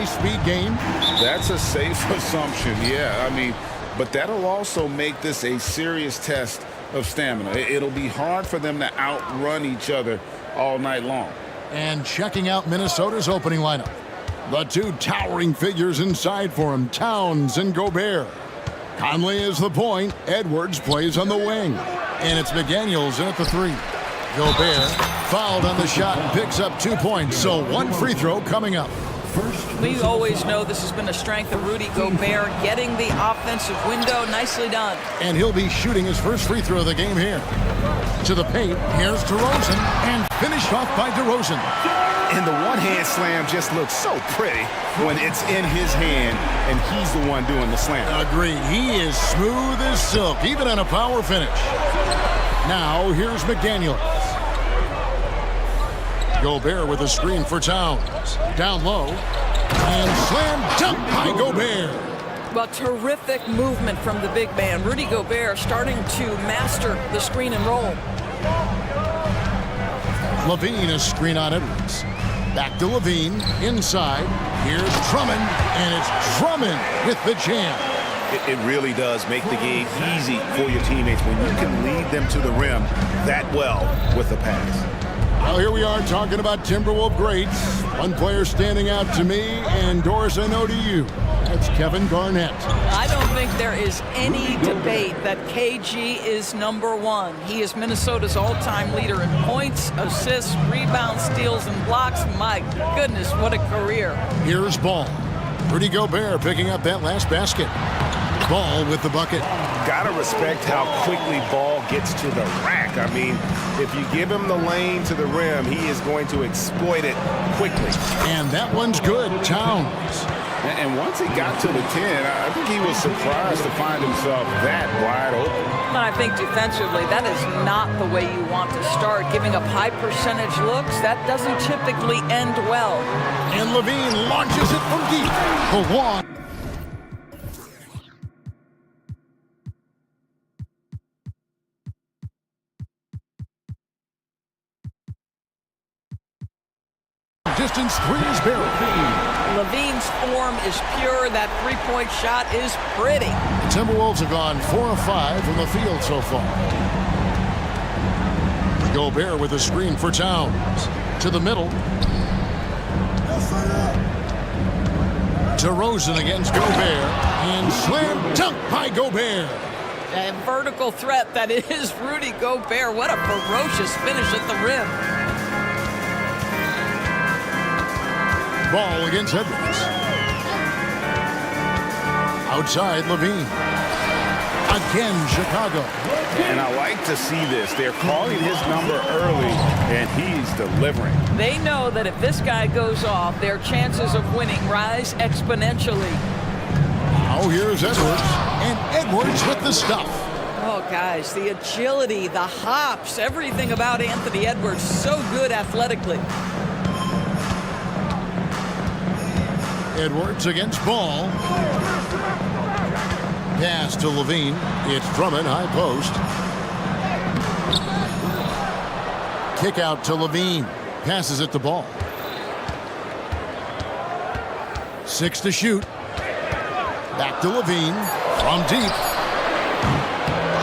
high-speed game? That's a safe assumption, yeah. I mean, but that'll also make this a serious test of stamina. It'll be hard for them to outrun each other all night long. And checking out Minnesota's opening lineup. The two towering figures inside for him, Towns and Gobert. Conley is the point. Edwards plays on the wing. And it's McDaniels in at the three. Gobert fouled on the shot and picks up 2 points. So one free throw coming up. We always know this has been a strength of Rudy Gobert, getting the offensive window. Nicely done. And he'll be shooting his first free throw of the game here. To the paint, here's DeRozan, and finished off by DeRozan. And the one-hand slam just looks so pretty when it's in his hand and he's the one doing the slam. Agreed. He is smooth as silk, even on a power finish. Now, here's McDaniels. Gobert with a screen for Towns. Down low. And slam dunk by Gobert. Well, terrific movement from the big man. Rudy Gobert starting to master the screen and roll. Levine, a screen on Edwards. Back to Levine, inside. Here's Drummond, and it's Drummond with the jam. It really does make the game easy for your teammates when you can lead them to the rim that well with a pass. Well, here we are talking about Timberwolves greats. One player standing out to me, and Doris, I know to you. That's Kevin Garnett. I don't think there is any debate that KG is #1. He is Minnesota's all-time leader in points, assists, rebounds, steals, and blocks. My goodness, what a career. Here's Ball. Rudy Gobert picking up that last basket. Ball with the bucket. Gotta respect how quickly Ball gets to the rack. I mean, if you give him the lane to the rim, he is going to exploit it quickly. And that one's good. Towns. And once he got to the 10, I think he was surprised to find himself that wide open. And I think defensively, that is not the way you want to start. Giving up high percentage looks, that doesn't typically end well. And Levine launches it from deep. The one. Distance three is barely. Levine's form is pure. That three-point shot is pretty. The Timberwolves have gone 4 of 5 from the field so far. Gobert with a screen for Towns. To the middle. DeRozan against Gobert. And slam dunk by Gobert. A vertical threat that is Rudy Gobert. What a ferocious finish at the rim. Ball against Edwards. Outside, Levine. Again, Chicago. And I like to see this. They're calling his number early, and he's delivering. They know that if this guy goes off, their chances of winning rise exponentially. Now here's Edwards. And Edwards with the stuff. Oh, guys, the agility, the hops, everything about Anthony Edwards, so good athletically. Edwards against Ball. Pass to Levine. It's Drummond, high post. Kick out to Levine. Passes it to Ball. 6 to shoot. Back to Levine. From deep.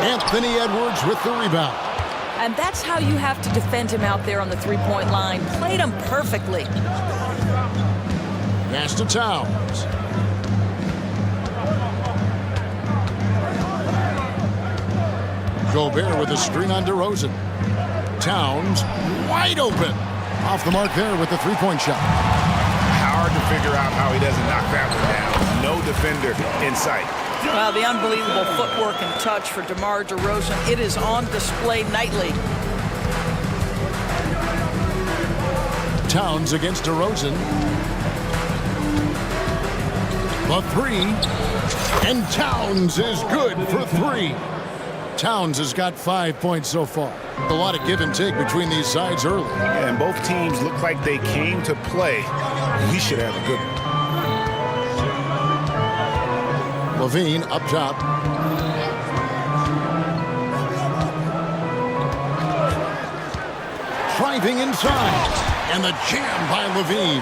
Anthony Edwards with the rebound. And that's how you have to defend him out there on the three-point line. Played him perfectly. Pass to Towns. Gobert with a screen on DeRozan. Towns wide open. Off the mark there with the three-point shot. Hard to figure out how he doesn't knock that one down. No defender in sight. Well, the unbelievable footwork and touch for DeMar DeRozan. It is on display nightly. Towns against DeRozan. The three. And Towns is good for 3. Towns has got 5 points so far. A lot of give and take between these sides early. Yeah, and both teams look like they came to play. We should have a good one. Levine up top. Driving inside. And the jam by Levine.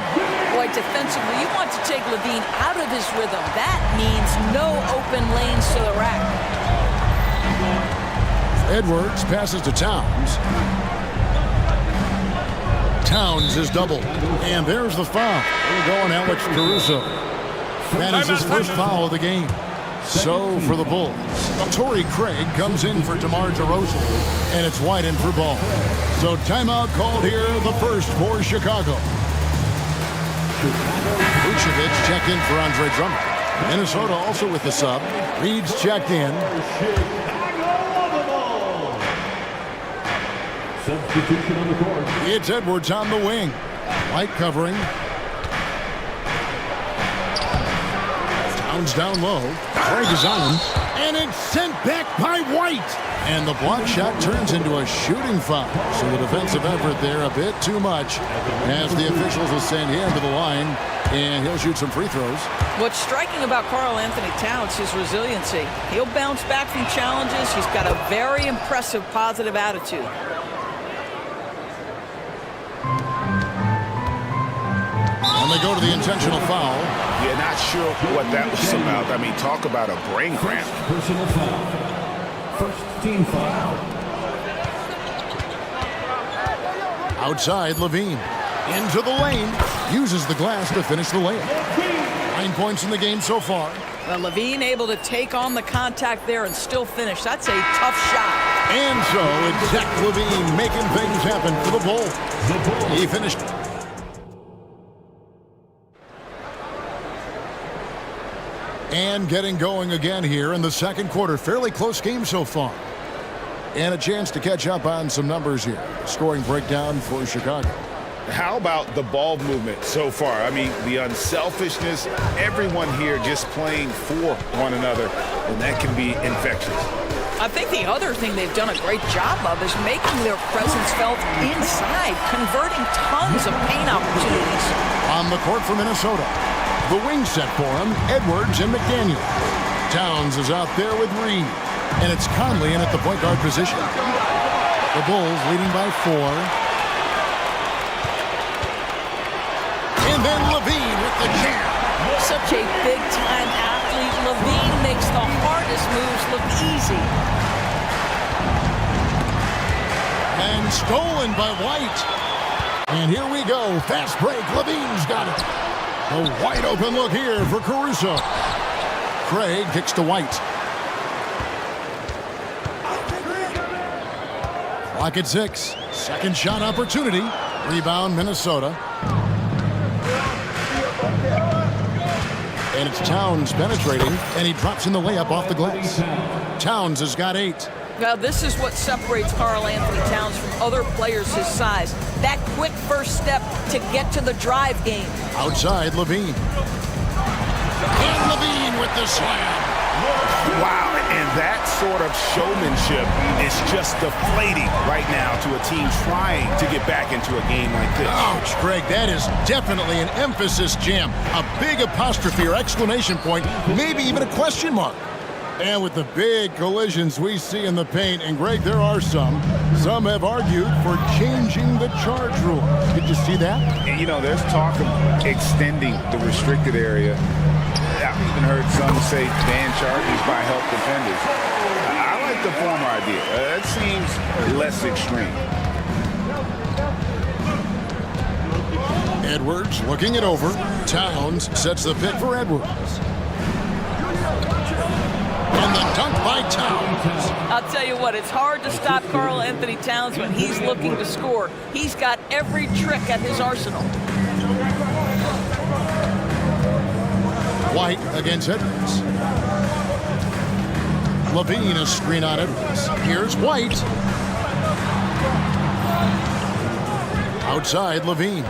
Boy, defensively, you want to take Levine out of his rhythm. That means no open lanes to the rack. Edwards passes to Towns. Towns is doubled. And there's the foul. We're going Alex Caruso. That is his first foul of the game. So for the Bulls, Torrey Craig comes in for DeMar DeRozan, and it's White in for Ball. So timeout called here, the first for Chicago. Vucevic checked in for Andre Drummond. Minnesota also with the sub. Reed's checked in. Substitution on the court. It's Edwards on the wing. White covering. Towns down low. Craig is on him. And it's sent back by White. And the block shot turns into a shooting foul. So the defensive effort there a bit too much as the officials will send him to the line. And he'll shoot some free throws. What's striking about Karl Anthony Towns is resiliency. He'll bounce back from challenges. He's got a very impressive positive attitude. And they go to the intentional foul. Yeah, not sure what that was about. I mean, talk about a brain cramp. Personal foul. First team foul. Outside, Levine. Into the lane. Uses the glass to finish the layup. 9 points in the game so far. Well, Levine able to take on the contact there and still finish. That's a tough shot. And so it's Zach Levine making things happen for the Bulls. He finished. And getting going again here in the second quarter. Fairly close game so far. And a chance to catch up on some numbers here. Scoring breakdown for Chicago. How about the ball movement so far? I mean, the unselfishness, everyone here just playing for one another, and that can be infectious. I think the other thing they've done a great job of is making their presence felt inside, converting tons of paint opportunities. On the court for Minnesota. The wing set for him, Edwards and McDaniel. Towns is out there with Reed. And it's Conley in at the point guard position. The Bulls leading by 4. And then Levine with the jam. Such a big-time athlete. Levine makes the hardest moves look easy. And stolen by White. And here we go. Fast break. Levine's got it. A wide open look here for Caruso. Craig kicks to White. Clock at 6. Second shot opportunity. Rebound Minnesota. And it's Towns penetrating, and he drops in the layup off the glass. Towns has got 8. Now, this is what separates Karl Anthony Towns from other players his size. That quick first step to get to the drive game. Outside, Levine. And Levine with the slam. Wow, and that sort of showmanship is just deflating right now to a team trying to get back into a game like this. Ouch, Greg, that is definitely an emphasis jam. A big apostrophe or exclamation point, maybe even a question mark. And with the big collisions we see in the paint, and Greg, there are some have argued for changing the charge rule. Did you see that? And, you know, there's talk of extending the restricted area. I've even heard some say ban charges by help defenders. I like the former idea. It seems less extreme. Edwards looking it over. Towns sets the pick for Edwards. And the dunk by Towns. I'll tell you what, it's hard to stop Karl Anthony Towns when he's looking to score. He's got every trick at his arsenal. White against Edwards. Levine a screen on Edwards. Here's White. Outside, Levine.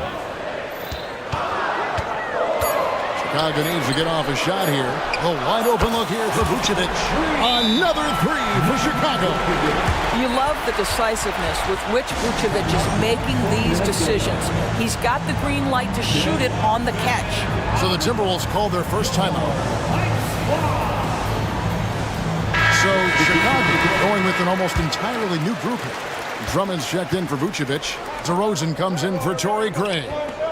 Chicago needs to get off a shot here. A wide open look here for Vucevic. Another 3 for Chicago. You love the decisiveness with which Vucevic is making these decisions. He's got the green light to shoot it on the catch. So the Timberwolves called their first timeout. So Chicago going with an almost entirely new group here. Drummond's checked in for Vucevic. DeRozan comes in for Torrey Craig.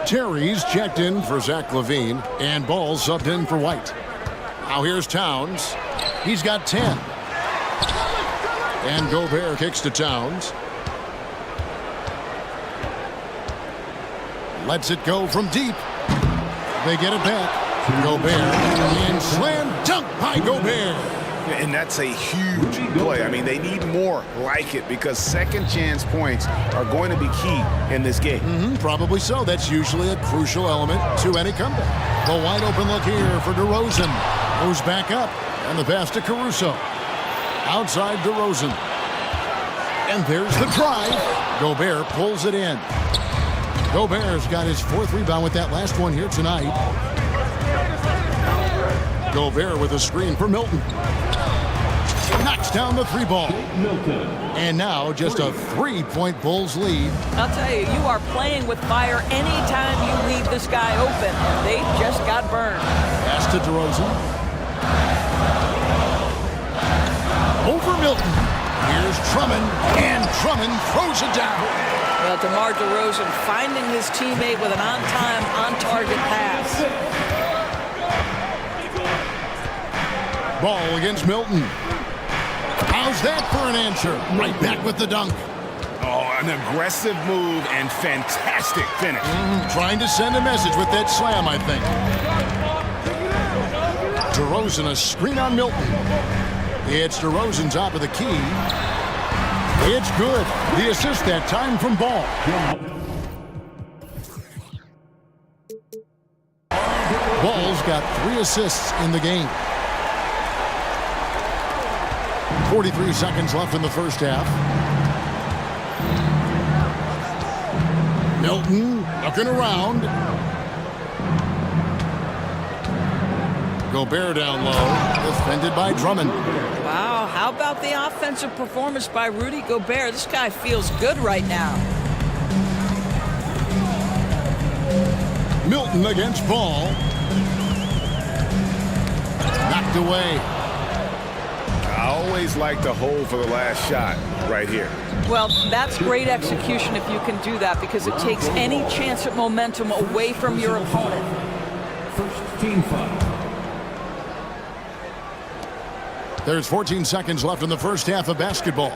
Terry's checked in for Zach LaVine. And Ball subbed in for White. Now here's Towns. He's got 10. And Gobert kicks to Towns. Lets it go from deep. They get it back. Gobert. And slam dunk by Gobert. And that's a huge play. I mean, they need more like it because second chance points are going to be key in this game. Probably so. That's usually a crucial element to any comeback. The wide open look here for DeRozan. Moves back up. And the pass to Caruso. Outside DeRozan. And there's the drive. Gobert pulls it in. Gobert's got his 4th rebound with that last one here tonight. Gobert with a screen for Milton. Knocks down the 3-ball. And now just a 3-point Bulls lead. I'll tell you, you are playing with fire anytime you leave this guy open. They just got burned. Pass to DeRozan. Over Milton. Here's Drummond. And Drummond throws it down. Well, DeMar DeRozan finding his teammate with an on-time, on-target pass. Ball against Milton. How's that for an answer? Right back with the dunk. Oh, an aggressive move and fantastic finish. Trying to send a message with that slam, I think. DeRozan, a screen on Milton. It's DeRozan top of the key. It's good. The assist that time from Ball. Ball's got 3 assists in the game. 43 seconds left in the first half. Milton looking around. Gobert down low, defended by Drummond. Wow, how about the offensive performance by Rudy Gobert? This guy feels good right now. Milton against Ball. Knocked away. I always like to hold for the last shot right here. Well, that's great execution if you can do that because it takes any chance at momentum away from your opponent. First team foul. There's 14 seconds left in the first half of basketball.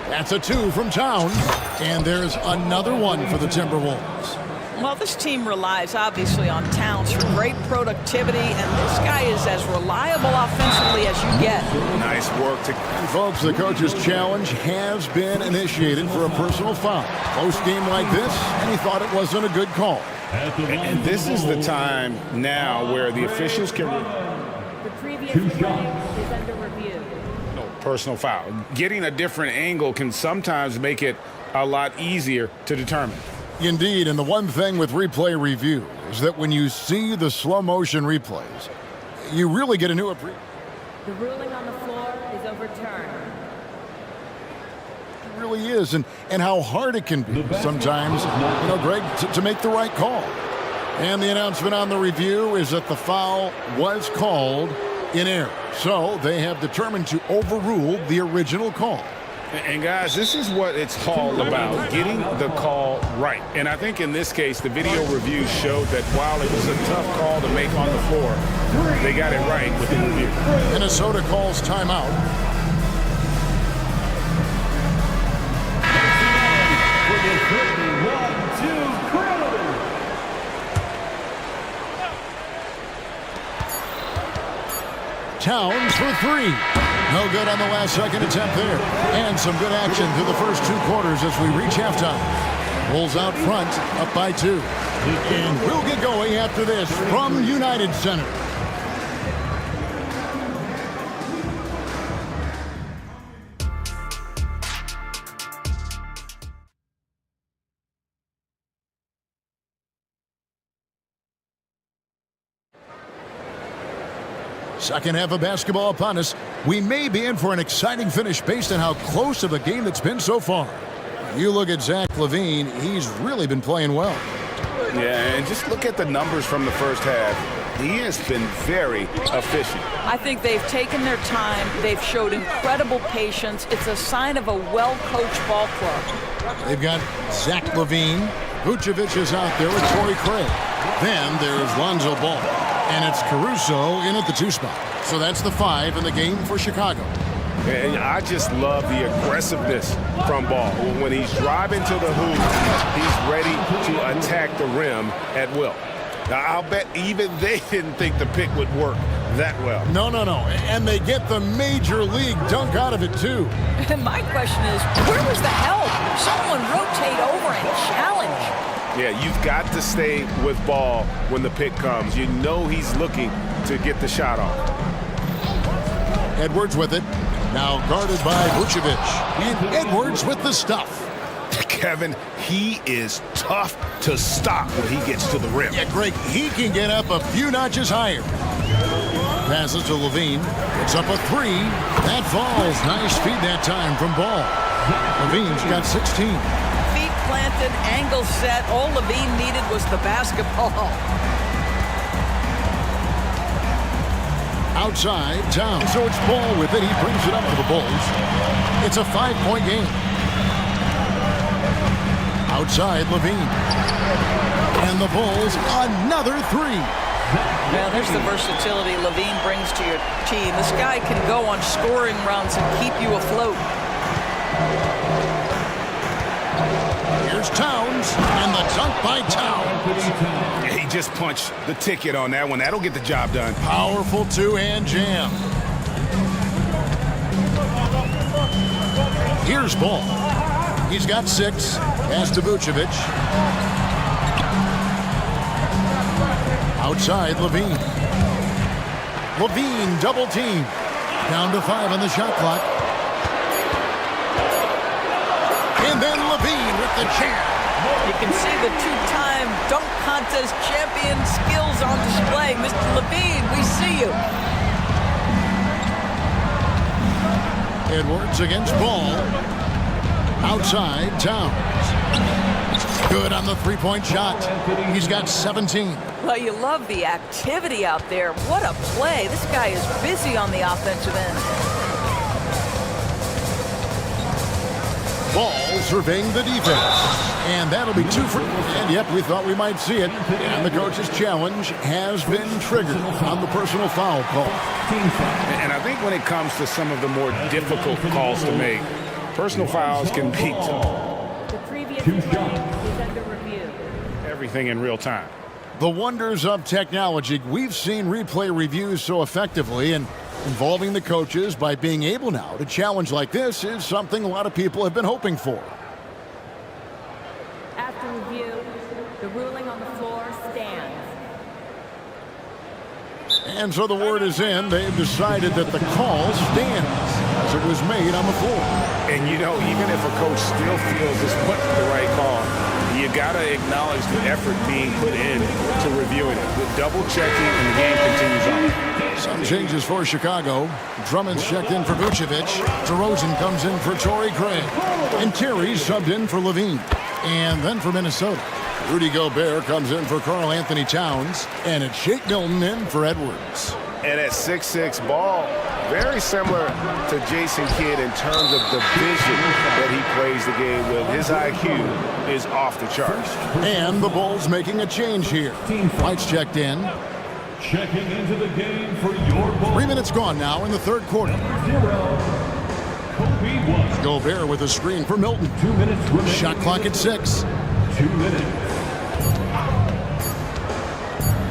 That's a 2 from Towns. And there's another one for the Timberwolves. Well, this team relies obviously on Towns for great productivity, and this guy is as reliable offensively as you get. Nice work to... Folks, the coach's challenge has been initiated for a personal foul. Close game like this, and he thought it wasn't a good call. And this is the time now where the officials can... The previous play is under review. Personal foul. Getting a different angle can sometimes make it a lot easier to determine. Indeed, and the one thing with replay review is that when you see the slow motion replays, you really get a new appreciation. The ruling on the floor is overturned. It really is, and how hard it can be sometimes, Greg, to make the right call. And the announcement on the review is that the foul was called in error. So they have determined to overrule the original call. And guys, this is what it's all about, getting the call right. And I think in this case, the video review showed that while it was a tough call to make on the floor, they got it right with the review. Minnesota calls timeout. Towns for 3. No good on the last second attempt there. And some good action through the first 2 quarters as we reach halftime. Bulls out front, up by 2. And we'll get going after this from United Center. Second half of basketball upon us. We may be in for an exciting finish based on how close of a game that's been so far. You look at Zach LaVine, he's really been playing well. Yeah, and just look at the numbers from the first half. He has been very efficient. I think they've taken their time. They've showed incredible patience. It's a sign of a well-coached ball club. They've got Zach Levine. Vucevic is out there with Torrey Craig. Then there's Lonzo Ball. And it's Caruso in at the 2 spot. So that's the 5 in the game for Chicago. And I just love the aggressiveness from Ball. When he's driving to the hoop, he's ready to attack the rim at will. Now, I'll bet even they didn't think the pick would work that well. No. And they get the major league dunk out of it, too. And my question is, where was the help? Someone rotate over and challenge. Yeah, you've got to stay with Ball when the pick comes. You know he's looking to get the shot off. Edwards with it. Now guarded by Vucevic. And Edwards with the stuff. Kevin, he is tough to stop when he gets to the rim. Yeah, Greg, he can get up a few notches higher. Passes to Levine. It's up a 3. That falls. Nice feed that time from Ball. Levine's got 16. Feet planted, angle set. All Levine needed was the basketball. Outside, down. So it's Ball with it. He brings it up to the Bulls. It's a 5-point game. Outside, Levine. And the Bulls, another 3. Well, there's the versatility Levine brings to your team. This guy can go on scoring runs and keep you afloat. Here's Towns, and the dunk by Towns. He just punched the ticket on that one. That'll get the job done. Powerful 2-hand jam. Here's Ball. He's got 6. Pass to Vucevic. Outside, Levine. Levine double team. Down to 5 on the shot clock. And then Levine with the jam. You can see the 2-time dunk contest champion skills on display. Mr. Levine, we see you. Edwards against Ball. Outside, Towns. Good on the 3-point shot. He's got 17. Well, you love the activity out there. What a play. This guy is busy on the offensive end. Ball surveying the defense. And that'll be 2 for... And yep, we thought we might see it. And the coach's challenge has been triggered on the personal foul call. And I think when it comes to some of the more difficult calls to make, personal fouls can be The previous play is under review. everything in real time. The wonders of technology. We've seen replay reviews so effectively, and involving the coaches by being able now to challenge like this is something a lot of people have been hoping for. After review, the ruling on the floor stands. And so the word is in. They've decided that the call stands as it was made on the floor. And you know, even if a coach still feels this wasn't the right call, you gotta acknowledge the effort being put in to reviewing it. The double checking and the game continues on. Some changes for Chicago. Drummond's checked in for Vucevic. DeRozan comes in for Torrey Craig. And Terry's subbed in for Levine. And then for Minnesota, Rudy Gobert comes in for Karl Anthony Towns. And it's Shake Milton in for Edwards. And at 6'6", Ball, very similar to Jason Kidd in terms of the vision that he plays the game with. His IQ is off the charts. And the Bulls making a change here. White's checked in. Checking into the game for your Bulls. 3 minutes gone now in the 3rd quarter. Kobe White. Gobert with a screen for Milton. 2 minutes remaining. Shot clock at 6. 2 minutes.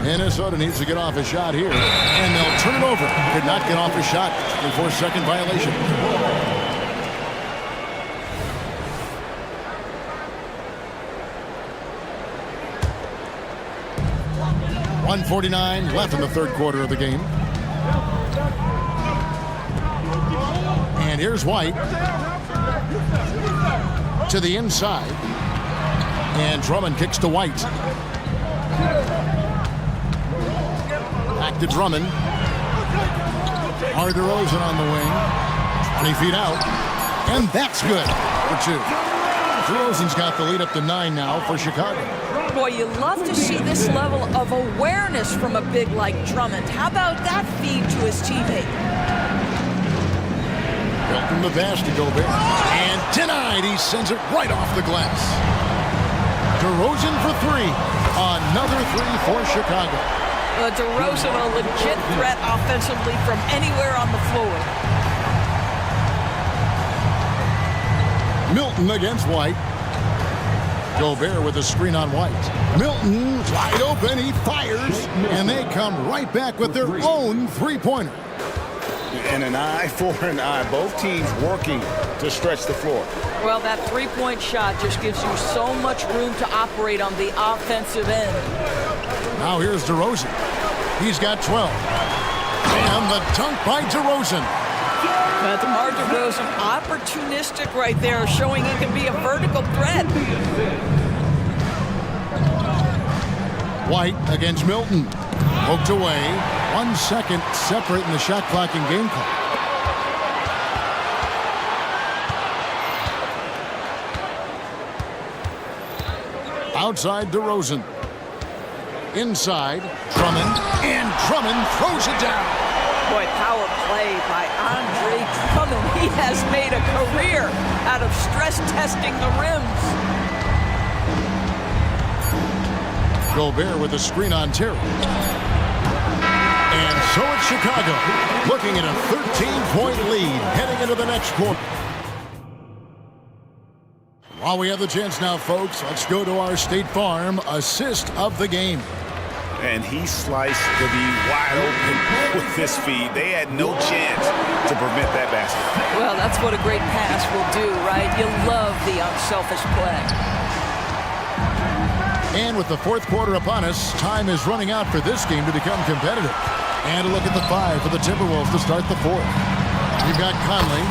Minnesota needs to get off a shot here. And they'll turn it over. Could not get off a shot before second violation. .149 left in the 3rd quarter of the game. And here's White. To the inside. And Drummond kicks to White. Back to Drummond. DeRozan on the wing. 20 feet out. And that's good for 2. DeRozan's got the lead up to 9 now for Chicago. Boy, you love to see this level of awareness from a big like Drummond. How about that feed to his teammate? From the pass to Gobert. And denied. He sends it right off the glass. DeRozan for three. Another three for Chicago. DeRozan, a legit threat offensively from anywhere on the floor. Milton against White. Gobert with a screen on White. Milton wide open. He fires. And they come right back with their own three-pointer. And an eye for an eye. Both teams working to stretch the floor. Well, that three-point shot just gives you so much room to operate on the offensive end. Now here's DeRozan. He's got 12. And the dunk by DeRozan. DeMar DeRozan, opportunistic right there, showing he can be a vertical threat. White against Milton. Poked away. 1 second separate in the shot clock and game clock. Outside DeRozan. Inside Drummond. And Drummond throws it down. Boy, power play by Andre Drummond. He has made a career out of stress testing the rims. Gobert with a screen on Terry. And so it's Chicago, looking at a 13-point lead heading into the next quarter. While we have the chance now, folks, let's go to our State Farm assist of the game. And he sliced to be wide open with this feed. They had no chance to prevent that basket. Well, that's what a great pass will do, right? You love the unselfish play. And with the fourth quarter upon us, time is running out for this game to become competitive. And a look at the five for the Timberwolves to start the fourth. You've got Conley,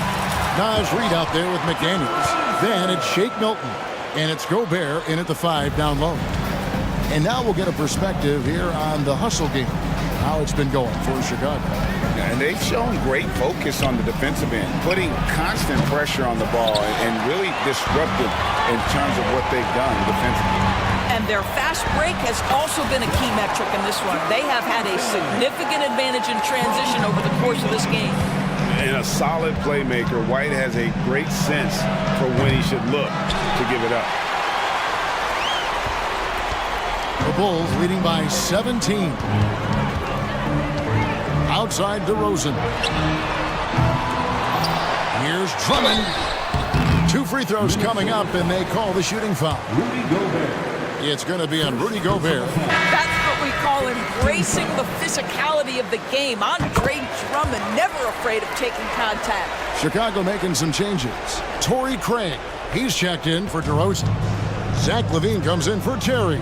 Naz Reid out there with McDaniels. Then it's Shake Milton. And it's Gobert in at the five down low. And now we'll get a perspective here on the hustle game, how it's been going for Chicago. And they've shown great focus on the defensive end, putting constant pressure on the ball and really disruptive in terms of what they've done defensively. And their fast break has also been a key metric in this one. They have had a significant advantage in transition over the course of this game. And a solid playmaker, White has a great sense for when he should look to give it up. The Bulls leading by 17. Outside DeRozan. Here's Drummond. 2 free throws coming up, and they call the shooting foul. Rudy Gobert. It's going to be on Rudy Gobert. That's what we call embracing the physicality of the game. Andre Drummond, never afraid of taking contact. Chicago making some changes. Torrey Craig, he's checked in for DeRozan. Zach LaVine comes in for Terry.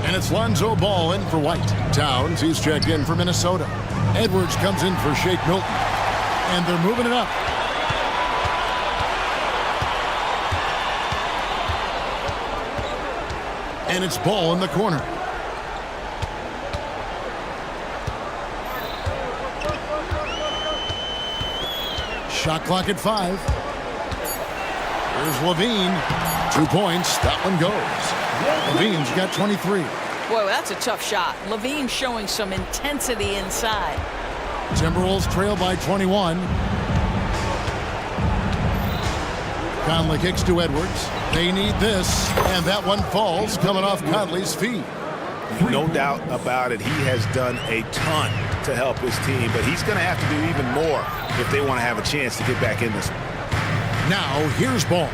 And it's Lonzo Ball in for White. Towns, he's checked in for Minnesota. Edwards comes in for Shake Milton. And they're moving it up. And it's Ball in the corner. Shot clock at 5. Here's LaVine. 2 points. That one goes. LaVine's got 23. Boy, that's a tough shot. LaVine showing some intensity inside. Timberwolves trail by 21. Conley kicks to Edwards. They need this, and that one falls, coming off Conley's feet. No doubt about it. He has done a ton to help his team, but he's going to have to do even more if they want to have a chance to get back in this one. Now, here's Ball.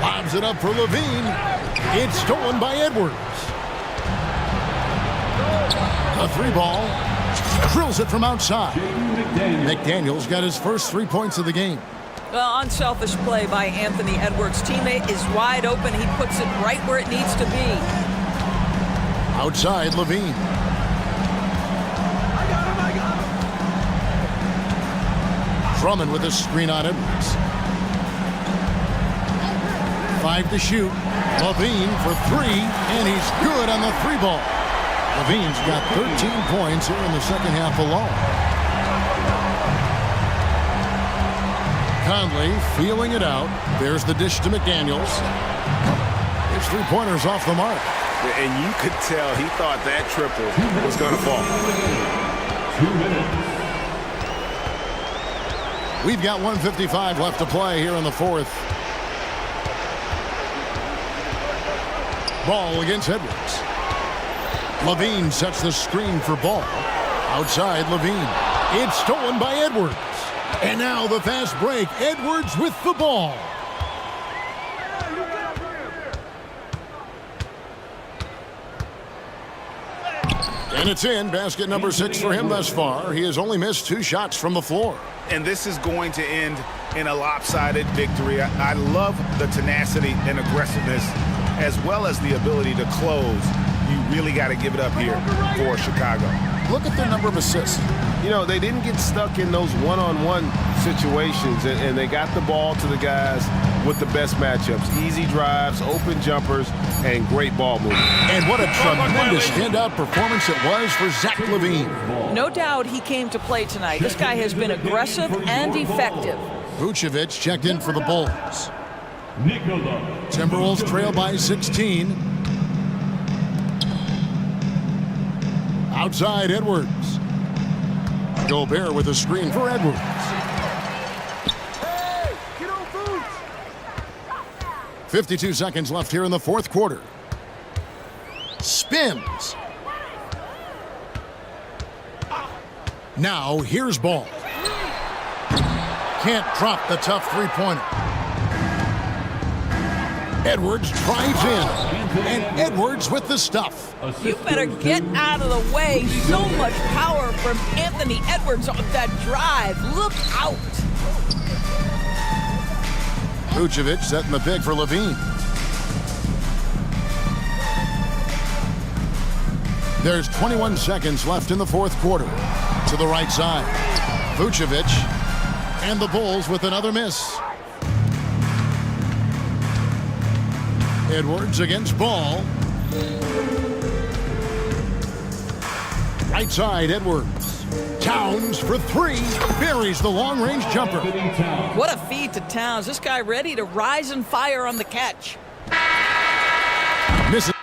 Lobs it up for LaVine. It's stolen by Edwards. A 3-ball. Drills it from outside. McDaniels got his first 3 points of the game. Well, unselfish play by Anthony Edwards. Teammate is wide open. He puts it right where it needs to be. Outside, LaVine. Drummond with a screen on Edwards. 5 to shoot. LaVine for 3, and he's good on the 3-ball. LaVine's got 13 points here in the second half alone. Conley feeling it out. There's the dish to McDaniels. His three-pointer's off the mark. And you could tell he thought that triple was going to fall. 2 minutes. We've got 1:55 left to play here in the fourth. Ball against Edwards. Levine sets the screen for Ball. Outside Levine. It's stolen by Edwards. And now the fast break. Edwards with the ball. And it's in. Basket number 6 for him thus far. He has only missed 2 shots from the floor. And this is going to end in a lopsided victory. I love the tenacity and aggressiveness as well as the ability to close. You really got to give it up here for Chicago. Look at their number of assists. You know, they didn't get stuck in those one-on-one situations, and they got the ball to the guys with the best matchups. Easy drives, open jumpers, and great ball movement. And what a tremendous standout performance it was for Zach LaVine. No doubt he came to play tonight. This guy has been aggressive and effective. Vucevic checked in for the Bulls. Nikola. Timberwolves trail by 16. Outside Edwards. Gobert with a screen for Edwards. 52 seconds left here in the fourth quarter. Spins. Now here's Ball. Can't drop the tough three-pointer. Edwards drives in. And Edwards with the stuff. You better get out of the way. So much power from Anthony Edwards on that drive. Look out. Vucevic setting the pick for Levine. There's 21 seconds left in the fourth quarter. To the right side. Vucevic and the Bulls with another miss. Edwards against Ball. Right side, Edwards. Towns for 3. Buries the long-range jumper. What a feed to Towns. This guy ready to rise and fire on the catch. Misses.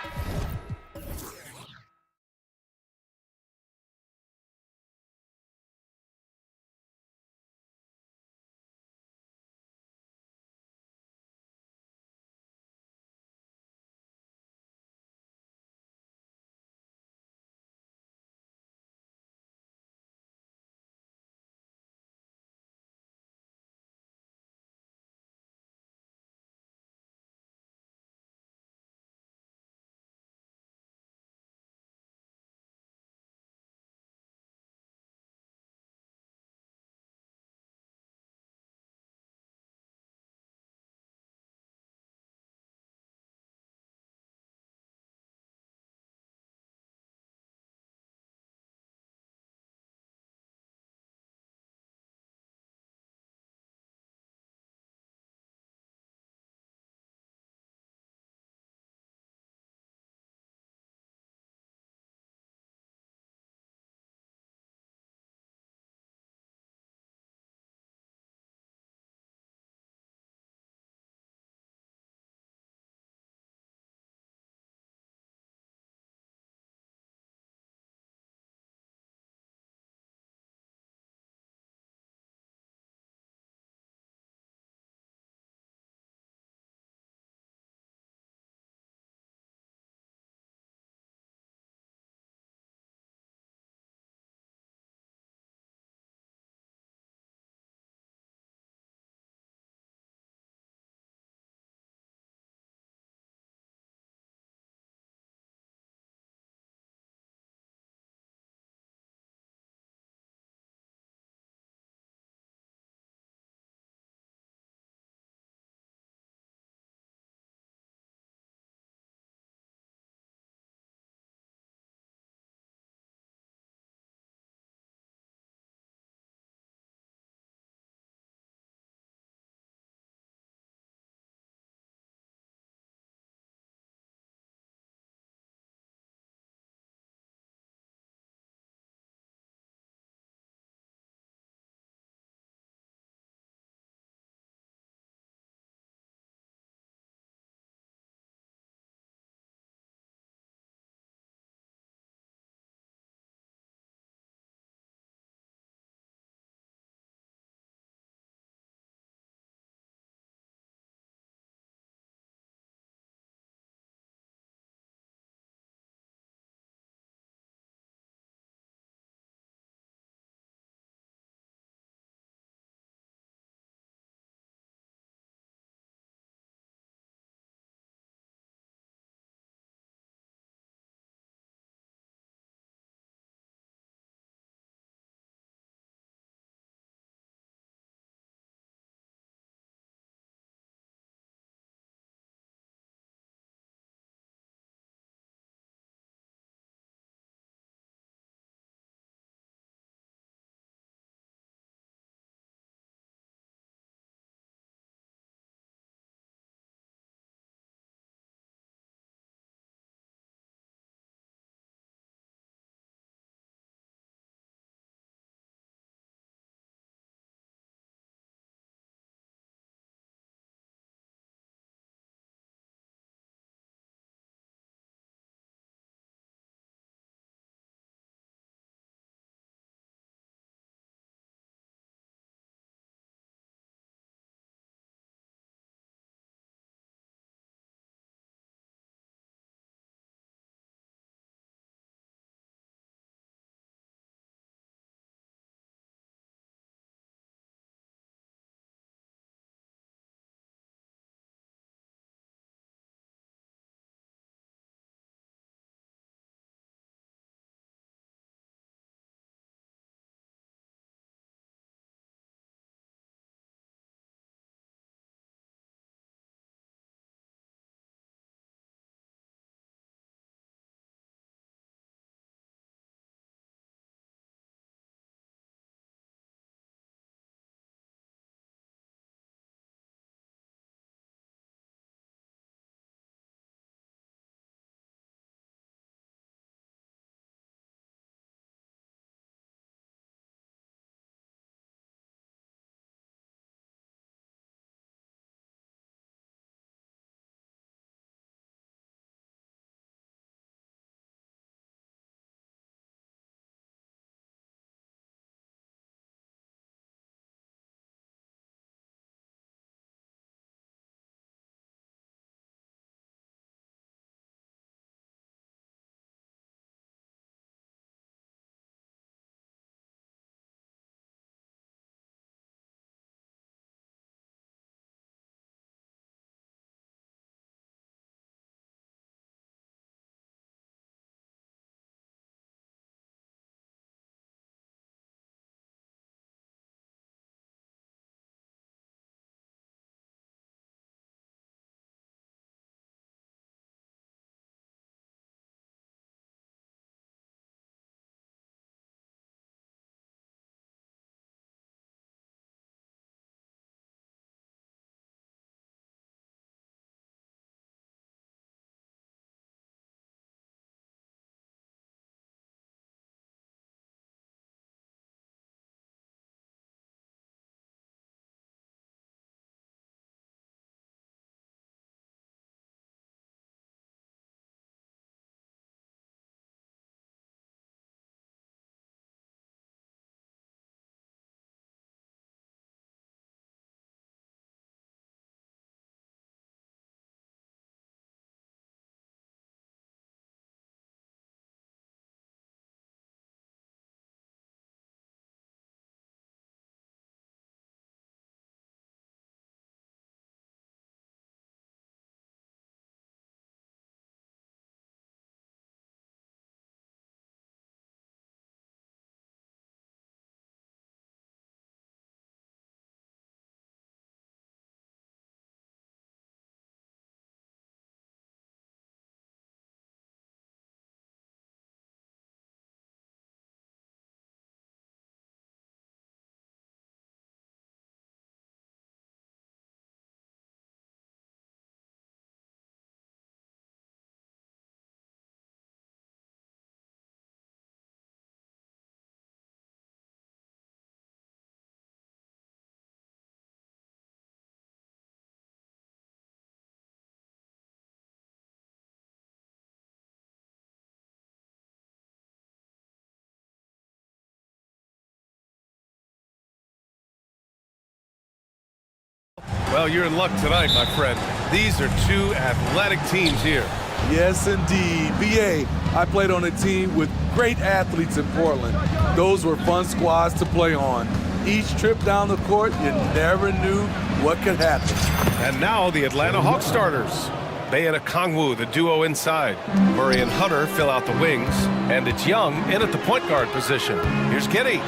Well, you're in luck tonight, my friend. These are two athletic teams here. Yes, indeed. BA, I played on a team with great athletes in Portland. Those were fun squads to play on. Each trip down the court, you never knew what could happen. And now the Atlanta Hawks starters. Bay and Okongwu, the duo inside. Murray and Hunter fill out the wings. And it's Young in at the point guard position. Here's Giddy.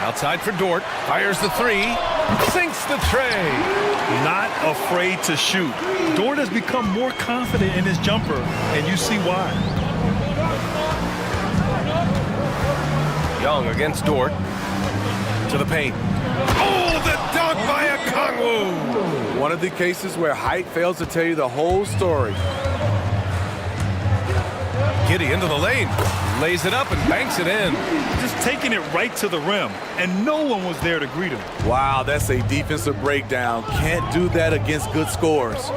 Outside for Dort. Fires the three. Sinks the tray. Not afraid to shoot. Dort has become more confident in his jumper, and you see why. Young against Dort. To the paint. Oh, the dunk by Okongwu! One of the cases where height fails to tell you the whole story. Giddy into the lane. Lays it up and banks it in. Just taking it right to the rim, and no one was there to greet him. Wow, that's a defensive breakdown. Can't do that against good scores.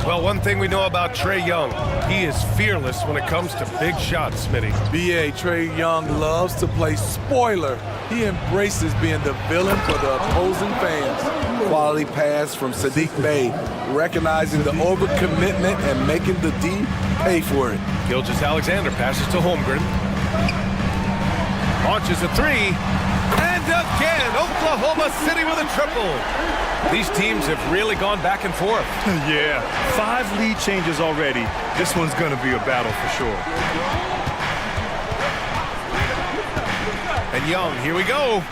Well, one thing we know about Trae Young, he is fearless when it comes to big shots, Smitty. BA, Trae Young loves to play spoiler. He embraces being the villain for the opposing fans. Quality pass from Sadiq Bey, recognizing the overcommitment and making the D pay for it. Gilgeous-Alexander passes to Holmgren. Launches a three. And again, Oklahoma City with a triple. These teams have really gone back and forth. Yeah, 5 lead changes already. This one's going to be a battle for sure. And Young, here we go.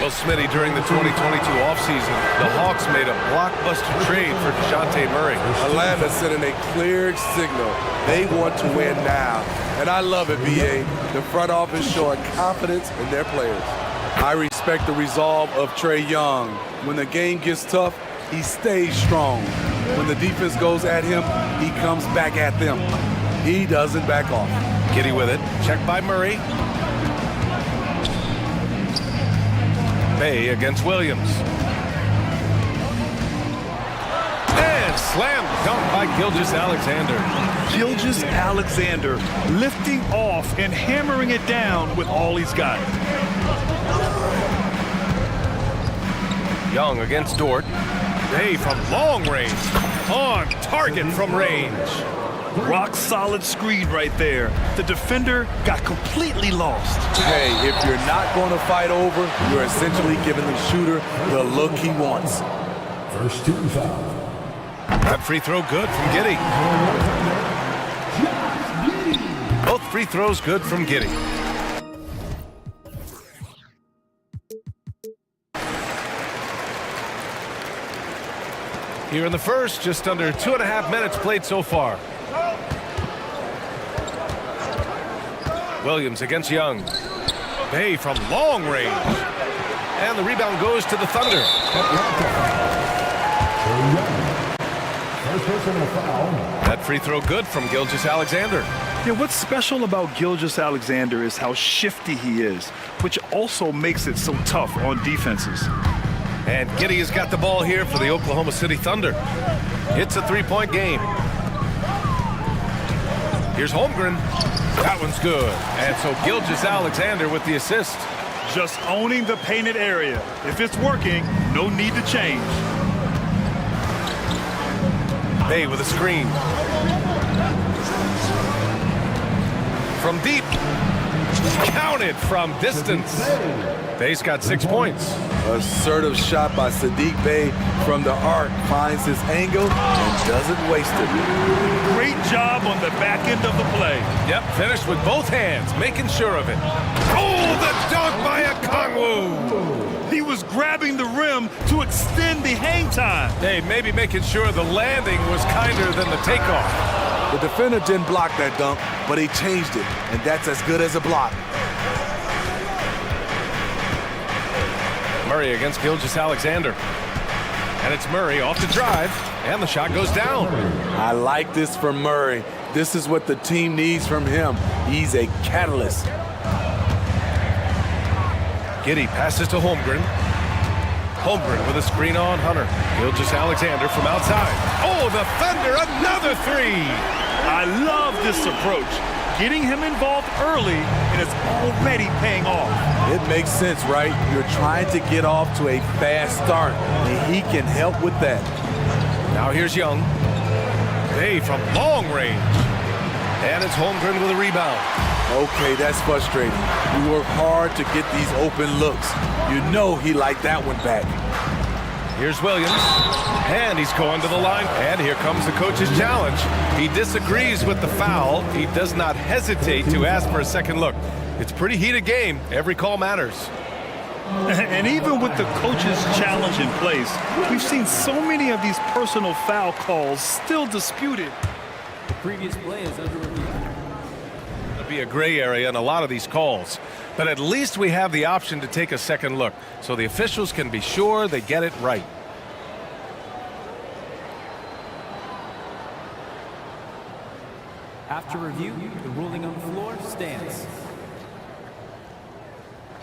Well, Smitty, during the 2022 offseason, the Hawks made a blockbuster trade for DeJounte Murray. Atlanta sending a clear signal. They want to win now. And I love it, BA. The front office showing confidence in their players. I respect the resolve of Trae Young. When the game gets tough, he stays strong. When the defense goes at him, he comes back at them. He doesn't back off. Giddy with it. Checked by Murray. Bay against Williams. And slam dunk by Gilgeous-Alexander. Gilgeous-Alexander lifting off and hammering it down with all he's got. Young against Dort. Bay from long range. On target from range. Rock solid screen right there. The defender got completely lost. Hey, if you're not going to fight over, you're essentially giving the shooter the look he wants. First team foul. That free throw good from Giddy. Both free throws good from Giddy. Here in the first, just under 2.5 minutes played so far. Williams against Young. Bay from long range. And the rebound goes to the Thunder. First personal foul. That free throw good from Gilgeous-Alexander. Yeah, what's special about Gilgeous-Alexander is how shifty he is, which also makes it so tough on defenses. And Giddy has got the ball here for the Oklahoma City Thunder. It's a 3-point game. Here's Holmgren. That one's good. And so Gilgeous-Alexander with the assist. Just owning the painted area. If it's working, no need to change. Bay with a screen. From deep. Counted from distance. Bay's got 6 points. Assertive shot by Sadiq Bey from the arc. Finds his angle and doesn't waste it. Great job on the back end of the play. Yep, finished with both hands, making sure of it. Oh, the dunk by Okongwu! He was grabbing the rim to extend the hang time. Hey, maybe making sure the landing was kinder than the takeoff. The defender didn't block that dunk, but he changed it, and that's as good as a block. Murray against Gilgeous-Alexander. And it's Murray off the drive, and the shot goes down. I like this from Murray. This is what the team needs from him. He's a catalyst. Giddy passes to Holmgren. Holmgren with a screen on Hunter. Gilgeous-Alexander from outside. Oh, the Thunder, another three! I love this approach. getting him involved early, and it's already paying off. It makes sense, right? You're trying to get off to a fast start, and he can help with that. Now here's Young. Bay from long range. And it's Holmgren with a rebound. Okay, that's frustrating. We work hard to get these open looks. You know he liked that one back. Here's Williams, and he's going to the line. And here comes the coach's challenge. He disagrees with the foul. He does not hesitate to ask for a second look. It's a pretty heated game. Every call matters. And even with the coach's challenge in place, we've seen so many of these personal foul calls still disputed. The previous play is under review. There'll be a gray area in a lot of these calls, but at least we have the option to take a second look, so the officials can be sure they get it right. After review, the ruling on the floor stands.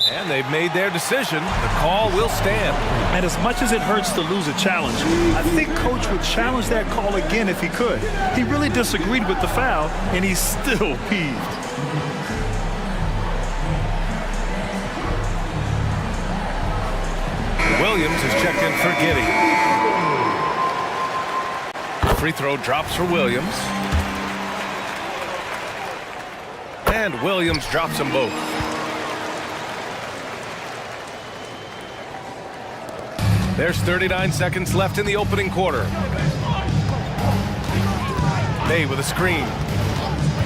And they've made their decision. The call will stand. And as much as it hurts to lose a challenge, I think Coach would challenge that call again if he could. He really disagreed with the foul, and he's still peeved. Williams is checked in for Giddy. Free throw drops for Williams. And Williams drops them both. There's 39 seconds left in the opening quarter. Bay with a screen.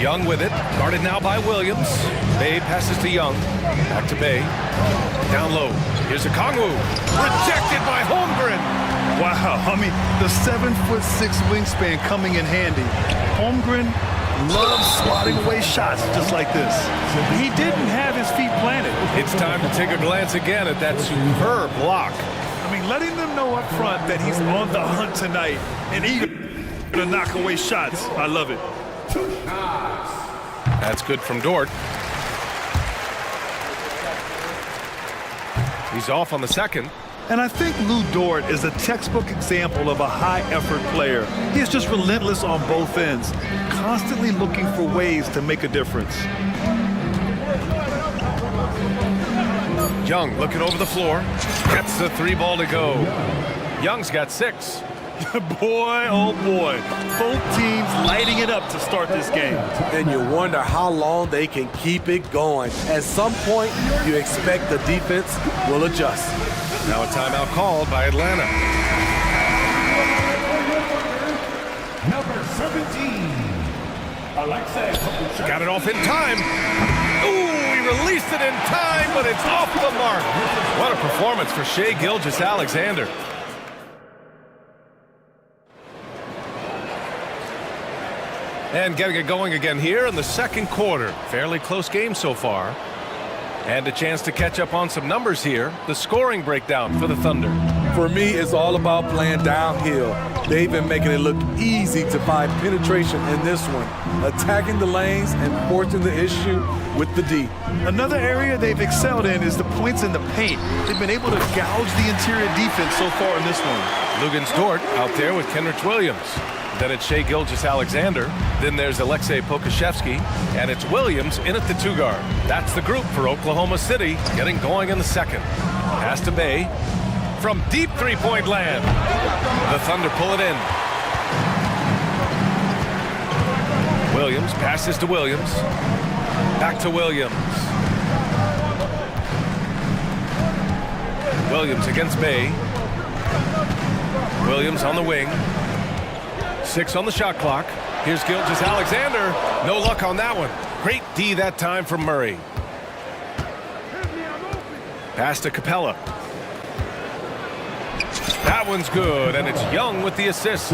Young with it, guarded now by Williams. Bay passes to Young, back to Bay. Down low, here's a Kongwu. Rejected by Holmgren. Wow, I mean, the 7'6" wingspan coming in handy. Holmgren loves swatting away shots just like this. He didn't have his feet planted. It's time to take a glance again at that superb block. I mean, letting them know up front that he's on the hunt tonight and eager to knock away shots. I love it. That's good from Dort. He's off on the second. And I think Lou Dort is a textbook example of a high-effort player. He is just relentless on both ends, constantly looking for ways to make a difference. Young looking over the floor. Gets the three ball to go. Young's got 6. Boy, oh boy. Both teams lighting it up to start this game. And you wonder how long they can keep it going. At some point, you expect the defense will adjust. Now a timeout called by Atlanta. Number 17, Alexei. Got it off in time. Ooh, he released it in time, but it's off the mark. What a performance for Shai Gilgeous-Alexander. And getting it going again here in the second quarter. Fairly close game so far. And a chance to catch up on some numbers here. The scoring breakdown for the Thunder. For me, it's all about playing downhill. They've been making it look easy to find penetration in this one, attacking the lanes and forcing the issue with the D. Another area they've excelled in is the points in the paint. They've been able to gouge the interior defense so far in this one. Lugens Dort out there with Kenrich Williams. Then it's Shai Gilgeous-Alexander. Then there's Alexei Pokusevski. And it's Williams in at the 2 guard. That's the group for Oklahoma City getting going in the second. Pass to Bay. From deep three-point land. The Thunder pull it in. Williams passes to Williams. Back to Williams. Williams against Bay. Williams on the wing. 6 on the shot clock. Here's Gilgeous-Alexander. No luck on that one. Great D that time from Murray. Pass to Capella. That one's good, and it's Young with the assist.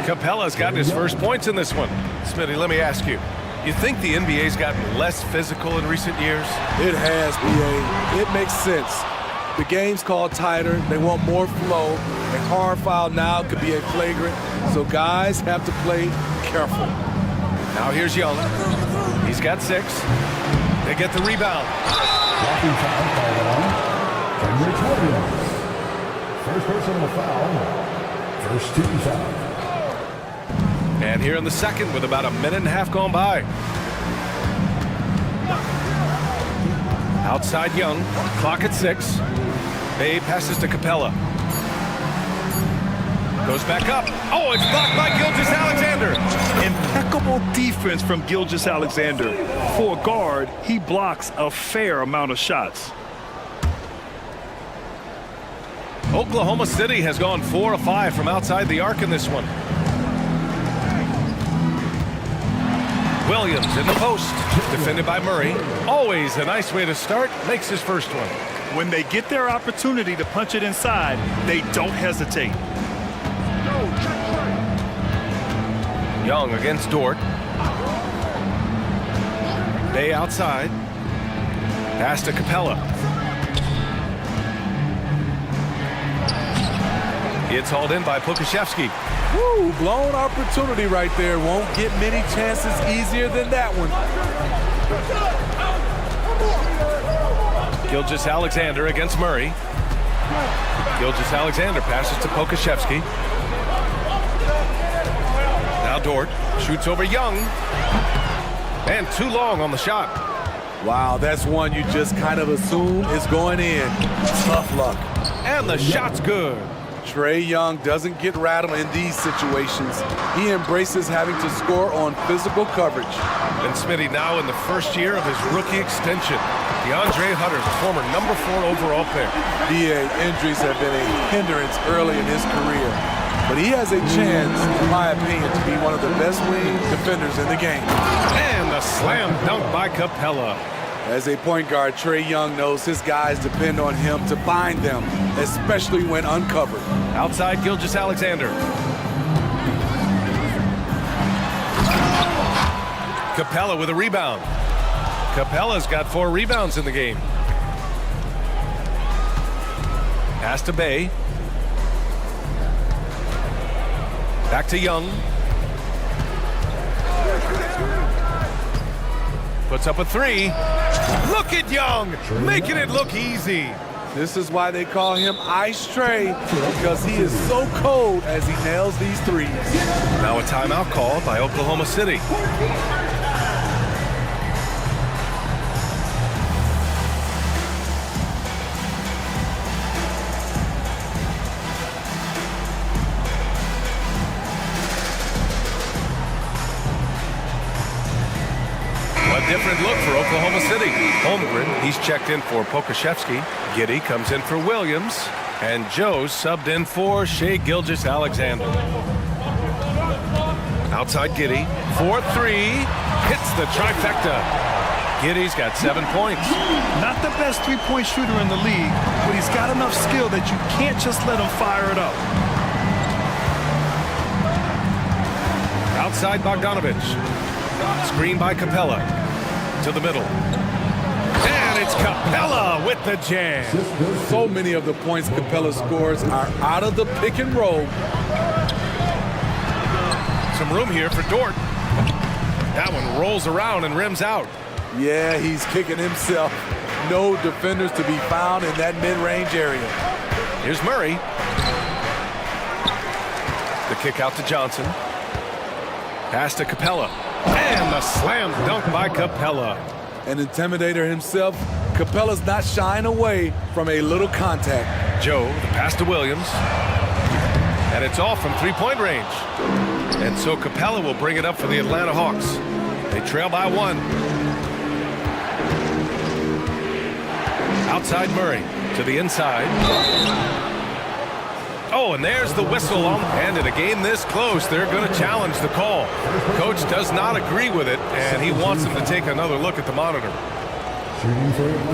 Capella's gotten his first points in this one. Smitty, let me ask you. You think the NBA's gotten less physical in recent years? It has, BA. It makes sense. The game's called tighter. They want more flow. A hard foul now could be a flagrant, so guys have to play careful. Now here's Young. He's got 6. They get the rebound. First personal foul. First team foul. And here in the second with about a minute and a half gone by. Outside Young, clock at 6. Bay passes to Capella. Goes back up. Oh, it's blocked by Gilgeous-Alexander. Impeccable defense from Gilgeous-Alexander. For a guard, he blocks a fair amount of shots. Oklahoma City has gone 4 of 5 from outside the arc in this one. Williams in the post, defended by Murray. Always a nice way to start, makes his first one. When they get their opportunity to punch it inside, they don't hesitate. Young against Dort. Bay outside. Pass to Capella. It's hauled in by Pokashevsky. Woo, blown opportunity right there. Won't get many chances easier than that one. Gilgeous-Alexander against Murray. Gilgeous-Alexander passes to Pokashevsky. Now Dort shoots over Young. And too long on the shot. Wow, that's one you just kind of assume is going in. Tough luck. And the shot's good. Trae Young doesn't get rattled in these situations. He embraces having to score on physical coverage. And Smitty now in the first year of his rookie extension. DeAndre Hunter, former number 4 overall pick. BA, injuries have been a hindrance early in his career. But he has a chance, in my opinion, to be one of the best wing defenders in the game. And a slam dunk by Capella. As a point guard, Trae Young knows his guys depend on him to find them, especially when uncovered. Outside Gilgeous-Alexander. Capella with a rebound. Capella's got 4 rebounds in the game. Pass to Bay. Back to Young. Puts up a 3. Look at Young, making it look easy. This is why they call him Ice Trae, because he is so cold as he nails these threes. Now a timeout called by Oklahoma City. Different look for Oklahoma City. Holmgren, he's checked in for Pokashevsky. Giddey comes in for Williams. And Joe's subbed in for Shai Gilgeous-Alexander. Outside Giddey, 4-3, hits the trifecta. Giddey's got 7 points. Not the best three-point shooter in the league, but he's got enough skill that you can't just let him fire it up. Outside Bogdanovich. Screen by Capella. To the middle. And it's Capella with the jam. So many of the points Capella scores are out of the pick and roll. Some room here for Dort. That one rolls around and rims out. Yeah, he's kicking himself. No defenders to be found in that mid-range area. Here's Murray. The kick out to Johnson. Pass to Capella. And the slam dunk by Capella. An intimidator himself, Capella's not shying away from a little contact. Joe, the pass to Williams. And it's all from three-point range. And so Capella will bring it up for the Atlanta Hawks. They trail by 1. Outside Murray to the inside. Oh, and there's the whistle on. And in a game this close, they're going to challenge the call. Coach does not agree with it, and he wants them to take another look at the monitor.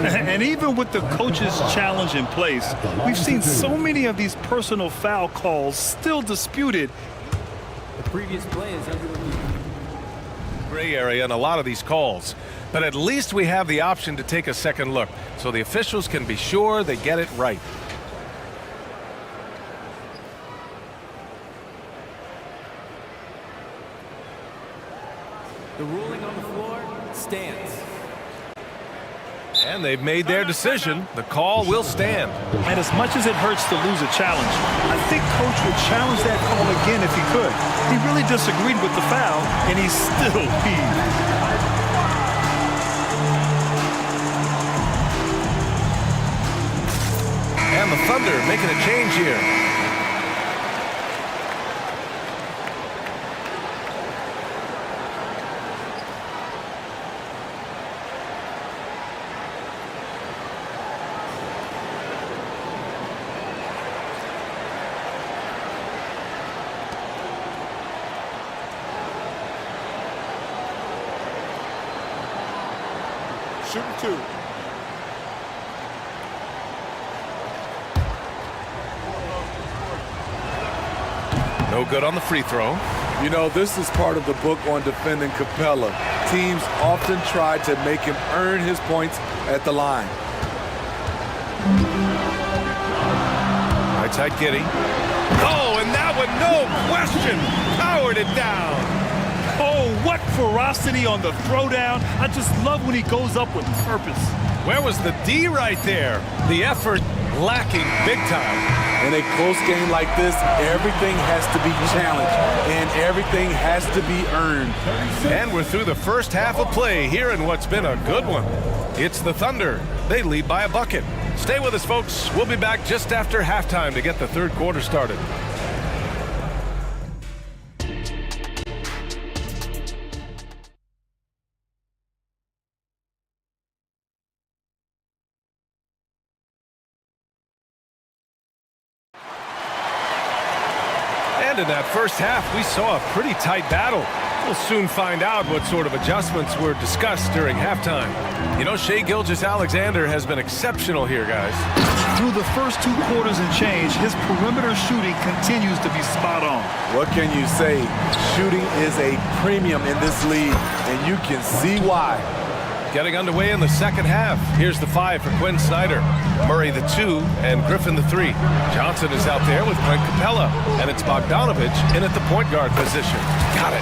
And even with the coach's challenge in place, we've seen so many of these personal foul calls still disputed. The previous play is under review. Gray area in a lot of these calls. But at least we have the option to take a second look, so the officials can be sure they get it right. The ruling on the floor stands. And they've made their decision. The call will stand. And as much as it hurts to lose a challenge, I think Coach would challenge that call again if he could. He really disagreed with the foul, and he's still peeved. the Thunder making a change here. Shooting two. No good on the free throw. You know, this is part of the book on defending Capella. Teams often try to make him earn his points at the line. Right side Giddy. Oh, and that one, no question, powered it down. Oh, what ferocity on the throwdown. I just love when he goes up with purpose. Where was the D right there? The effort lacking big time. In a close game like this, everything has to be challenged and everything has to be earned. And we're through the first half of play here in what's been a good one. It's the Thunder. They lead by a bucket. Stay with us, folks. We'll be back just after halftime to get the third quarter started. And in that first half, we saw a pretty tight battle. We'll soon find out what sort of adjustments were discussed during halftime. You know, Shai Gilgeous-Alexander has been exceptional here, guys. Through the first 2 quarters and change, his perimeter shooting continues to be spot on. What can you say? Shooting is a premium in this league, and you can see why. Getting underway in the second half. Here's the 5 for Quinn Snyder. Murray the 2 and Griffin the 3. Johnson is out there with Clint Capella. And it's Bogdanovich in at the point guard position. Got it.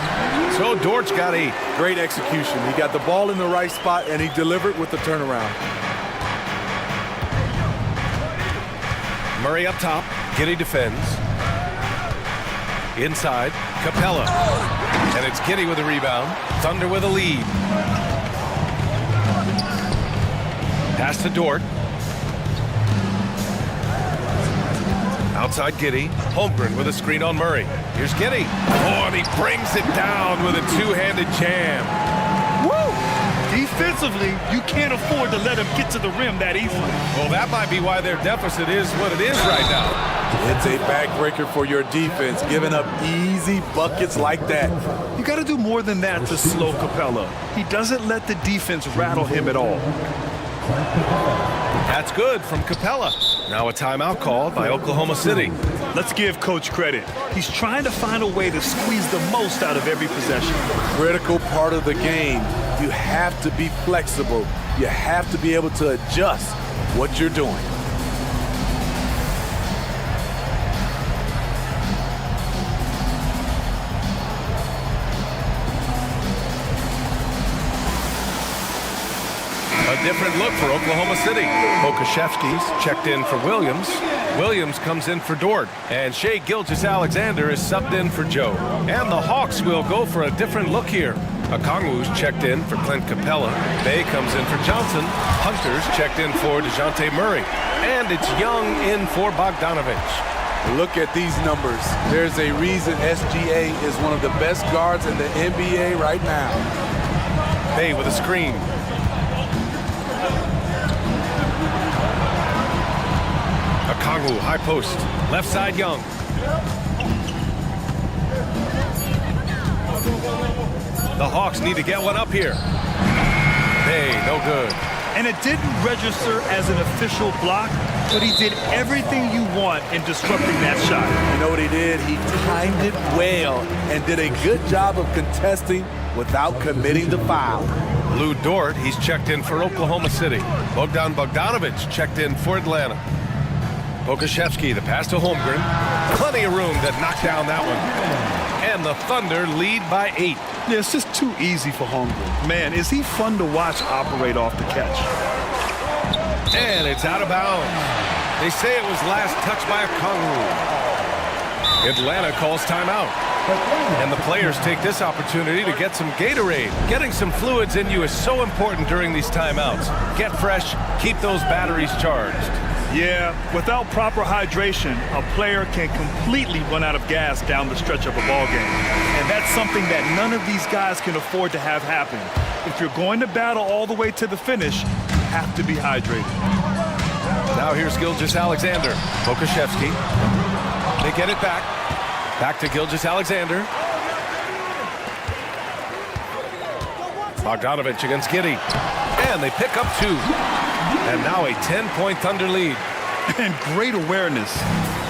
So Dortch got 8. Great execution. He got the ball in the right spot and he delivered with the turnaround. Murray up top. Giddy defends. Inside, Capella. And it's Giddy with a rebound. Thunder with a lead. Pass to Dort. Outside Giddy. Holmgren with a screen on Murray. Here's Giddy. Oh, and he brings it down with a two-handed jam. Woo! Defensively, you can't afford to let him get to the rim that easily. Well, that might be why their deficit is what it is right now. It's a backbreaker for your defense, giving up easy buckets like that. You got to do more than that to slow Capella. He doesn't let the defense rattle him at all. That's good from Capella. Now a timeout called by Oklahoma City. Let's give Coach credit. He's trying to find a way to squeeze the most out of every possession. Critical part of the game. You have to be flexible. You have to be able to adjust what you're doing. A different look for Oklahoma City. Pokashevsky's checked in for Williams. Williams comes in for Dort. And Shai Gilgeous-Alexander is subbed in for Joe. And the Hawks will go for a different look here. Okongwu's checked in for Clint Capella. Bay comes in for Johnson. Hunter's checked in for DeJounte Murray. And it's Young in for Bogdanovich. Look at these numbers. There's a reason SGA is one of the best guards in the NBA right now. Bay with a screen. Okongwu, high post. Left side, Young. The Hawks need to get one up here. Hey, no good. And it didn't register as an official block, but he did everything you want in disrupting that shot. You know what he did? He timed it well and did a good job of contesting without committing the foul. Lou Dort, he's checked in for Oklahoma City. Bogdan Bogdanovich checked in for Atlanta. Pokashevsky, the pass to Holmgren. Plenty of room to knock down that one. And the Thunder lead by 8. Yeah, it's just too easy for Holmgren. Man, is he fun to watch operate off the catch. And it's out of bounds. They say it was last touched by Okongwu. Atlanta calls timeout. And the players take this opportunity to get some Gatorade. Getting some fluids in you is so important during these timeouts. Get fresh, keep those batteries charged. Yeah, without proper hydration, a player can completely run out of gas down the stretch of a ball game. And that's something that none of these guys can afford to have happen. If you're going to battle all the way to the finish, you have to be hydrated. Now here's Gilgeous-Alexander. Pokashevsky. They get it back. Back to Gilgeous-Alexander. Bogdanovich against Giddey. And they pick up 2. And now a 10-point Thunder lead. And great awareness.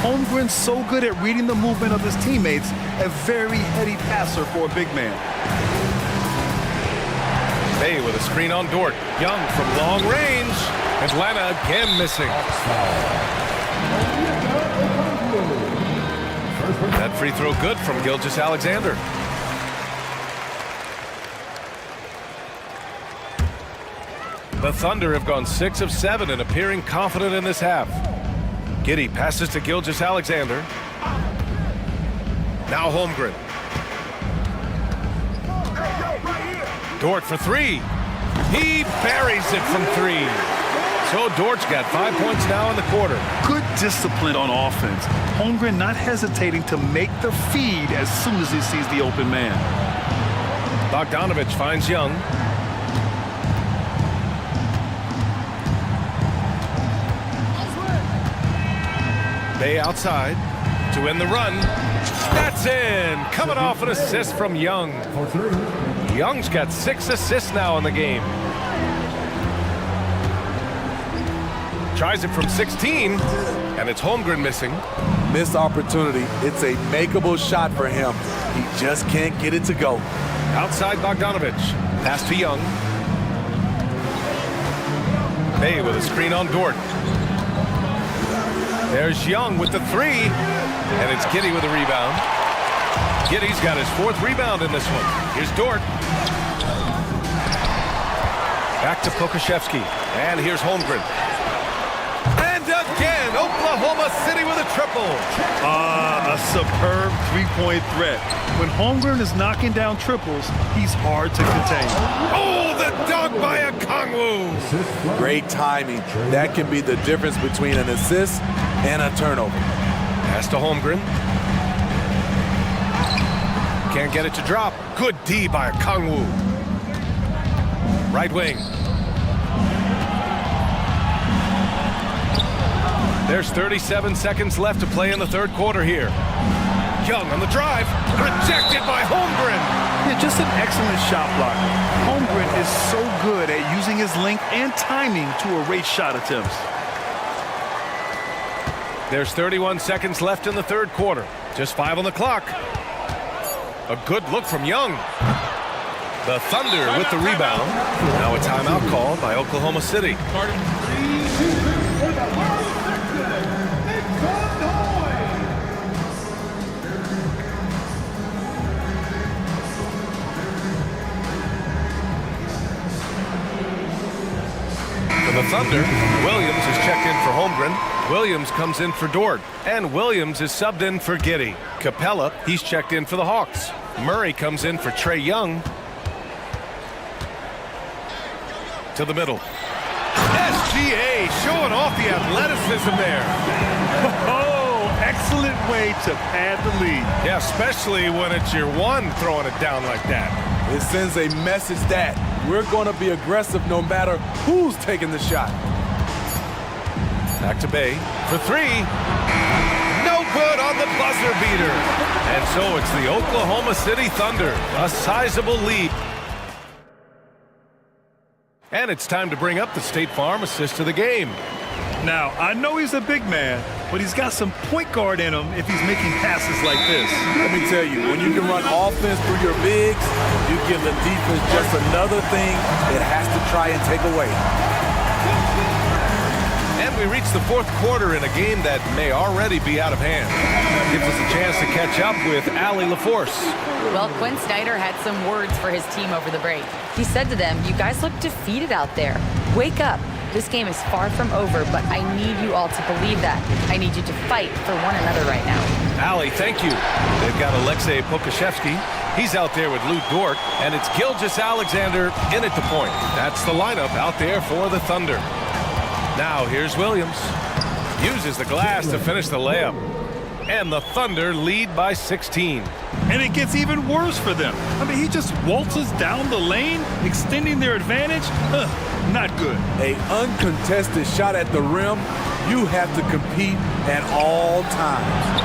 Holmgren's so good at reading the movement of his teammates, a very heady passer for a big man. Bay with a screen on Dort. Young from long range. Atlanta again missing. That free throw good from Gilgeous-Alexander. The Thunder have gone 6 of 7 and appearing confident in this half. Giddey passes to Gilgeous-Alexander. Now Holmgren. Dort for 3. He buries it from 3. So Dort's got 5 points now in the quarter. Good discipline on offense. Holmgren not hesitating to make the feed as soon as he sees the open man. Bogdanovich finds Young. Bay outside to win the run. That's in. Coming off an assist from Young. Young's got 6 assists now in the game. Tries it from 16, and it's Holmgren missing. Missed opportunity. It's a makeable shot for him. He just can't get it to go. Outside Bogdanovich. Pass to Young. Bay with a screen on Dort. There's Young with the 3, and it's Giddey with a rebound. Giddey's got his 4th rebound in this one. Here's Dort. Back to Pokashevsky, and here's Holmgren. And again, Oklahoma City with a triple. A superb three-point threat. When Holmgren is knocking down triples, he's hard to contain. Oh, the dunk by a Kongwu. Great timing. That can be the difference between an assist and a turnover. Pass to Holmgren. Can't get it to drop. Good D by a Kongwu. Right wing. There's 37 seconds left to play in the third quarter here. Young on the drive. Rejected by Holmgren. Yeah, just an excellent shot blocker. Holmgren is so good at using his length and timing to erase shot attempts. There's 31 seconds left in the third quarter. Just 5 on the clock. A good look from Young. The Thunder with the rebound. Now a timeout called by Oklahoma City. For the Thunder, Williams is checked in for Holmgren. Williams comes in for Dort. And Williams is subbed in for Giddey. Capella, he's checked in for the Hawks. Murray comes in for Trae Young. To the middle. SGA showing off the athleticism there. Oh, excellent way to pad the lead. Yeah, especially when it's your one throwing it down like that. It sends a message that we're going to be aggressive no matter who's taking the shot. Back to Bay for 3. No good on the buzzer beater. And so it's the Oklahoma City Thunder, a sizable lead. And it's time to bring up the State Farm assist of the game. Now, I know he's a big man, but he's got some point guard in him if he's making passes like this. Let me tell you, when you can run offense through your bigs, you give the defense just another thing it has to try and take away. And we reach the fourth quarter in a game that may already be out of hand. Gives us a chance to catch up with Allie LaForce. Well, Quinn Snyder had some words for his team over the break. He said to them, "You guys look defeated out there. Wake up. This game is far from over, but I need you all to believe that. I need you to fight for one another right now." Allie, thank you. They've got Alexei Pokashevsky. He's out there with Lou Dort, and it's Gilgeous-Alexander in at the point. That's the lineup out there for the Thunder. Now here's Williams. Uses the glass to finish the layup. And the Thunder lead by 16. And it gets even worse for them. I mean, he just waltzes down the lane, extending their advantage. Not good. An uncontested shot at the rim, you have to compete at all times.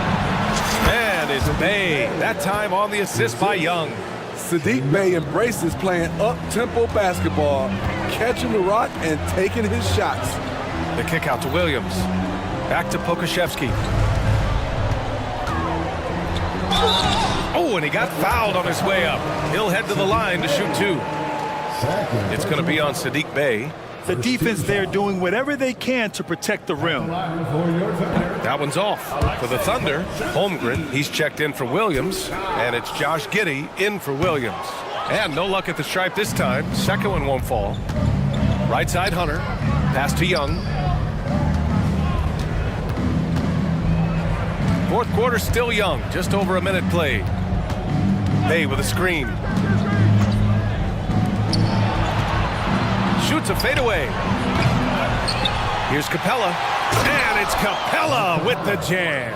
And it's Bay, that time on the assist by Young. Sadiq Bey embraces playing up-tempo basketball, catching the rock and taking his shots. The kick out to Williams. Back to Pokashevsky. Oh, and he got fouled on his way up. He'll head to the line to shoot two. It's going to be on Sadiq Bey. The defense there doing whatever they can to protect the rim. That one's off. For the Thunder, Holmgren, he's checked in for Williams, and it's Josh Giddey in for Williams. And no luck at the stripe this time. Second one won't fall. Right side Hunter. Pass to Young. Fourth quarter still Young. Just over a minute played. Bay with a screen. Shoots a fadeaway. Here's Capella. And it's Capella with the jam.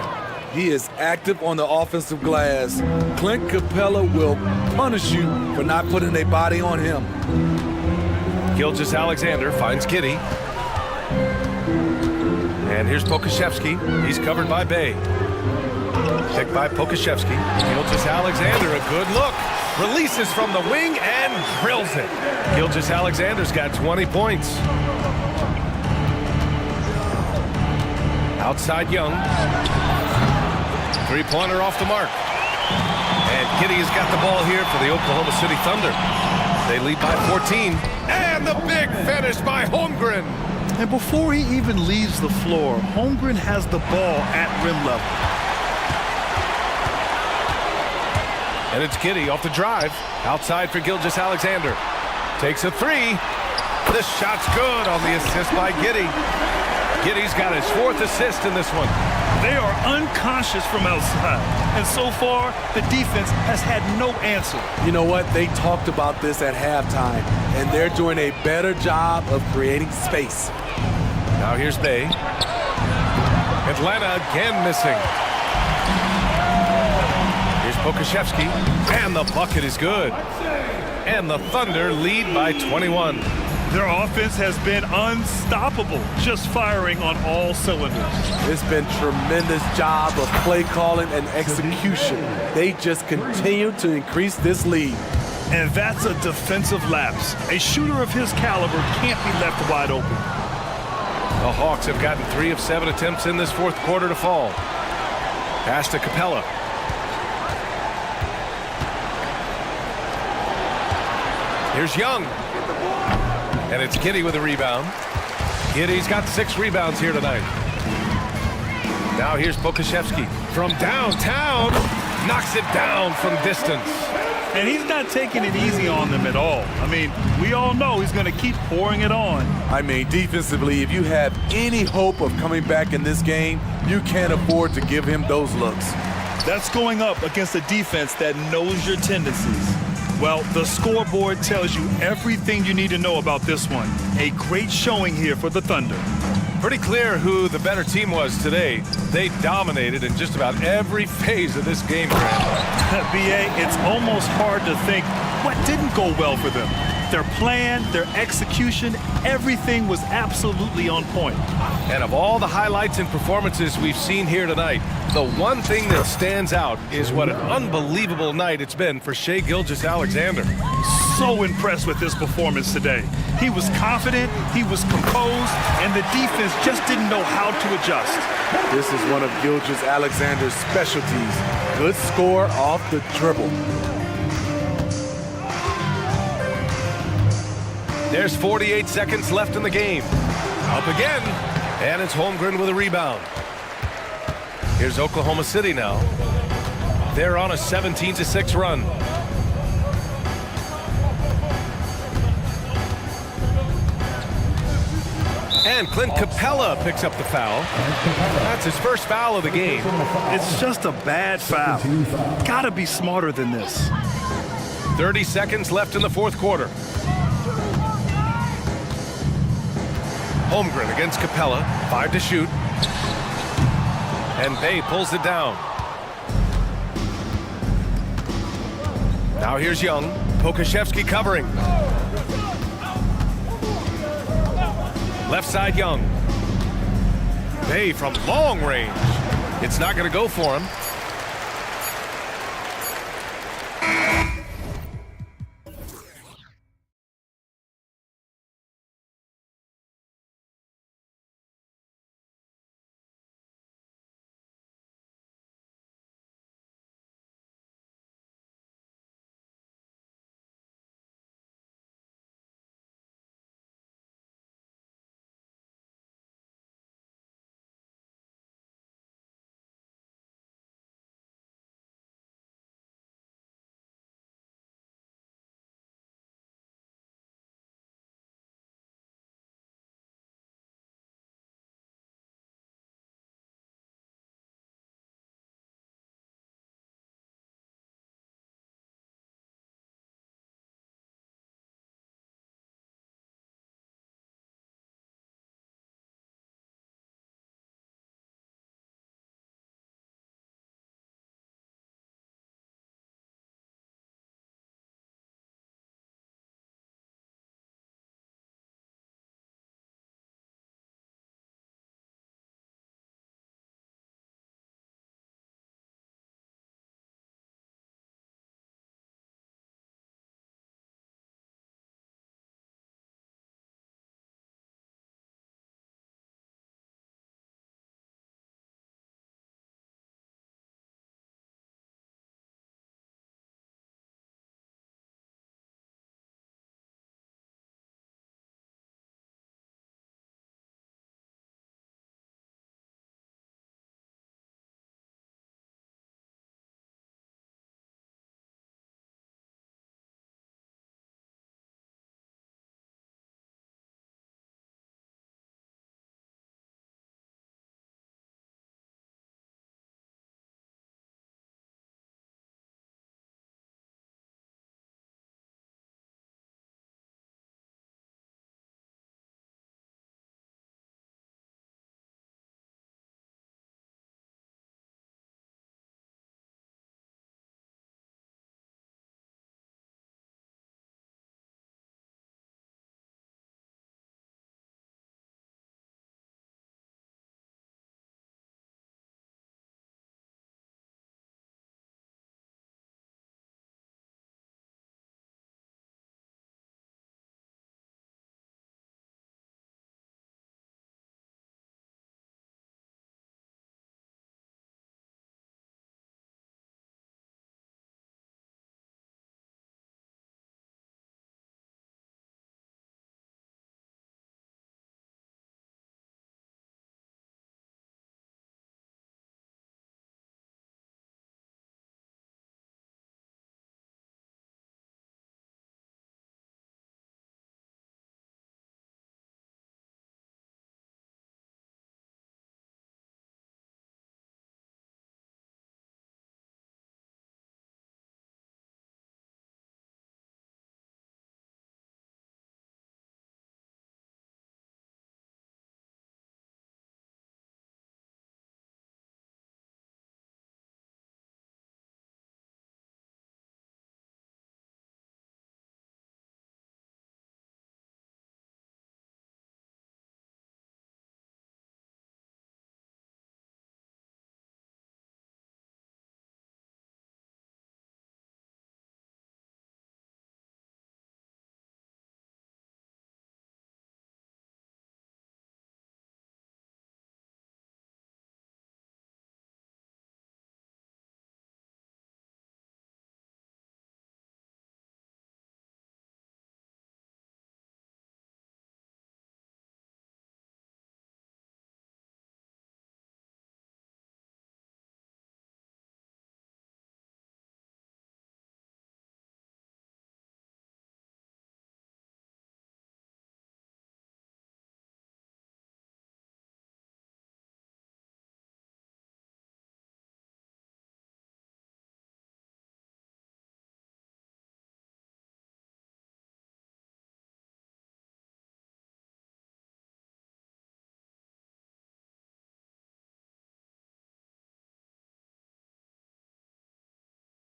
He is active on the offensive glass. Clint Capella will punish you for not putting a body on him. Gilgeous-Alexander finds Giddey. And here's Pokashevsky. He's covered by Bay. Picked by Pokashevsky. Gilgeous-Alexander, a good look. Releases from the wing and drills it. Gilgeous-Alexander's got 20 points. Outside Young. Three-pointer off the mark. And Giddey has got the ball here for the Oklahoma City Thunder. They lead by 14. And the big finish by Holmgren. And before he even leaves the floor, Holmgren has the ball at rim level. And it's Giddey off the drive. Outside for Gilgeous-Alexander. Takes a three. The shot's good on the assist by Giddey. Giddey's got his fourth assist in this one. They are unconscious from outside. And so far, the defense has had no answer. You know what? They talked about this at halftime, and they're doing a better job of creating space. Now here's Bay. Atlanta again missing. Here's Pokashevsky, and the bucket is good. And the Thunder lead by 21. Their offense has been unstoppable, just firing on all cylinders. It's been tremendous job of play calling and execution. They just continue to increase this lead. And that's a defensive lapse. A shooter of his caliber can't be left wide open. The Hawks have gotten 3 of 7 attempts in this fourth quarter to fall. Pass to Capella. Here's Young. And it's Giddey with a rebound. Giddey's got 6 rebounds here tonight. Now here's Pokashevsky from downtown. Knocks it down from distance. And he's not taking it easy on them at all. I mean, we all know he's going to keep pouring it on. I mean, defensively, if you have any hope of coming back in this game, you can't afford to give him those looks. That's going up against a defense that knows your tendencies. Well, the scoreboard tells you everything you need to know about this one. A great showing here for the Thunder. Pretty clear who the better team was today. They dominated in just about every phase of this game, Grant. BA, it's almost hard to think what didn't go well for them. Their plan, their execution, everything was absolutely on point. And of all the highlights and performances we've seen here tonight, the one thing that stands out is what an unbelievable night it's been for Shai Gilgeous-Alexander. So impressed with his performance today. He was confident, he was composed, and the defense just didn't know how to adjust. This is one of Gilgeous-Alexander's specialties. Good score off the dribble. There's 48 seconds left in the game. Up again, and it's Holmgren with a rebound. Here's Oklahoma City now. They're on a 17-6 run. And Clint Capella picks up the foul. That's his first foul of the game. It's just a bad foul. Gotta be smarter than this. 30 seconds left in the fourth quarter. Holmgren against Capella, 5 to shoot. And Bay pulls it down. Now here's Young. Pokashevsky covering. Left side Young. Bay from long range. It's not going to go for him.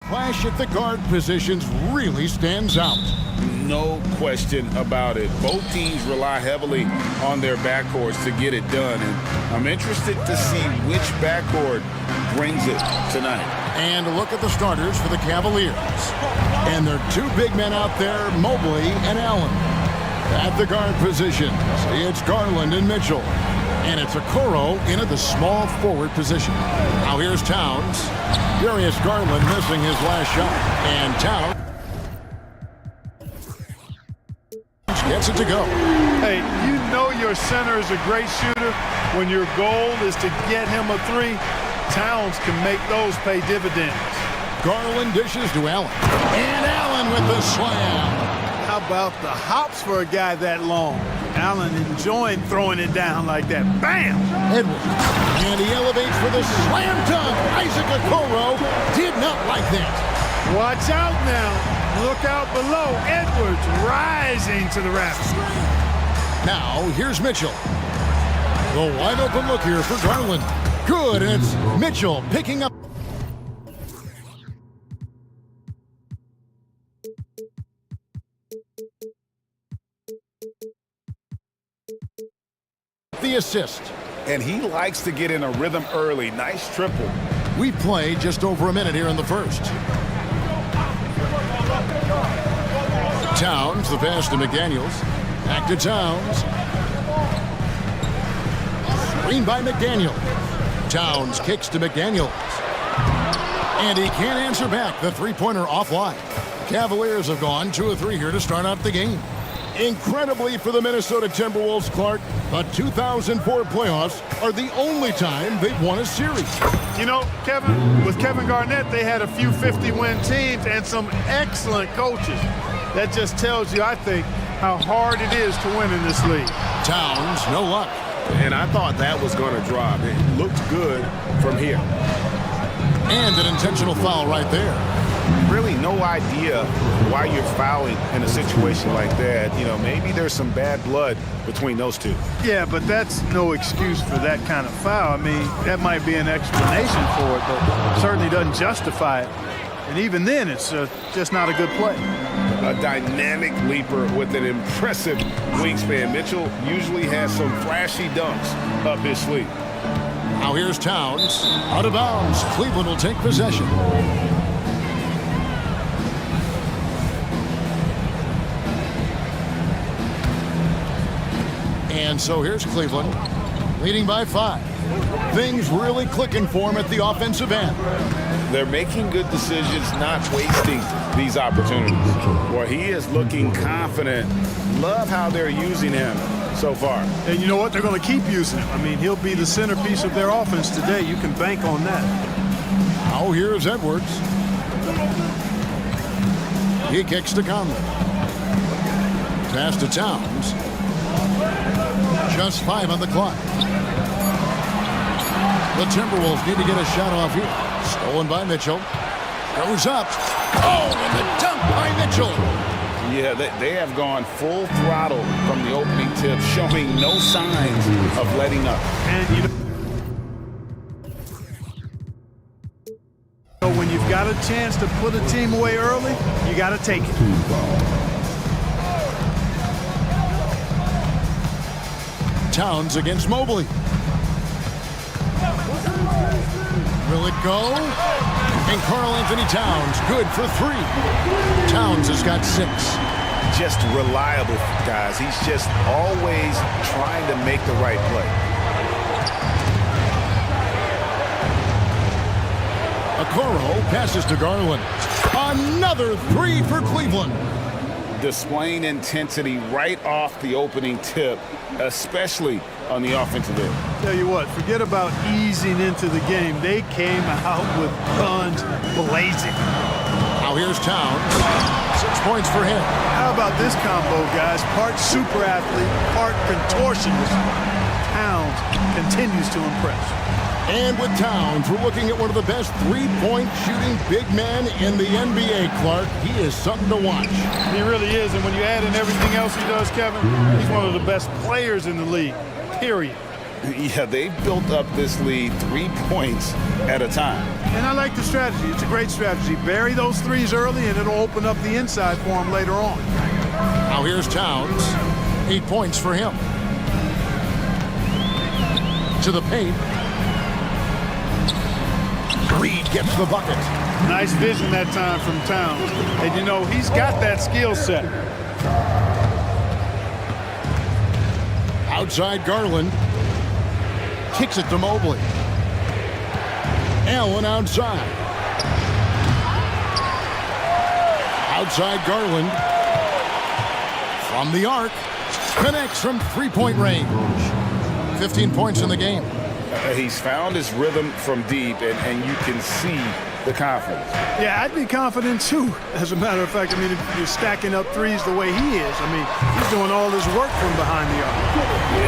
Clash at the guard positions really stands out. No question about it. Both teams rely heavily on their backcourts to get it done, and I'm interested to see which backcourt brings it tonight. And look at the starters for the Cavaliers. And there are two big men out there, Mobley and Allen. At the guard positions, it's Garland and Mitchell. And it's Okoro in at the small forward position. Now here's Towns. Darius Garland missing his last shot. And Towns gets it to go. Hey, you know your center is a great shooter. When your goal is to get him a three, Towns can make those pay dividends. Garland dishes to Allen. And Allen with the slam. How about the hops for a guy that long? Allen enjoying throwing it down like that. Bam! Edwards. And he elevates for the slam dunk. Isaac Okoro did not like that. Watch out now. Look out below. Edwards rising to the rafters. Now, here's Mitchell. The wide open look here for Garland. Good, and it's Mitchell picking up. The assist. And he likes to get in a rhythm early. Nice triple. We played just over a minute here in the first. Towns, the pass to McDaniels. Back to Towns. Screen by McDaniel. Towns kicks to McDaniels. And he can't answer back. The three-pointer offline. Cavaliers have gone 2 of 3 here to start out the game. Incredibly for the Minnesota Timberwolves, Clark, the 2004 playoffs are the only time they've won a series. You know, Kevin, with Kevin Garnett, they had a few 50-win teams and some excellent coaches. That just tells you, I think, how hard it is to win in this league. Towns, no luck. And I thought that was going to drop. It looked good from here. And an intentional foul right there. Really no idea why you're fouling in a situation like that. You know, maybe there's some bad blood between those two. Yeah, but that's no excuse for that kind of foul. I mean, that might be an explanation for it, but certainly doesn't justify it. And even then, it's just not a good play. A dynamic leaper with an impressive wingspan. Mitchell usually has some flashy dunks up his sleeve. Now here's Towns. Out of bounds. Cleveland will take possession. And so here's Cleveland, leading by 5. Things really clicking for him at the offensive end. They're making good decisions, not wasting these opportunities. Boy, he is looking confident. Love how they're using him so far. And you know what? They're going to keep using him. I mean, he'll be the centerpiece of their offense today. You can bank on that. Now here's Edwards. He kicks to Conley. Pass to Towns. Just 5 on the clock. The Timberwolves need to get a shot off here. Stolen by Mitchell. Goes up. Oh, and the dunk by Mitchell. Yeah, they have gone full throttle from the opening tip, showing no signs of letting up. And you know, when you've got a chance to put a team away early, you got to take it. Towns against Mobley. Will it go? And Karl Anthony Towns, good for 3. Towns has got 6. Just reliable, guys. He's just always trying to make the right play. Okoro passes to Garland. Another 3 for Cleveland. Displaying intensity right off the opening tip, especially on the offensive end. Tell you what, forget about easing into the game. They came out with guns blazing. Now here's Towns. 6 points for him. How about this combo, guys? Part super athlete, part contortionist. Towns continues to impress. And with Towns, we're looking at one of the best three-point shooting big men in the NBA, Clark. He is something to watch. He really is, and when you add in everything else he does, Kevin, he's one of the best players in the league, period. Yeah, they've built up this lead 3 points at a time. And I like the strategy. It's a great strategy. Bury those threes early, and it'll open up the inside for him later on. Now here's Towns. 8 points for him. To the paint. Reed gets the bucket. Nice vision that time from Towns. And you know, he's got that skill set. Outside Garland. Kicks it to Mobley. Allen outside. Outside Garland. From the arc. Connects from three-point range. 15 points in the game. He's found his rhythm from deep, and you can see the confidence. Yeah, I'd be confident too. As a matter of fact, I mean, if you're stacking up threes the way he is, I mean, he's doing all this work from behind the arc.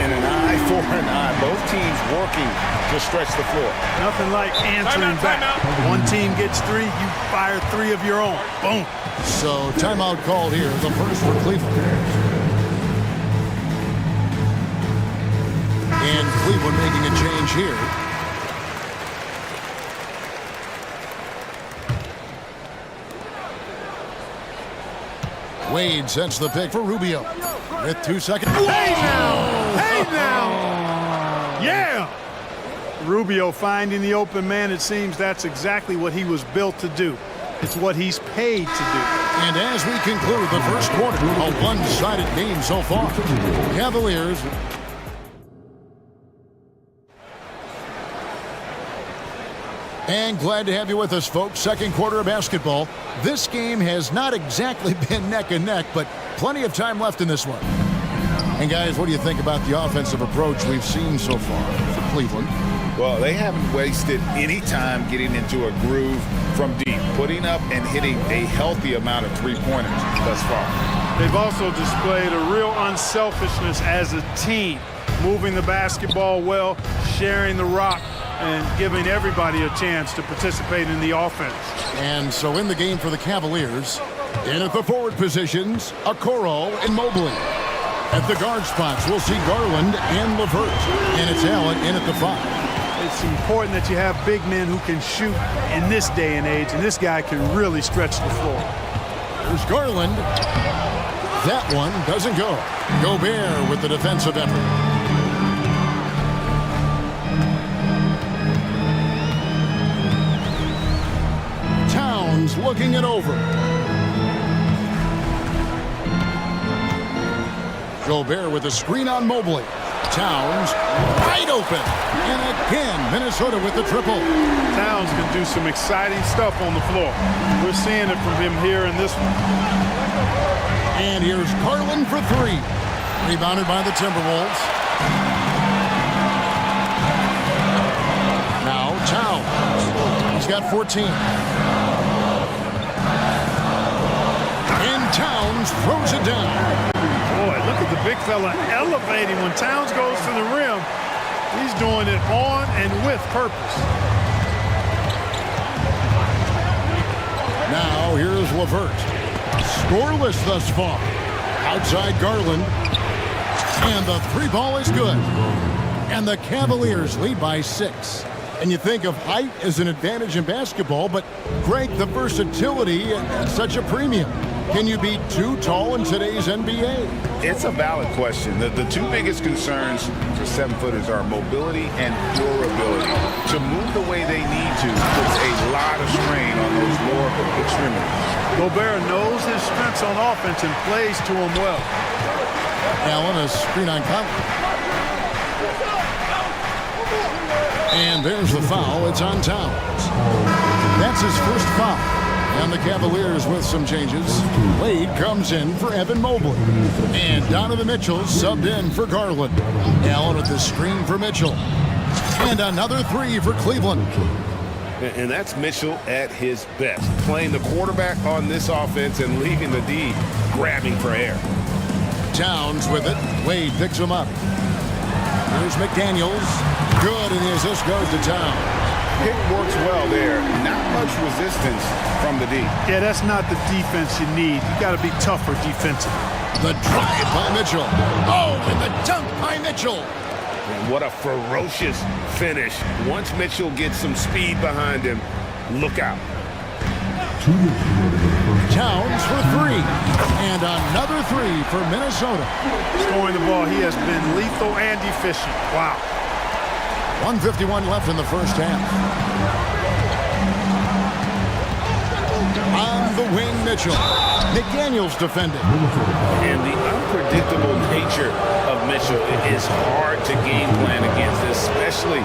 And an eye for an eye. Both teams working to stretch the floor. Nothing like answering back. One team gets three, you fire three of your own. Boom. So timeout called here, the first for Cleveland. And Cleveland making a change here. Wade sets the pick for Rubio. With 2 seconds. Hey now! Hey now! Yeah! Rubio finding the open man. It seems that's exactly what he was built to do. It's what he's paid to do. And as we conclude the first quarter, a one-sided game so far. Cavaliers. And glad to have you with us, folks. Second quarter of basketball. This game has not exactly been neck and neck, but plenty of time left in this one. And guys, what do you think about the offensive approach we've seen so far for Cleveland? Well, they haven't wasted any time getting into a groove from deep, putting up and hitting a healthy amount of three-pointers thus far. They've also displayed a real unselfishness as a team, moving the basketball well, sharing the rock, and giving everybody a chance to participate in the offense. And so in the game for the Cavaliers, in at the forward positions, Okoro and Mobley. At the guard spots, we'll see Garland and LeVert. And it's Allen in at the 5. It's important that you have big men who can shoot in this day and age, and this guy can really stretch the floor. There's Garland. That one doesn't go. Gobert with the defensive effort. Looking it over. Gobert with a screen on Mobley. Towns wide open. And again, Minnesota with the triple. Towns can do some exciting stuff on the floor. We're seeing it from him here in this one. And here's Garland for 3. Rebounded by the Timberwolves. Now Towns. He's got 14. Towns throws it down. Boy, look at the big fella elevating. When Towns goes to the rim, he's doing it on and with purpose. Now here's LeVert. Scoreless thus far. Outside Garland. And the 3-ball is good. And the Cavaliers lead by 6. And you think of height as an advantage in basketball, but Greg, the versatility at such a premium. Can you be too tall in today's NBA? It's a valid question. The two biggest concerns for 7-footers are mobility and durability. To move the way they need to puts a lot of strain on those lower extremities. Gobert knows his strengths on offense and plays to them well. Allen, a screen on Conley. And there's the foul. It's on Towns. That's his first foul. And the Cavaliers with some changes. Wade comes in for Evan Mobley. And Donovan Mitchell subbed in for Garland. Allen with the screen for Mitchell. And another 3 for Cleveland. And that's Mitchell at his best. Playing the quarterback on this offense and leaving the D grabbing for air. Towns with it. Wade picks him up. Here's McDaniels. Good, and the assist goes to Towns. Pick works well there. Not much resistance from the D. Yeah, that's not the defense you need. You got to be tougher defensively. The drive by Mitchell. Oh, and the dunk by Mitchell. And what a ferocious finish. Once Mitchell gets some speed behind him, look out. Towns for three. And another three for Minnesota. Scoring the ball, he has been lethal and efficient. Wow. 1:51 left in the first half. On the wing, Mitchell. McDaniels defending. And the unpredictable nature of Mitchell is hard to game plan against, especially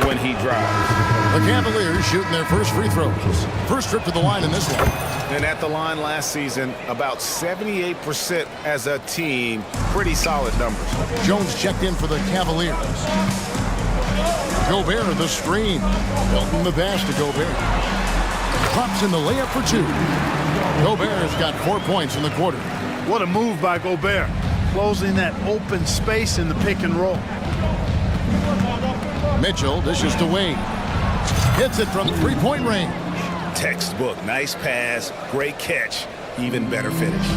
when he drives. The Cavaliers shooting their first free throws. First trip to the line in this one. And at the line last season, about 78% as a team. Pretty solid numbers. Jones checked in for the Cavaliers. Gobert the screen. Milton the pass to Gobert. Drops in the layup for two. Gobert has got 4 points in the quarter. What a move by Gobert. Closing that open space in the pick and roll. Mitchell dishes to Wade. Hits it from three-point range. Textbook. Nice pass. Great catch. Even better finish.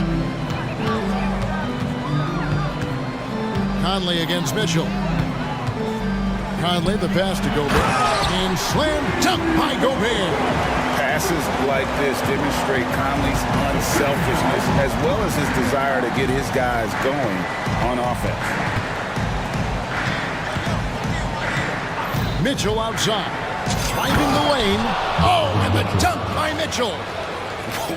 Conley against Mitchell. Conley the pass to Gobert. And slam dunk by Gobert. Passes like this demonstrate Conley's unselfishness as well as his desire to get his guys going on offense. Mitchell outside. Driving the lane. Oh, and the dunk by Mitchell.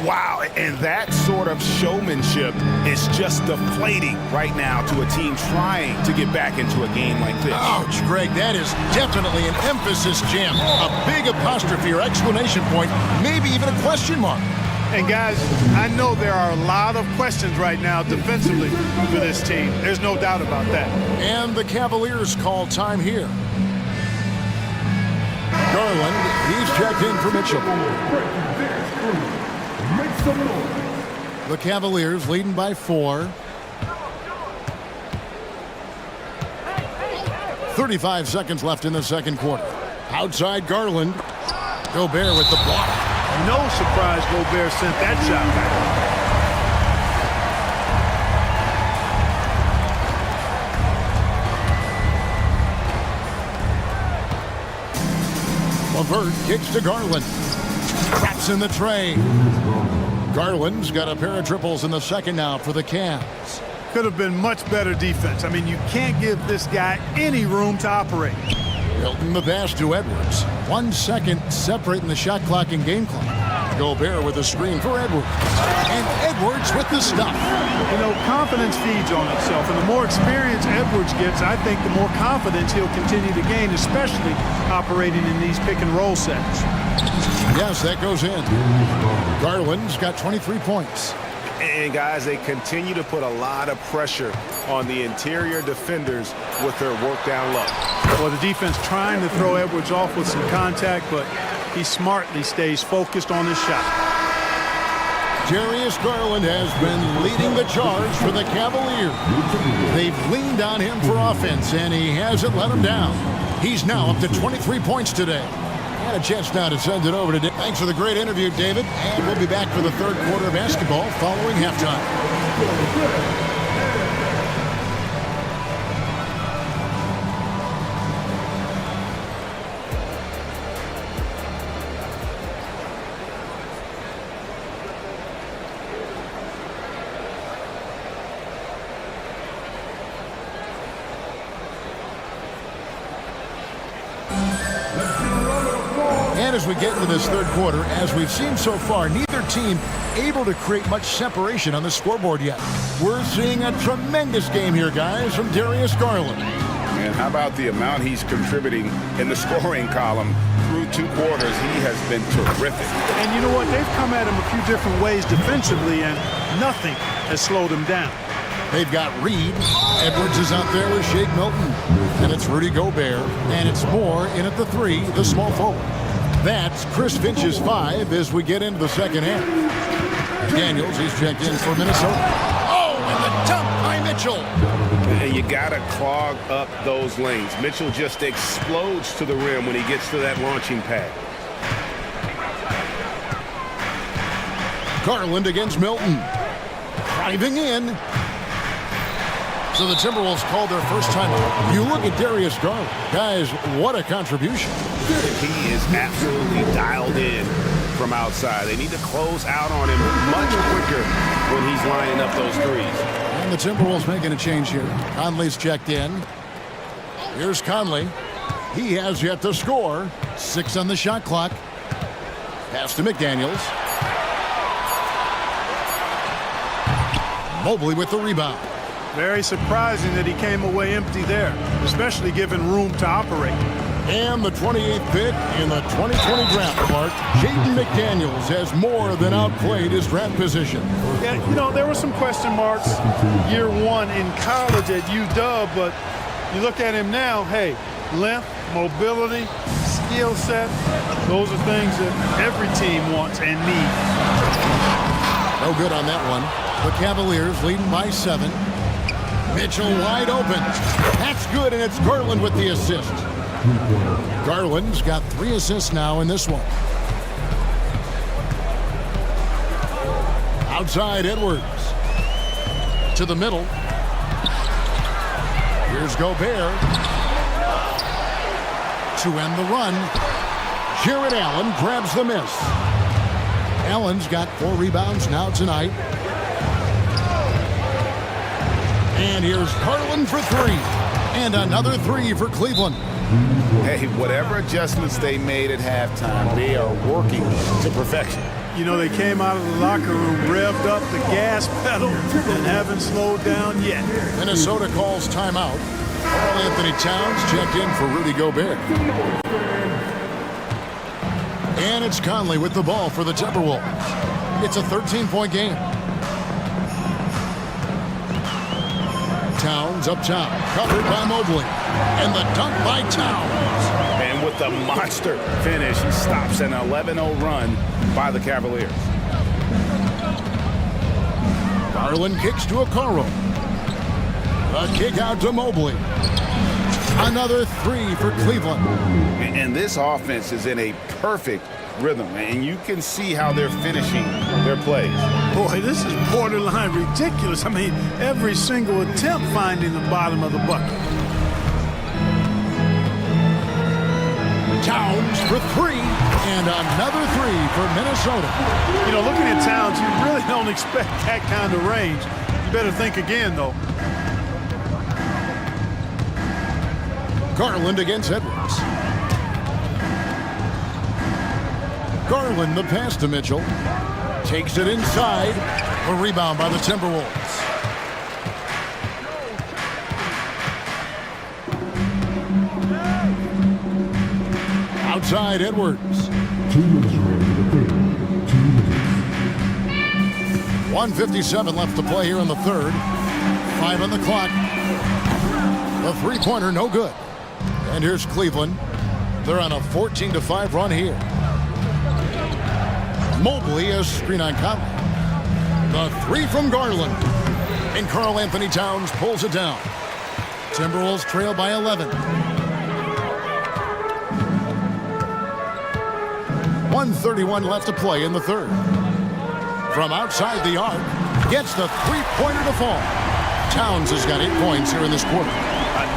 Wow, and that sort of showmanship is just deflating right now to a team trying to get back into a game like this. Ouch, Greg, that is definitely an emphasis jam. A big apostrophe or exclamation point, maybe even a question mark. And guys, I know there are a lot of questions right now defensively for this team. There's no doubt about that. And the Cavaliers call time here. Garland, he's checked in for Mitchell. The Cavaliers leading by 4. 35 seconds left in the second quarter. Outside Garland. Gobert with the block. No surprise Gobert sent that shot back. LeVert kicks to Garland. Traps in the tray. Garland's got a pair of triples in the second now for the Cavs. Could have been much better defense. I mean, you can't give this guy any room to operate. Milton the pass to Edwards. 1 second separating the shot clock and game clock. Gobert with a screen for Edwards. And Edwards with the stop. You know, confidence feeds on itself. And the more experience Edwards gets, I think the more confidence he'll continue to gain, especially operating in these pick and roll sets. Yes, that goes in. Garland's got 23 points. And guys, they continue to put a lot of pressure on the interior defenders with their work down low. Well, the defense trying to throw Edwards off with some contact, but he smartly stays focused on his shot. Darius Garland has been leading the charge for the Cavaliers. They've leaned on him for offense, and he hasn't let them down. He's now up to 23 points today. And a chance now to send it over to David. Thanks for the great interview, David. And we'll be back for the third quarter of basketball following halftime. And as we get into this third quarter, as we've seen so far, neither team able to create much separation on the scoreboard yet. We're seeing a tremendous game here, guys, from Darius Garland. And how about the amount he's contributing in the scoring column through 2 quarters? He has been terrific. And you know what? They've come at him a few different ways defensively, and nothing has slowed him down. They've got Reed. Edwards is out there with Shake Milton. And it's Rudy Gobert. And it's Moore in at the 3, the small forward. That's Chris Finch's 5 as we get into the second half. Daniels, he's checked in for Minnesota. Oh, and the dunk by Mitchell. And you got to clog up those lanes. Mitchell just explodes to the rim when he gets to that launching pad. Garland against Milton. Driving in. So the Timberwolves called their first timeout. You look at Darius Garland. Guys, what a contribution. He is absolutely dialed in from outside. They need to close out on him much quicker when he's lining up those threes. And the Timberwolves making a change here. Conley's checked in. Here's Conley. He has yet to score. 6 on the shot clock. Pass to McDaniels. Mobley with the rebound. Very surprising that he came away empty there, especially given room to operate. And the 28th pick in the 2020 draft, Mark. Jaden McDaniels has more than outplayed his draft position. Yeah, you know, there were some question marks year one in college at UW, but you look at him now, hey, length, mobility, skill set, those are things that every team wants and needs. No good on that one. The Cavaliers leading by 7. Mitchell wide open. That's good, and it's Garland with the assist. Garland's got 3 assists now in this one. Outside Edwards. To the middle. Here's Gobert. To end the run. Jared Allen grabs the miss. Allen's got 4 rebounds now tonight. And here's Garland for 3. And another 3 for Cleveland. Hey, whatever adjustments they made at halftime, they are working to perfection. You know, they came out of the locker room, revved up the gas pedal, and haven't slowed down yet. Minnesota calls timeout. Karl-Anthony Towns checked in for Rudy Gobert. And it's Conley with the ball for the Timberwolves. It's a 13-point game. Towns up top, covered by Mobley. And the dunk by Towns. And with the monster finish, he stops an 11-0 run by the Cavaliers. Garland kicks to Okoro. A kick out to Mobley. Another 3 for Cleveland. And this offense is in a perfect rhythm, and you can see how they're finishing their plays. Boy, this is borderline ridiculous. I mean, every single attempt finding the bottom of the bucket. Towns for 3, and another 3 for Minnesota. You know, looking at Towns, you really don't expect that kind of range. You better think again, though. Garland against Edwards. Garland the pass to Mitchell. Takes it inside. A rebound by the Timberwolves. Outside Edwards. 1:57 left to play here in the third. 5 on the clock. The three-pointer no good. And here's Cleveland. They're on a 14-5 run here. Mobley a screen on Conley. The 3 from Garland. And Karl-Anthony Towns pulls it down. Timberwolves trail by 11. 1:31 left to play in the third. From outside the arc, gets the three-pointer to fall. Towns has got 8 points here in this quarter.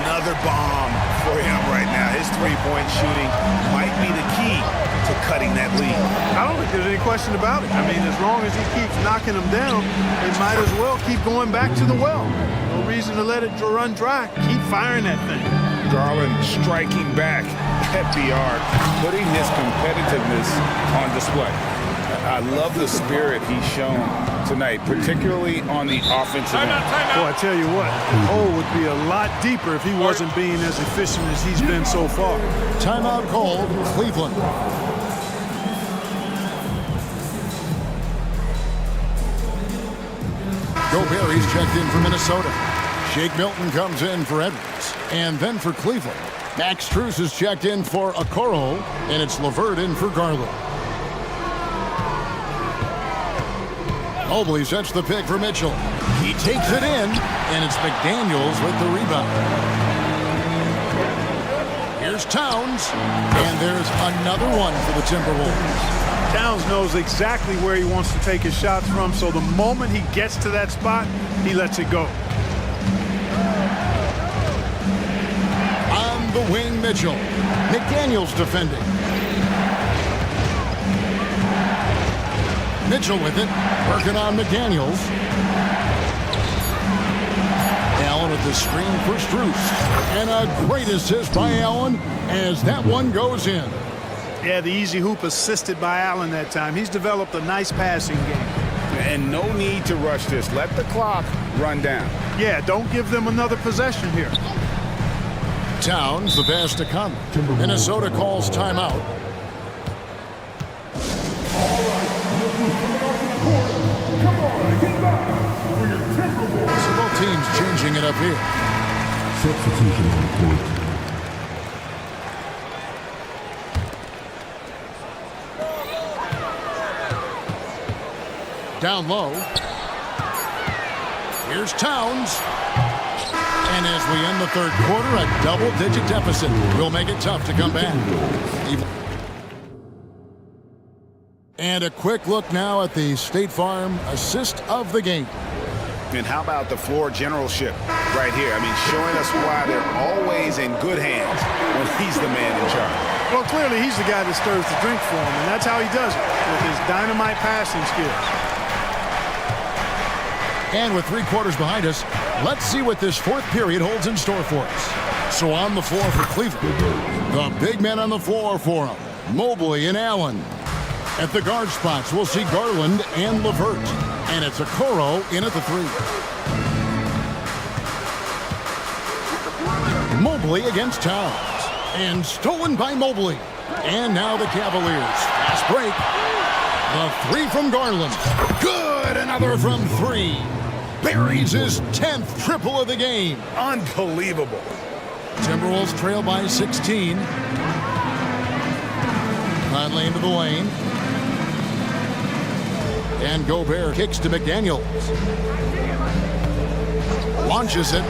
Another bomb for him right now. His three-point shooting might be the key to cutting that lead. I don't think there's any question about it. I mean, as long as he keeps knocking them down, they might as well keep going back to the well. No reason to let it run dry. Keep firing that thing. Garland striking back at the arc, putting his competitiveness on display. I love the spirit he's shown tonight, particularly on the offensive end. Boy, I tell you what, the hole would be a lot deeper if he wasn't being as efficient as he's been so far. Timeout called, Cleveland. Gobert, he's checked in for Minnesota. Shake Milton comes in for Edwards. And then for Cleveland, Max Strus is checked in for Okoro, and it's LeVert in for Garland. Mobley sets the pick for Mitchell. He takes it in, and it's McDaniels with the rebound. Here's Towns, and there's another one for the Timberwolves. Towns knows exactly where he wants to take his shots from, so the moment he gets to that spot, he lets it go. Along the wing, Mitchell. McDaniels defending. Mitchell with it, working on McDaniels. Allen at the screen for Strus. And a great assist by Allen as that one goes in. Yeah, the easy hoop assisted by Allen that time. He's developed a nice passing game. And no need to rush this. Let the clock run down. Yeah, don't give them another possession here. Towns, the pass to Conley. Minnesota calls timeout. So both teams changing it up here. Substitution on the court. Down low. Here's Towns. And as we end the third quarter, a double-digit deficit will make it tough to come back. And a quick look now at the State Farm assist of the game. And how about the floor generalship right here? I mean, showing us why they're always in good hands when he's the man in charge. Well, clearly he's the guy that stirs the drink for him, and that's how he does it, with his dynamite passing skills. And with 3 quarters behind us, let's see what this fourth period holds in store for us. So on the floor for Cleveland, the big men on the floor for them, Mobley and Allen. At the guard spots, we'll see Garland and LeVert. And it's Okoro in at the 3. Mobley against Towns. And stolen by Mobley. And now the Cavaliers. Fast break. The 3 from Garland. Good! Another from 3. Buries his 10th triple of the game. Unbelievable. Timberwolves trail by 16. Conley into the lane. And Gobert kicks to McDaniels. Launches it.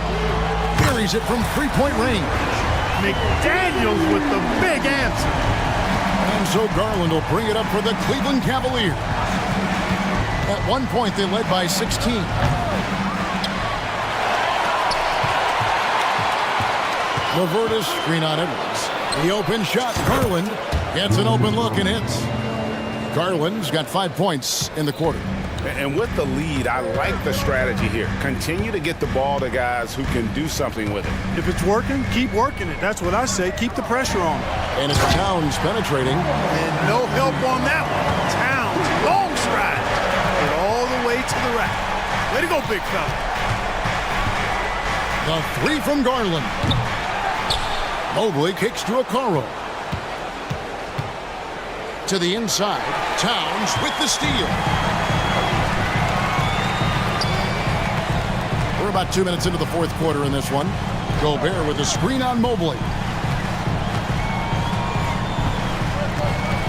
Buries it from three-point range. McDaniels with the big answer. And so Garland will bring it up for the Cleveland Cavaliers. At one point, they led by 16. LeVert is screen on Edwards. The open shot, Garland gets an open look and hits. Garland's got 5 points in the quarter. And with the lead, I like the strategy here. Continue to get the ball to guys who can do something with it. If it's working, keep working it. That's what I say. Keep the pressure on. And it's Towns penetrating. And no help on that one. Towns, long stride. And all the way to the rack. Way to go, big fella. The 3 from Garland. Mobley kicks to Okoro. To the inside. Towns with the steal. We're about 2 minutes into the fourth quarter in this one. Gobert with a screen on Mobley.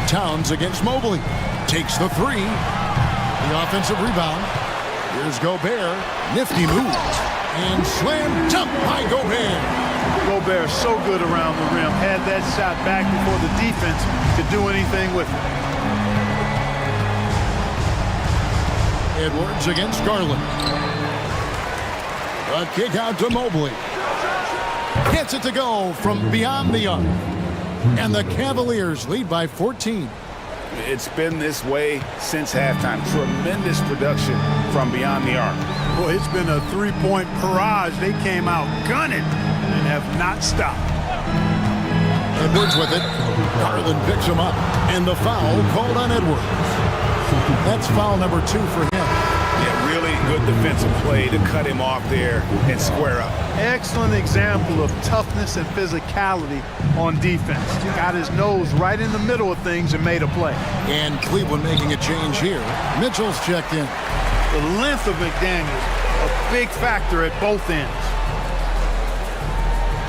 Towns against Mobley. Takes the 3. The offensive rebound. Here's Gobert. Nifty move. And slam dunk by Gobert. Gobert so good around the rim. Had that shot back before the defense could do anything with it. Edwards against Garland. A kick out to Mobley. Gets it to go from beyond the arc. And the Cavaliers lead by 14. It's been this way since halftime. Tremendous production from beyond the arc. Boy, it's been a three-point barrage. They came out gunning and have not stopped. Edwards with it. Garland picks him up. And the foul called on Edwards. That's foul number 2 for him. Yeah, really good defensive play to cut him off there and square up. Excellent example of toughness and physicality on defense. Got his nose right in the middle of things and made a play. And Cleveland making a change here. Mitchell's checked in. The length of McDaniels, a big factor at both ends.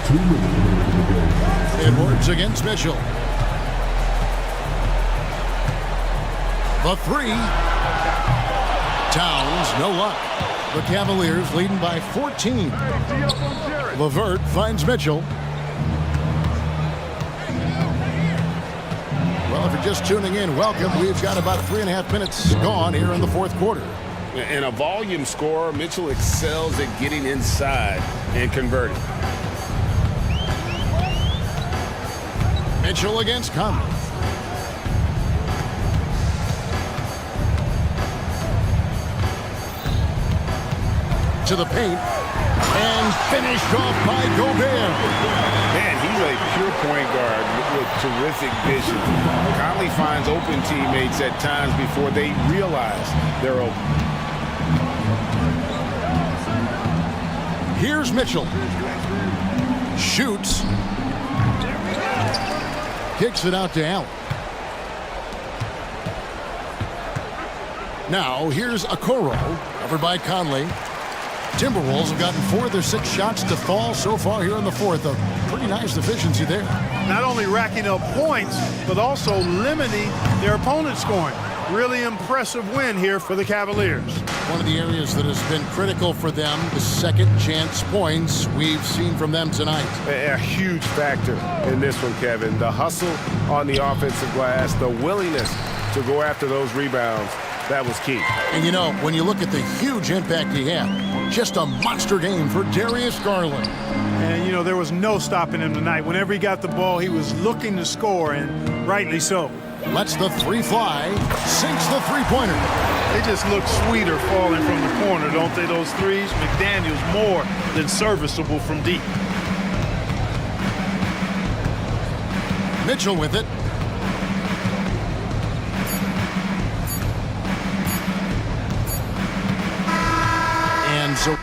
2 minutes remaining in the game. Edwards against Mitchell. The 3. Towns, no luck. The Cavaliers leading by 14. LeVert finds Mitchell. Well, if you're just tuning in, welcome. We've got about 3.5 minutes gone here in the fourth quarter. And a volume scorer, Mitchell excels at getting inside and converting. Mitchell against Conley. To the paint. And finished off by Gobert. Man, he's a pure point guard with terrific vision. Conley finds open teammates at times before they realize they're open. Here's Mitchell. Shoots. Kicks it out to Allen. Now, here's Okoro, covered by Conley. Timberwolves have gotten 4 of their 6 shots to fall so far here in the fourth. A pretty nice efficiency there. Not only racking up points, but also limiting their opponent's scoring. Really impressive win here for the Cavaliers. One of the areas that has been critical for them, the second chance points we've seen from them tonight. A huge factor in this one, Kevin. The hustle on the offensive glass, the willingness to go after those rebounds, that was key. And you know, when you look at the huge impact he had, just a monster game for Darius Garland. And, you know, there was no stopping him tonight. Whenever he got the ball, he was looking to score, and rightly so. Lets the three fly, sinks the three-pointer. They just look sweeter falling from the corner, don't they, those threes? McDaniels more than serviceable from deep. Mitchell with it. And so...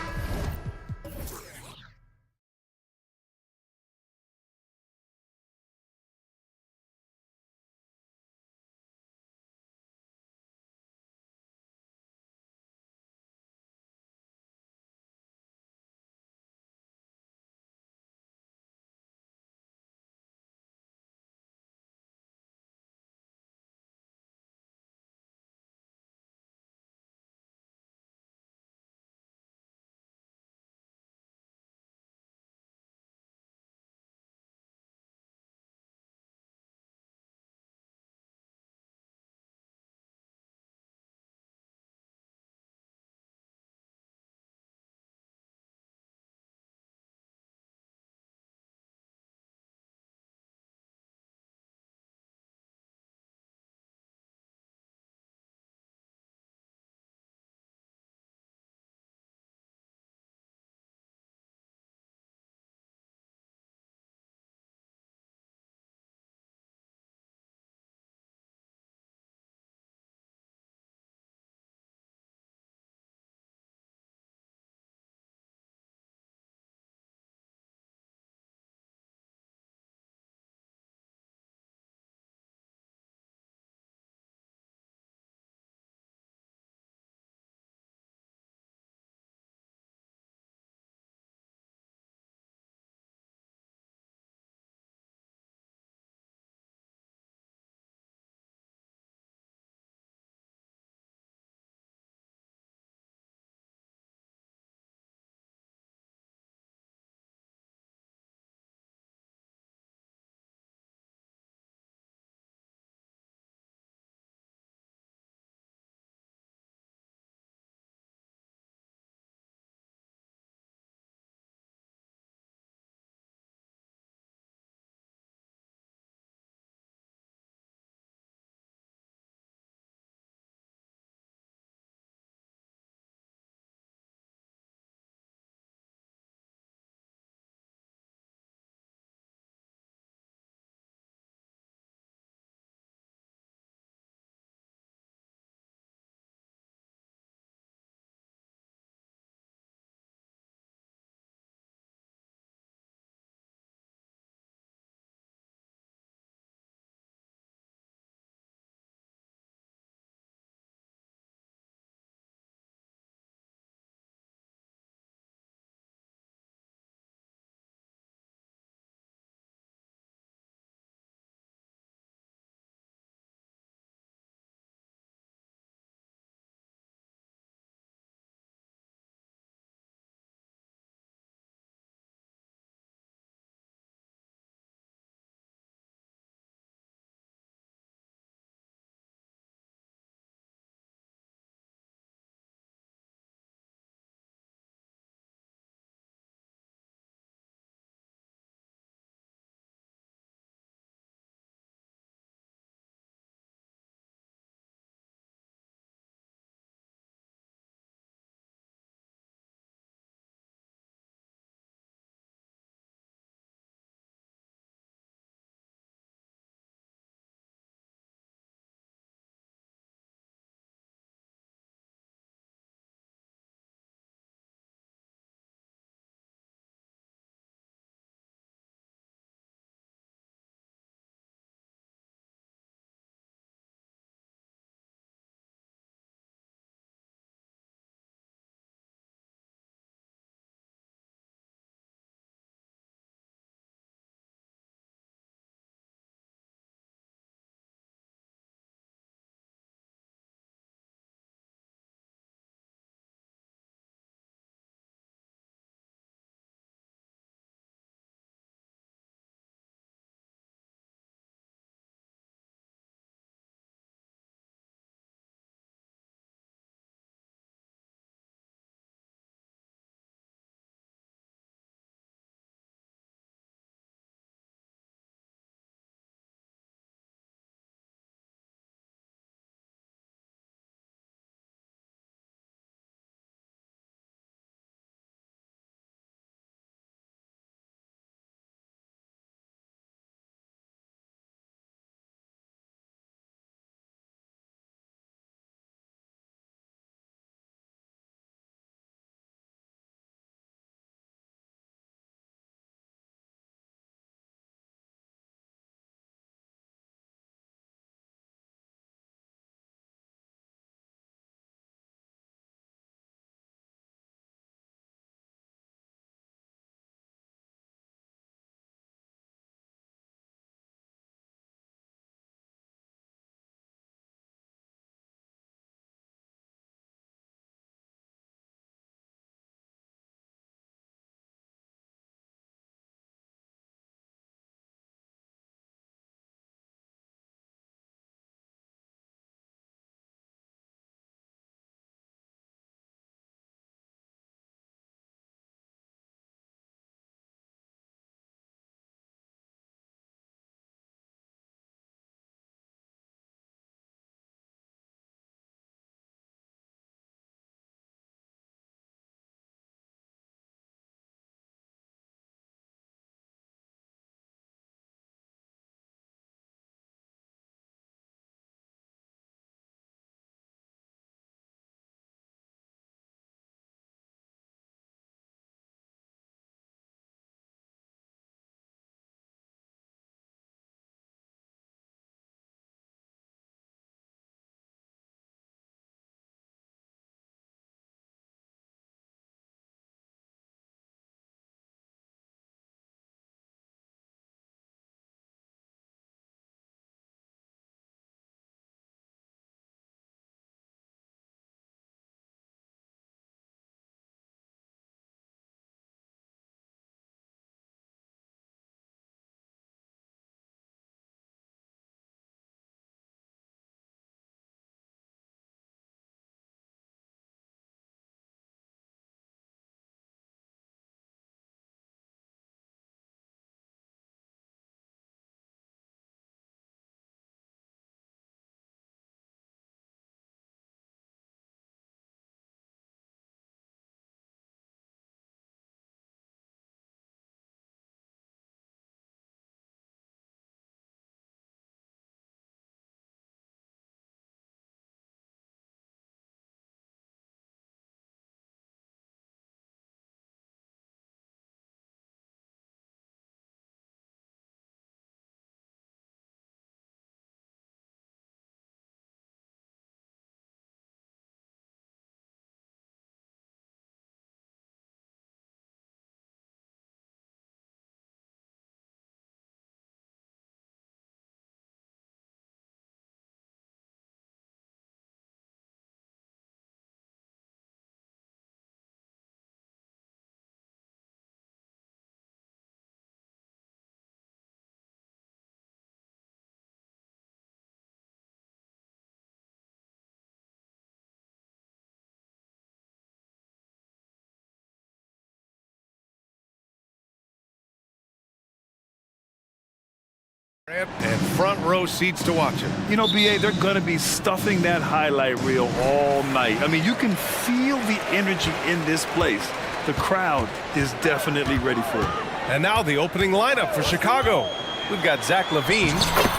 And front row seats to watch it. You know, BA, they're going to be stuffing that highlight reel all night. I mean, you can feel the energy in this place. The crowd is definitely ready for it. And now the opening lineup for Chicago. We've got Zach LaVine.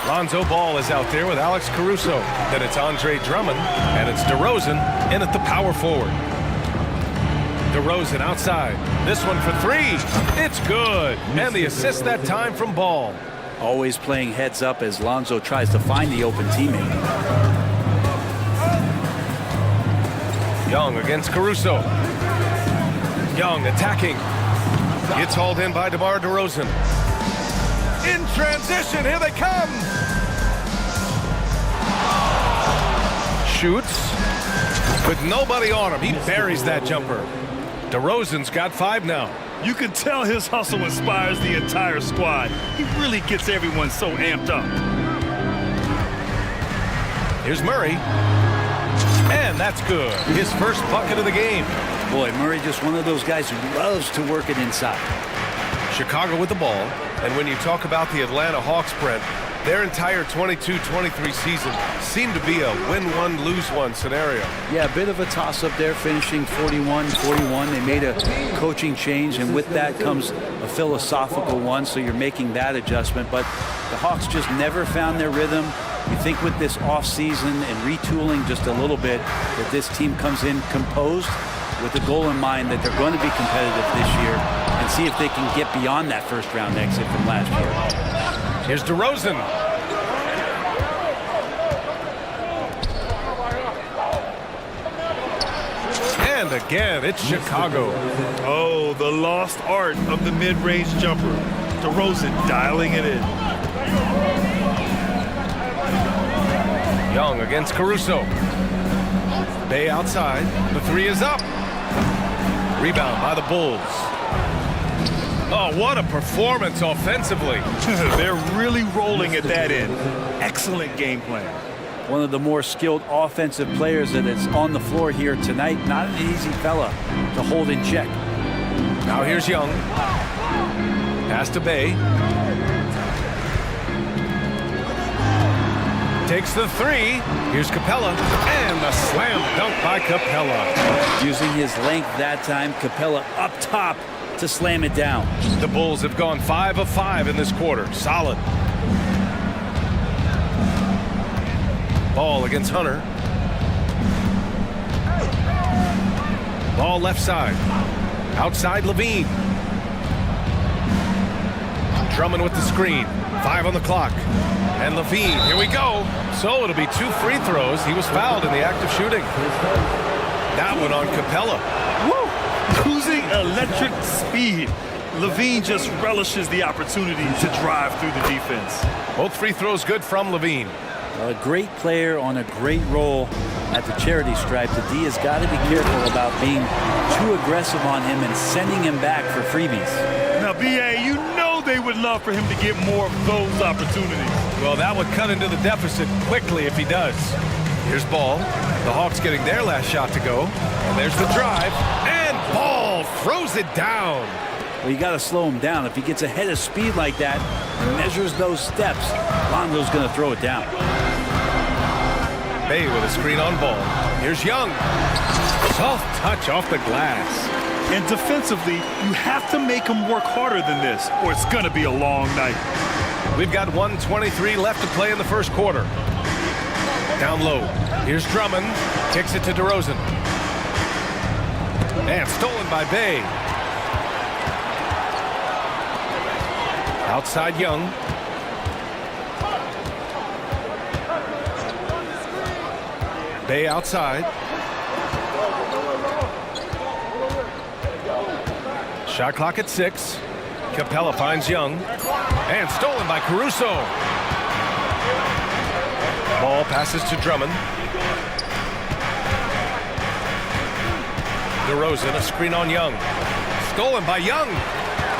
Lonzo Ball is out there with Alex Caruso. Then it's Andre Drummond. And it's DeRozan in at the power forward. DeRozan outside. This one for three. It's good. And the assist that time from Ball. Always playing heads up as Lonzo tries to find the open teammate. Young against Caruso. Young attacking. Gets hauled in by DeMar DeRozan. In transition, here they come. Shoots. With nobody on him, he buries that jumper. DeRozan's got 5 now. You can tell his hustle inspires the entire squad. He really gets everyone so amped up. Here's Murray. And that's good. His first bucket of the game. Boy, Murray just one of those guys who loves to work it inside. Chicago with the ball. And when you talk about the Atlanta Hawks, Brent, their entire 22-23 season seemed to be a win-one, lose-one scenario. Yeah, a bit of a toss-up there, finishing 41-41. They made a coaching change, and with that comes a philosophical one, so you're making that adjustment. But the Hawks just never found their rhythm. You think with this offseason and retooling just a little bit that this team comes in composed with the goal in mind that they're going to be competitive this year and see if they can get beyond that first-round exit from last year. Here's DeRozan. And again, it's Chicago. Oh, the lost art of the mid-range jumper. DeRozan dialing it in. Young against Caruso. Bay outside. The three is up. Rebound by the Bulls. Oh, what a performance offensively. They're really rolling at that end. Excellent game plan. One of the more skilled offensive players that is on the floor here tonight. Not an easy fella to hold in check. Now here's Young. Pass to Bay. Takes the three. Here's Capella. And the slam dunk by Capella. Using his length that time, Capella up top to slam it down. The Bulls have gone 5 of 5 in this quarter. Solid. Ball against Hunter. Ball left side. Outside LaVine. Drummond with the screen. 5 on the clock. And LaVine, here we go. So it'll be 2 free throws. He was fouled in the act of shooting. That one on Capella. Woo! Cruising electric speed. LaVine just relishes the opportunity to drive through the defense. Both free throws good from LaVine. A great player on a great role at the charity stripe. The D has got to be careful about being too aggressive on him and sending him back for freebies. Now, BA, you know they would love for him to get more of those opportunities. Well, that would cut into the deficit quickly if he does. Here's Ball. The Hawks getting their last shot to go. And there's the drive. And Ball throws it down. Well, you got to slow him down. If he gets ahead of speed like that and measures those steps, Lonzo's going to throw it down. Bay with a screen on Ball. Here's Young. Soft touch off the glass. And defensively, you have to make him work harder than this, or it's going to be a long night. We've got 1:23 left to play in the first quarter. Down low. Here's Drummond. Kicks it to DeRozan. And stolen by Bay. Outside Young. Bay outside. Shot clock at 6. Capella finds Young. And stolen by Caruso. Ball passes to Drummond. DeRozan, a screen on Young. Stolen by Young.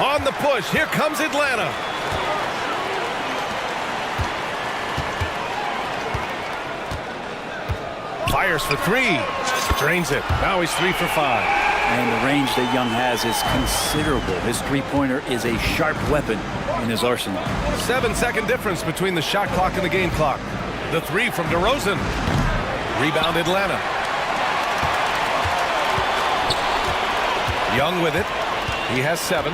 On the push. Here comes Atlanta. Fires for 3. Drains it. Now he's 3 for 5. And the range that Young has is considerable. His three-pointer is a sharp weapon in his arsenal. 7-second difference between the shot clock and the game clock. The three from DeRozan. Rebound Atlanta. Young with it. He has 7.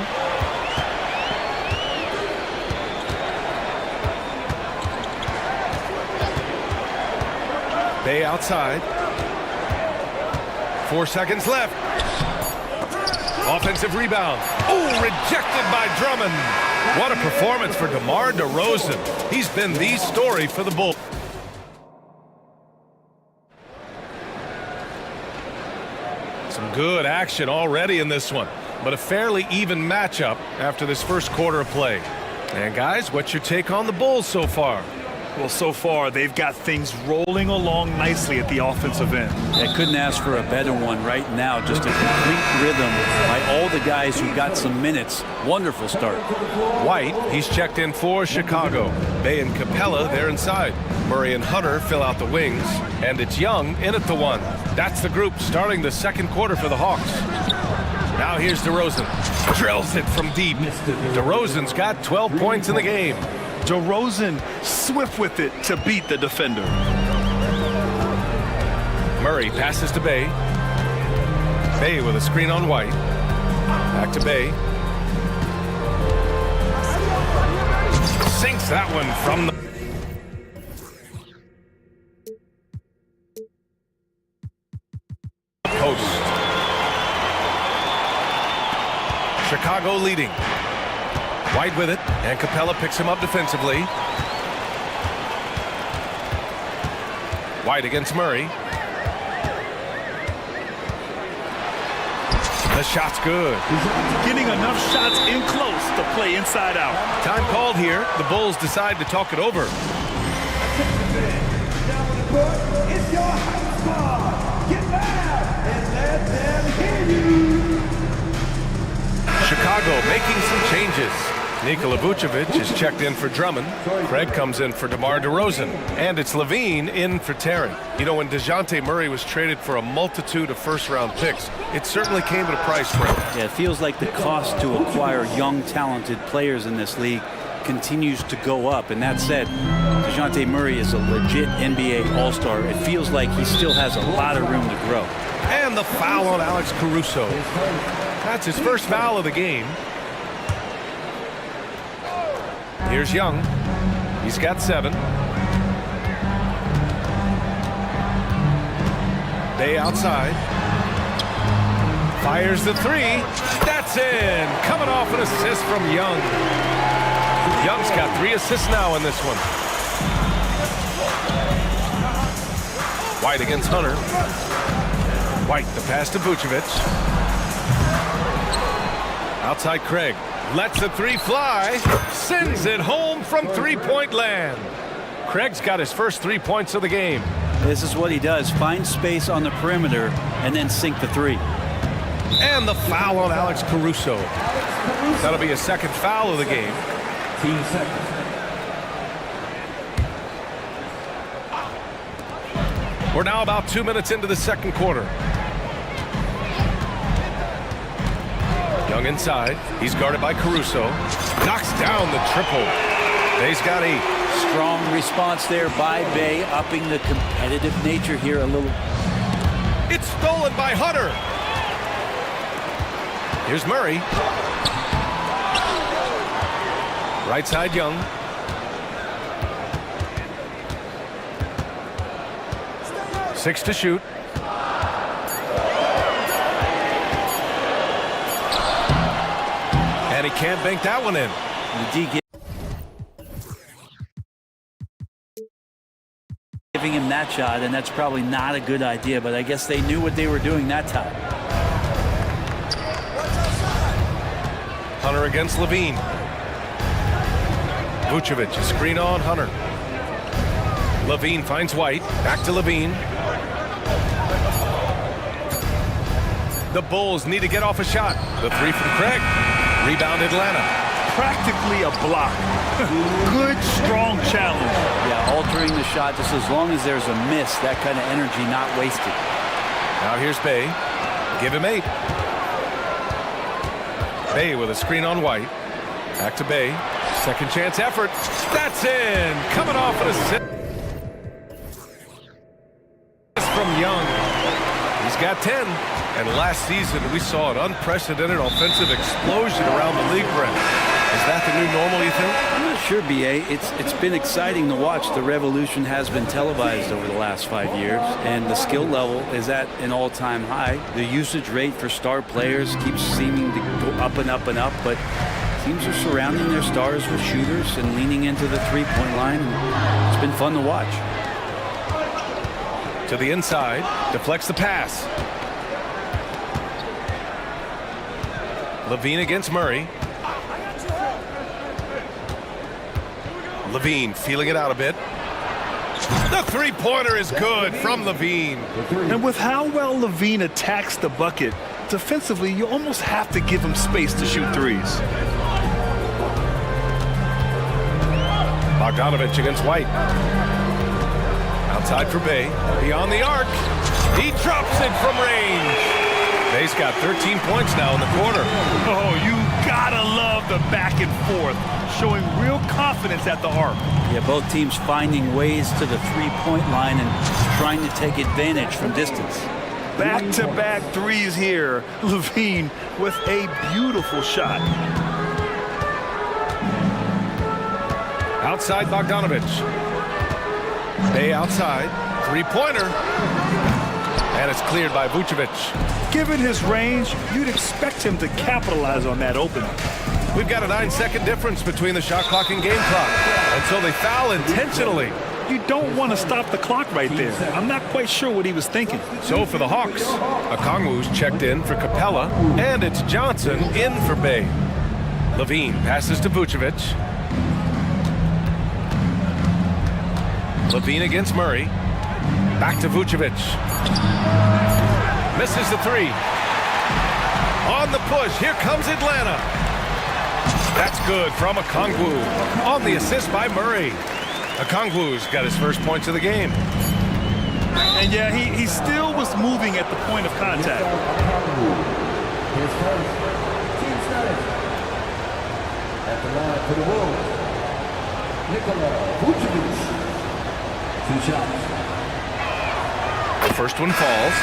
Bay outside. 4 seconds left. Offensive rebound. Oh, rejected by Drummond. What a performance for DeMar DeRozan. He's been the story for the Bulls. Some good action already in this one, but a fairly even matchup after this first quarter of play. And guys, what's your take on the Bulls so far? Well, so far, they've got things rolling along nicely at the offensive end. I couldn't ask for a better one right now. Just a complete rhythm by all the guys who got some minutes. Wonderful start. White, he's checked in for Chicago. Bay and Capella, they're inside. Murray and Hunter fill out the wings. And it's Young in at the 1. That's the group starting the second quarter for the Hawks. Now here's DeRozan. Drills it from deep. DeRozan's got 12 points in the game. DeRozan swift with it to beat the defender. Murray passes to Bay. Bay with a screen on White. Back to Bay. Sinks that one from the post. Chicago leading. White with it, and Capella picks him up defensively. White against Murray. The shot's good. Getting enough shots in close to play inside out. Time called here. The Bulls decide to talk it over. It's your high squad. Get loud and let them hear you. Chicago making some changes. Nikola Vucevic is checked in for Drummond. Craig comes in for DeMar DeRozan. And it's Levine in for Terry. You know, when DeJounte Murray was traded for a multitude of first-round picks, it certainly came at a price for him. Yeah, it feels like the cost to acquire young, talented players in this league continues to go up. And that said, DeJounte Murray is a legit NBA All-Star. It feels like he still has a lot of room to grow. And the foul on Alex Caruso. That's his first foul of the game. Here's Young. He's got 7. Bay outside. Fires the 3. That's in. Coming off an assist from Young. Young's got 3 assists now in this one. White against Hunter. White, the pass to Vucevic. Outside Craig. Lets the 3 fly. Sends it home from three-point land. Craig's got his first 3 points of the game. This is what he does. Find space on the perimeter and then sink the 3. And the foul on Alex Caruso. That'll be a second foul of the game. 15 seconds. We're now about 2 minutes into the second quarter. Young inside. He's guarded by Caruso. Knocks down the triple. Bay's got 8. Strong response there by Bay, upping the competitive nature here a little. It's stolen by Hunter. Here's Murray. Right side Young. Six to shoot. And he can't bank that one in. Giving him that shot, and that's probably not a good idea, but I guess they knew what they were doing that time. Hunter against Levine. Vucevic, a screen on Hunter. Levine finds White. Back to Levine. The Bulls need to get off a shot. The 3 from Craig. Rebound Atlanta. Practically a block. Good, strong challenge. Yeah, altering the shot just as long as there's a miss, that kind of energy not wasted. Now here's Bay. Give him 8. Bay with a screen on White. Back to Bay. Second chance effort. That's in. Coming off an assist from Young. He's got 10. And last season, we saw an unprecedented offensive explosion around the league, Brent. Is that the new normal, you think? I'm not sure, B.A. It's been exciting to watch. The revolution has been televised over the last 5 years, and the skill level is at an all-time high. The usage rate for star players keeps seeming to go up and up and up, but teams are surrounding their stars with shooters and leaning into the three-point line. And it's been fun to watch. To the inside, deflects the pass. Levine against Murray. Levine feeling it out a bit. The three-pointer is good from Levine. And with how well Levine attacks the bucket, defensively, you almost have to give him space to shoot threes. Bogdanovich against White. Outside for Bay. Beyond the arc. He drops it from range. Bay's got 13 points now in the quarter. Oh, you gotta love the back and forth, showing real confidence at the arc. Yeah, both teams finding ways to the three-point line and trying to take advantage from distance. Back-to-back threes here. Levine with a beautiful shot. Outside Bogdanovich. Bay outside. Three-pointer. And it's cleared by Vucevic. Given his range, you'd expect him to capitalize on that opening. We've got a 9-second difference between the shot clock and game clock. And so they foul intentionally. You don't want to stop the clock right there. I'm not quite sure what he was thinking. So for the Hawks, Okongwu's checked in for Capella, and it's Johnson in for Bay. Levine passes to Vucevic. Levine against Murray. Back to Vucevic. Misses the three. On the push, here comes Atlanta. That's good from Okongwu. On the assist by Murray. Okongwu's got his first points of the game. And yeah, he still was moving at the point of contact. His first team started at the line for the Wolves. Nikola Vucevic. 2 shots. The first one falls.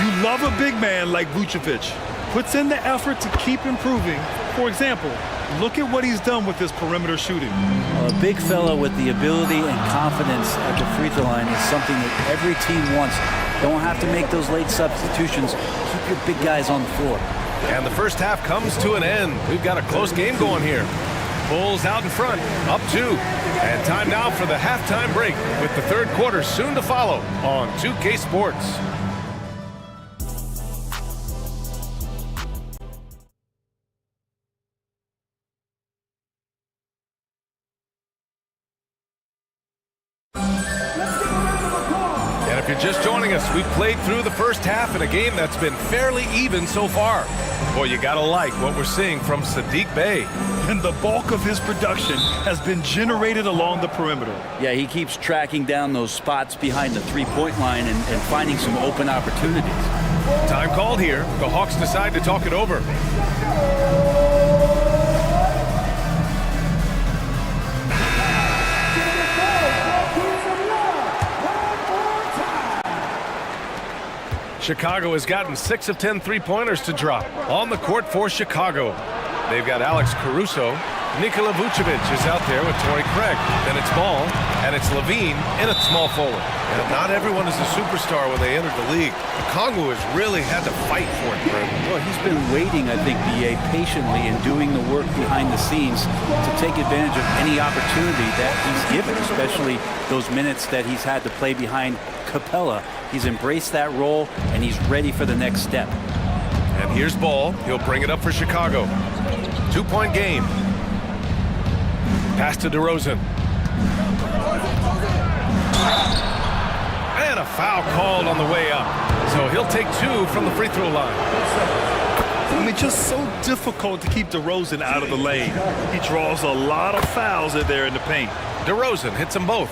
You love a big man like Vucevic. Puts in the effort to keep improving. For example, look at what he's done with his perimeter shooting. A big fella with the ability and confidence at the free throw line is something that every team wants. Don't have to make those late substitutions. Keep your big guys on the floor. And the first half comes to an end. We've got a close game going here. Bulls out in front, up 2. And time now for the halftime break with the third quarter soon to follow on 2K Sports. And if you're just joining us, we've played through the first half in a game that's been fairly even so far. Boy, you gotta like what we're seeing from Saddiq Bey. And the bulk of his production has been generated along the perimeter. Yeah, he keeps tracking down those spots behind the three-point line and finding some open opportunities. Time called here. The Hawks decide to talk it over. Chicago has gotten 6 of 10 three-pointers to drop. On the court for Chicago, they've got Alex Caruso. Nikola Vucevic is out there with Torrey Craig. Then it's Ball, and it's Levine in at small forward. And not everyone is a superstar when they enter the league. Okongwu has really had to fight for it, Brent. Well, he's been waiting, I think, B.A., patiently and doing the work behind the scenes to take advantage of any opportunity that he's given, especially those minutes that he's had to play behind Capella. He's embraced that role, and he's ready for the next step. And here's Ball. He'll bring it up for Chicago. 2-point game. Pass to DeRozan. And a foul called on the way up. So he'll take 2 from the free throw line. I mean, just so difficult to keep DeRozan out of the lane. He draws a lot of fouls in there in the paint. DeRozan hits them both.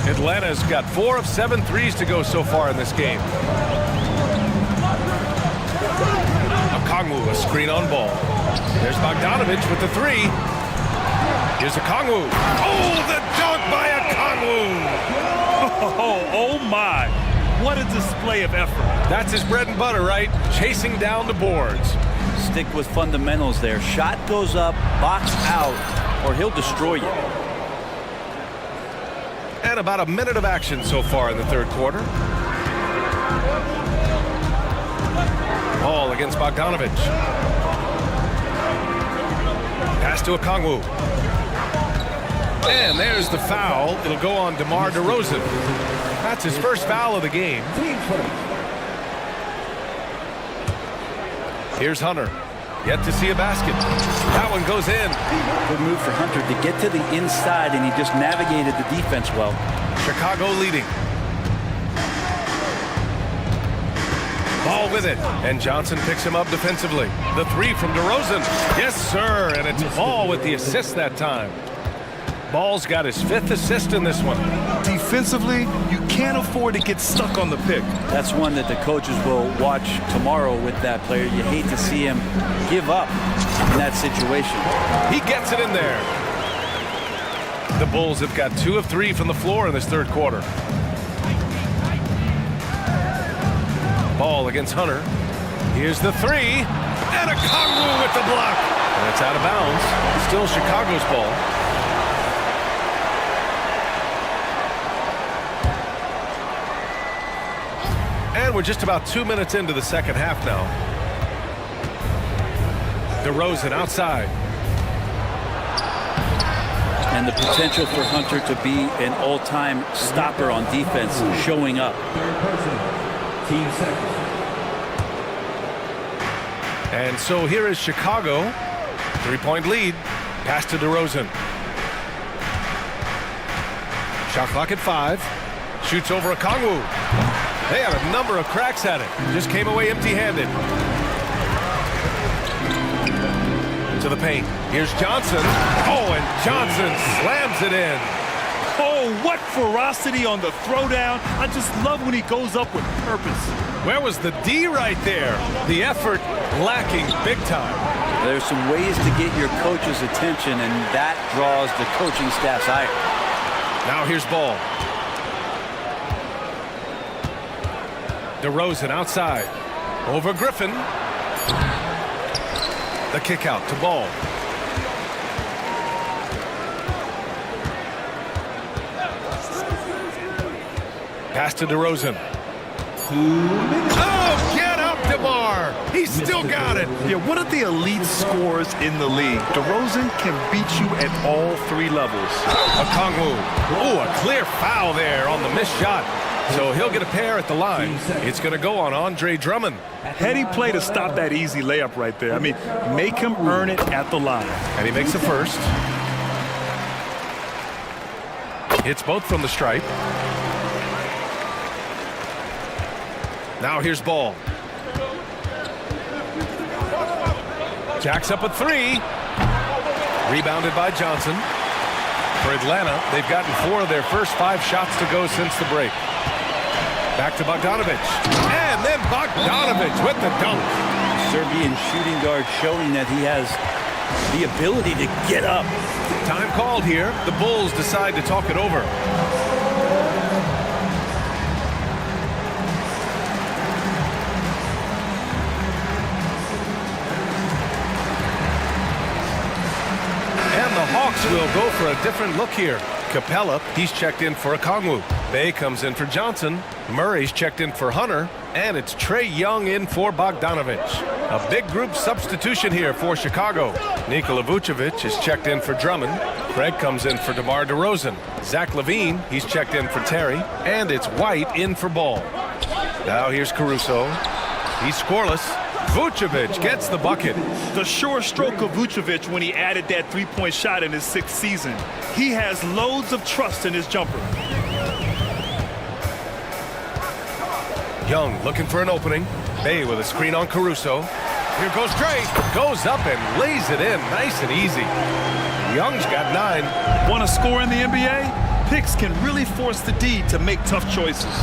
Atlanta's got 4 of 7 threes to go so far in this game. Okongwu, a screen on ball. There's Bogdanovich with the three. Here's Okongwu. Oh, the dunk by Okongwu! Oh my. What a display of effort. That's his bread and butter, right? Chasing down the boards. Stick with fundamentals there. Shot goes up, box out, or he'll destroy you. And about a minute of action so far in the third quarter. Ball against Bogdanovich. Pass to Okongwu. And there's the foul. It'll go on DeMar DeRozan. That's his first foul of the game. Here's Hunter. Yet to see a basket. That one goes in. Good move for Hunter to get to the inside, and he just navigated the defense well. Chicago leading. Ball with it, and Johnson picks him up defensively. The three from DeRozan. Yes, sir, and it's Ball with the assist that time. Ball's got his fifth assist in this one. Defensively, you can't afford to get stuck on the pick. That's one that the coaches will watch tomorrow with that player. You hate to see him give up in that situation. He gets it in there. The Bulls have got 2 of 3 from the floor in this third quarter. Ball against Hunter. Here's the three. And Okongwu with the block. And it's out of bounds. Still Chicago's ball. And we're just about 2 minutes into the second half now. DeRozan outside. And the potential for Hunter to be an all-time stopper on defense showing up. Team second. And so here is Chicago. 3-point lead. Pass to DeRozan. Shot clock at 5. Shoots over Okongwu. They had a number of cracks at it. Just came away empty-handed. To the paint. Here's Johnson. Oh, and Johnson slams it in. Oh, what ferocity on the throwdown. I just love when he goes up with purpose. Where was the D right there? The effort lacking big time. There's some ways to get your coach's attention, and that draws the coaching staff's ire. Now here's Ball. DeRozan outside. Over Griffin. The kick out to Ball. Pass to DeRozan. 2 minutes. Oh, get up, DeMar. He's still got it. Yeah, one of the elite scorers in the league. DeRozan can beat you at all 3 levels. Okongwu. Oh, a clear foul there on the missed shot. So he'll get a pair at the line. It's going to go on Andre Drummond. Heady play to stop that easy layup right there. I mean, make him earn it at the line. And he makes the first. Hits both from the stripe. Now here's Ball. Jacks up a 3. Rebounded by Johnson. For Atlanta, they've gotten 4 of their first 5 shots to go since the break. Back to Bogdanovich. And then Bogdanovich with the dunk. Serbian shooting guard showing that he has the ability to get up. Time called here. The Bulls decide to talk it over. And the Hawks will go for a different look here. Capella, he's checked in for Okongwu. Bay comes in for Johnson. Murray's checked in for Hunter. And it's Trae Young in for Bogdanovich. A big group substitution here for Chicago. Nikola Vucevic is checked in for Drummond. Craig comes in for DeMar DeRozan. Zach LaVine, he's checked in for Terry. And it's White in for Ball. Now here's Caruso. He's scoreless. Vucevic gets the bucket. The sure stroke of Vucevic when he added that 3-point shot in his 6th season. He has loads of trust in his jumper. Young looking for an opening. Bay with a screen on Caruso. Here goes Trae. Goes up and lays it in nice and easy. Young's got 9. Want to score in the NBA? Picks can really force the D to make tough choices.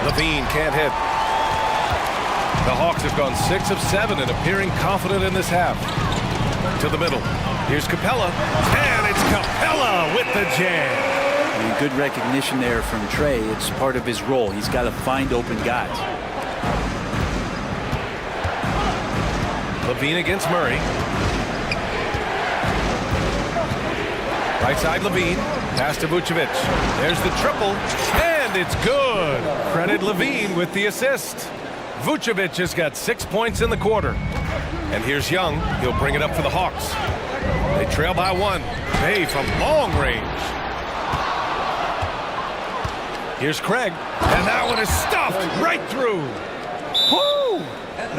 LaVine can't hit. The Hawks have gone 6 of 7 and appearing confident in this half. To the middle. Here's Capella. And it's Capella with the jam. I mean, good recognition there from Trey. It's part of his role. He's got to find open guys. Levine against Murray. Right side Levine. Pass to Vucevic. There's the triple. And it's good. Credit Levine with the assist. Vucevic has got 6 points in the quarter. And here's Young. He'll bring it up for the Hawks. They trail by 1. Bay from long range. Here's Craig. And that one is stuffed right through. Woo!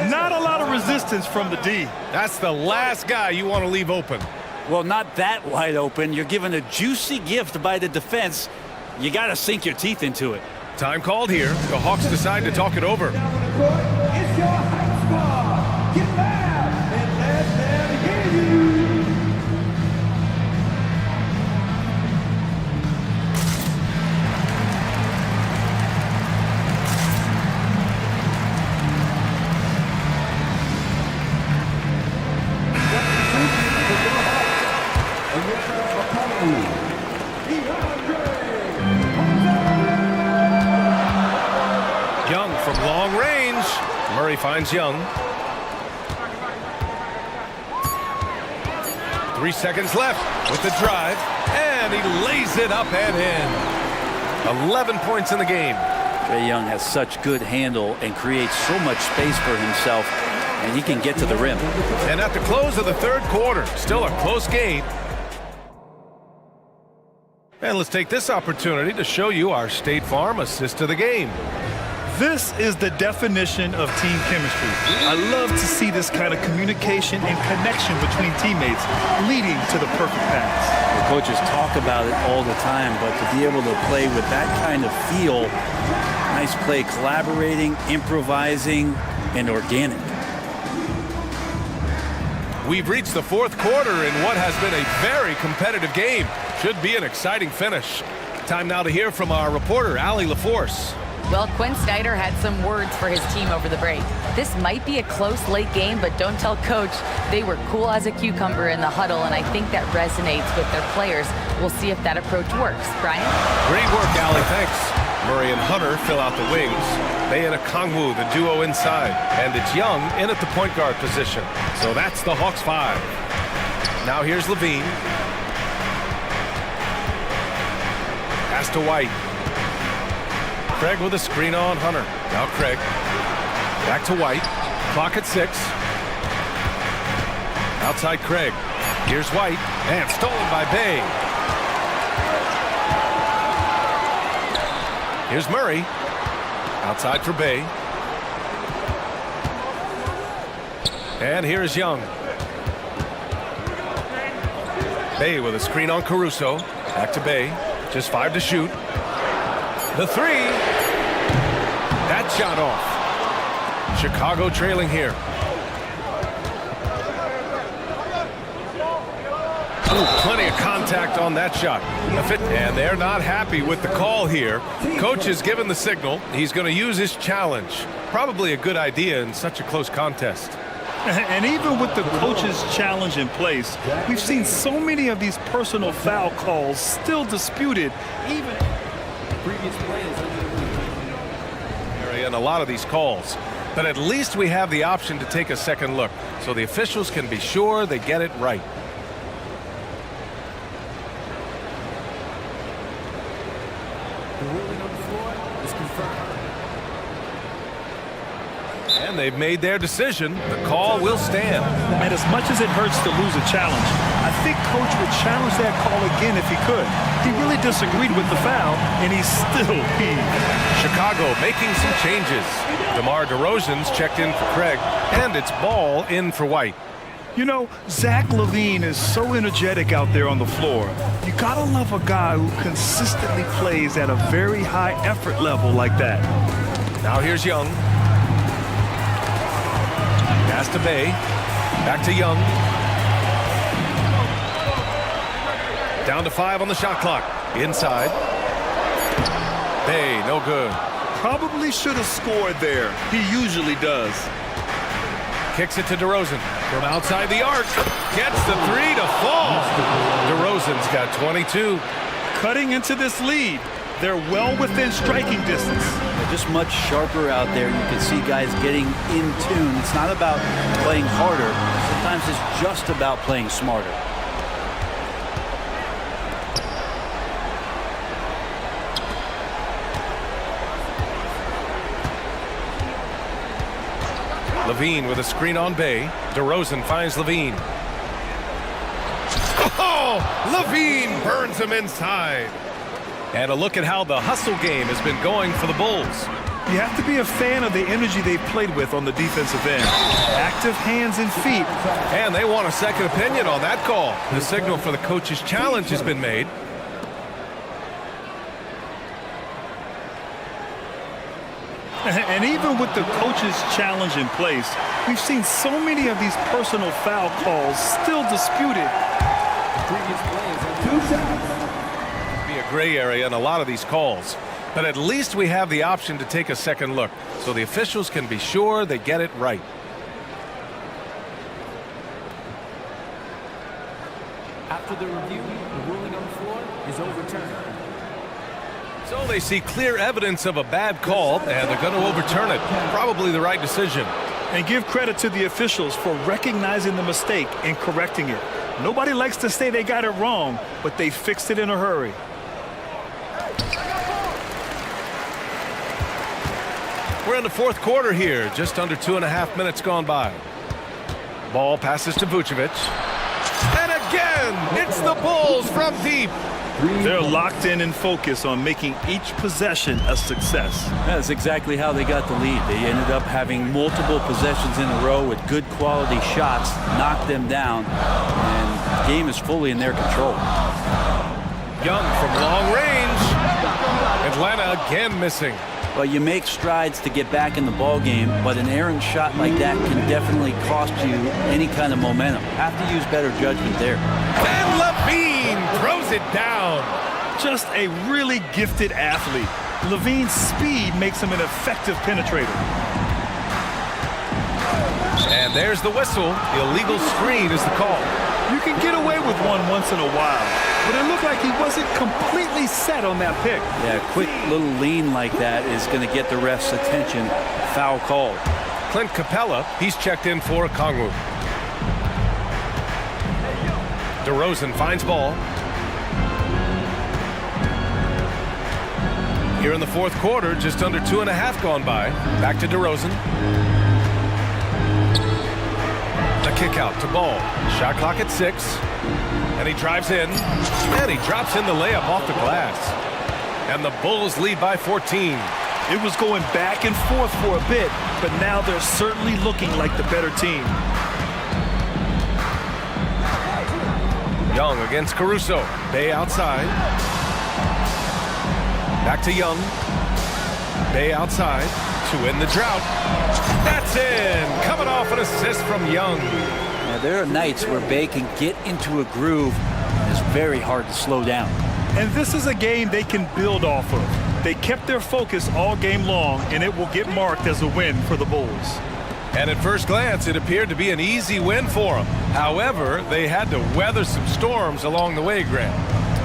Not a lot of resistance from the D. That's the last guy you want to leave open. Well, not that wide open. You're given a juicy gift by the defense. You got to sink your teeth into it. Time called here. The Hawks decide to talk it over. It's your hype squad. Get loud and let them hear you. Young from long range. Murray finds Young. 3 seconds left with the drive. And he lays it up and in. 11 points in the game. Trae Young has such good handle and creates so much space for himself, and he can get to the rim. And at the close of the third quarter, still a close game. And let's take this opportunity to show you our State Farm assist to the game. This is the definition of team chemistry. I love to see this kind of communication and connection between teammates leading to the perfect pass. The coaches talk about it all the time, but to be able to play with that kind of feel, nice play, collaborating, improvising, and organic. We've reached the fourth quarter in what has been a very competitive game. Should be an exciting finish. Time now to hear from our reporter, Allie LaForce. Well, Quinn Snyder had some words for his team over the break. This might be a close late game, but don't tell coach. They were cool as a cucumber in the huddle, and I think that resonates with their players. We'll see if that approach works. Brian? Great work, Allie. Thanks. Murray and Hunter fill out the wings. Bay and Okongwu, the duo inside. And it's Young in at the point guard position. So that's the Hawks 5. Now here's Levine. Pass to White. Craig with a screen on Hunter. Now Craig. Back to White. Clock at 6. Outside Craig. Here's White. And stolen by Bay. Here's Murray. Outside for Bay. And here's Young. Bay with a screen on Caruso. Back to Bay. Just 5 to shoot. The 3. That shot off. Chicago trailing here. Ooh, plenty of contact on that shot. And they're not happy with the call here. Coach has given the signal. He's going to use his challenge. Probably a good idea in such a close contest. And even with the coach's challenge in place, we've seen so many of these personal foul calls still disputed, even previous plays. And a lot of these calls. But at least we have the option to take a second look, so the officials can be sure they get it right. And they've made their decision. The call will stand. And as much as it hurts to lose a challenge, I think Coach would challenge that call again if he could. He really disagreed with the foul, and he's still peeved. Chicago making some changes. DeMar DeRozan's checked in for Craig, and it's ball in for White. You know, Zach LaVine is so energetic out there on the floor. You gotta love a guy who consistently plays at a very high effort level like that. Now here's Young. Pass to Bay. Back to Young. Down to 5 on the shot clock. Inside. Bay, no good. Probably should have scored there. He usually does. Kicks it to DeRozan from outside the arc. Gets the three to fall. DeRozan's got 22. Cutting into this lead. They're well within striking distance. They're just much sharper out there. You can see guys getting in tune. It's not about playing harder. Sometimes it's just about playing smarter. Levine with a screen on Bay. DeRozan finds Levine. Oh! Levine burns him inside. And a look at how the hustle game has been going for the Bulls. You have to be a fan of the energy they've played with on the defensive end. Active hands and feet. And they want a second opinion on that call. The signal for the coach's challenge has been made. And even with the coach's challenge in place, we've seen so many of these personal foul calls still disputed. Be a gray area in a lot of these calls, but at least we have the option to take a second look so the officials can be sure they get it right. After the review, the ruling on the floor is overturned. So they see clear evidence of a bad call, and they're going to overturn it. Probably the right decision. And give credit to the officials for recognizing the mistake and correcting it. Nobody likes to say they got it wrong, but they fixed it in a hurry. We're in the fourth quarter here, just under 2.5 minutes gone by. Ball passes to Vucevic. And again, it's the Bulls from deep. They're locked in and focused on making each possession a success. That's exactly how they got the lead. They ended up having multiple possessions in a row with good quality shots, knocked them down, and the game is fully in their control. Young from long range. Atlanta again missing. Well, you make strides to get back in the ball game, but an errant shot like that can definitely cost you any kind of momentum. Have to use better judgment there. And Levine throws it down. Just a really gifted athlete. Levine's speed makes him an effective penetrator. And there's the whistle. The illegal screen is the call. You can get away with one once in a while, but it looked like he wasn't completely set on that pick. Yeah, a quick little lean like that is going to get the ref's attention. Foul called. Clint Capella, he's checked in for Kongwu. DeRozan finds ball. Here in the fourth quarter, just under 2.5 gone by. Back to DeRozan. A kick out to Ball. Shot clock at 6. And he drives in. And he drops in the layup off the glass. And the Bulls lead by 14. It was going back and forth for a bit, but now they're certainly looking like the better team. Young against Caruso. Bay outside. Back to Young. Bay outside to win the drought. That's in. Coming off an assist from Young. Yeah, there are nights where Bay can get into a groove. It's very hard to slow down. And this is a game they can build off of. They kept their focus all game long, and it will get marked as a win for the Bulls. And at first glance, it appeared to be an easy win for them. However, they had to weather some storms along the way, Grant.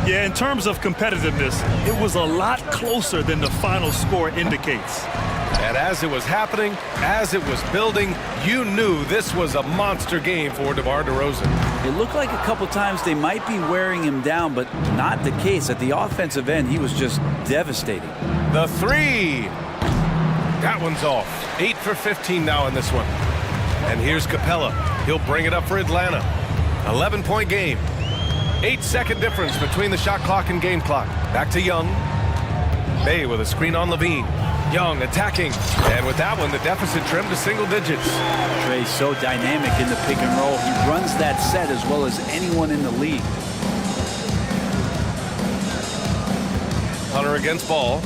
Yeah, in terms of competitiveness, it was a lot closer than the final score indicates. And as it was happening, as it was building, you knew this was a monster game for DeMar DeRozan. It looked like a couple times they might be wearing him down, but not the case. At the offensive end, he was just devastating. The three. That one's off. 8 for 15 now in this one. And here's Capella. He'll bring it up for Atlanta. 11-point game. 8-second difference between the shot clock and game clock. Back to Young. Bay with a screen on Levine. Young attacking. And with that one, the deficit trimmed to single digits. Trey's so dynamic in the pick and roll. He runs that set as well as anyone in the league. Hunter against Ball.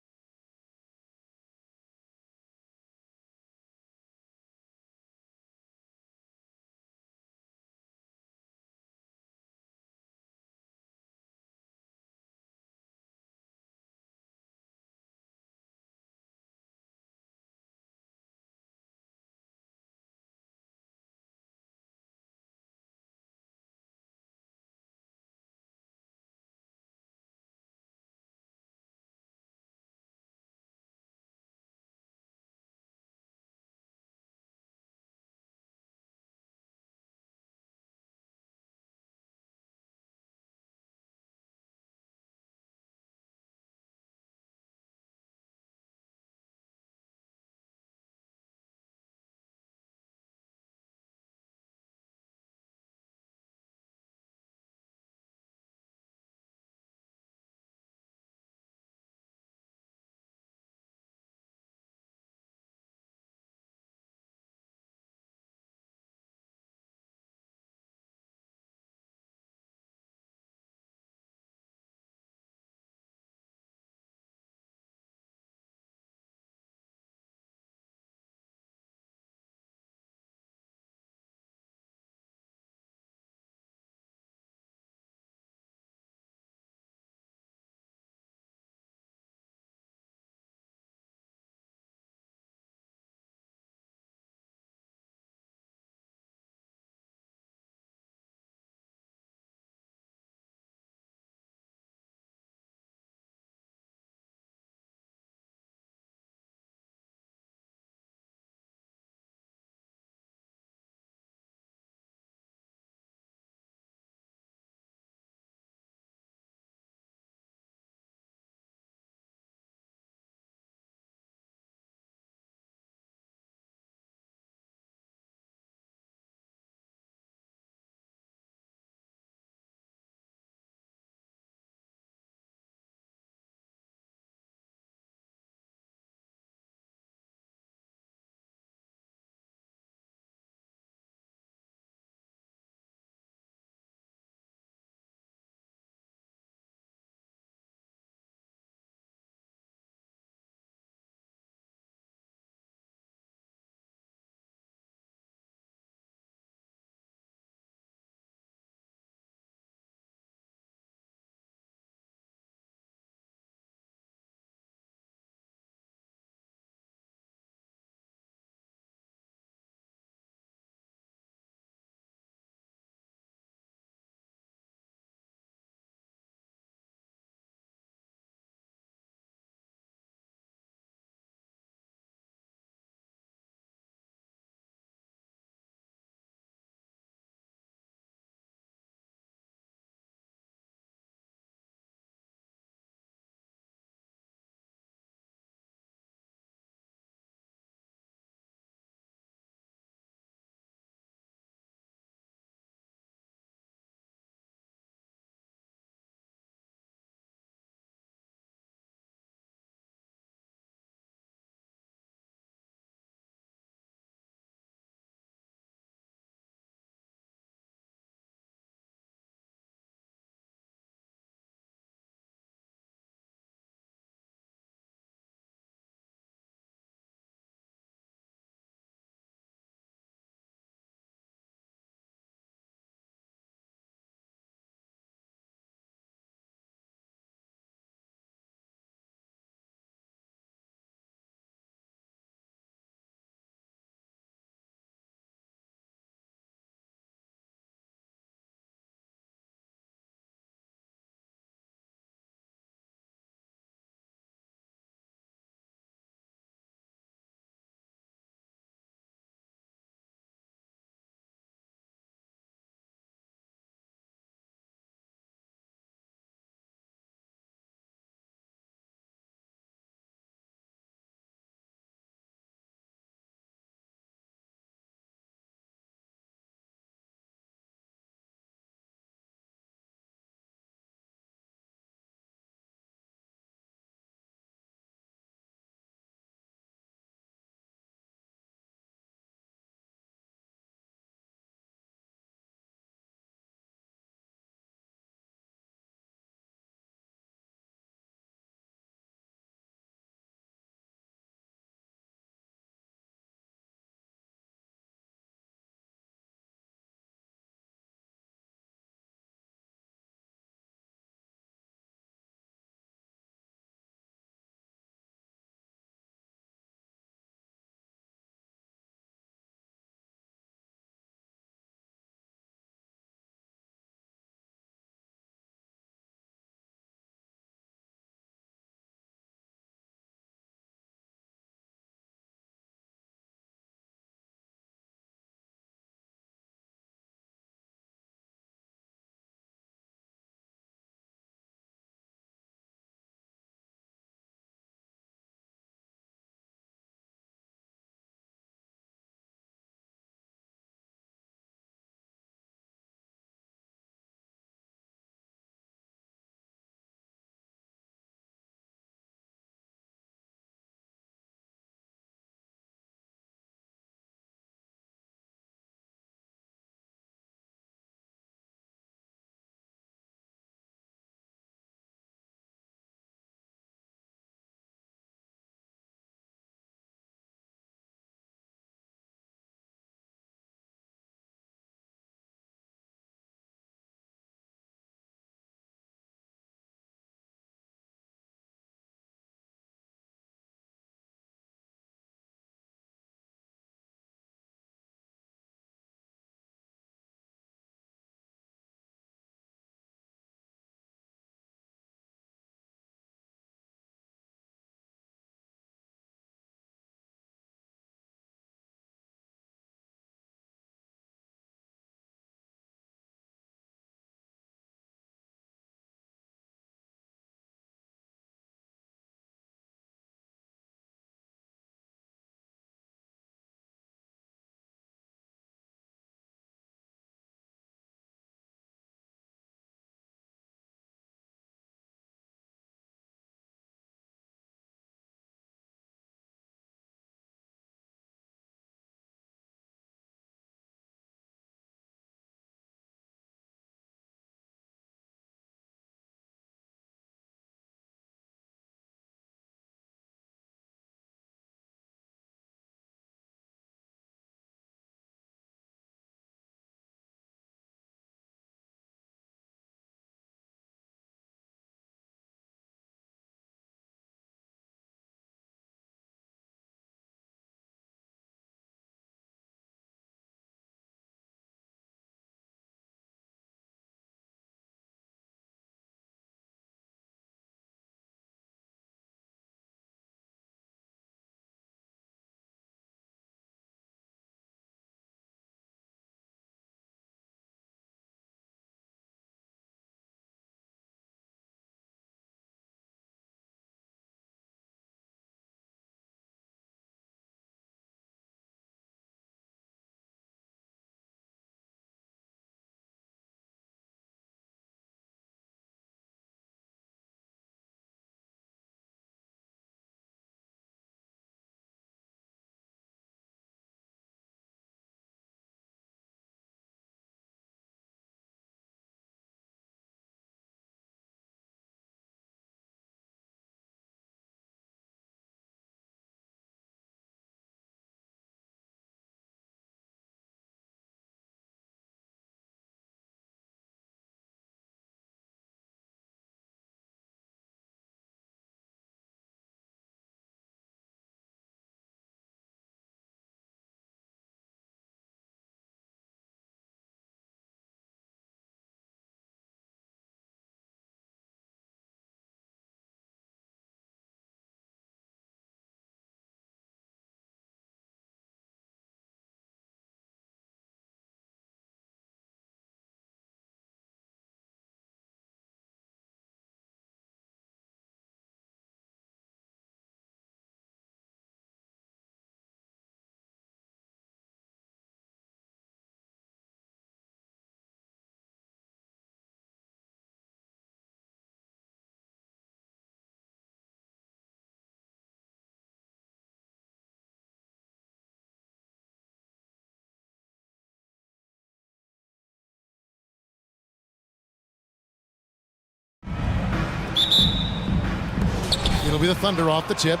It'll be the Thunder off the tip.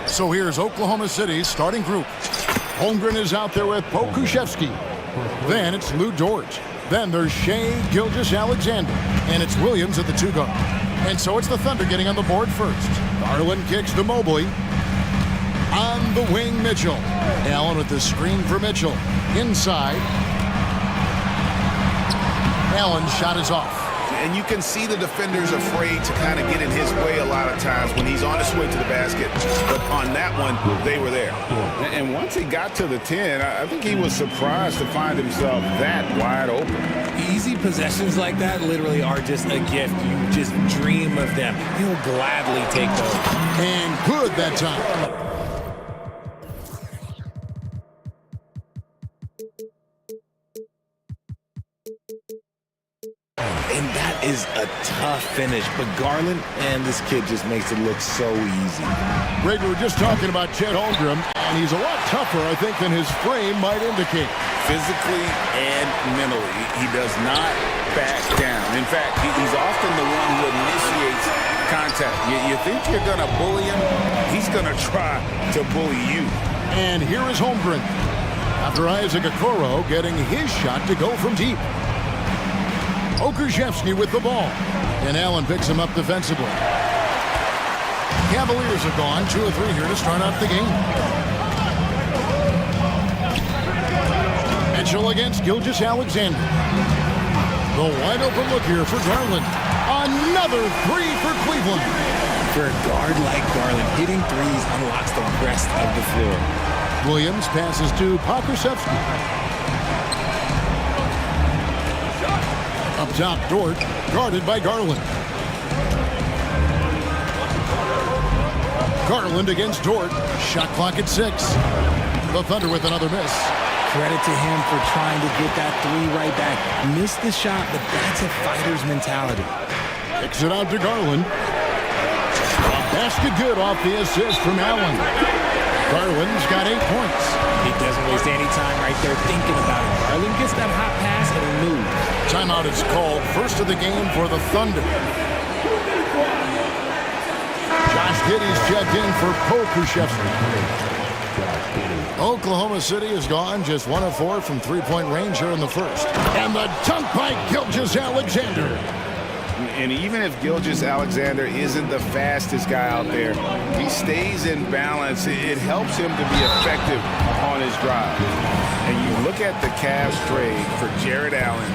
So here's Oklahoma City's starting group. Holmgren is out there with Pokushevsky. Then it's Lou Dort. Then there's Shea Gilgeous-Alexander. And it's Williams at the 2 guard. And so it's the Thunder getting on the board first. Garland kicks to Mobley. On the wing, Mitchell. Allen with the screen for Mitchell. Inside. Allen's shot is off. And you can see the defenders afraid to kind of get in his way a lot of times when he's on his way to the basket. But on that one, they were there. And once he got to the 10, I think he was surprised to find himself that wide open. Easy possessions like that literally are just a gift. You just dream of them. He'll gladly take those. And good that time. And that is a tough finish. But Garland, and this kid just makes it look so easy. Greg, we were just talking about Chet Holmgren, and he's a lot tougher, I think, than his frame might indicate. Physically and mentally, he does not back down. In fact, he's often the one who initiates contact. You think you're going to bully him, he's going to try to bully you. And here is Holmgren. After Isaac Okoro getting his shot to go from deep. Pokushevsky with the ball. And Allen picks him up defensively. Cavaliers are gone. 2 of 3 here to start out the game. Mitchell against Gilgeous-Alexander. The wide open look here for Garland. Another 3 for Cleveland. For a guard like Garland, hitting threes unlocks the rest of the floor. Williams passes to Pokushevsky. Up top, Dort, guarded by Garland. Garland against Dort. Shot clock at 6. The Thunder with another miss. Credit to him for trying to get that 3 right back. Missed the shot, but that's a fighter's mentality. Kicks it out to Garland. A basket good off the assist from Allen. Garland's got 8 points. He doesn't waste any time right there thinking about it. Garland gets that hot pass and he moves. Timeout is called. First of the game for the Thunder. Josh Giddey's checked in for Pokushevsky. Oklahoma City is gone. Just 1 of 4 from 3-point range here in the first. And the dunk by Gilgeous-Alexander. And even if Gilgeous-Alexander isn't the fastest guy out there, he stays in balance. It helps him to be effective on his drive. And you look at the Cavs trade for Jared Allen,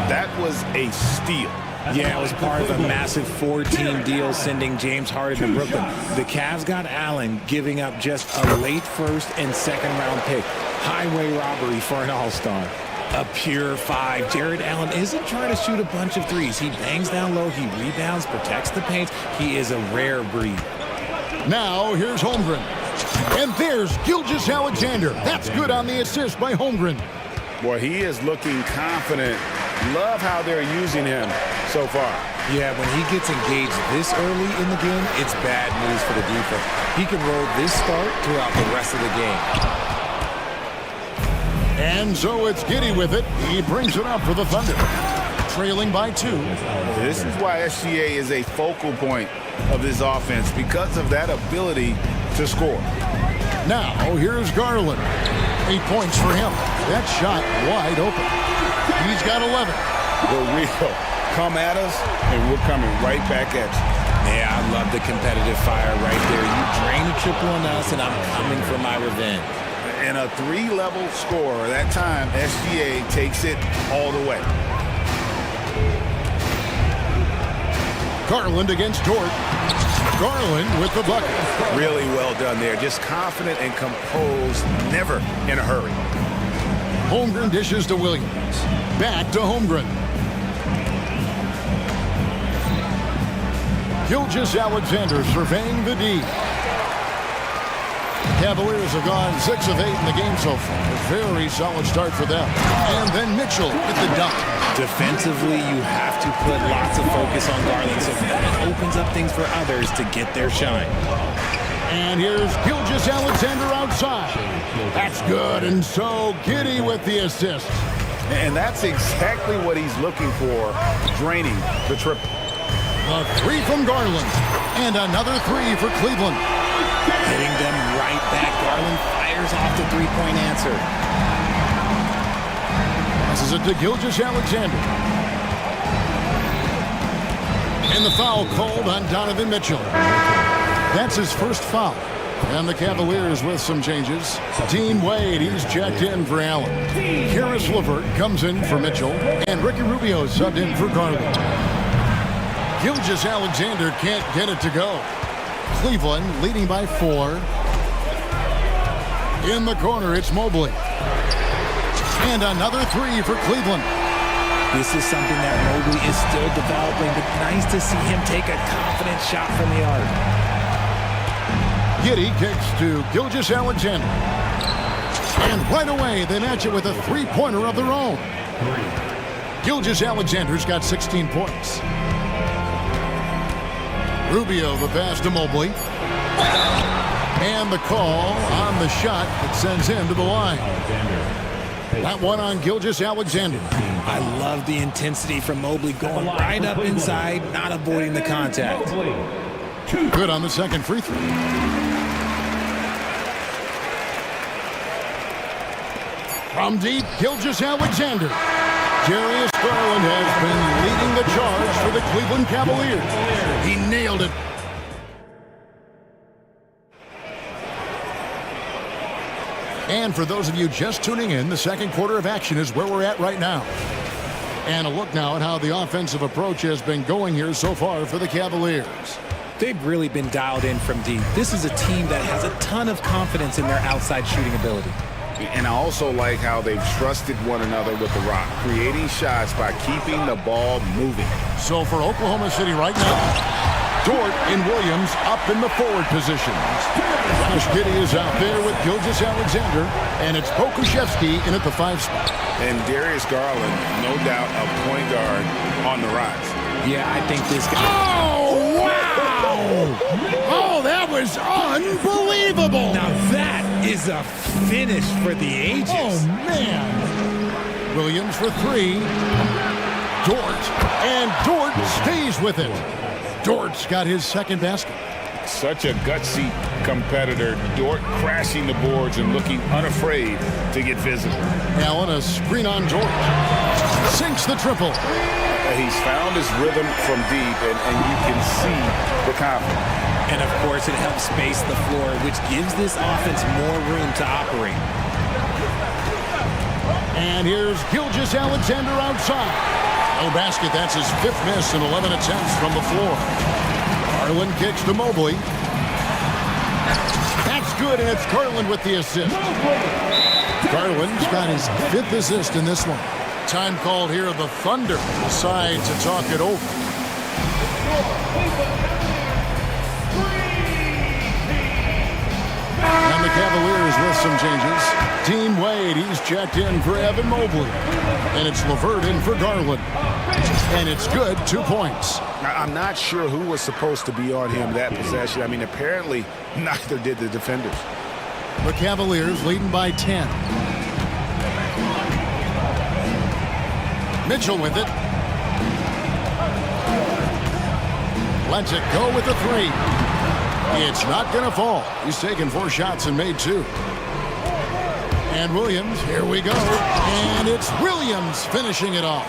that was a steal. Yeah, it was part of a massive 4-team deal sending James Harden to Brooklyn. The Cavs got Allen, giving up just a late first and second round pick. Highway robbery for an all-star. A pure 5. Jared Allen isn't trying to shoot a bunch of threes. He bangs down low, he rebounds, protects the paint. He is a rare breed. Now here's Holmgren. And there's Gilgeous-Alexander. That's good on the assist by Holmgren. Boy, he is looking confident. Love how they're using him so far. Yeah, when he gets engaged this early in the game, it's bad news for the defense. He can roll this start throughout the rest of the game. And so it's Giddey with it. He brings it up for the Thunder. Trailing by 2. This is why SGA is a focal point of this offense, because of that ability to score. Now, here's Garland. 8 points for him. That shot wide open. He's got 11. The real come at us, and we're coming right back at you. Yeah, I love the competitive fire right there. You drain a triple on us, and I'm coming for my revenge. And a 3-level score. That time, SGA takes it all the way. Garland against Dort. Garland with the bucket. Really well done there. Just confident and composed, never in a hurry. Holmgren dishes to Williams. Back to Holmgren. Gilgeous-Alexander surveying the D. Cavaliers have gone 6 of 8 in the game so far. A very solid start for them. And then Mitchell with the dunk. Defensively, you have to put lots of focus on Garland, so that opens up things for others to get their shine. And here's Gilgeous-Alexander outside. That's good, and so Giddey with the assist. And that's exactly what he's looking for, draining the triple. The three from Garland. And another three for Cleveland. Hitting them right back. Garland fires off the three-point answer. Passes it to Gilgeous-Alexander. And the foul called on Donovan Mitchell. That's his first foul. And the Cavaliers with some changes. Dean Wade, he's checked in for Allen. Karis LeVert comes in for Mitchell. And Ricky Rubio subbed in for Garland. Gilgeous-Alexander can't get it to go. Cleveland leading by 4. In the corner, it's Mobley. And another three for Cleveland. This is something that Mobley is still developing, but nice to see him take a confident shot from the arc. Giddey kicks to Gilgeous-Alexander. And right away, they match it with a three-pointer of their own. Gilgeous-Alexander's got 16 points. Rubio the pass to Mobley. And the call on the shot that sends him to the line. That one on Gilgeous-Alexander. I love the intensity from Mobley going right up inside, not avoiding the contact. Good on the second free throw. From deep, Gilgeous-Alexander. Darius Garland has been leading the charge for the Cleveland Cavaliers. He nailed it. And for those of you just tuning in, the second quarter of action is where we're at right now. And a look now at how the offensive approach has been going here so far for the Cavaliers. They've really been dialed in from deep. This is a team that has a ton of confidence in their outside shooting ability. And I also like how they've trusted one another with the rock, creating shots by keeping the ball moving. So for Oklahoma City right now, Dort and Williams up in the forward positions. Josh Giddey is out there with Gilgeous-Alexander, and it's Pokusevski in at the 5 spot. And Darius Garland, no doubt, a point guard on the rise. Yeah, I think this guy... Oh, wow! Oh, that was unbelievable! Now that is a finish for the ages. Oh, man! Williams for 3. Dort, and Dort stays with it. Dort's got his second basket. Such a gutsy competitor. Dort crashing the boards and looking unafraid to get physical. Allen, a screen on Dort. Sinks the triple. He's found his rhythm from deep, and you can see the confidence. And, of course, it helps space the floor, which gives this offense more room to operate. And here's Gilgeous-Alexander outside. No basket. That's his 5th miss in 11 attempts from the floor. Garland kicks to Mobley. That's good, and it's Garland with the assist. Garland's got his 5th assist in this one. Time called here. The Thunder decide to talk it over. And the Cavaliers with some changes. Dean Wade, he's checked in for Evan Mobley. And it's LeVert in for Garland. And it's good, 2 points. I'm not sure who was supposed to be on him that possession. I mean, apparently neither did the defenders. The Cavaliers leading by 10. Mitchell with it. Lets it go with the 3. It's not going to fall. He's taken 4 shots and made 2. And Williams, here we go. And it's Williams finishing it off.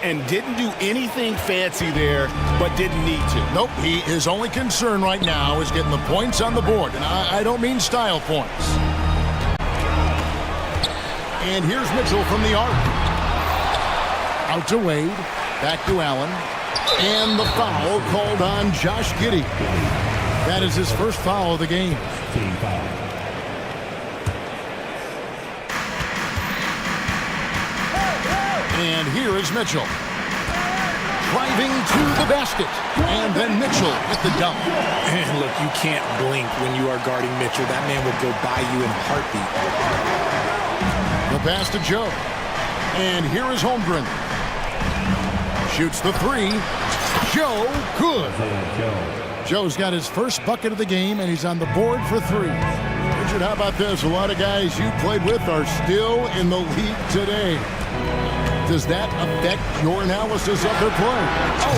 And didn't do anything fancy there, but didn't need to. Nope, his only concern right now is getting the points on the board. And I don't mean style points. And here's Mitchell from the arc. Out to Wade, back to Allen. And the foul called on Josh Giddey. That is his first foul of the game. And here is Mitchell. Driving to the basket. And then Mitchell with the dunk. And look, you can't blink when you are guarding Mitchell. That man will go by you in a heartbeat. The pass to Joe. And here is Holmgren. Shoots the 3. Joe, good. Joe's got his first bucket of the game, and he's on the board for 3. Richard, how about this? A lot of guys you played with are still in the league today. does that affect your analysis of their play? Oh,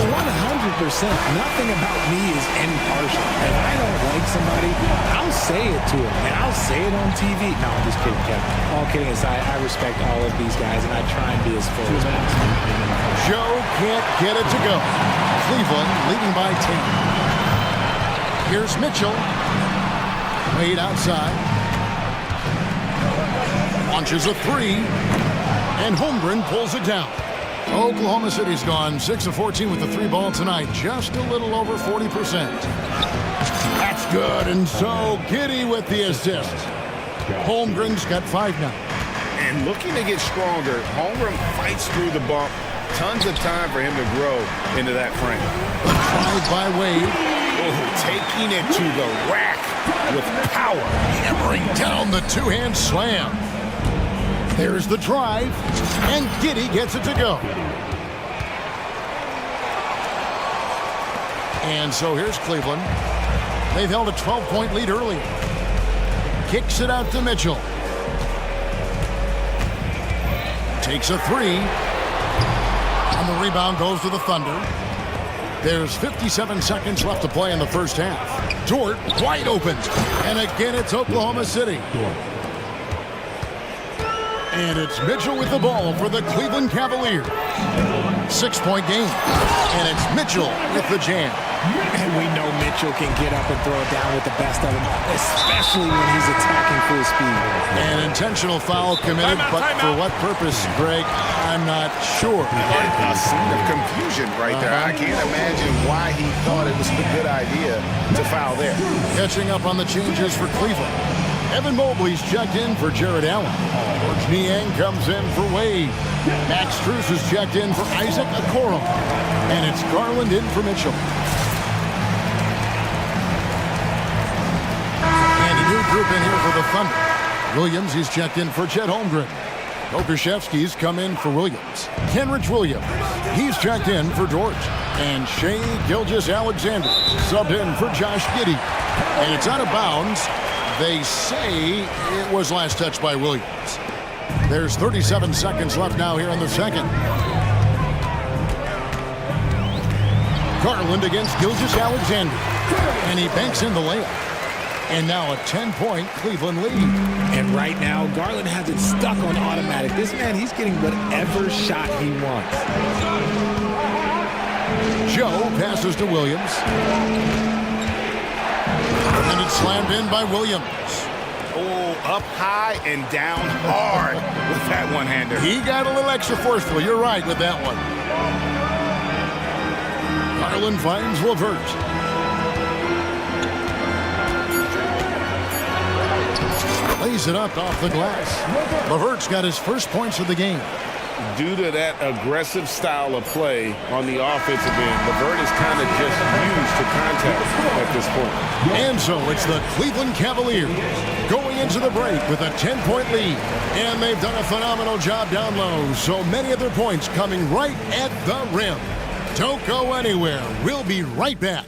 100%. Nothing about me is impartial. If I don't like somebody, I'll say it to them, and I'll say it on TV. No, I'm just kidding, Kevin. All kidding aside, I respect all of these guys, and I try and be as full as possible. Joe can't get it to go. Cleveland leading by 10. Here's Mitchell. Wade outside. Launches a three. And Holmgren pulls it down. Oklahoma City's gone 6 of 14 with the three ball tonight. Just a little over 40%. That's good. And so Giddey with the assist. Holmgren's got 5 now. And looking to get stronger, Holmgren fights through the bump. Tons of time for him to grow into that frame. Tried by Wade. Oh, taking it to the rack with power. Hammering down the two-hand slam. There's the drive, and Giddey gets it to go. And so here's Cleveland. They've held a 12-point lead earlier. Kicks it out to Mitchell. Takes a three. And the rebound goes to the Thunder. There's 57 seconds left to play in the first half. Dort wide open. And again, it's Oklahoma City. And it's Mitchell with the ball for the Cleveland Cavaliers. 6-point game. And it's Mitchell with the jam. And we know Mitchell can get up and throw it down with the best of them, especially when he's attacking full speed. An intentional foul committed, but for what purpose, Greg, I'm not sure. A scene of confusion right there. I can't imagine why he thought it was a good idea to foul there. Catching up on the changes for Cleveland. Evan Mobley's checked in for Jared Allen. George Niang comes in for Wade. Max Strus is checked in for Isaac Okoro. And it's Garland in for Mitchell. And a new group in here for the Thunder. Williams, he's checked in for Chet Holmgren. Okashevsky's come in for Williams. Kenrich Williams, he's checked in for George. And Shai Gilgeous-Alexander subbed in for Josh Giddey. And it's out of bounds. They say it was last touched by Williams. There's 37 seconds left now here in the second. Garland against Gilgeous-Alexander. And he banks in the layup. And now a 10-point Cleveland lead. And right now, Garland has it stuck on automatic. This man, he's getting whatever shot he wants. Joe passes to Williams. And it's slammed in by Williams. Oh, up high and down hard with that one-hander. He got a little extra forceful. You're right with that one. Garland finds LeVert. Lays it up off the glass. LeVert's got his first points of the game. Due to that aggressive style of play on the offensive end, LeVert is kind of just used to contact at this point. And so it's the Cleveland Cavaliers going into the break with a 10-point lead. And they've done a phenomenal job down low. So many of their points coming right at the rim. Don't go anywhere. We'll be right back.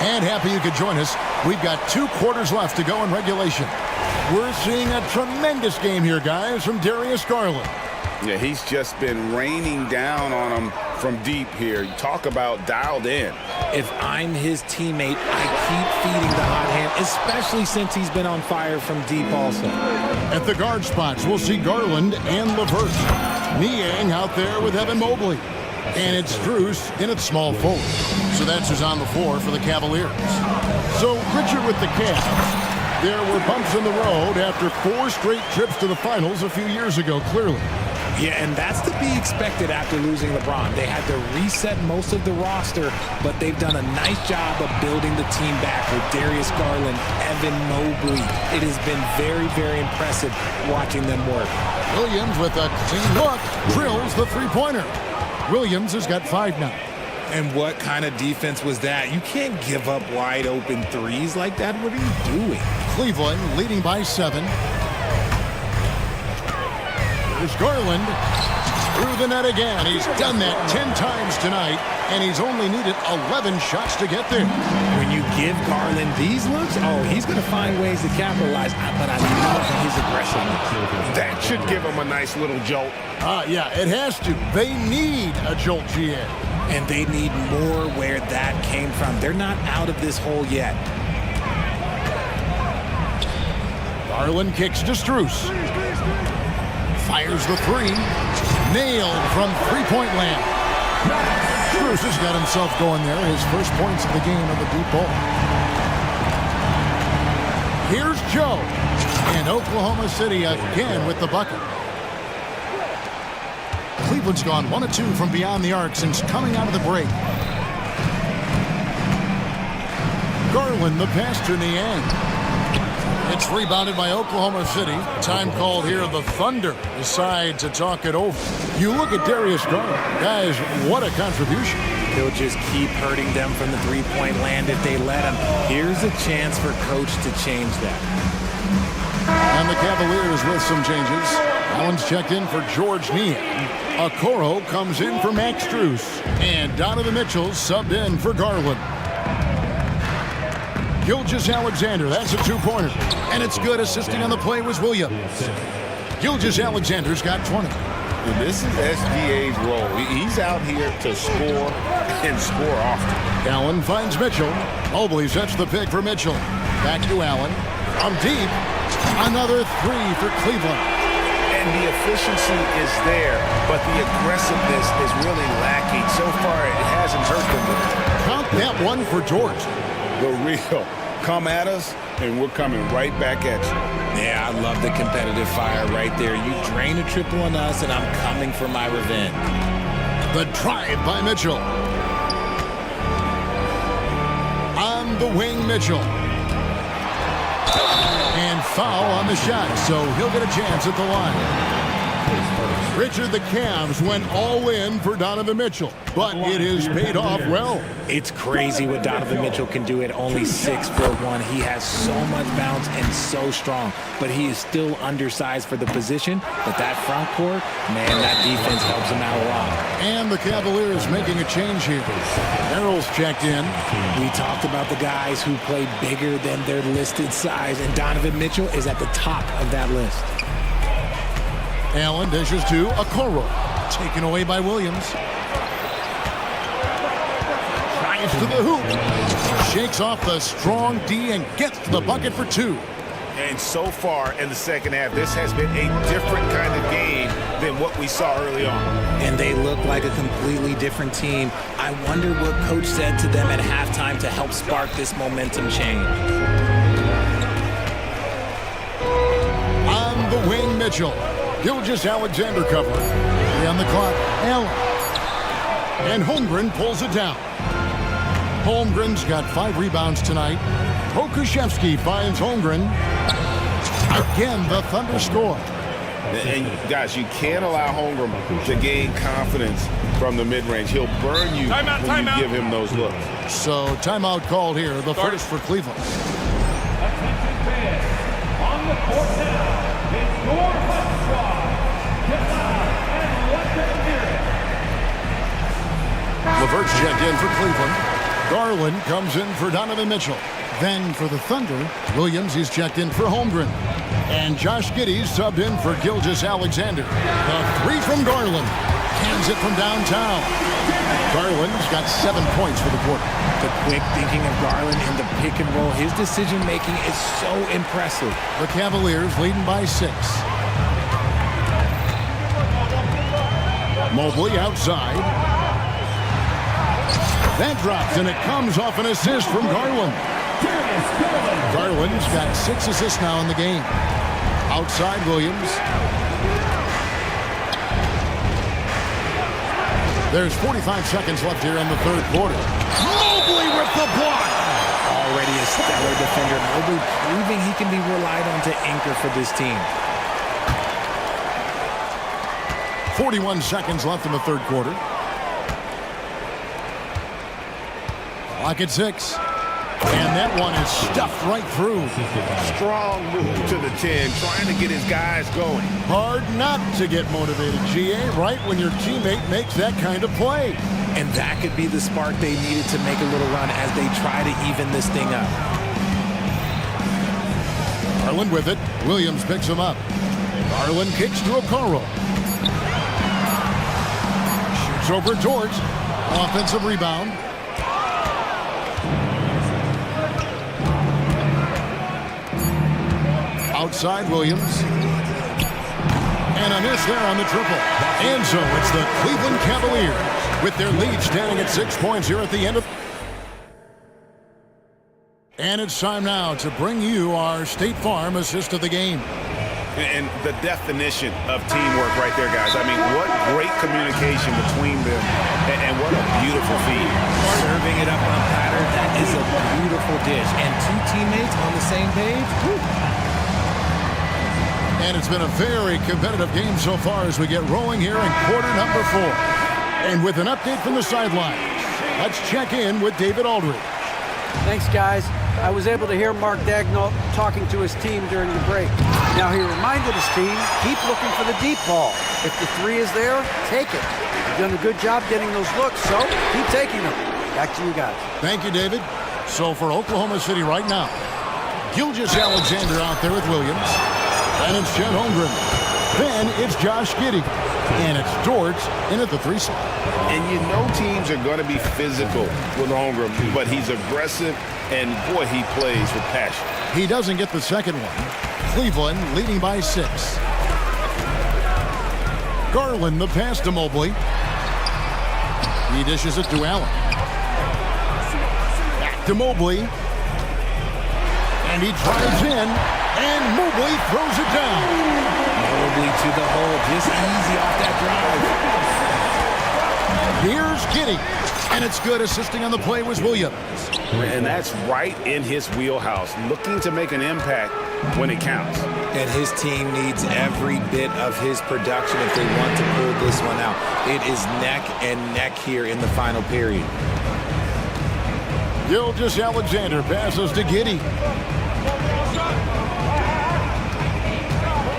And happy you could join us. We've got 2 quarters left to go in regulation. We're seeing a tremendous game here, guys, from Darius Garland. Yeah, he's just been raining down on him from deep here. Talk about dialed in. If I'm his teammate, I keep feeding the hot hand, especially since he's been on fire from deep also. At the guard spots, we'll see Garland and LeVert. Niang out there with Evan Mobley. And it's Strus in at small forward. So that's who's on the floor for the Cavaliers. So Richard with the Cavs. There were bumps in the road after 4 straight trips to the finals a few years ago, clearly. Yeah, and that's to be expected after losing LeBron. They had to reset most of the roster, but they've done a nice job of building the team back with Darius Garland, Evan Mobley. It has been very, very impressive watching them work. Williams with a clean look drills the three-pointer. Williams has got 5 now. And what kind of defense was that? You can't give up wide open threes like that. What are you doing? Cleveland leading by 7. There's Garland. Through the net again. He's done that 10 times tonight, and he's only needed 11 shots to get there. When you give Garland these looks, he's going to find ways to capitalize. But I love his aggressiveness. That should give him a nice little jolt. Yeah, it has to. They need a jolt, GA. And they need more where that came from. They're not out of this hole yet. Garland kicks to Strus. Fires the three. Nailed from three-point land. Strus has got himself going there. His first points of the game of the deep ball. Here's Joe. And Oklahoma City again with the bucket. Cleveland's gone 1 of 2 from beyond the arc since coming out of the break. Garland the pass to Niang. It's rebounded by Oklahoma City. Time called here. The Thunder decide to talk it over. You look at Darius Garland. Guys, what a contribution. He'll just keep hurting them from the three-point land if they let him. Here's a chance for Coach to change that. And the Cavaliers with some changes. Allen's checked in for George Niang. Okoro comes in for Max Strus. And Donovan Mitchell subbed in for Garland. Gilgeous-Alexander, that's a two-pointer. And it's good. Assisting on the play was Williams. Gilgeous-Alexander's got 20. And this is SGA's role. He's out here to score and score often. Allen finds Mitchell. Mobley sets the pick for Mitchell. Back to Allen. From deep. Another three for Cleveland. And the efficiency is there, but the aggressiveness is really lacking. So far, it hasn't hurt them. Count that one for George. The real. Come at us, and we're coming right back at you. Yeah, I love the competitive fire right there. You drain a triple on us, and I'm coming for my revenge. The drive by Mitchell. On the wing, Mitchell. And foul on the shot, so he'll get a chance at the line. Richard, the Cavs went all in for Donovan Mitchell, but it has paid off well. It's crazy what Donovan Mitchell can do at only 6'1". He has so much bounce and so strong, but he is still undersized for the position. But that front court, man, that defense helps him out a lot. And the Cavaliers making a change here. Merrill's checked in. We talked about the guys who play bigger than their listed size, and Donovan Mitchell is at the top of that list. Allen dishes to Okoro. Taken away by Williams. Drives to the hoop. Shakes off the strong D and gets to the bucket for two. And so far in the second half, this has been a different kind of game than what we saw early on. And they look like a completely different team. I wonder what Coach said to them at halftime to help spark this momentum change. On the wing, Mitchell. Gilgeous-Alexander covering. 3 on the clock, Allen. And Holmgren pulls it down. Holmgren's got 5 rebounds tonight. Pokusevski finds Holmgren. Again, the Thunder score. And guys, you can't allow Holmgren to gain confidence from the mid-range. He'll burn you when you give him those looks. So timeout called here, the first for Cleveland. Attention fans, on the court now, it's your hot squad. Get loud and let them hear it. LeVert's checked in for Cleveland. Garland comes in for Donovan Mitchell. Then for the Thunder, Williams is checked in for Holmgren. And Josh Giddey's subbed in for Gilgeous-Alexander. The three from Garland. Hands it from downtown. Garland's got 7 points for the quarter. The quick thinking of Garland in the pick and roll. His decision-making is so impressive. The Cavaliers leading by 6. Mobley outside. That drops, and it comes off an assist from Garland. Garland's got 6 assists now in the game. Outside Williams. There's 45 seconds left here in the third quarter. Mobley with the block. Already a stellar defender. Mobley proving he can be relied on to anchor for this team. 41 seconds left in the third quarter. Clock at 6. And that one is stuffed right through. Strong move to the 10, trying to get his guys going. Hard not to get motivated, GA, right when your teammate makes that kind of play. And that could be the spark they needed to make a little run as they try to even this thing up. Garland with it. Williams picks him up. Garland kicks to Okoro. Shoots over Dort. Offensive rebound. Outside Williams. And a miss there on the triple. And so it's the Cleveland Cavaliers with their lead standing at 6 points here at the end of... And it's time now to bring you our State Farm assist of the game. And the definition of teamwork right there, guys. I mean, what great communication between them, and what a beautiful feed. Serving it up on a platter, that is a beautiful dish. And two teammates on the same page. Woo. And it's been a very competitive game so far as we get rolling here in quarter number 4. And with an update from the sideline, let's check in with David Aldridge. Thanks, guys. I was able to hear Mark Dagnall talking to his team during the break. Now, he reminded his team, keep looking for the deep ball. If the 3 is there, take it. You've done a good job getting those looks, so keep taking them. Back to you guys. Thank you, David. So for Oklahoma City right now, Gilgeous Alexander out there with Williams. Then it's Chet Holmgren. Then it's Josh Giddey. And it's Dort in at the 3 slot. And you know teams are going to be physical with Holmgren, but he's aggressive, and boy, he plays with passion. He doesn't get the second one. Cleveland leading by 6. Garland the pass to Mobley. He dishes it to Allen. Back to Mobley. And he drives in, and Mobley throws it down. Mobley to the hole, just easy off that drive. Here's Giddey, and it's good. Assisting on the play was Williams. And that's right in his wheelhouse, looking to make an impact when it counts. And his team needs every bit of his production if they want to pull this one out. It is neck and neck here in the final period. Gilgeous Alexander passes to Giddey.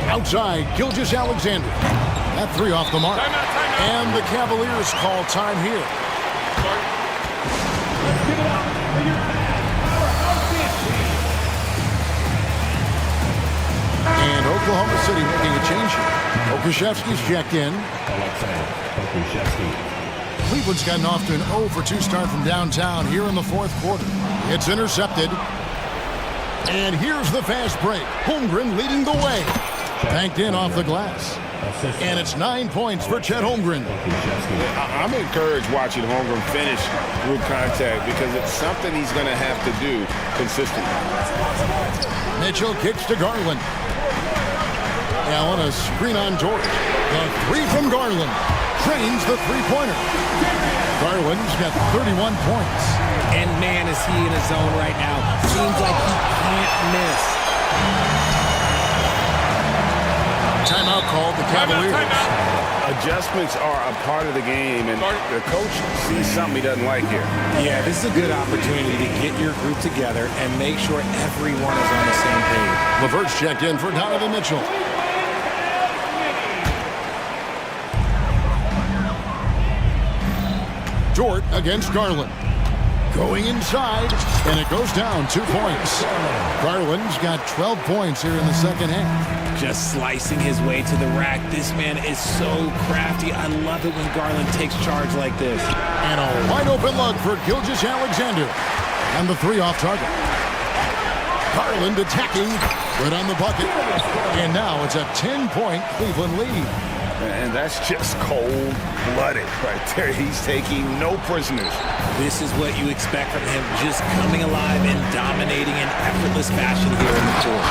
Outside, Gilgeous Alexander. That 3 off the mark. And the Cavaliers call time here. And Oklahoma City making a change here. Okashevsky's checked in. Cleveland's gotten off to an 0 for 2 start from downtown here in the 4th quarter. It's intercepted. And here's the fast break. Holmgren leading the way. Banked in off the glass. And it's 9 points for Chet Holmgren. I'm encouraged watching Holmgren finish through contact because it's something he's going to have to do consistently. Mitchell kicks to Garland. Allen a screen on Dort. The 3 from Garland. Trains the 3-pointer. Garland's got 31 points. And man, is he in his zone right now. Seems like he can't miss. Timeout called the Cavaliers. Adjustments are a part of the game, and the coach sees something he doesn't like here. Yeah, this is a good opportunity to get your group together and make sure everyone is on the same page. LeVert's checked in for Donovan Mitchell. Dort against Garland. Going inside, and it goes down 2 points. Garland's got 12 points here in the second half. Just slicing his way to the rack. This man is so crafty. I love it when Garland takes charge like this. And a wide open look for Gilgeous Alexander. And the 3 off target. Garland attacking, good on the bucket. And now it's a 10-point Cleveland lead. And that's just cold-blooded right there. He's taking no prisoners. This is what you expect from him, just coming alive and dominating in effortless fashion here in the court.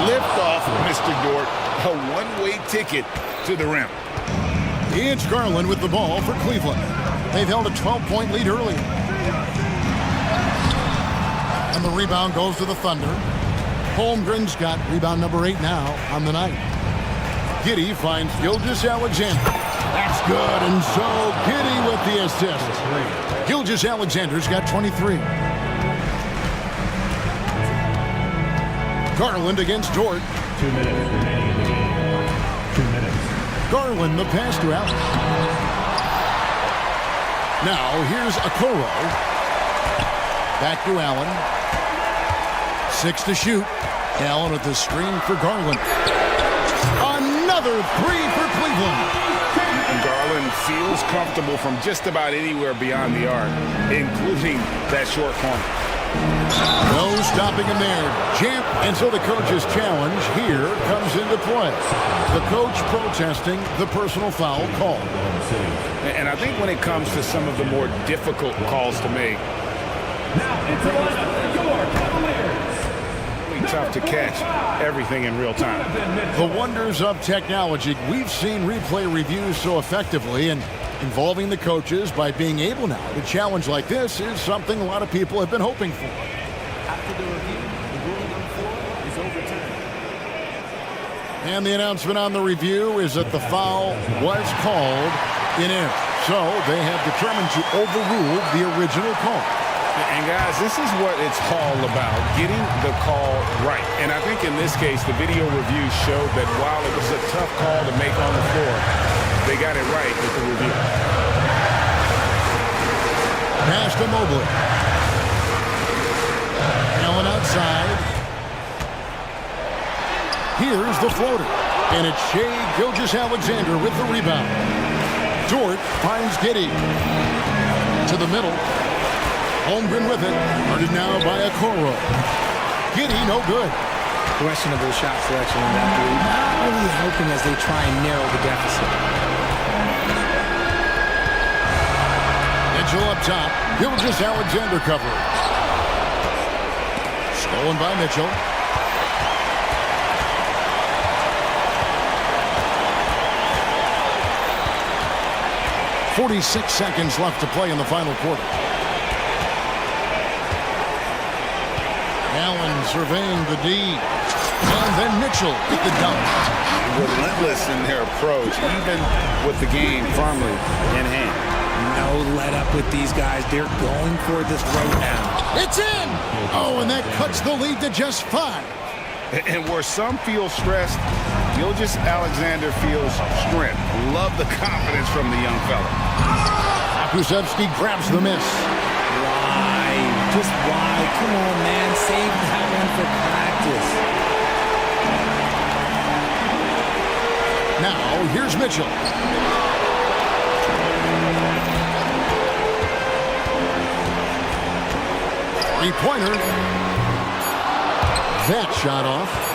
Lift off, Mr. Dort. A one-way ticket to the rim. It's Garland with the ball for Cleveland. They've held a 12-point lead early. And the rebound goes to the Thunder. Holmgren's got rebound number 8 now on the night. Giddey finds Gilgeous Alexander. That's good, and so Giddey with the assist. Gilgeous Alexander's got 23. Garland against Dort. 2 minutes remaining in the game. 2 minutes. Garland, the pass to Allen. Now, here's Okoro. Back to Allen. 6 to shoot. Allen with the screen for Garland. Another three for Cleveland. Garland feels comfortable from just about anywhere beyond the arc, including that short corner. No stopping him there. Jam. And so the coach's challenge here comes into play. The coach protesting the personal foul call. And I think when it comes to some of the more difficult calls to make, Now into the lineup, your Cavaliers. really tough to catch everything in real time. The wonders of technology. We've seen replay reviews so effectively, and involving the coaches by being able now to challenge like this is something a lot of people have been hoping for. After the review, the ruling on the floor is overturned. And the announcement on the review is that the foul was called in error. So they have determined to overrule the original call. And guys, this is what it's all about, getting the call right. And I think in this case, the video review showed that while it was a tough call to make on the floor, they got it right with the review. Pass to Mobley. Allen outside. Here's the floater. And it's Shai Gilgeous-Alexander with the rebound. Dort finds Giddey. To the middle. Holmgren with it. Guarded now by Okoro. Giddey, no good. Questionable shot selection in that three. Not really helping as they try and narrow the deficit. Mitchell up top. Gilgeous-Alexander covering. Stolen by Mitchell. .46 seconds left to play in the final quarter. Allen surveying the D. And then Mitchell with the dunk. Relentless in their approach, even with the game firmly in hand. No let up with these guys. They're going for this right now. It's in! Oh, and that cuts the lead to just 5. And where some feel stressed, Gilgeous-Alexander feels strength. Love the confidence from the young fella. Kusevsky grabs the miss. Why? Just why? Come on, man. Save that one for practice. Now, here's Mitchell. Three-pointer. That shot off.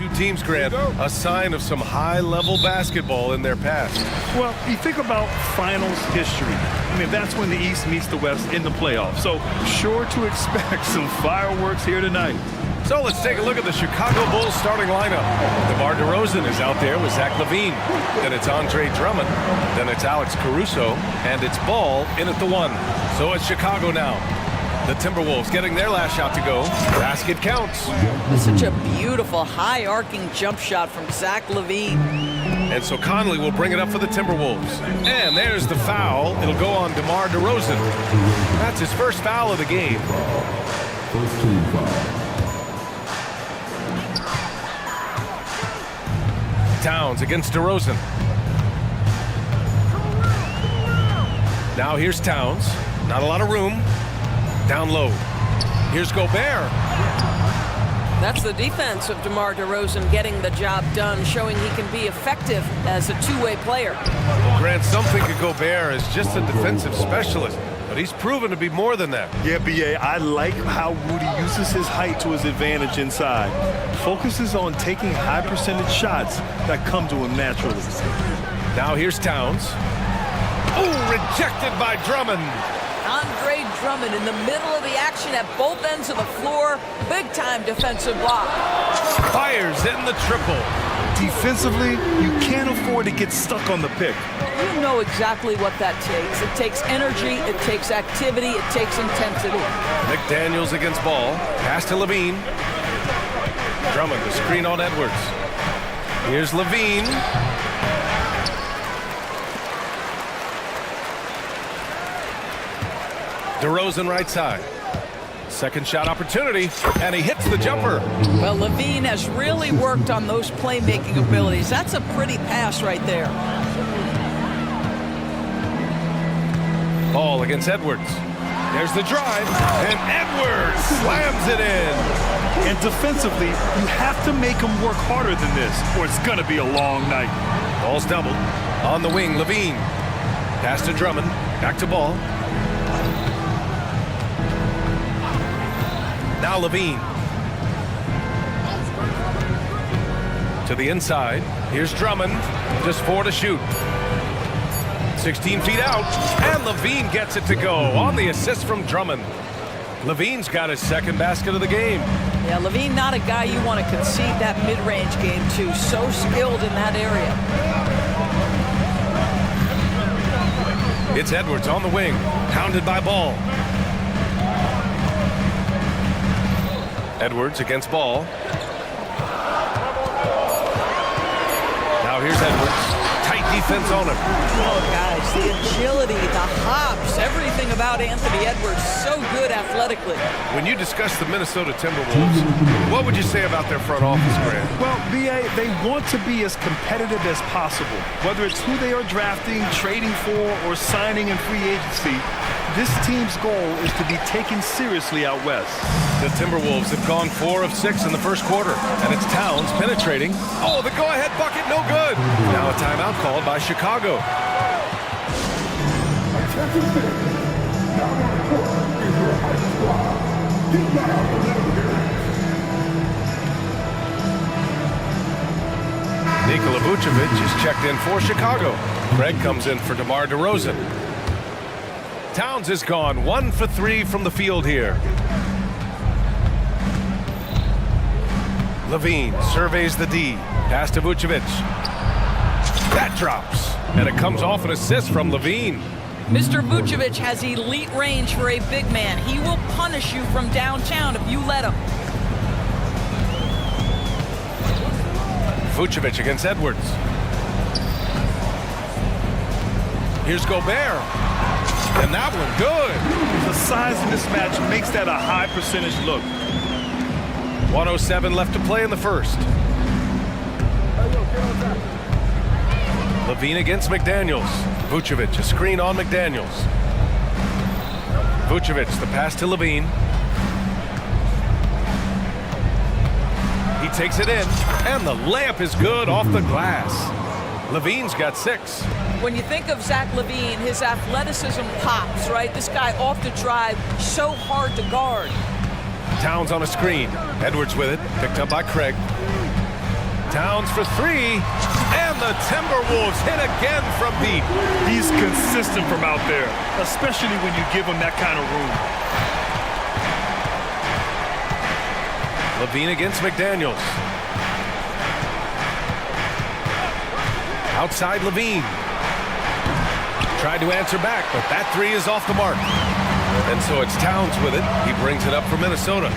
Two teams, Grant, a sign of some high-level basketball in their past. Well, you think about finals history. I mean, that's when the East meets the West in the playoffs. So sure to expect some fireworks here tonight. So let's take a look at the Chicago Bulls starting lineup. DeMar DeRozan is out there with Zach LaVine. Then it's Andre Drummond. Then it's Alex Caruso. And it's Ball in at the 1. So it's Chicago now. The Timberwolves getting their last shot to go. Basket counts. Such a beautiful high-arcing jump shot from Zach LaVine. And so Conley will bring it up for the Timberwolves. And there's the foul. It'll go on DeMar DeRozan. That's his first foul of the game. First team foul. Towns against DeRozan. Now here's Towns. Not a lot of room. Down low. Here's Gobert. That's the defense of DeMar DeRozan getting the job done, showing he can be effective as a two-way player. Well, Grant, some think of Gobert as just a defensive specialist, but he's proven to be more than that. Yeah, B.A., I like how Rudy uses his height to his advantage inside. Focuses on taking high-percentage shots that come to him naturally. Now here's Towns. Oh, rejected by Drummond. Andre Drummond in the middle of the action at both ends of the floor. Big-time defensive block. Fires in the triple. Defensively, you can't afford to get stuck on the pick. You know exactly what that takes. It takes energy, it takes activity, it takes intensity. McDaniels against Ball. Pass to LaVine. Drummond, the screen on Edwards. Here's LaVine. DeRozan right side. Second shot opportunity, and he hits the jumper. Well, LaVine has really worked on those playmaking abilities. That's a pretty pass right there. Ball against Edwards. There's the drive, and Edwards slams it in. And defensively, you have to make him work harder than this, or it's going to be a long night. Ball's doubled. On the wing, LaVine. Pass to Drummond. Back to Ball. Now LaVine. To the inside. Here's Drummond. Just 4 to shoot. 16 feet out. And LaVine gets it to go on the assist from Drummond. LaVine's got his second basket of the game. Yeah, LaVine not a guy you want to concede that mid-range game to. So skilled in that area. It's Edwards on the wing. Hounded by Ball. Edwards against Ball. Now here's Edwards. Tight defense on him. Oh, guys, the agility, the hops, everything about Anthony Edwards, so good athletically. When you discuss the Minnesota Timberwolves, what would you say about their front office, Grant? Well, B.A., they want to be as competitive as possible. Whether it's who they are drafting, trading for, or signing in free agency, this team's goal is to be taken seriously out west. The Timberwolves have gone 4 of 6 in the first quarter, and it's Towns penetrating. Oh, the go-ahead bucket, no good. Now a timeout called by Chicago. Nikola Vucevic is checked in for Chicago. Craig comes in for DeMar DeRozan. Towns has gone 1 for 3 from the field here. LaVine surveys the D. Pass to Vucevic. That drops. And it comes off an assist from LaVine. Mr. Vucevic has elite range for a big man. He will punish you from downtown if you let him. Vucevic against Edwards. Here's Gobert. And that one good. The size mismatch makes that a high percentage look. 1:07 left to play in the first. LaVine against McDaniels. Vucevic, a screen on McDaniels. Vucevic, the pass to LaVine. He takes it in, and the layup is good off the glass. LaVine's got 6. When you think of Zach LaVine, his athleticism pops, right? This guy off the drive, so hard to guard. Towns on a screen. Edwards with it, picked up by Craig. Towns for three, and the Timberwolves hit again from deep. He's consistent from out there, especially when you give him that kind of room. Levine against McDaniels. Outside Levine. Tried to answer back, but that three is off the mark. And so it's Towns with it. He brings it up for Minnesota.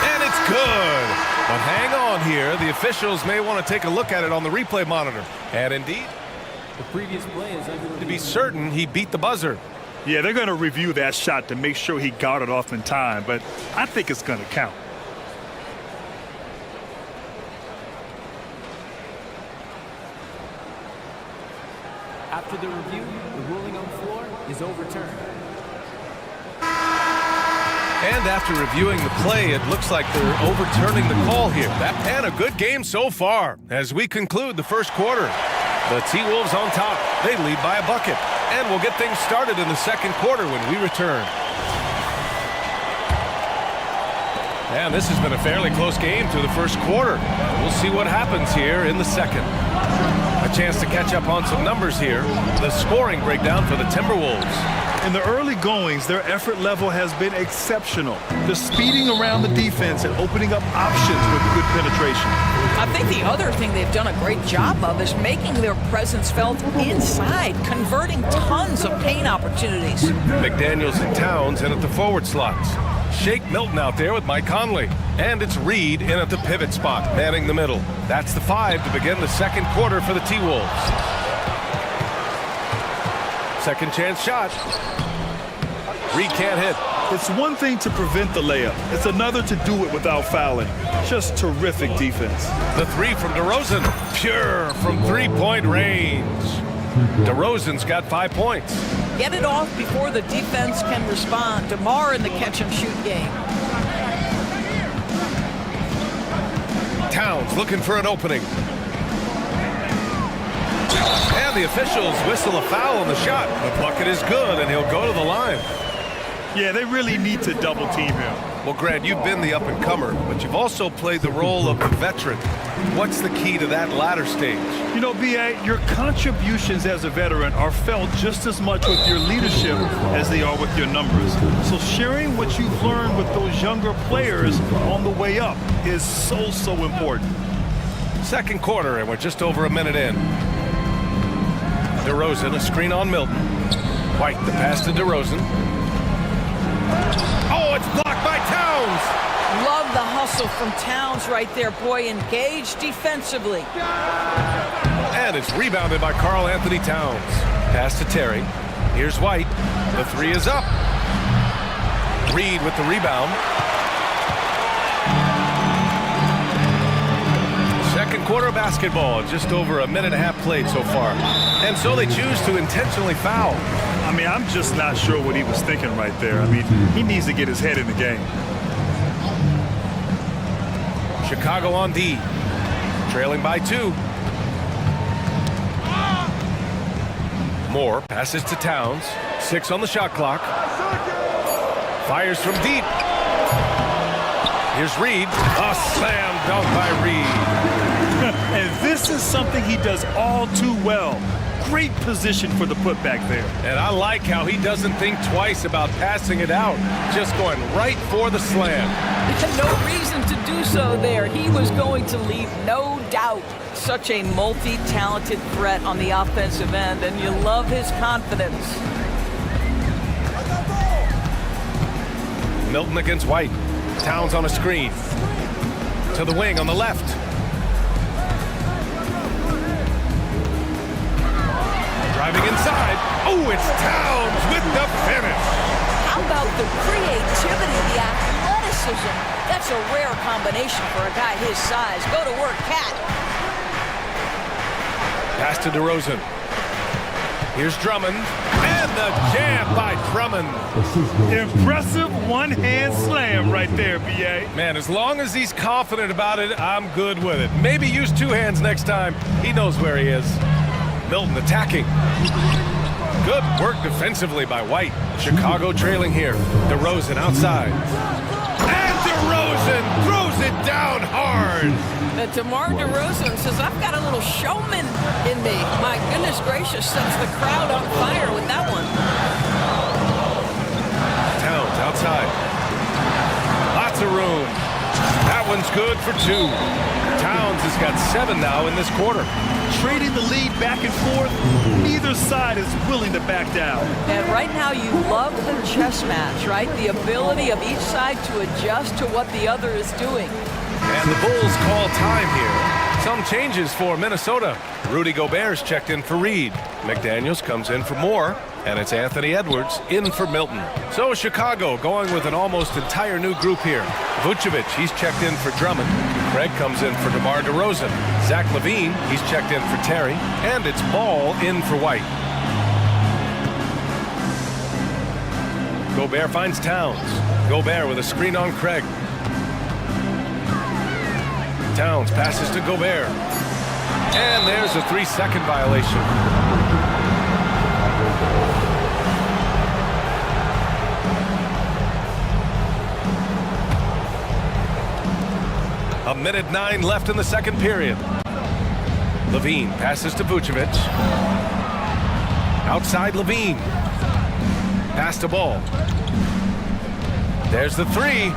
And it's good. But hang on here. The officials may want to take a look at it on the replay monitor. And indeed, The previous play is under to be certain he beat the buzzer. Yeah, they're going to review that shot to make sure he got it off in time, but I think it's going to count. After the review, the ruling on the floor is overturned. And after reviewing the play, it looks like they're overturning the call here. And a good game so far as we conclude the first quarter. The T-Wolves on top. They lead by a bucket. And we'll get things started in the second quarter when we return. And this has been a fairly close game through the first quarter. We'll see what happens here in the second. A chance to catch up on some numbers here. The scoring breakdown for the Timberwolves. In the early goings, their effort level has been exceptional. They're speeding around the defense and opening up options with good penetration. I think the other thing they've done a great job of is making their presence felt inside, converting tons of paint opportunities. McDaniels and Towns in at the forward slots. Shake Milton out there with Mike Conley. And it's Reed in at the pivot spot, manning the middle. That's the 5 to begin the second quarter for the T-Wolves. Second chance shot. Reed can't hit. It's one thing to prevent the layup. It's another to do it without fouling. Just terrific defense. The three from DeRozan. Pure from three-point range. DeRozan's got 5 points. Get it off before the defense can respond. DeMar in the catch-and-shoot game. Towns looking for an opening. And the officials whistle a foul on the shot. The bucket is good, and he'll go to the line. Yeah, they really need to double team him. Well, Grant, you've been the up-and-comer, but you've also played the role of the veteran. What's the key to that latter stage? You know, B.A., your contributions as a veteran are felt just as much with your leadership as they are with your numbers. So sharing what you've learned with those younger players on the way up is so important. Second quarter, and we're just over a minute in. DeRozan, a screen on Milton. White, the pass to DeRozan. Oh, it's blocked by Towns! Love the hustle from Towns right there. Boy, engaged defensively. And it's rebounded by Karl Anthony Towns. Pass to Terry. Here's White. The three is up. Reed with the rebound. Second quarter of basketball, just over a minute and a half played so far. And so they choose to intentionally foul. I mean, I'm just not sure what he was thinking right there. I mean, he needs to get his head in the game. Chicago on D. Trailing by 2. Moore passes to Towns. 6 on the shot clock. Fires from deep. Here's Reed. A slam dunk by Reed. And this is something he does all too well. Great position for the putback there. And I like how he doesn't think twice about passing it out. Just going right for the slam. No reason to do so there. He was going to leave no doubt. Such a multi-talented threat on the offensive end, and you love his confidence. Milton against White. Towns on a screen. To the wing on the left. Driving inside. Oh, it's Towns with the finish. How about the creativity, the athleticism? That's a rare combination for a guy his size. Go to work, Cat. Pass to DeRozan. Here's Drummond. And And the jam by Drummond. Impressive one-hand slam right there, B.A. Man, as long as he's confident about it, I'm good with it. Maybe use two hands next time. He knows where he is. Milton attacking. Good work defensively by White. Chicago trailing here. DeRozan outside. And DeRozan throws it down hard. DeMar DeRozan says, I've got a little showman in me. My goodness gracious, sets the crowd on fire with that one. Towns outside. Lots of room. That one's good for two. Towns has got 7 now in this quarter. Trading the lead back and forth, neither side is willing to back down. And right now you love the chess match, right? The ability of each side to adjust to what the other is doing. And the Bulls call time here. Some changes for Minnesota. Rudy Gobert's checked in for Reed. McDaniels comes in for Moore. And it's Anthony Edwards in for Milton. So Chicago going with an almost entire new group here. Vucevic, he's checked in for Drummond. Craig comes in for DeMar DeRozan. Zach LaVine, he's checked in for Terry. And it's Ball in for White. Gobert finds Towns. Gobert with a screen on Craig. Towns passes to Gobert. And there's a 3-second violation. A minute 9 left in the second period. LaVine passes to Vucevic. Outside LaVine. Pass to Ball. There's the 3.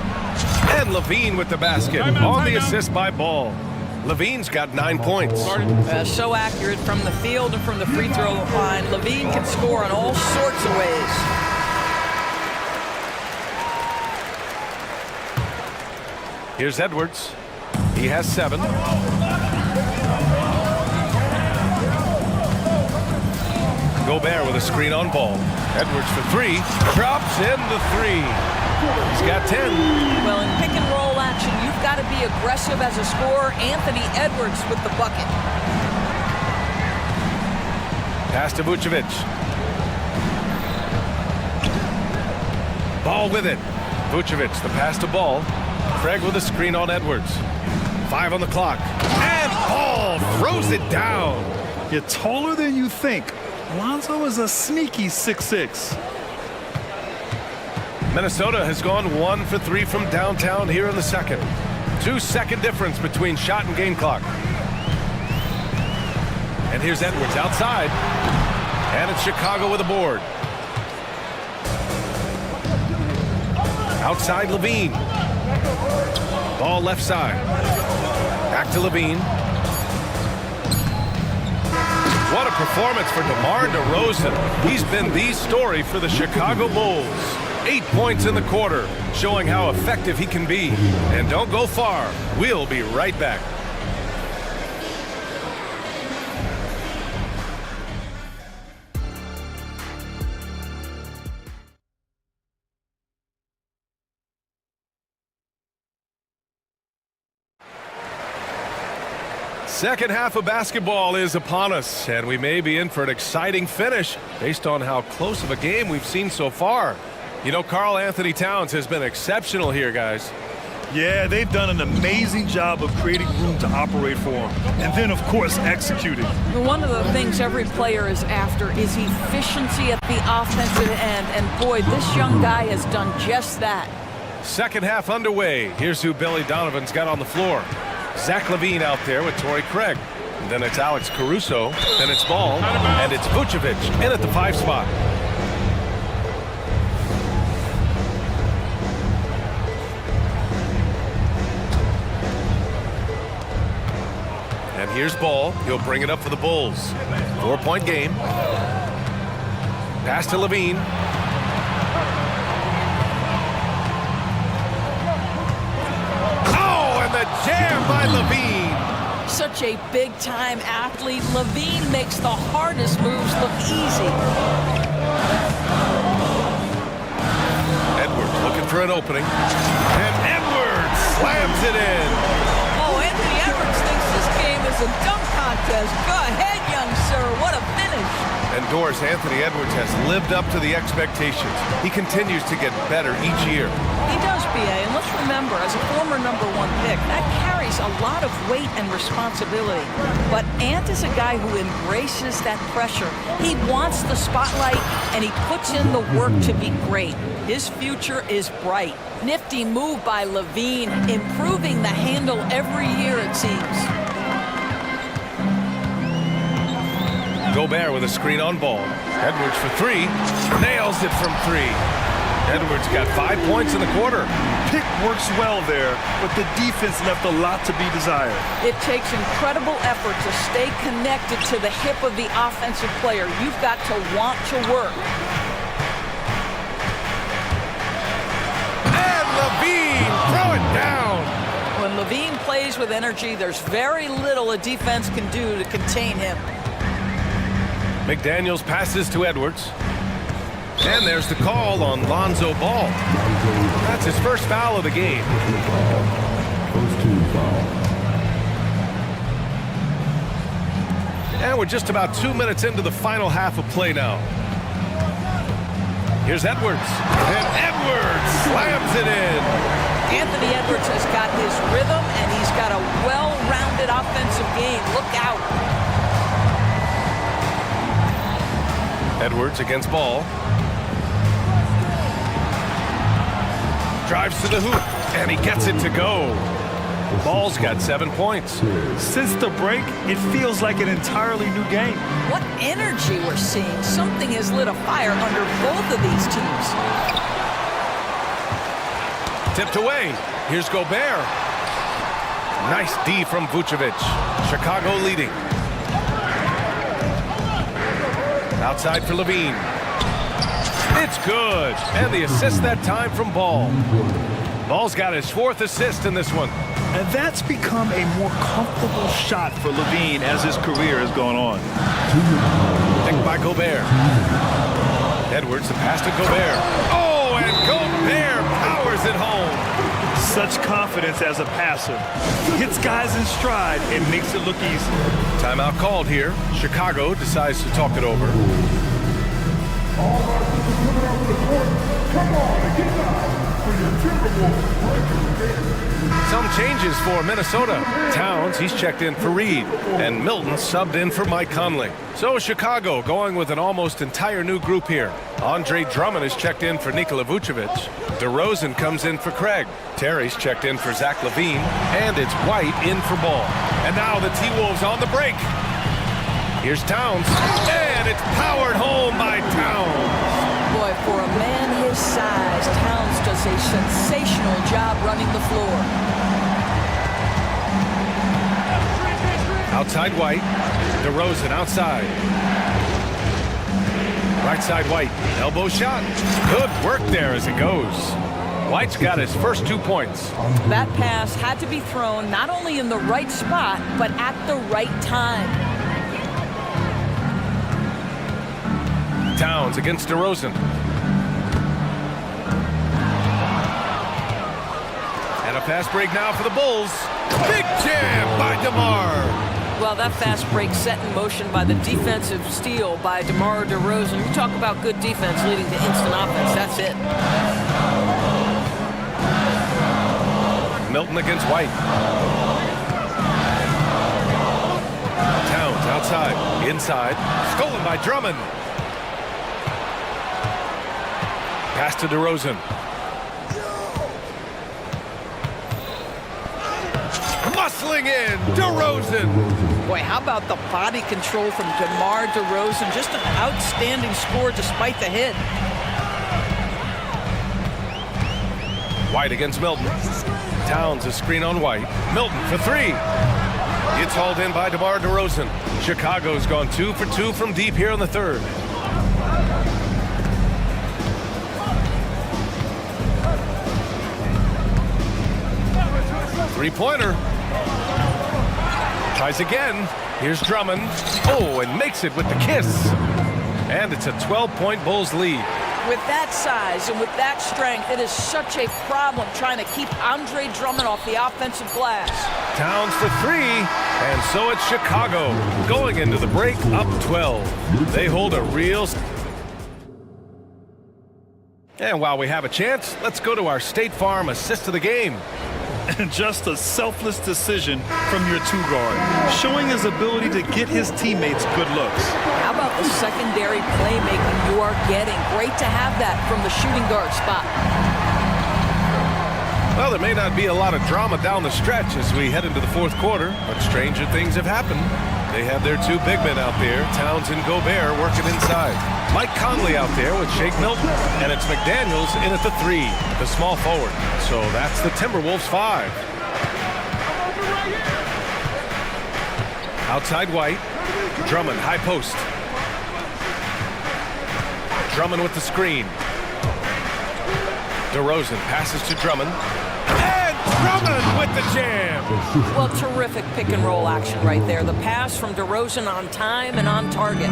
And LaVine with the basket. On the assist by Ball. LaVine's got 9 points. So accurate from the field and from the free throw line. LaVine can score in all sorts of ways. Here's Edwards. He has 7. Gobert with a screen on Ball. Edwards for 3. Drops in the 3. He's got 10. Well, in pick and roll action, you've got to be aggressive as a scorer. Anthony Edwards with the bucket. Pass to Vucevic. Ball with it. Vucevic, the pass to Ball. Craig with a screen on Edwards. 5 on the clock. And Ball throws it down. You're taller than you think. Lonzo is a sneaky 6'6". Minnesota has gone 1 for 3 from downtown here in the second. 2-second difference between shot and game clock. And here's Edwards outside. And it's Chicago with a board. Outside LaVine. Ball left side. Back to LaVine. What a performance for DeMar DeRozan. He's been the story for the Chicago Bulls. 8 points in the quarter, showing how effective he can be. And don't go far. We'll be right back. Second half of basketball is upon us, and we may be in for an exciting finish based on how close of a game we've seen so far. You know, Karl Anthony Towns has been exceptional here, guys. Yeah, they've done an amazing job of creating room to operate for him. And then, of course, executing. One of the things every player is after is efficiency at the offensive end. And boy, this young guy has done just that. Second half underway. Here's who Billy Donovan's got on the floor. Zach LaVine out there with Torrey Craig. And then it's Alex Caruso. Then it's Ball. And it's Vucevic in at the 5 spot. And here's Ball. He'll bring it up for the Bulls. 4-point game. Pass to LaVine. Oh, and the jam by LaVine. Such a big-time athlete. LaVine makes the hardest moves look easy. Edwards looking for an opening. And Edwards slams it in. Oh, Anthony Edwards thinks this game is is a dunk contest. Go ahead, young sir. What a finish. And Doris, Anthony Edwards has lived up to the expectations. He continues to get better each year. He does, B.A., and let's remember, as a former #1 pick, that carries a lot of weight and responsibility. But Ant is a guy who embraces that pressure. He wants the spotlight, and he puts in the work to be great. His future is bright. Nifty move by Levine, improving the handle every year, it seems. Gobert with a screen on ball. Edwards for three. Nails it from three. Edwards got 5 points in the quarter. Pick works well there, but the defense left a lot to be desired. It takes incredible effort to stay connected to the hip of the offensive player. You've got to want to work. And Levine, throw it down. When Levine plays with energy, there's very little a defense can do to contain him. McDaniels passes to Edwards. And there's the call on Lonzo Ball. That's his first foul of the game. And we're just about 2 minutes into the final half of play now. Here's Edwards. And Edwards slams it in. Anthony Edwards has got his rhythm, and he's got a well-rounded offensive game. Look out. Edwards against Ball. Drives to the hoop, and he gets it to go. Ball's got 7 points. Since the break, it feels like an entirely new game. What energy we're seeing. Something has lit a fire under both of these teams. Tipped away. Here's Gobert. Nice D from Vucevic. Chicago leading. Outside for Levine. It's good. And the assist that time from Ball. Ball's got his 4th assist in this one. And that's become a more comfortable shot for Levine as his career has gone on. Picked by Gobert. Edwards, the pass to Gobert. Oh, and Gobert powers it home. Such confidence as a passer. Hits guys in stride and makes it look easy. Timeout called here. Chicago decides to talk it over. Some changes for Minnesota. Towns, he's checked in for Reed. And Milton subbed in for Mike Conley. So Chicago going with an almost entire new group here. Andre Drummond is checked in for Nikola Vucevic. DeRozan comes in for Craig. Terry's checked in for Zach LaVine. And it's White in for Ball. And now the T-Wolves on the break. Here's Towns. And it's powered home by Towns. Boy, for a man his size, Towns does a sensational job running the floor. Outside White. DeRozan outside. Right side White. Elbow shot. Good work there as it goes. White's got his first 2 points. That pass had to be thrown not only in the right spot, but at the right time. Towns against DeRozan. And a fast break now for the Bulls. Big jam by DeMar. Well, that fast break set in motion by the defensive steal by DeMar DeRozan. You talk about good defense leading to instant offense. That's it. Milton against White. Towns outside. Inside. Stolen by Drummond. Pass to DeRozan. Muscling in, DeRozan. Boy, how about the body control from DeMar DeRozan? Just an outstanding score despite the hit. White against Milton. Towns a screen on White. Milton for three. It's hauled in by DeMar DeRozan. Chicago's gone 2 for 2 from deep here in the third. Three-pointer. Tries again. Here's Drummond. Oh, and makes it with the kiss. And it's a 12-point Bulls lead. With that size and with that strength, it is such a problem trying to keep Andre Drummond off the offensive glass. Towns for three, and so it's Chicago going into the break up 12. They hold a real... And while we have a chance, let's go to our State Farm assist of the game. And just a selfless decision from your two-guard, showing his ability to get his teammates good looks. How about the secondary playmaking you are getting? Great to have that from the shooting guard spot. Well, there may not be a lot of drama down the stretch as we head into the fourth quarter, but stranger things have happened. They have their two big men out there, Towns and Gobert, working inside. Mike Conley out there with Shake Milton, and it's McDaniels in at the three, the small forward. So that's the Timberwolves 5. Outside White, Drummond, high post. Drummond with the screen. DeRozan passes to Drummond. And Drummond with the jam! Well, terrific pick and roll action right there. The pass from DeRozan on time and on target.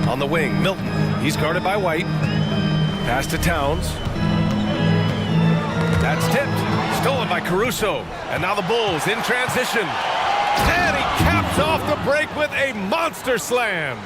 On the wing, Milton. He's guarded by White. Pass to Towns. That's tipped. Stolen by Caruso. And now the Bulls in transition. And he caps off the break with a monster slam.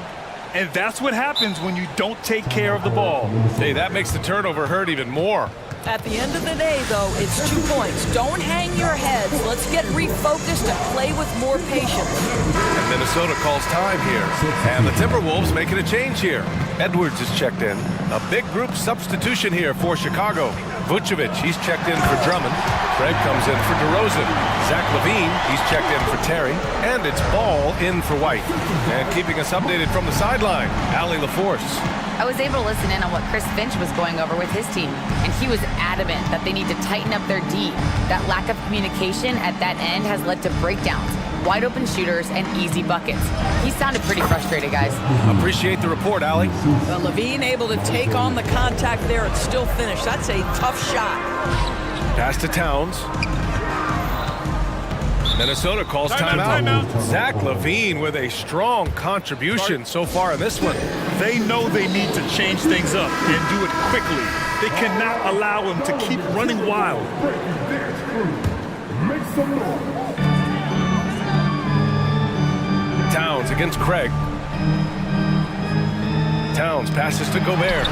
And that's what happens when you don't take care of the ball. Hey, that makes the turnover hurt even more. At the end of the day, though, it's 2 points. Don't hang your heads. Let's get refocused and play with more patience. And Minnesota calls time here. And the Timberwolves making a change here. Edwards is checked in. A big group substitution here for Chicago. Vucevic, he's checked in for Drummond. Craig comes in for DeRozan. Zach LaVine, he's checked in for Terry. And it's Ball in for White. And keeping us updated from the sideline, Allie LaForce. I was able to listen in on what Chris Finch was going over with his team, and he was adamant that they need to tighten up their D. That lack of communication at that end has led to breakdowns, wide open shooters, and easy buckets. He sounded pretty frustrated, guys. Appreciate the report, Allie. Well, LaVine able to take on the contact there and still finish. That's a tough shot. Pass to Towns. Minnesota calls timeout. Zach LaVine with a strong contribution so far in this one. They know they need to change things up and do it quickly. They cannot allow him to keep running wild. Towns against Craig. Towns passes to Gobert.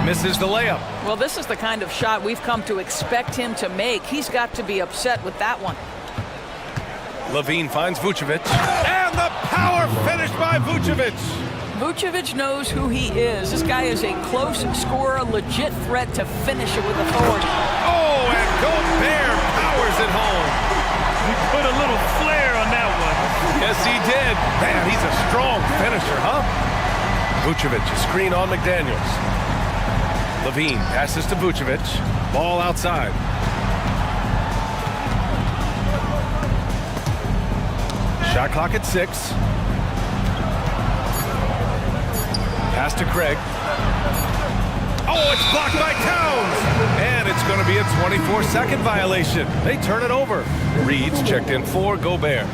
Misses the layup. Well, this is the kind of shot we've come to expect him to make. He's got to be upset with that one. LaVine finds Vucevic. And the power finish by Vucevic. Vucevic knows who he is. This guy is a close scorer, legit threat to finish it with authority. Oh, and Gobert powers it home. He put a little flair on that one. Yes, he did. Man, he's a strong finisher, huh? Vucevic, a screen on McDaniels. LaVine passes to Vucevic. Ball outside. Shot clock at 6. Pass to Craig. Oh, it's blocked by Towns. And it's going to be a 24-second violation. They turn it over. Reed's checked in for Gobert.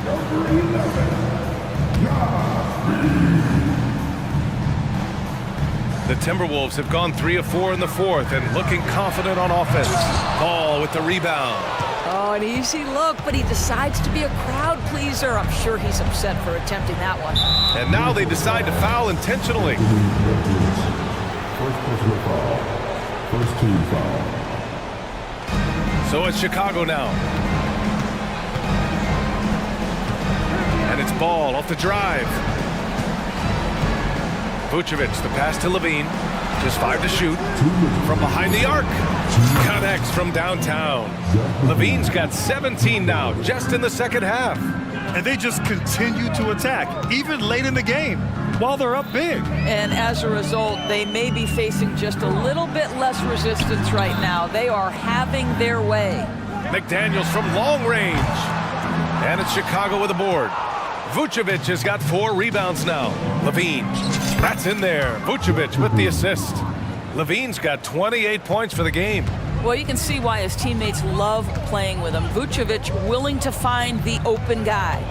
The Timberwolves have gone 3 of 4 in the fourth and looking confident on offense. Ball with the rebound. Oh, an easy look, but he decides to be a crowd pleaser. I'm sure he's upset for attempting that one. And now they decide to foul intentionally. First personal foul. First team foul. So it's Chicago now. And it's Ball off the drive. Vucevic, the pass to LaVine. Just 5 to shoot. From behind the arc. Connects from downtown. LaVine's got 17 now, just in the second half. And they just continue to attack, even late in the game, while they're up big. And as a result, they may be facing just a little bit less resistance right now. They are having their way. McDaniels from long range. And it's Chicago with a board. Vucevic has got 4 rebounds now. LaVine, that's in there. Vucevic with the assist. LaVine's got 28 points for the game. Well, you can see why his teammates love playing with him. Vucevic willing to find the open guy.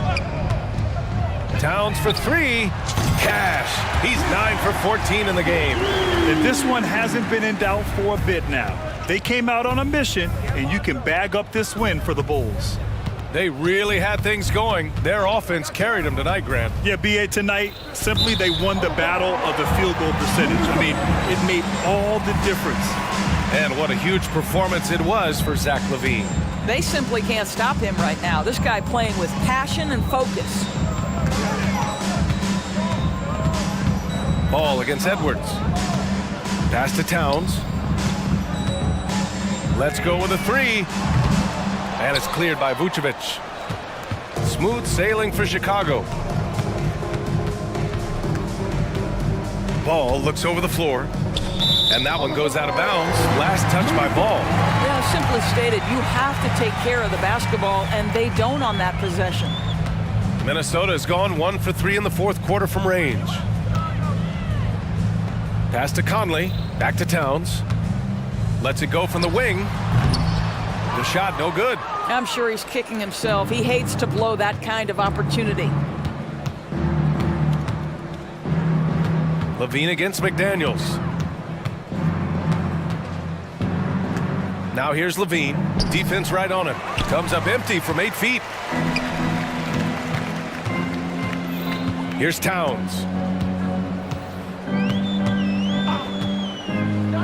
Towns for three. Cash. He's 9 for 14 in the game. And this one hasn't been in doubt for a bit now. They came out on a mission, and you can bag up this win for the Bulls. They really had things going. Their offense carried them tonight, Grant. Yeah, BA, tonight, simply they won the battle of the field goal percentage. I mean, it made all the difference. And what a huge performance it was for Zach LaVine. They simply can't stop him right now. This guy playing with passion and focus. Ball against Edwards. Pass to Towns. Let's go with a three. And it's cleared by Vucevic. Smooth sailing for Chicago. Ball looks over the floor. And that one goes out of bounds. Last touch by Ball. Yeah, simply stated, you have to take care of the basketball, and they don't on that possession. Minnesota has gone 1 for 3 in the fourth quarter from range. Pass to Conley. Back to Towns. Lets it go from the wing. The shot no good. I'm sure he's kicking himself. He hates to blow that kind of opportunity. LaVine against McDaniels. Now here's LaVine. Defense right on him. Comes up empty from 8 feet. Here's Towns.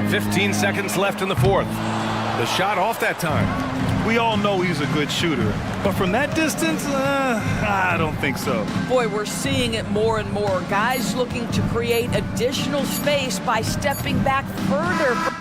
15 seconds left in the fourth. The shot off that time. We all know he's a good shooter, but from that distance, I don't think so. Boy, we're seeing it more and more. Guys looking to create additional space by stepping back further.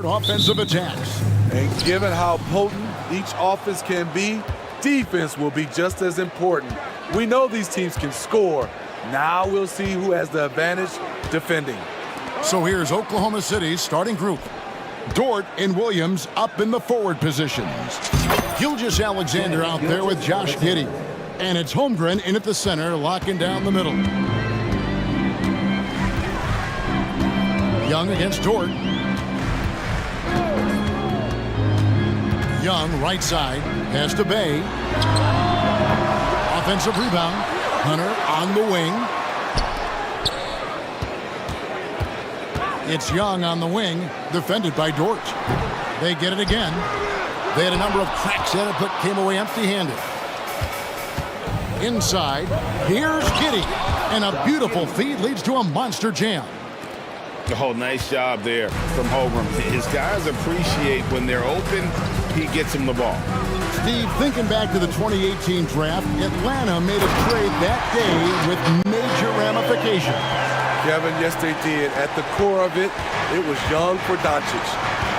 Offensive attacks. And given how potent each offense can be, defense will be just as important. We know these teams can score. Now we'll see who has the advantage defending. So here's Oklahoma City's starting group. Dort and Williams up in the forward positions. Gilgeous-Alexander out there with Josh Giddey. And it's Holmgren in at the center, locking down the middle. Young against Dort. Young, right side, pass to Bay. Offensive rebound. Hunter on the wing. It's Young on the wing, defended by Dort. They get it again. They had a number of cracks at it, but came away empty-handed. Inside, here's Giddey. And a beautiful feed leads to a monster jam. Oh, nice job there from Holmgren. His guys appreciate when they're open, he gets them the ball. Steve, thinking back to the 2018 draft, Atlanta made a trade that day with major ramifications. Kevin, yes they did. At the core of it, it was Young for Doncic.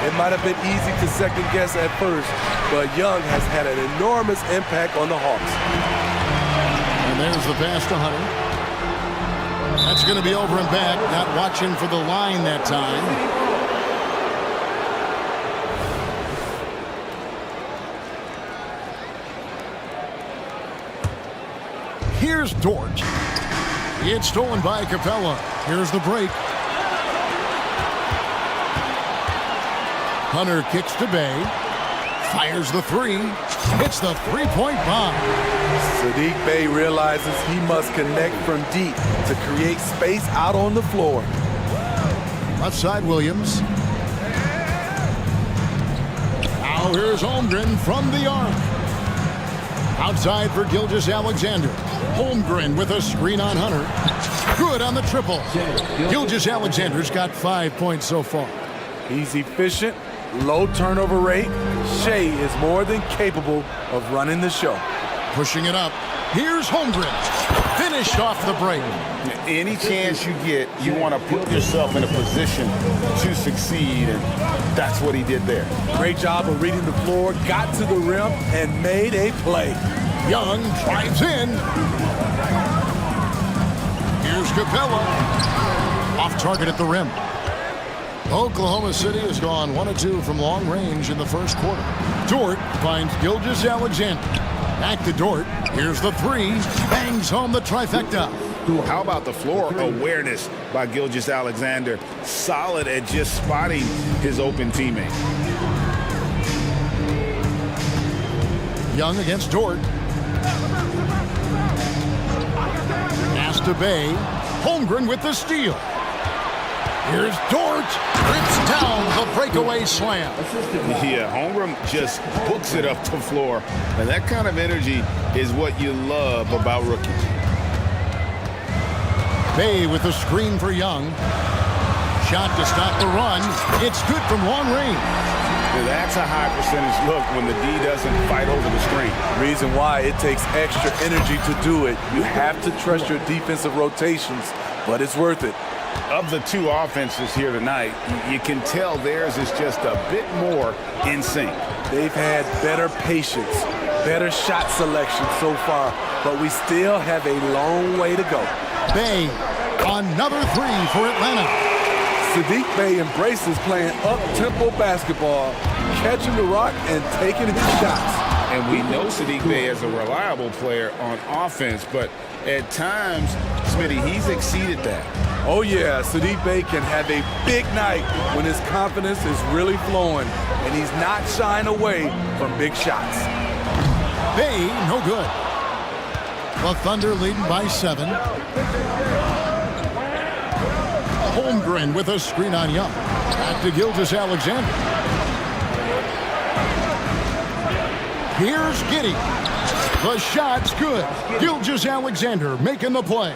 It might have been easy to second guess at first, but Young has had an enormous impact on the Hawks. And there's the pass to Hunter. That's going to be over and back, not watching for the line that time. Here's Dort. It's stolen by Capella. Here's the break. Hunter kicks to Bay. Fires the three. Hits the three-point bomb. Saddiq Bey realizes he must connect from deep to create space out on the floor. Left side, Williams. Now here's Holmgren from the arc. Outside for Gilgeous-Alexander. Holmgren with a screen on Hunter. Good on the triple. Gilgeous-Alexander's got 5 points so far. He's efficient, low turnover rate. Shea is more than capable of running the show. Pushing it up. Here's Holmgren. Finished off the break. Any chance you get, you want to put yourself in a position to succeed, and that's what he did there. Great job of reading the floor, got to the rim, and made a play. Young drives in. Here's Capella. Off target at the rim. Oklahoma City has gone 1 of 2 from long range in the first quarter. Dort finds Gilgeous-Alexander. Back to Dort. Here's the three. Bangs home the trifecta. How about the floor awareness by Gilgeous-Alexander? Solid at just spotting his open teammate. Young against Dort. Pass to Bay. Holmgren with the steal. Here's Dort. Rips down the breakaway slam. Yeah, Holmgren just books it up the floor. And that kind of energy is what you love about rookies. Bay with the screen for Young. Shot to stop the run. It's good from long range. That's a high percentage look when the D doesn't fight over the screen. Reason why it takes extra energy to do it. You have to trust your defensive rotations, but it's worth it. Of the two offenses here tonight, you can tell theirs is just a bit more in sync. They've had better patience, better shot selection so far, but we still have a long way to go. Bay, another three for Atlanta. Saddiq Bey embraces playing up-tempo basketball, catching the rock and taking it to shots. And we know Saddiq Bey is a reliable player on offense, but at times, Smitty, he's exceeded that. Oh yeah, Saddiq Bey can have a big night when his confidence is really flowing, and he's not shying away from big shots. Bay, no good. The Thunder leading by 7. Holmgren with a screen on Young. Back to Gilgeous-Alexander. Here's Giddey. The shot's good. Gilgeous-Alexander making the play.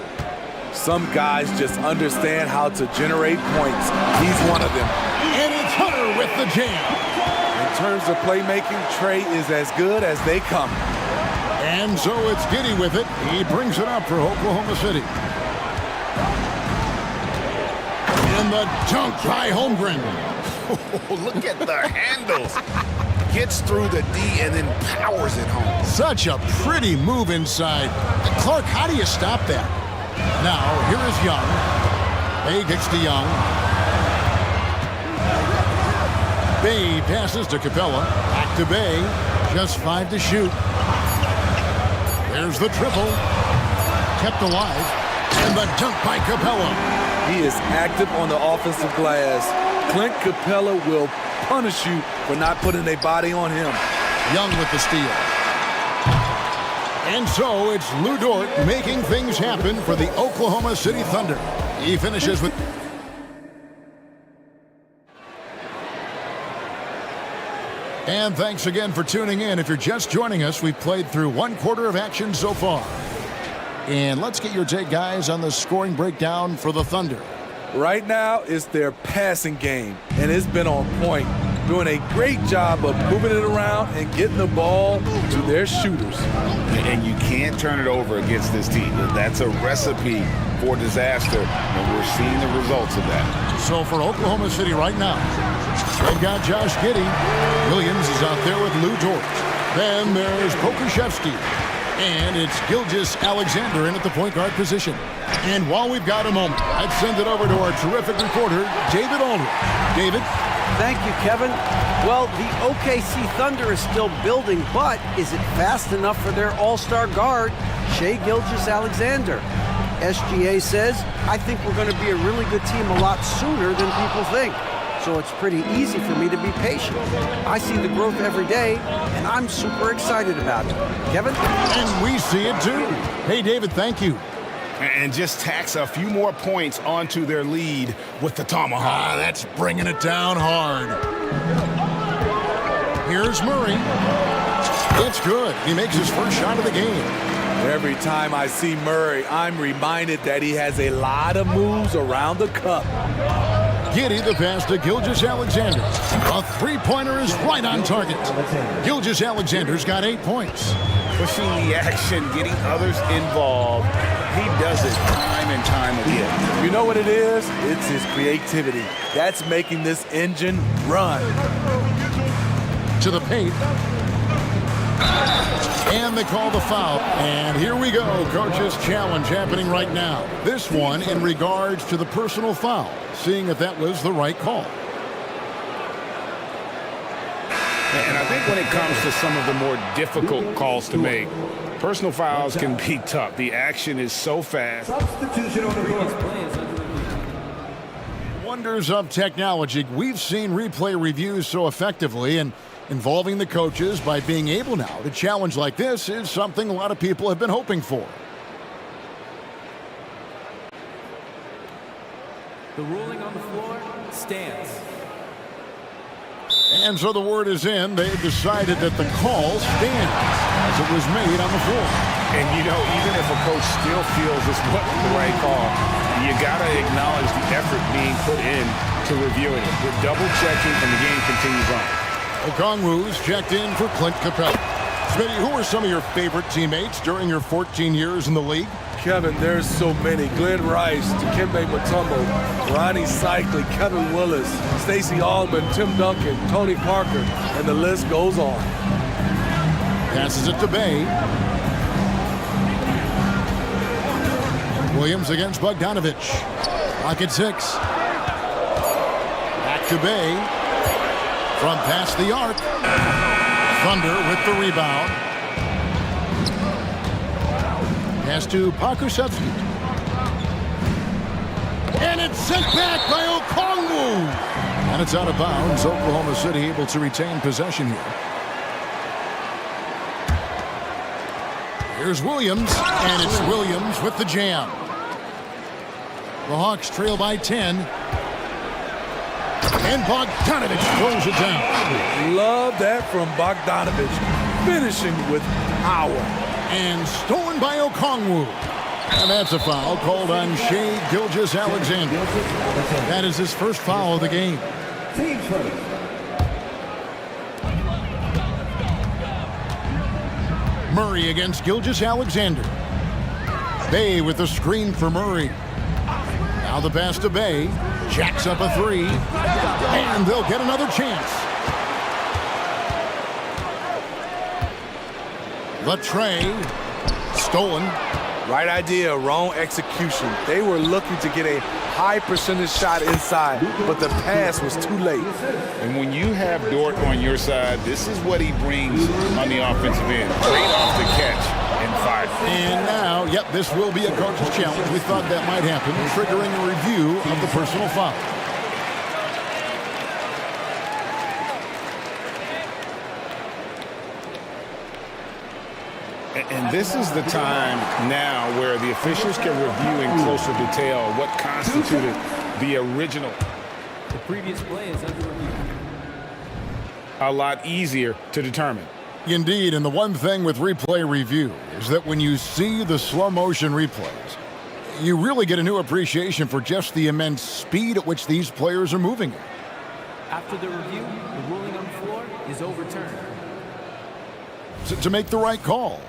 Some guys just understand how to generate points. He's one of them. And it's Hunter with the jam. In terms of playmaking, Trey is as good as they come. And so it's Giddey with it. He brings it up for Oklahoma City. And the dunk by Holmgren. Look at the handles. Gets through the D and then powers it home. Such a pretty move inside. Clark, how do you stop that? Now, here is Young. Bay kicks to Young. Bay passes to Capella. Back to Bay. Just 5 to shoot. There's the triple. Kept alive. And the dunk by Capella. He is active on the offensive glass. Clint Capella will punish you for not putting a body on him. Young with the steal. And so it's Lou Dort making things happen for the Oklahoma City Thunder. He finishes with... And thanks again for tuning in. If you're just joining us, we've played through 1/4 of action so far. And let's get your take, guys, on the scoring breakdown for the Thunder. Right now, it's their passing game, and it's been on point. Doing a great job of moving it around and getting the ball to their shooters. And you can't turn it over against this team. That's a recipe for disaster, and we're seeing the results of that. So for Oklahoma City right now, they've got Josh Giddey. Williams is out there with Lou Dort. Then there's Pokuševski. And it's Gilgeous-Alexander in at the point guard position. And while we've got a moment, I'd send it over to our terrific reporter, David Aldridge. David? Thank you, Kevin. Well, the OKC Thunder is still building, but is it fast enough for their all-star guard, Shai Gilgeous-Alexander? SGA says, I think we're going to be a really good team a lot sooner than people think. So it's pretty easy for me to be patient. I see the growth every day, and I'm super excited about it. Kevin? And we see it too. Hey, David, thank you. And just tacks a few more points onto their lead with the tomahawk. That's bringing it down hard. Here's Murray. It's good. He makes his first shot of the game. Every time I see Murray, I'm reminded that he has a lot of moves around the cup. Giddey the pass to Gilgeous-Alexander. A three-pointer is right on target. Gilgeous-Alexander's got 8 points. Pushing the action, getting others involved. He does it time and time again. You know what it is? It's his creativity. That's making this engine run. To the paint. And they call the foul. And here we go. Coach's challenge happening right now. This one in regards to the personal foul. Seeing if that was the right call. And I think when it comes to some of the more difficult calls to make, personal fouls can be tough. The action is so fast. Substitution on the floor. Wonders of technology. We've seen replay reviews so effectively, and involving the coaches by being able now to challenge like this is something a lot of people have been hoping for. The ruling on the floor stands. And so the word is in. They've decided that the call stands as it was made on the floor. And, you know, even if a coach still feels this wasn't the right call, you got to acknowledge the effort being put in to reviewing it. We're double-checking, and the game continues on. Okongwu's checked in for Clint Capella. Smitty, who are some of your favorite teammates during your 14 years in the league? Kevin, there's so many. Glenn Rice, Dikembe Mutombo, Ronnie Cycli, Kevin Willis, Stacey Allman, Tim Duncan, Tony Parker, and the list goes on. Passes it to Bay. Williams against Bogdanovich. Clock at 6. Back to Bay. From past the arc. Thunder with the rebound. Pass to Pokuševski. And it's sent back by Okongwu. And it's out of bounds. Oklahoma City able to retain possession here. Here's Williams. And it's Williams with the jam. The Hawks trail by 10. And Bogdanovich throws it down. Love that from Bogdanovich. Finishing with power. And stolen by Okongwu. And that's a foul called on Shai Gilgeous-Alexander. That is his first foul of the game. Team first. Murray against Gilgeous-Alexander. Bay with the screen for Murray. Now the pass to Bay. Jacks up a three. And they'll get another chance. The tray. Stolen. Right idea, wrong execution. They were looking to get a high percentage shot inside, but the pass was too late. And when you have Dort on your side, this is what he brings on the offensive end. Great off the catch and fire. And now, yep, this will be a coach's challenge. We thought that might happen, triggering a review of the personal foul. And this is the time now where the officials can review in closer detail what constituted the original. The previous play is under review. A lot easier to determine. Indeed, and the one thing with replay review is that when you see the slow motion replays, you really get a new appreciation for just the immense speed at which these players are moving. After the review, the ruling on the floor is overturned. To make the right call.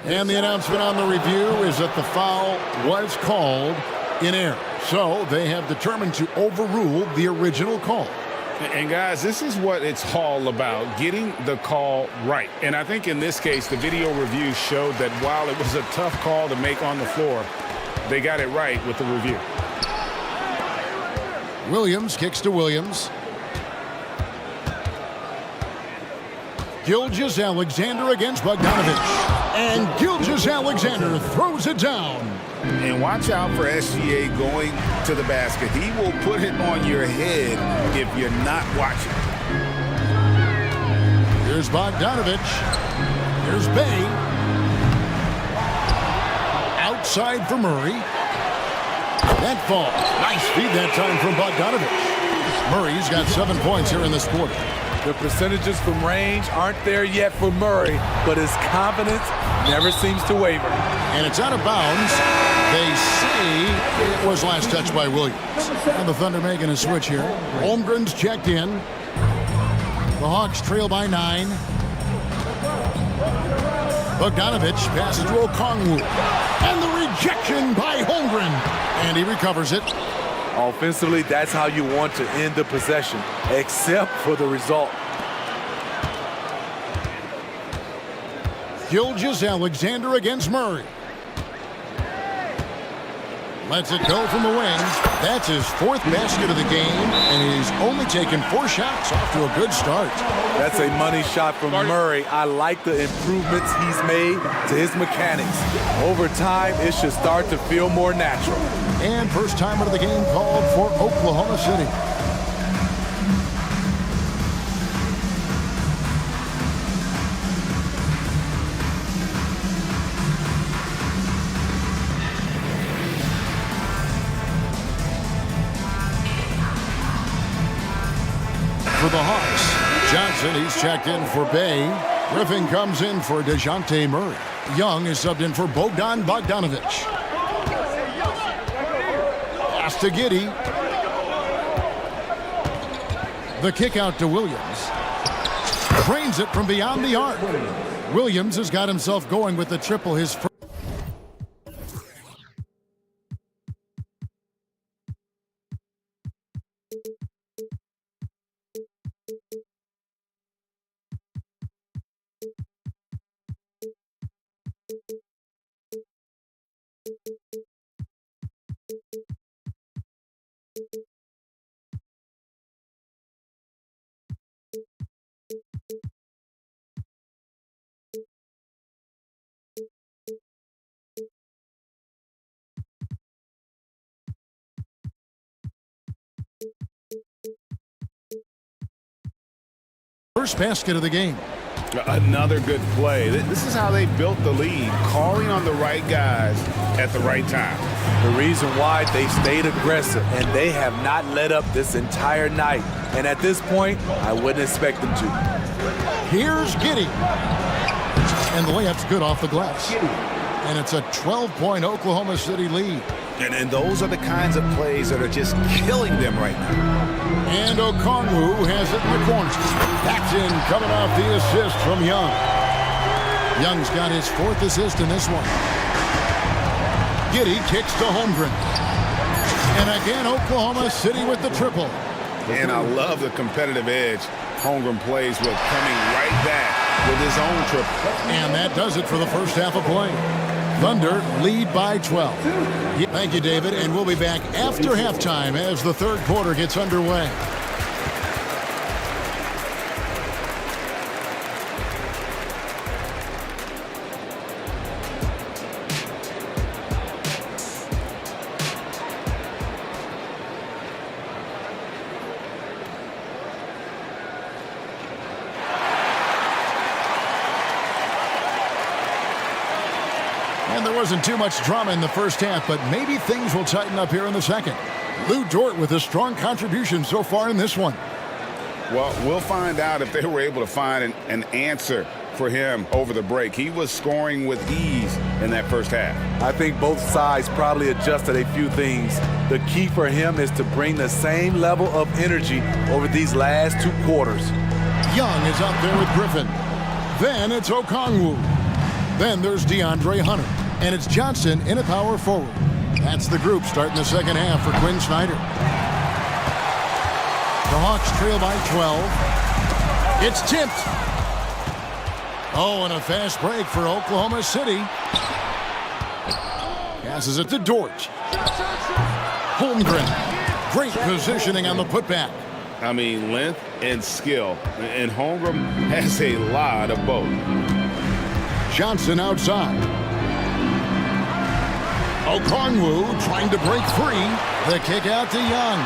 And the announcement on the review is that the foul was called in error. So they have determined to overrule the original call. And guys, this is what it's all about, getting the call right. And I think in this case, the video review showed that while it was a tough call to make on the floor, they got it right with the review. Williams kicks to Williams. Gilgeous-Alexander against Bogdanovich. And Gilgeous-Alexander throws it down. And watch out for SGA going to the basket. He will put it on your head if you're not watching. Here's Bogdanovich. Here's Bay. Outside for Murray. That falls. Nice feed that time from Bogdanovich. Murray's got 7 points here in this quarter. The percentages from range aren't there yet for Murray, but his confidence never seems to waver. And it's out of bounds. They say it was last touched by Williams. And the Thunder making a switch here. Holmgren's checked in. The Hawks trail by 9. Bogdanovich passes to Okongwu. And the rejection by Holmgren. And he recovers it. Offensively, that's how you want to end the possession, except for the result. Gilgeous-Alexander against Murray. Lets it go from the wing. That's his 4th basket of the game, and he's only taken 4 shots. Off to a good start. That's a money shot from Murray. I like the improvements he's made to his mechanics. Over time, it should start to feel more natural. And first timer of the game called for Oklahoma City. For the Hawks, Johnson, he's checked in for Bay. Griffin comes in for DeJounte Murray. Young is subbed in for Bogdan Bogdanovich. Pass to Giddey. The kick out to Williams. Drains it from beyond the arc. Williams has got himself going with the triple, his first. First basket of the game. Another good play. This is how they built the lead, calling on the right guys at the right time. The reason why they stayed aggressive, and they have not let up this entire night. And at this point, I wouldn't expect them to. Here's Giddey. And the layup's good off the glass. And it's a 12-point Oklahoma City lead. And those are the kinds of plays that are just killing them right now. And Okongwu has it in the corner. That's in, coming off the assist from Young. Young's got his 4th assist in this one. Giddey kicks to Holmgren. And again, Oklahoma City with the triple. And I love the competitive edge Holmgren plays with, coming right back with his own triple. And that does it for the first half of play. Thunder lead by 12. Thank you, David, and we'll be back after halftime as the third quarter gets underway. And there wasn't too much drama in the first half, but maybe things will tighten up here in the second. Lou Dort with a strong contribution so far in this one. Well, we'll find out if they were able to find an answer for him over the break. He was scoring with ease in that first half. I think both sides probably adjusted a few things. The key for him is to bring the same level of energy over these last 2 quarters. Young is up there with Griffin. Then it's Okongwu. Then there's DeAndre Hunter. And it's Johnson in a power forward. That's the group starting the second half for Quinn Snyder. The Hawks trail by 12. It's tipped. Oh, and a fast break for Oklahoma City. Passes it to Dort. Holmgren. Great positioning on the putback. I mean, length and skill. And Holmgren has a lot of both. Johnson outside. Okongwu trying to break free. The kick out to Young.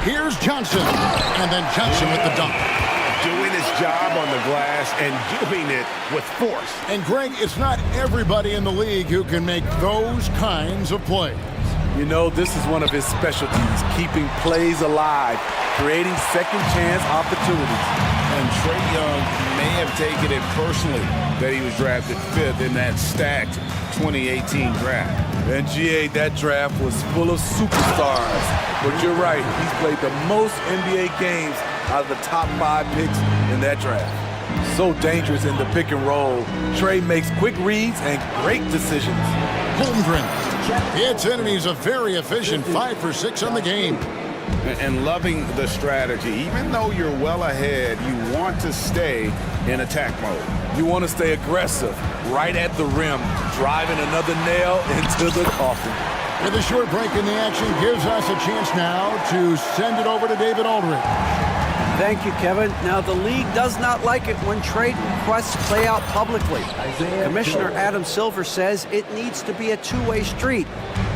Here's Johnson. And then Johnson with the dunk. Doing his job on the glass and doing it with force. And Greg, it's not everybody in the league who can make those kinds of plays. You know, this is one of his specialties, keeping plays alive, creating second chance opportunities. And Trae Young may have taken it personally that he was drafted 5th in that stacked 2018 draft. And GA, that draft was full of superstars. But you're right, he's played the most NBA games out of the top 5 picks in that draft. So dangerous in the pick and roll. Trae makes quick reads and great decisions. Holmgren hits in, and he's a very efficient 5 for 6 on the game. And loving the strategy. Even though you're well ahead, you want to stay in attack mode. You want to stay aggressive, right at the rim, driving another nail into the coffin. With a short break in the action gives us a chance now to send it over to David Aldridge. Thank you, Kevin. Now, the league does not like it when trade requests play out publicly. Commissioner Adam Silver says it needs to be a two-way street.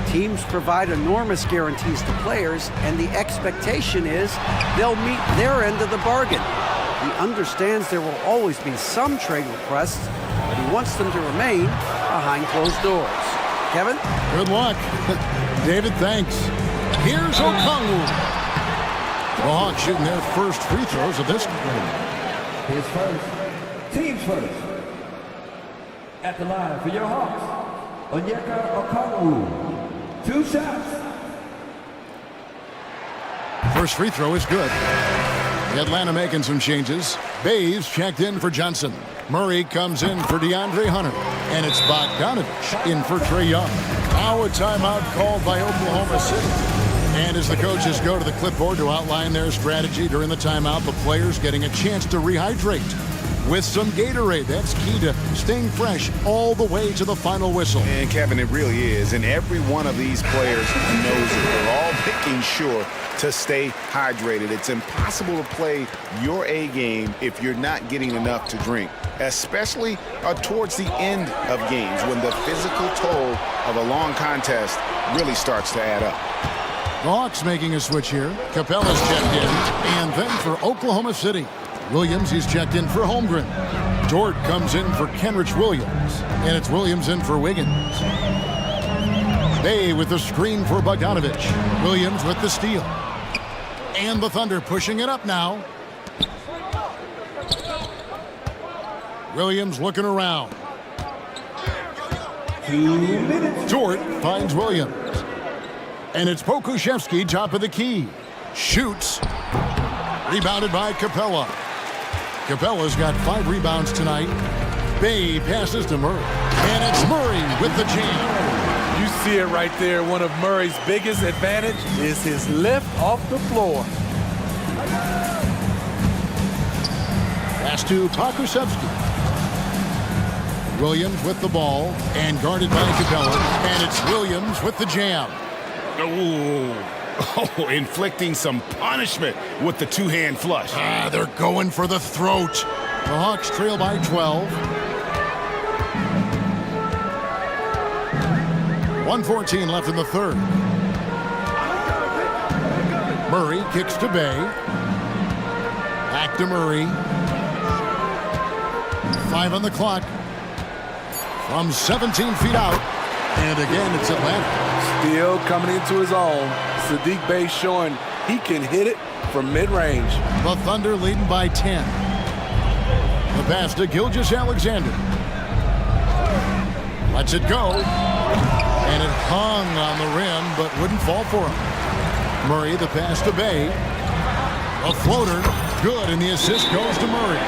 Teams provide enormous guarantees to players, and the expectation is they'll meet their end of the bargain. He understands there will always be some trade requests, but he wants them to remain behind closed doors. Kevin? Good luck. David, thanks. Here's Okongwu. The Hawks shooting their first free throws of this game. His first, team's first. At the line for your Hawks, Onyeka Okongwu. 2 shots. First free throw is good. Atlanta making some changes. Bays checked in for Johnson. Murray comes in for DeAndre Hunter. And it's Bogdanovich in for Trae Young. Now a timeout called by Oklahoma City. And as the coaches go to the clipboard to outline their strategy during the timeout, the players getting a chance to rehydrate with some Gatorade. That's key to staying fresh all the way to the final whistle. And Kevin, it really is. And every one of these players knows it. They're all making sure to stay hydrated. It's impossible to play your A game if you're not getting enough to drink, especially towards the end of games when the physical toll of a long contest really starts to add up. The Hawks making a switch here. Capella's checked in. And then for Oklahoma City, Williams, he's checked in for Holmgren. Dort comes in for Kenrich Williams. And it's Williams in for Wiggins. Bay with the screen for Bogdanovich. Williams with the steal. And the Thunder pushing it up now. Williams looking around. 2 minutes. Dort finds Williams. And it's Pokuševski, top of the key. Shoots. Rebounded by Capella. Capella's got 5 rebounds tonight. Bay passes to Murray. And it's Murray with the jam. You see it right there. One of Murray's biggest advantage is his lift off the floor. Pass to Pakusevsky. Williams with the ball and guarded by Capella. And it's Williams with the jam. Oh, inflicting some punishment with the two-hand flush. They're going for the throat. The Hawks trail by 12. 1:14 left in the third. Murray kicks to Bay. Back to Murray. 5 on the clock. From 17 feet out. And again, it's Atlanta. Still coming into his own. Sadiq Bey showing he can hit it from mid-range. The Thunder leading by 10. The pass to Gilgeous-Alexander. Lets it go. And it hung on the rim, but wouldn't fall for him. Murray, the pass to Bay. A floater. Good, and the assist goes to Murray.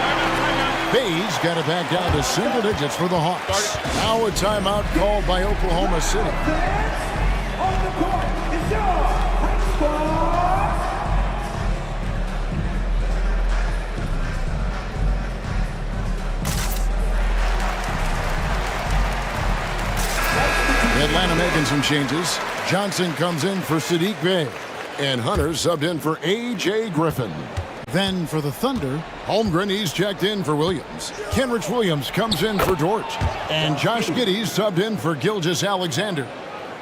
Bay's got it back down to single digits for the Hawks. Now a timeout called by Oklahoma City. Atlanta making some changes. Johnson comes in for Sadiq Bey. And Hunter subbed in for A.J. Griffin. Then for the Thunder, Holmgren, he's checked in for Williams. Kenrich Williams comes in for George. And Josh Giddey subbed in for Gilgeous-Alexander.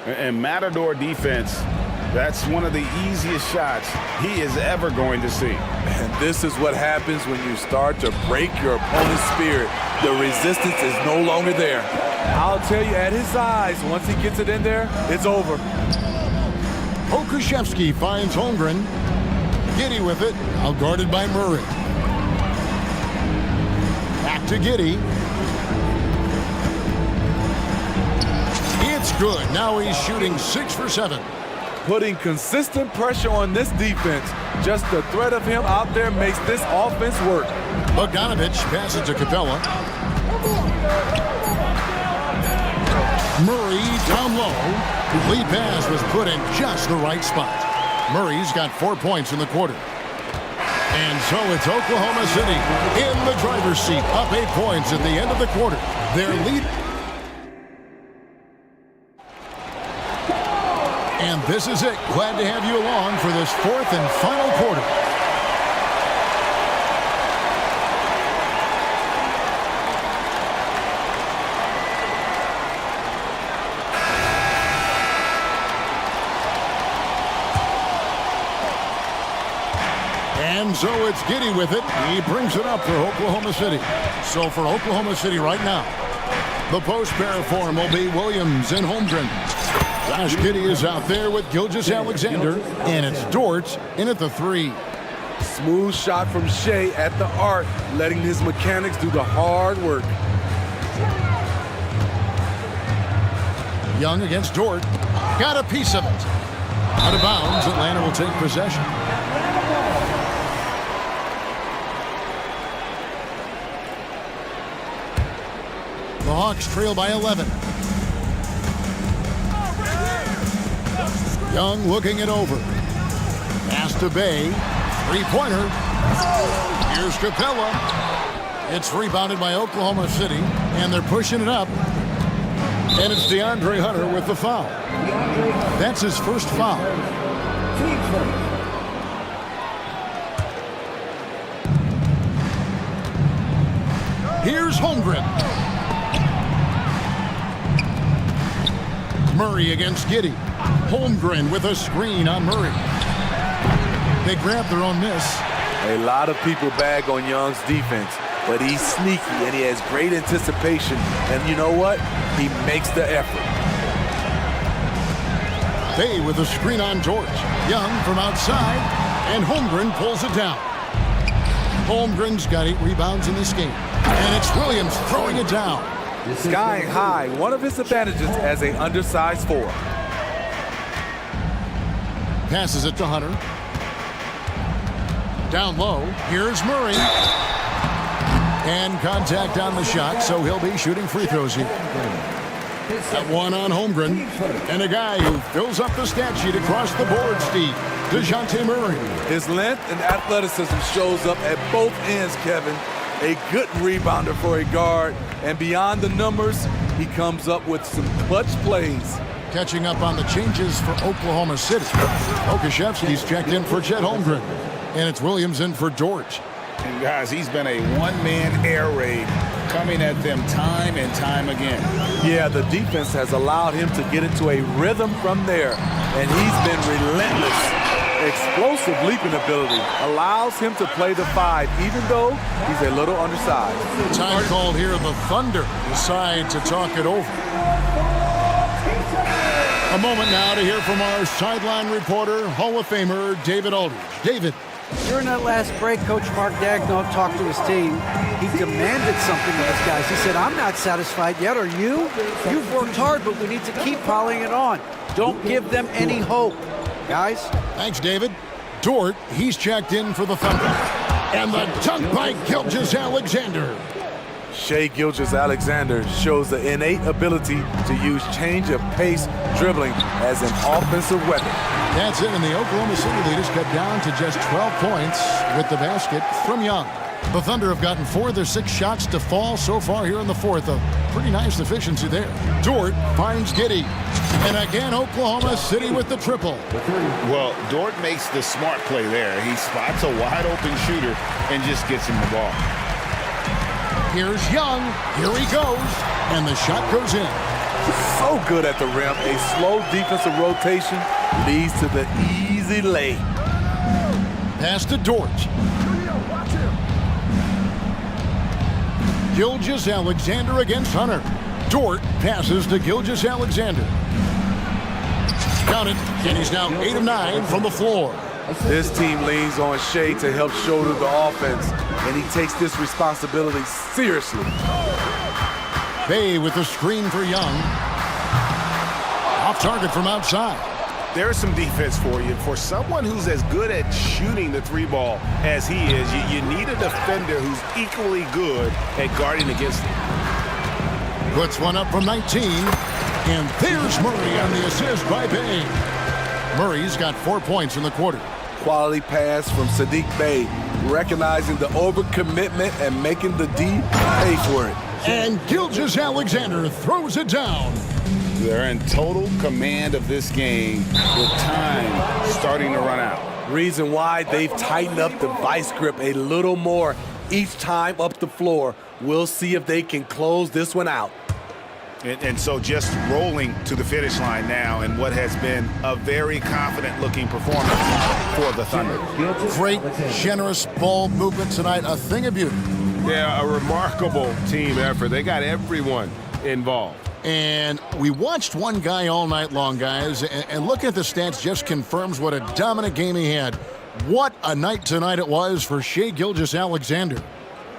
And Matador defense, that's one of the easiest shots he is ever going to see. And this is what happens when you start to break your opponent's spirit. The resistance is no longer there. I'll tell you, at his size, once he gets it in there, it's over. Pokusevsky finds Holmgren. Giddey with it, now guarded by Murray. Back to Giddey. It's good. Now he's shooting 6 for 7. Putting consistent pressure on this defense. Just the threat of him out there makes this offense work. Bogdanovich passes to Capella. Murray down low. The lead pass was put in just the right spot. Murray's got 4 points in the quarter. And so it's Oklahoma City in the driver's seat, up 8 points at the end of the quarter. Their lead. And this is it. Glad to have you along for this 4th and final quarter. And so it's Giddey with it. He brings it up for Oklahoma City. So for Oklahoma City right now, the post pair form will be Williams and Holmgren. Josh Giddey is out there with Gilgeous-Alexander, and it's Dort in at the 3. Smooth shot from Shea at the arc, letting his mechanics do the hard work. Young against Dort. Got a piece of it. Out of bounds, Atlanta will take possession. The Hawks trail by 11. Young looking it over. Pass to Bay. Three-pointer. Here's Capella. It's rebounded by Oklahoma City, and they're pushing it up. And it's DeAndre Hunter with the foul. That's his first foul. Here's Holmgren. Murray against Giddey. Holmgren with a screen on Murray. They grab their own miss. A lot of people bag on Young's defense, but he's sneaky and he has great anticipation. And you know what? He makes the effort. Bay with a screen on George. Young from outside, and Holmgren pulls it down. Holmgren's got 8 rebounds in this game. And it's Williams throwing it down. Skying high, one of his advantages as an undersized 4. Passes it to Hunter. Down low, here's Murray. And contact on the shot, so he'll be shooting free throws here. That one on Holmgren. And a guy who fills up the stat sheet across the board, Steve. DeJounte Murray. His length and athleticism shows up at both ends, Kevin. A good rebounder for a guard. And beyond the numbers, he comes up with some clutch plays. Catching up on the changes for Oklahoma City. Okashevsky's checked in for Chet Holmgren. And it's Williams in for Dort. And guys, he's been a one-man air raid coming at them time and time again. Yeah, the defense has allowed him to get into a rhythm from there. And he's been relentless. Explosive leaping ability allows him to play the 5, even though he's a little undersized. Time called here. The Thunder decide to talk it over. A moment now to hear from our sideline reporter, Hall of Famer David Aldridge. David. During that last break, Coach Mark Daigneault talked to his team. He demanded something of his guys. He said, I'm not satisfied yet, are you? You've worked hard, but we need to keep piling it on. Don't give them any hope. Guys? Thanks, David. Dort, he's checked in for the Thunder. And the dunk by Gilgeous-Alexander. Shai Gilgeous-Alexander shows the innate ability to use change of pace dribbling as an offensive weapon. That's it, and the Oklahoma City leaders cut down to just 12 points with the basket from Young. The Thunder have gotten 4 of their 6 shots to fall so far here in the fourth. A pretty nice efficiency there. Dort finds Giddey. And again, Oklahoma City with the triple. Well, Dort makes the smart play there. He spots a wide open shooter and just gets him the ball. Here's Young. Here he goes. And the shot goes in. So good at the rim. A slow defensive rotation leads to the easy lay. Pass to Dort. Gilgeous-Alexander against Hunter. Dort passes to Gilgeous-Alexander. Count it, and he's now 8 of 9 from the floor. This team leans on Shai to help shoulder the offense, and he takes this responsibility seriously. Bay with the screen for Young. Off target from outside. There's some defense for you. For someone who's as good at shooting the 3-ball as he is, you need a defender who's equally good at guarding against him. Puts one up from 19. And there's Murray on the assist by Bay. Murray's got 4 points in the quarter. Quality pass from Saddiq Bey, recognizing the overcommitment and making the D pay for it. And Gilgeous-Alexander throws it down. They're in total command of this game with time starting to run out. Reason why they've tightened up the vice grip a little more each time up the floor. We'll see if they can close this one out. And so just rolling to the finish line now in what has been a very confident-looking performance for the Thunder. Great, generous ball movement tonight. A thing of beauty. Yeah, a remarkable team effort. They got everyone involved. And we watched one guy all night long, guys, and looking at the stats just confirms what a dominant game he had. What a night tonight it was for Shai Gilgeous-Alexander.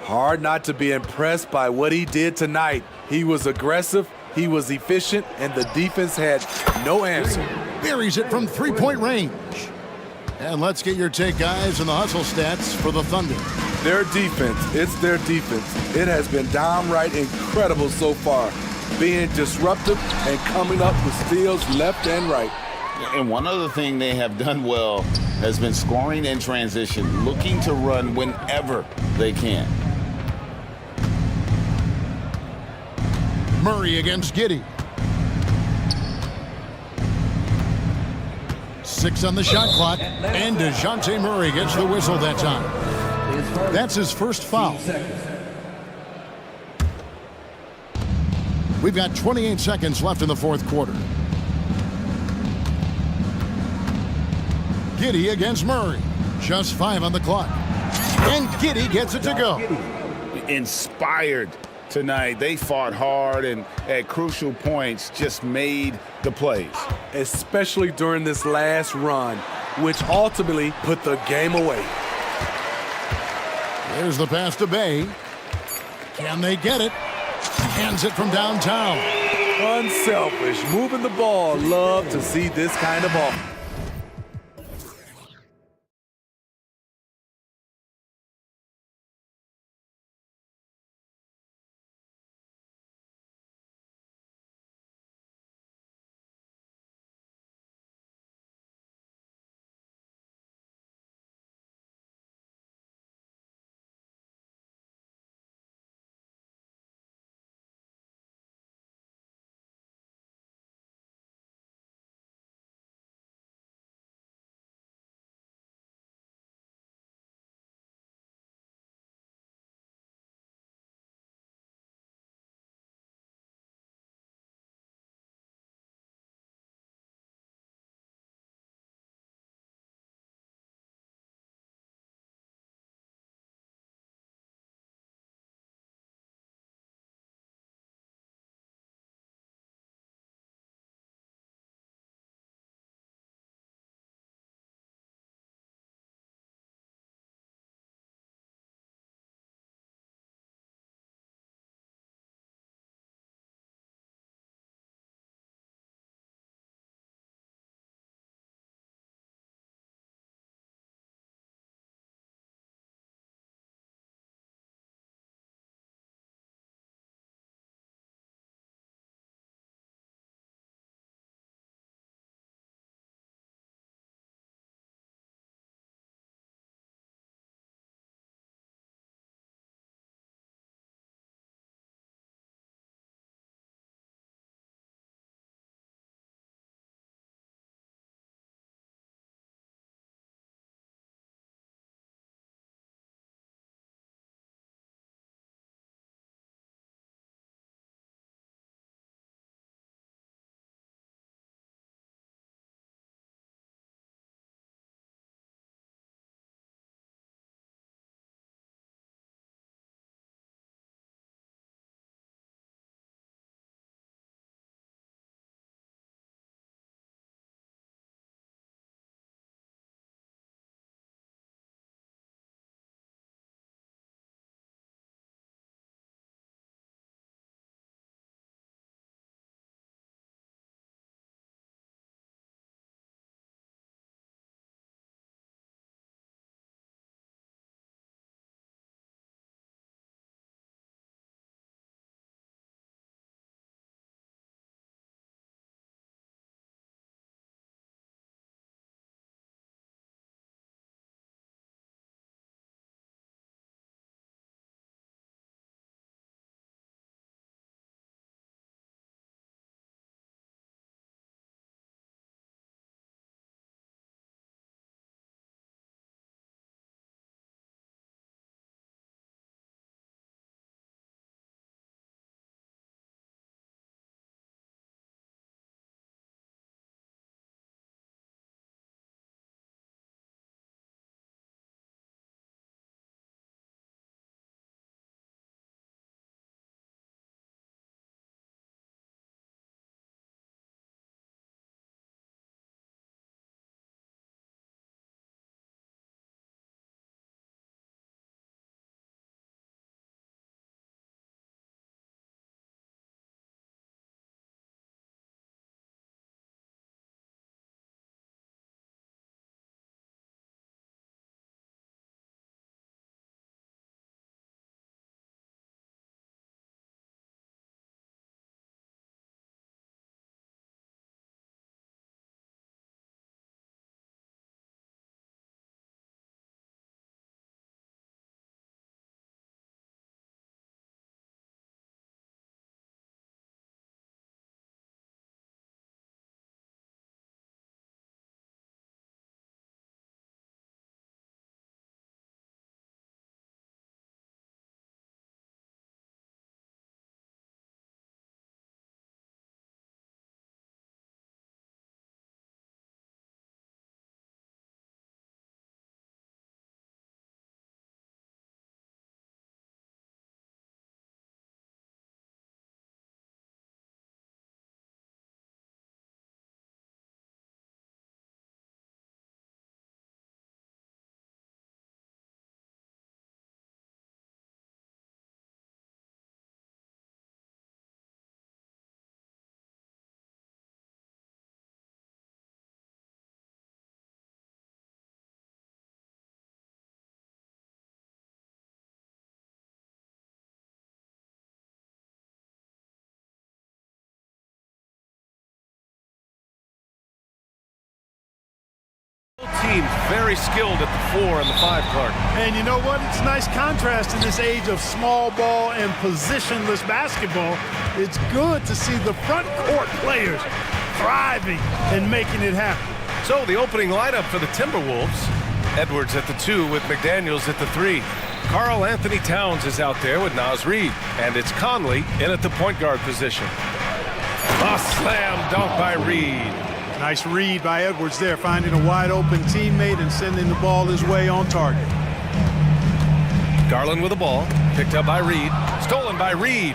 Hard not to be impressed by what he did tonight. He was aggressive, he was efficient, and the defense had no answer. Buries it from three-point range. And let's get your take, guys, on the hustle stats for the Thunder. Their defense, it's their defense. It has been downright incredible so far, being disruptive and coming up with steals left and right. And one other thing they have done well has been scoring in transition, looking to run whenever they can. Murray against Giddey. 6 on the shot clock, and DeJounte Murray gets the whistle that time. That's his first foul. We've got 28 seconds left in the fourth quarter. Giddey against Murray. Just 5 on the clock. And Giddey gets it to go. Inspired tonight. They fought hard and at crucial points just made the plays. Especially during this last run, which ultimately put the game away. There's the pass to Bay. Can they get it? Hands it from downtown. Unselfish, moving the ball. Love to see this kind of ball. teams very skilled at the 4 and the 5, Clark. And you know what? It's a nice contrast in this age of small ball and positionless basketball. It's good to see the front court players thriving and making it happen. So the opening lineup for the Timberwolves. Edwards at the 2 with McDaniels at the 3. Karl Anthony Towns is out there with Naz Reid. And it's Conley in at the point guard position. A slam dunk by Reid. Nice read by Edwards there, finding a wide open teammate and sending the ball his way on target. Garland with the ball, picked up by Reid, stolen by Reid.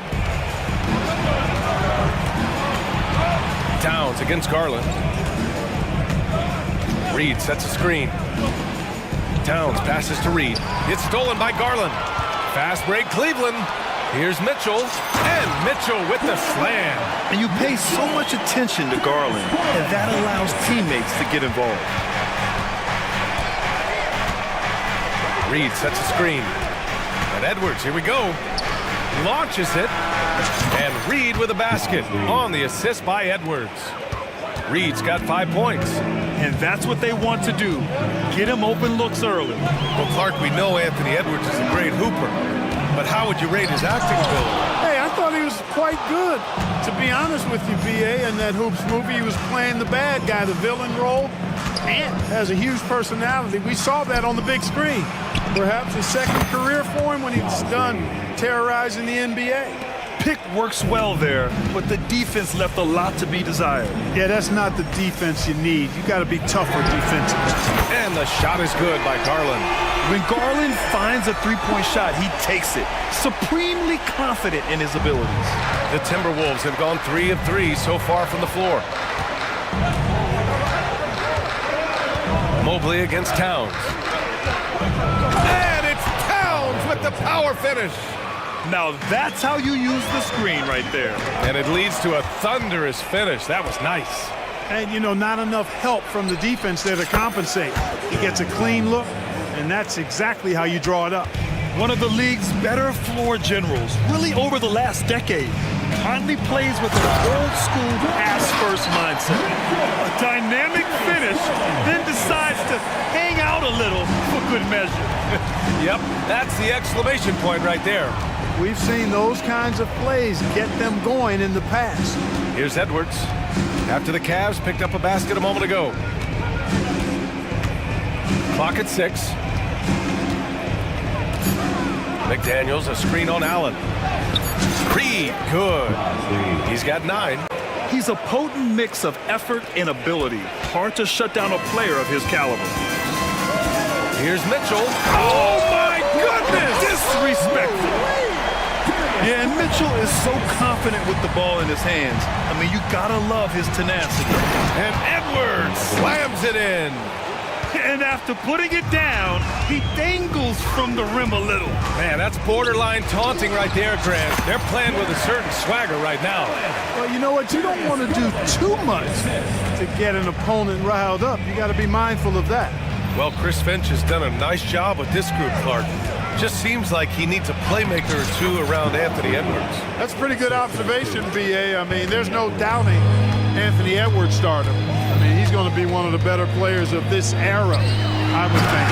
Towns against Garland. Reid sets a screen. Towns passes to Reid. It's stolen by Garland. Fast break Cleveland. Here's Mitchell, and Mitchell with the slam. And you pay so much attention to Garland, and that allows teammates to get involved. Reid sets a screen. And Edwards, here we go. Launches it. And Reid with a basket on the assist by Edwards. Reid's got 5 points. And that's what they want to do. Get him open looks early. Well, Clark, we know Anthony Edwards is a great hooper. But how would you rate his acting ability? Hey, I thought he was quite good. To be honest with you, BA, in that Hoops movie, he was playing the bad guy, the villain role, and has a huge personality. We saw that on the big screen. Perhaps a second career for him when he's done terrorizing the NBA. Pick works well there, but the defense left a lot to be desired. Yeah, that's not the defense you need. You got to be tougher defensively. And the shot is good by Garland. When Garland finds a three-point shot, he takes it, supremely confident in his abilities. The Timberwolves have gone 3 of 3 so far from the floor. Mobley against Towns. And it's Towns with the power finish. Now that's how you use the screen right there. And it leads to a thunderous finish. That was nice. And, you know, not enough help from the defense there to compensate. He gets a clean look, and that's exactly how you draw it up. One of the league's better floor generals, really over the last decade. Conley plays with an old-school pass-first mindset. A dynamic finish, then decides to hang out a little for good measure. Yep, that's the exclamation point right there. We've seen those kinds of plays get them going in the past. Here's Edwards. After the Cavs picked up a basket a moment ago. Clock at 6. McDaniels, a screen on Allen. Reid, good. He's got 9. He's a potent mix of effort and ability. Hard to shut down a player of his caliber. Here's Mitchell. Oh, my goodness! Disrespectful. Yeah, and Mitchell is so confident with the ball in his hands. I mean, you gotta love his tenacity. And Edwards slams it in. And after putting it down, he dangles from the rim a little. Man, that's borderline taunting right there, Grant. They're playing with a certain swagger right now. Well, you know what? You don't want to do too much to get an opponent riled up. You got to be mindful of that. Well, Chris Finch has done a nice job with this group, Clark. Just seems like he needs a playmaker or two around Anthony Edwards. That's a pretty good observation, BA. I mean, there's no doubting Anthony Edwards stardom. I mean, he's going to be one of the better players of this era, I would think.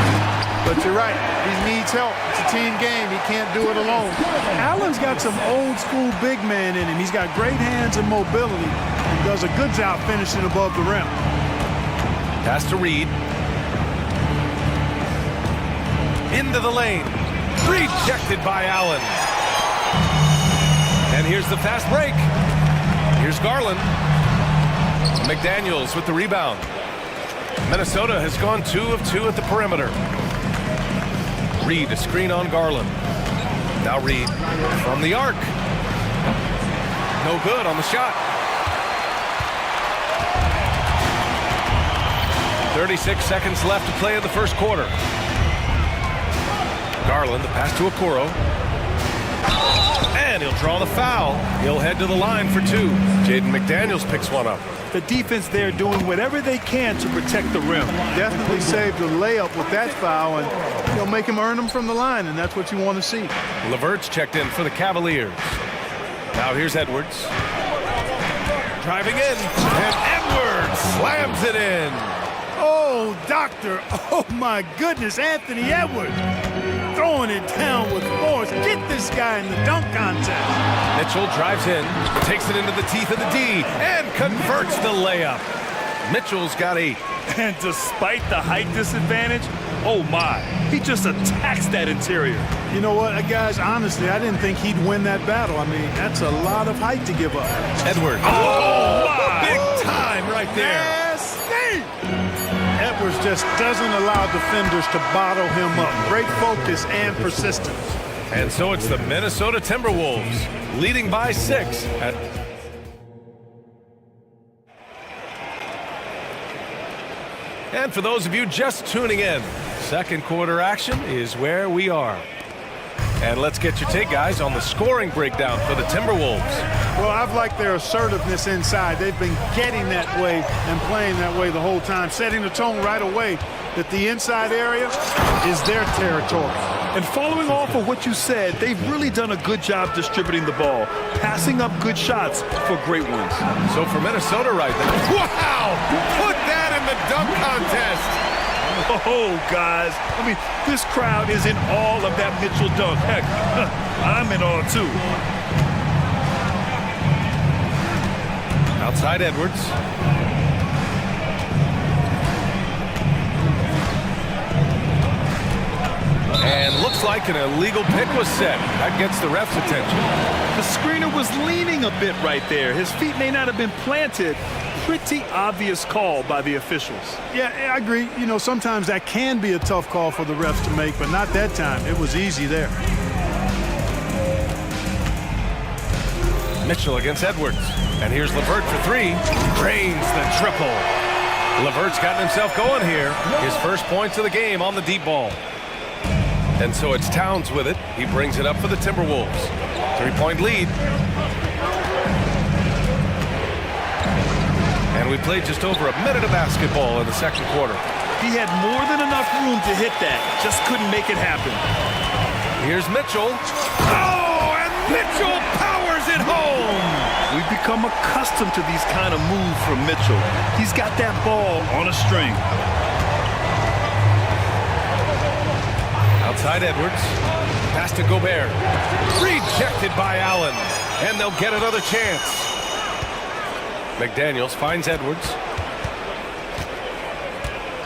But you're right. He needs help. It's a team game. He can't do it alone. Allen's got some old-school big man in him. He's got great hands and mobility and does a good job finishing above the rim. Pass to Reid. Into the lane. Rejected by Allen. And here's the fast break. Here's Garland. McDaniels with the rebound. Minnesota has gone 2 of 2 at the perimeter. Reid, a screen on Garland. Now Reid from the arc. No good on the shot. 36 seconds left to play in the first quarter. Garland, the pass to Okoro. And he'll draw the foul. He'll head to the line for 2. Jaden McDaniels picks one up. The defense there doing whatever they can to protect the rim. Definitely saved a layup with that foul, and he'll make him earn them from the line, and that's what you want to see. LeVert's checked in for the Cavaliers. Now here's Edwards. Driving in, and Edwards slams it in. Oh, doctor. Oh, my goodness. Anthony Edwards throwing it down with force. Get this guy in the dunk contest. Mitchell drives in, takes it into the teeth of the D, and converts the layup. Mitchell's got 8. And despite the height disadvantage, oh my, he just attacks that interior. You know what, guys, honestly, I didn't think he'd win that battle. I mean, that's a lot of height to give up. Edwards. Oh, my. Big time right there. Nasty. Edwards just doesn't allow defenders to bottle him up. Great focus and persistence. And so it's the Minnesota Timberwolves leading by 6 at And for those of you just tuning in, second quarter action is where we are. And let's get your take, guys, on the scoring breakdown for the Timberwolves. Well, I've liked their assertiveness inside. They've been getting that way and playing that way the whole time, setting the tone right away that the inside area is their territory. And following off of what you said, they've really done a good job distributing the ball, passing up good shots for great ones. So for Minnesota right now, wow! Put that in the dunk contest! Oh, guys, I mean, this crowd is in awe of that Mitchell dunk. Heck, I'm in awe, too. Outside Edwards. And looks like an illegal pick was set. That gets the ref's attention. The screener was leaning a bit right there. His feet may not have been planted. Pretty obvious call by the officials. Yeah, I agree. You know, sometimes that can be a tough call for the refs to make, but not that time. It was easy there. Mitchell against Edwards. And here's LeVert for 3. Drains the triple. LeVert's gotten himself going here. His first points of the game on the deep ball. And so it's Towns with it. He brings it up for the Timberwolves. 3-point lead. And we played just over a minute of basketball in the second quarter. He had more than enough room to hit that. Just couldn't make it happen. Here's Mitchell. Oh, and Mitchell powers it home. We've become accustomed to these kind of moves from Mitchell. He's got that ball on a string. Outside Edwards. Pass to Gobert. Rejected by Allen. And they'll get another chance. McDaniels finds Edwards.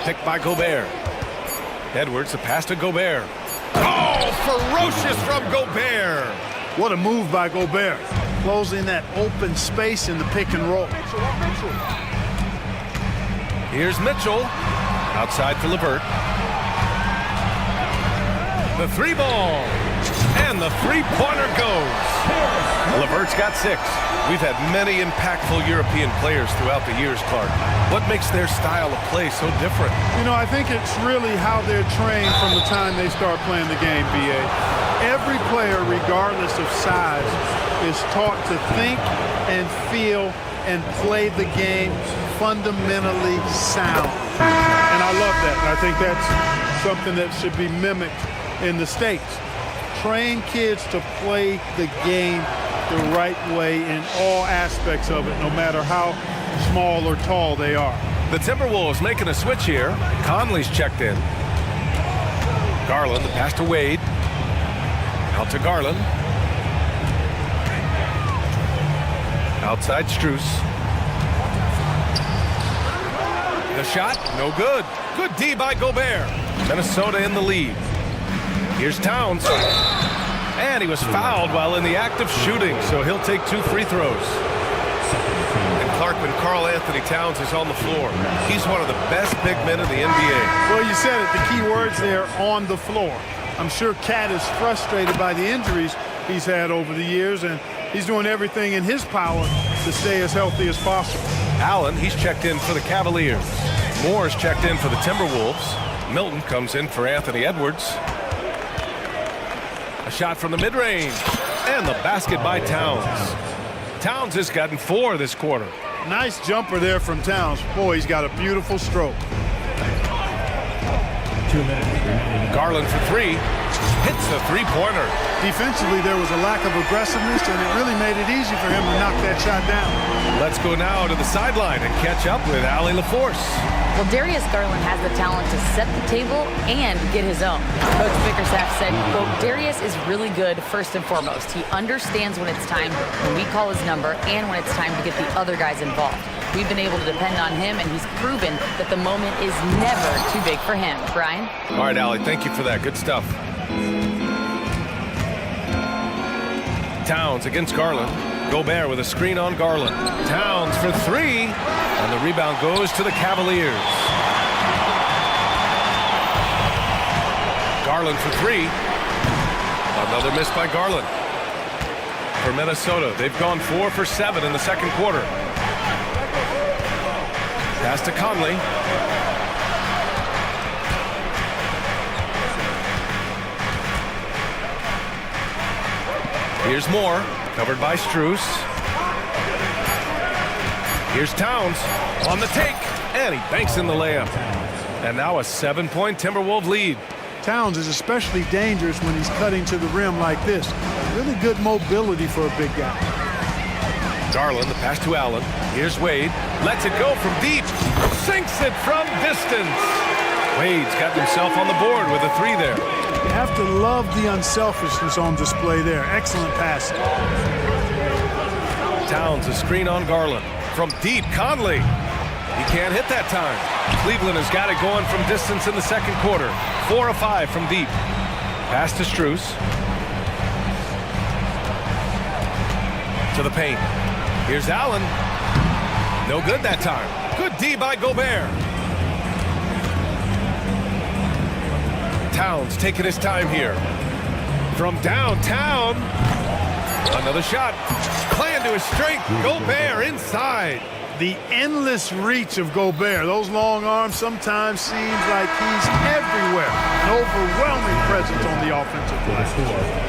Picked by Gobert. Edwards, the pass to Gobert. Oh, ferocious from Gobert. What a move by Gobert. Closing that open space in the pick and roll. Here's Mitchell. Outside for LeVert. The 3-ball. And the 3-pointer goes. LeVert's got 6. We've had many impactful European players throughout the years, Clark. What makes their style of play so different? You know, I think it's really how they're trained from the time they start playing the game, B.A. Every player, regardless of size, is taught to think and feel and play the game fundamentally sound. And I love that. I think that's something that should be mimicked in the States. Train kids to play the game the right way in all aspects of it, no matter how small or tall they are. The Timberwolves making a switch here. Conley's checked in. Garland, the pass to Wade. Out to Garland. Outside Strus. The shot, no good. Good D by Gobert. Minnesota in the lead. Here's Towns. And he was fouled while in the act of shooting, so he'll take 2 free throws. And Clark, when Karl Anthony Towns is on the floor, he's one of the best big men in the NBA. Well, you said it, the key words there, on the floor. I'm sure Cat is frustrated by the injuries he's had over the years, and he's doing everything in his power to stay as healthy as possible. Allen, he's checked in for the Cavaliers. Moore's checked in for the Timberwolves. Milton comes in for Anthony Edwards. A shot from the mid-range. And the basket by Towns. Towns has gotten 4 this quarter. Nice jumper there from Towns. Boy, he's got a beautiful stroke. 2 minutes remaining. Garland for 3. hits the three-pointer. Defensively, there was a lack of aggressiveness, and it really made it easy for him to knock that shot down. Let's go now to the sideline and catch up with Allie LaForce. Well, Darius Garland has the talent to set the table and get his own. Coach Bickerstaff said, quote, Darius is really good first and foremost. He understands when it's time when we call his number and when it's time to get the other guys involved. We've been able to depend on him, and he's proven that the moment is never too big for him. Brian? All right, Allie, thank you for that. Good stuff. Towns against Garland. Gobert with a screen on Garland. Towns for three, and the rebound goes to the Cavaliers. Garland for three. Another miss by Garland. For Minnesota, they've gone 4 for 7 in the second quarter. Pass to Conley. Here's Moore, covered by Strus. Here's Towns on the take, and he banks in the layup. And now a 7-point Timberwolves lead. Towns is especially dangerous when he's cutting to the rim like this. Really good mobility for a big guy. Garland, the pass to Allen. Here's Wade. Lets it go from deep. Sinks it from distance. Wade's got himself on the board with a three there. You have to love the unselfishness on display there. Excellent passing. Towns, a screen on Garland. From deep, Conley. He can't hit that time. Cleveland has got it going from distance in the second quarter. 4 of 5 from deep. Pass to Strus. To the paint. Here's Allen. No good that time. Good D by Gobert. Towns taking his time here. From downtown. Another shot. Playing to his strength. Gobert inside. The endless reach of Gobert. Those long arms sometimes seems like he's everywhere. An overwhelming presence on the offensive glass.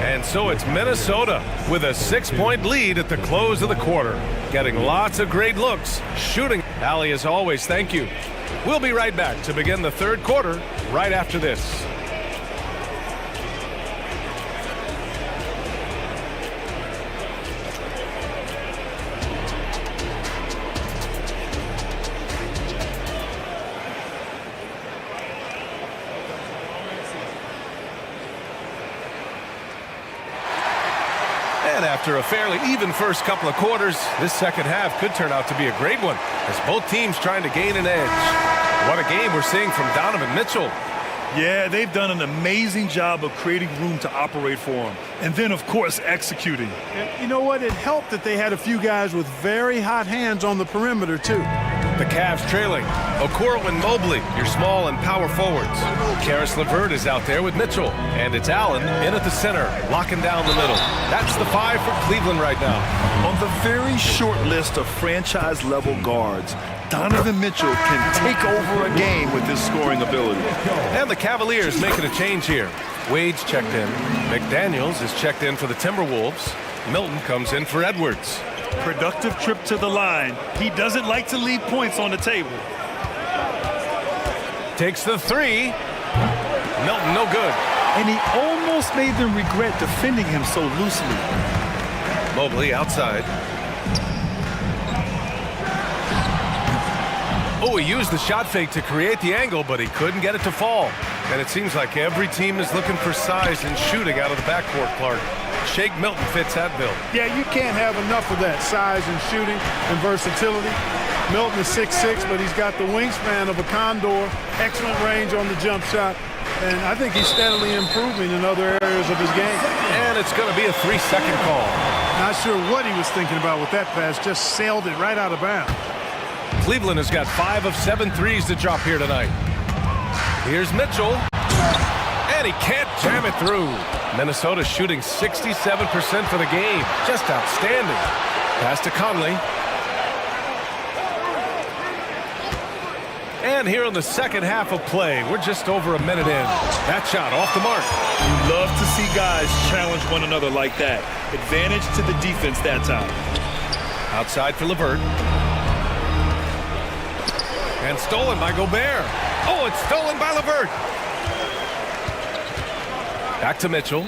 And so it's Minnesota with a 6-point lead at the close of the quarter. Getting lots of great looks. Shooting. Allie, as always, thank you. We'll be right back to begin the third quarter right after this. And after a fairly even first couple of quarters, this second half could turn out to be a great one as both teams trying to gain an edge. What a game we're seeing from Donovan Mitchell. Yeah, they've done an amazing job of creating room to operate for him. And then, of course, executing. And you know what? It helped that they had a few guys with very hot hands on the perimeter, too. The Cavs trailing. Okoro and Mobley, your small and power forwards. Karis LeVert is out there with Mitchell. And it's Allen in at the center, locking down the middle. That's the 5 for Cleveland right now. On the very short list of franchise-level guards, Donovan Mitchell can take over a game with his scoring ability. And the Cavaliers making a change here. Wade's checked in. McDaniels is checked in for the Timberwolves. Milton comes in for Edwards. Productive trip to the line. He doesn't like to leave points on the table. Takes the 3. Milton, no good. And he almost made them regret defending him so loosely. Mobley outside. Oh, he used the shot fake to create the angle, but he couldn't get it to fall. And it seems like every team is looking for size and shooting out of the backcourt, Clark. Shake Milton fits that bill. Yeah, you can't have enough of that size and shooting and versatility. Milton is 6'6", but he's got the wingspan of a condor, excellent range on the jump shot, and I think he's steadily improving in other areas of his game. And it's going to be a 3-second call. Not sure what he was thinking about with that pass, just sailed it right out of bounds. Cleveland has got 5 of 7 threes to drop here tonight. Here's Mitchell. And he can't jam it through. Minnesota shooting 67% for the game. Just outstanding. Pass to Conley. And here in the second half of play, we're just over a minute in. That shot off the mark. You love to see guys challenge one another like that. Advantage to the defense that time. Outside for LeVert. And stolen by Gobert. Oh, it's stolen by LeVert. Back to Mitchell.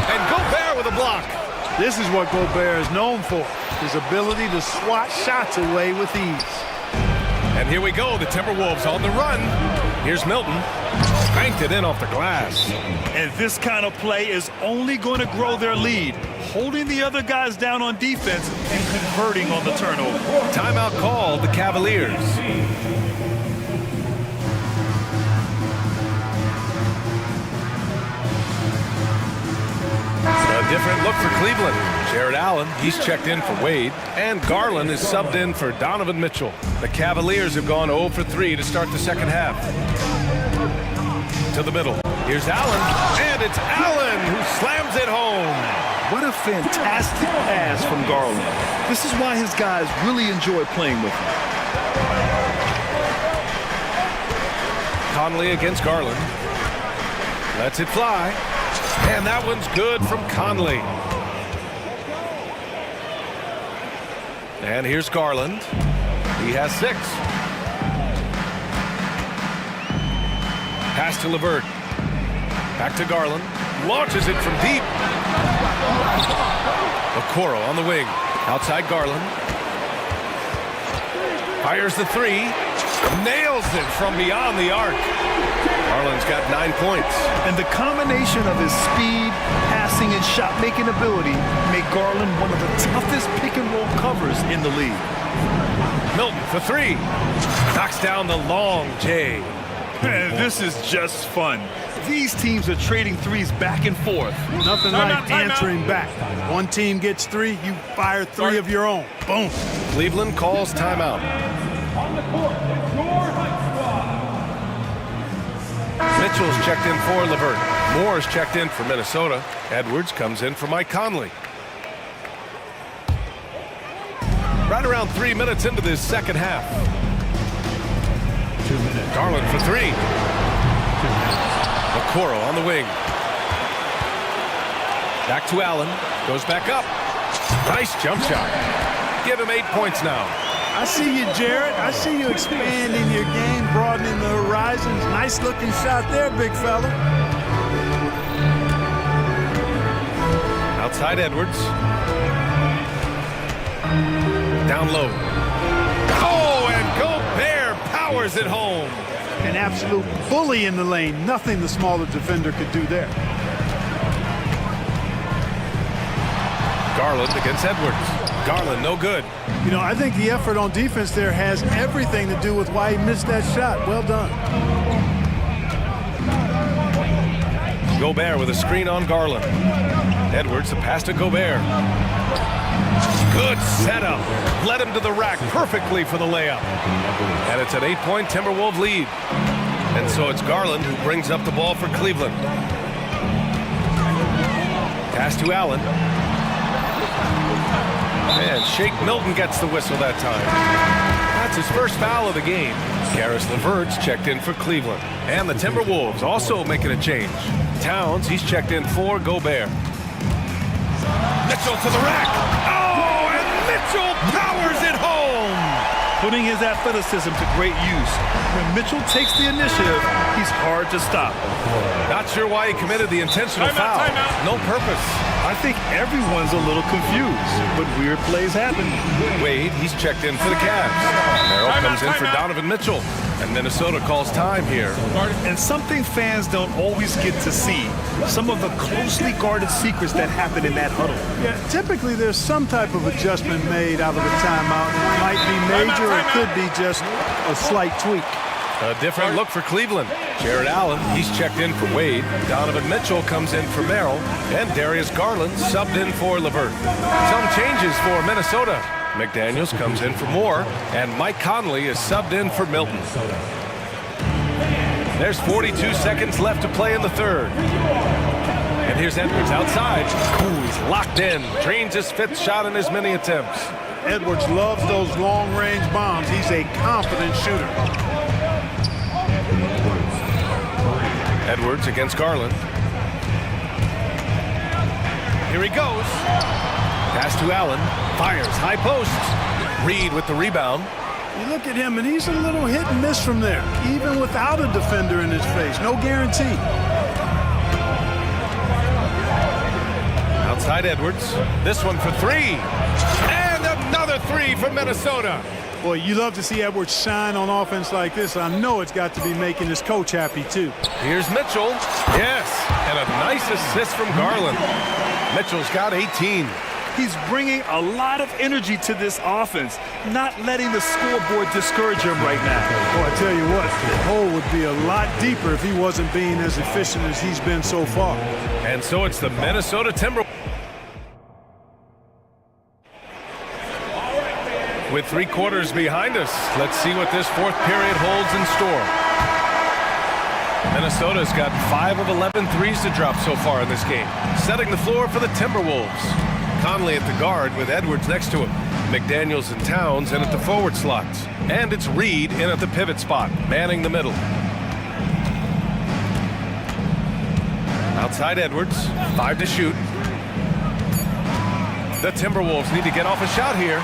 And Gobert with a block. This is what Gobert is known for, his ability to swat shots away with ease. And here we go, the Timberwolves on the run. Here's Milton. Banked it in off the glass. And this kind of play is only going to grow their lead, holding the other guys down on defense and converting on the turnover. Timeout called, the Cavaliers. A different look for Cleveland. Jared Allen, he's checked in for Wade. And Garland is subbed in for Donovan Mitchell. The Cavaliers have gone 0 for 3 to start the second half. To the middle. Here's Allen. And it's Allen who slams it home. What a fantastic pass from Garland. This is why his guys really enjoy playing with him. Conley against Garland. Lets it fly. And that one's good from Conley. And here's Garland. He has 6. Pass to LeVert. Back to Garland. Launches it from deep. Okoro on the wing. Outside Garland. Fires the 3. Nails it from beyond the arc. Garland's got 9 points. And the combination of his speed, passing, and shot-making ability make Garland one of the toughest pick-and-roll covers in the league. Milton for 3. Knocks down the long J. Man, this is just fun. These teams are trading threes back and forth. Nothing like answering back. One team gets 3, you fire 3 of your own. Boom. Cleveland calls timeout. Mitchell's checked in for LeVert. Moore's checked in for Minnesota. Edwards comes in for Mike Conley. Right around 3 minutes into this second half. 2 minutes. Garland for 3. 2 minutes. Okoro on the wing. Back to Allen. Goes back up. Nice jump shot. Give him 8 points now. I see you, Jared. I see you expanding your game, broadening the horizons. Nice looking shot there, big fella. Outside Edwards. Down low. Oh, and Gobert powers it home. An absolute bully in the lane. Nothing the smaller defender could do there. Garland against Edwards. Garland, no good. You know, I think the effort on defense there has everything to do with why he missed that shot. Well done. Gobert with a screen on Garland. Edwards, the pass to Gobert. Good setup. Led him to the rack perfectly for the layup. And it's an 8-point Timberwolves lead. And so it's Garland who brings up the ball for Cleveland. Pass to Allen. And Shake Milton gets the whistle that time. That's his first foul of the game. Karis LeVert's checked in for Cleveland. And the Timberwolves also making a change. Towns, he's checked in for Gobert. Mitchell to the rack. Oh, and Mitchell powers it home. Putting his athleticism to great use. When Mitchell takes the initiative, he's hard to stop. Not sure why he committed the intentional foul. No purpose. I think everyone's a little confused, but weird plays happen. Wade, he's checked in for the Cavs. Merrill comes in for Donovan Mitchell. And Minnesota calls time here. And something fans don't always get to see, some of the closely guarded secrets that happen in that huddle. Yeah, typically there's some type of adjustment made out of a timeout. It might be major, or it could be just a slight tweak. A different look for Cleveland. Jared Allen, he's checked in for Wade. Donovan Mitchell comes in for Merrill. And Darius Garland subbed in for LeVert. Some changes for Minnesota. McDaniels comes in for Moore. And Mike Conley is subbed in for Milton. There's 42 seconds left to play in the third. And here's Edwards outside. Ooh, he's locked in. Drains his 5th shot in as many attempts. Edwards loves those long-range bombs. He's a confident shooter. Edwards against Garland. Here he goes. Pass to Allen. Fires high post. Reed with the rebound. You look at him, and he's a little hit and miss from there, even without a defender in his face. No guarantee. Outside Edwards. This one for three. And another three from Minnesota. Boy, you love to see Edwards shine on offense like this. I know it's got to be making his coach happy, too. Here's Mitchell. Yes, and a nice assist from Garland. Mitchell's got 18. He's bringing a lot of energy to this offense, not letting the scoreboard discourage him right now. Boy, I tell you what, the hole would be a lot deeper if he wasn't being as efficient as he's been so far. And so it's the Minnesota Timberwolves. With 3 quarters behind us, let's see what this fourth period holds in store. Minnesota's got 5 of 11 threes to drop so far in this game, setting the floor for the Timberwolves. Conley at the guard with Edwards next to him. McDaniels and Towns in at the forward slots. And it's Reed in at the pivot spot, manning the middle. Outside Edwards, 5 to shoot. The Timberwolves need to get off a shot here.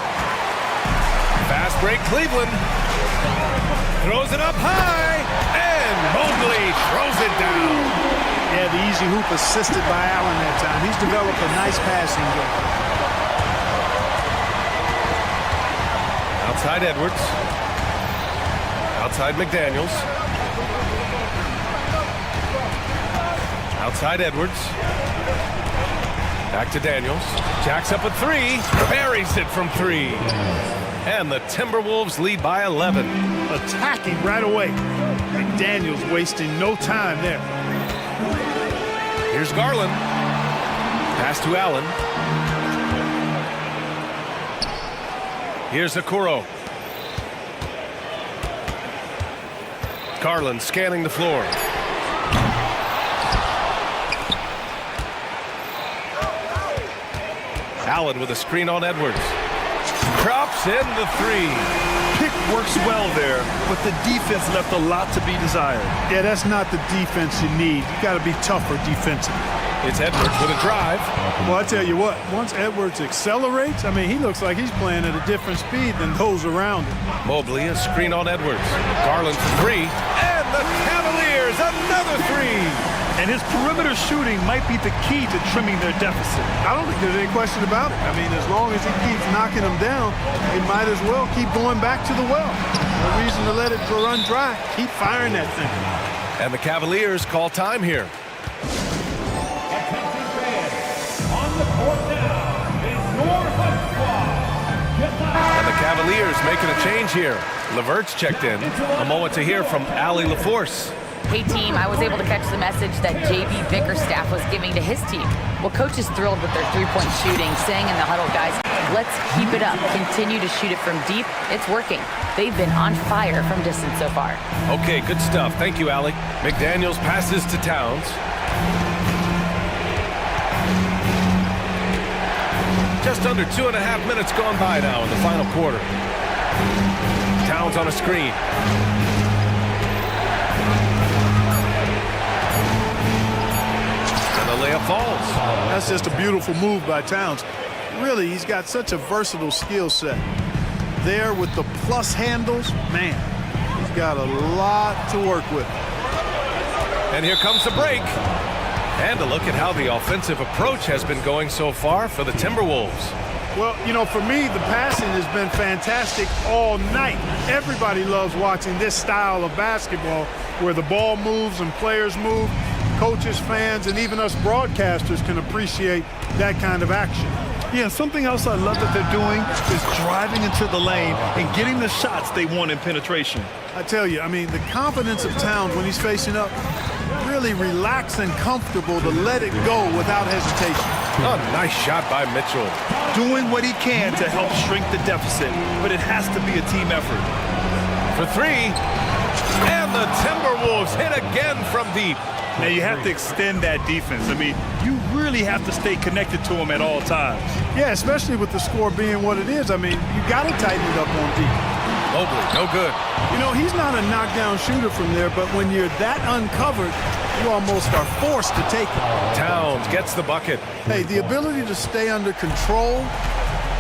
Fast break, Cleveland. Throws it up high, and Mobley throws it down. Yeah, the easy hoop assisted by Allen that time. He's developed a nice passing game. Outside Edwards. Outside McDaniels. Outside Edwards. Back to Daniels. Jacks up a 3. Buries it from 3. And the Timberwolves lead by 11. Attacking right away. McDaniels wasting no time there. Here's Garland. Pass to Allen. Here's Okoro. Garland scanning the floor. Allen with a screen on Edwards. Drops in the 3. Pick works well there, but the defense left a lot to be desired. Yeah, that's not the defense you need. You got to be tougher defensively. It's Edwards with a drive. Well, I tell you what, once Edwards accelerates, I mean, he looks like he's playing at a different speed than those around him. Mobley, a screen on Edwards. Garland for 3. And the Cavaliers, another 3. And his perimeter shooting might be the key to trimming their deficit. I don't think there's any question about it. I mean, as long as he keeps knocking them down, he might as well keep going back to the well. No reason to let it run dry. Keep firing that thing. And the Cavaliers call time here. On the court now is your home squad. And the Cavaliers making a change here. Levert's checked in. A moment to hear from Allie LaForce. Hey team, I was able to catch the message that JB Bickerstaff was giving to his team. Well, coach is thrilled with their three-point shooting, saying in the huddle, guys, let's keep it up. Continue to shoot it from deep. It's working. They've been on fire from distance so far. Okay, good stuff. Thank you, Allie. McDaniels passes to Towns. Just under 2.5 minutes gone by now in the final quarter. Towns on a screen. Layup falls. That's just a beautiful move by Towns. Really, he's got such a versatile skill set. There with the plus handles, man, he's got a lot to work with. And here comes the break. And a look at how the offensive approach has been going so far for the Timberwolves. Well, you know, for me, the passing has been fantastic all night. Everybody loves watching this style of basketball where the ball moves and players move. Coaches, fans, and even us broadcasters can appreciate that kind of action. Yeah, something else I love that they're doing is driving into the lane and getting the shots they want in penetration. I tell you, I mean, the confidence of Towns when he's facing up, really relaxed and comfortable to let it go without hesitation. Oh, nice shot by Mitchell. Doing what he can to help shrink the deficit, but it has to be a team effort. For 3, and the Timberwolves hit again from deep. Now, you have to extend that defense. I mean, you really have to stay connected to him at all times. Yeah, especially with the score being what it is. I mean, you got to tighten it up on deep. Mobley, no good. You know, he's not a knockdown shooter from there, but when you're that uncovered, you almost are forced to take it. Towns gets the bucket. Hey, the ability to stay under control,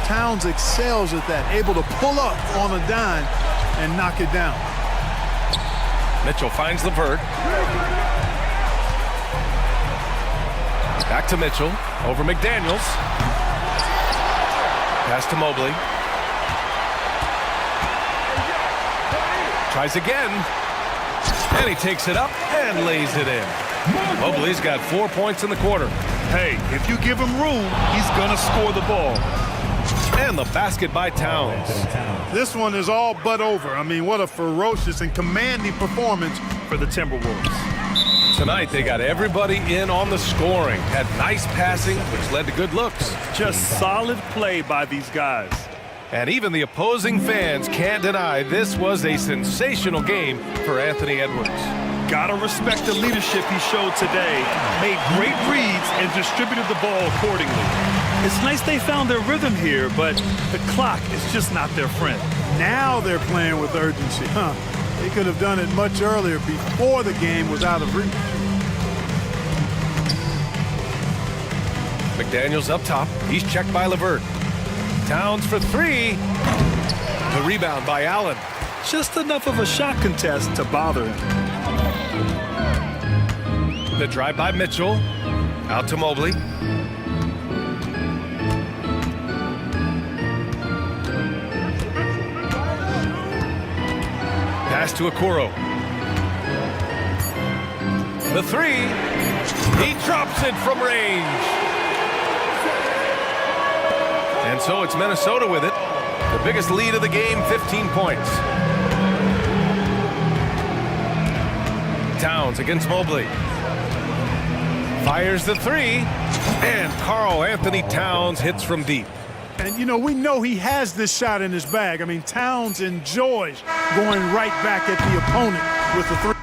Towns excels at that, able to pull up on a dime and knock it down. Mitchell finds Levert. Back to Mitchell. Over McDaniels. Pass to Mobley. Tries again. And he takes it up and lays it in. Mobley's got 4 points in the quarter. Hey, if you give him room, he's going to score the ball. And the basket by Towns. This one is all but over. I mean, what a ferocious and commanding performance for the Timberwolves. Tonight, they got everybody in on the scoring. Had nice passing, which led to good looks. Just solid play by these guys. And even the opposing fans can't deny this was a sensational game for Anthony Edwards. Gotta respect the leadership he showed today. Made great reads and distributed the ball accordingly. It's nice they found their rhythm here, but the clock is just not their friend. Now they're playing with urgency, huh? They could have done it much earlier before the game was out of reach. McDaniels up top. He's checked by Levert. Towns for three. The rebound by Allen. Just enough of a shot contest to bother him. The drive by Mitchell. Out to Mobley. Pass to Okoro. The three. He drops it from range. And so it's Minnesota with it. The biggest lead of the game, 15 points. Towns against Mobley. Fires the three. And Karl Anthony Towns hits from deep. And, you know, we know he has this shot in his bag. I mean, Towns enjoys going right back at the opponent with the three.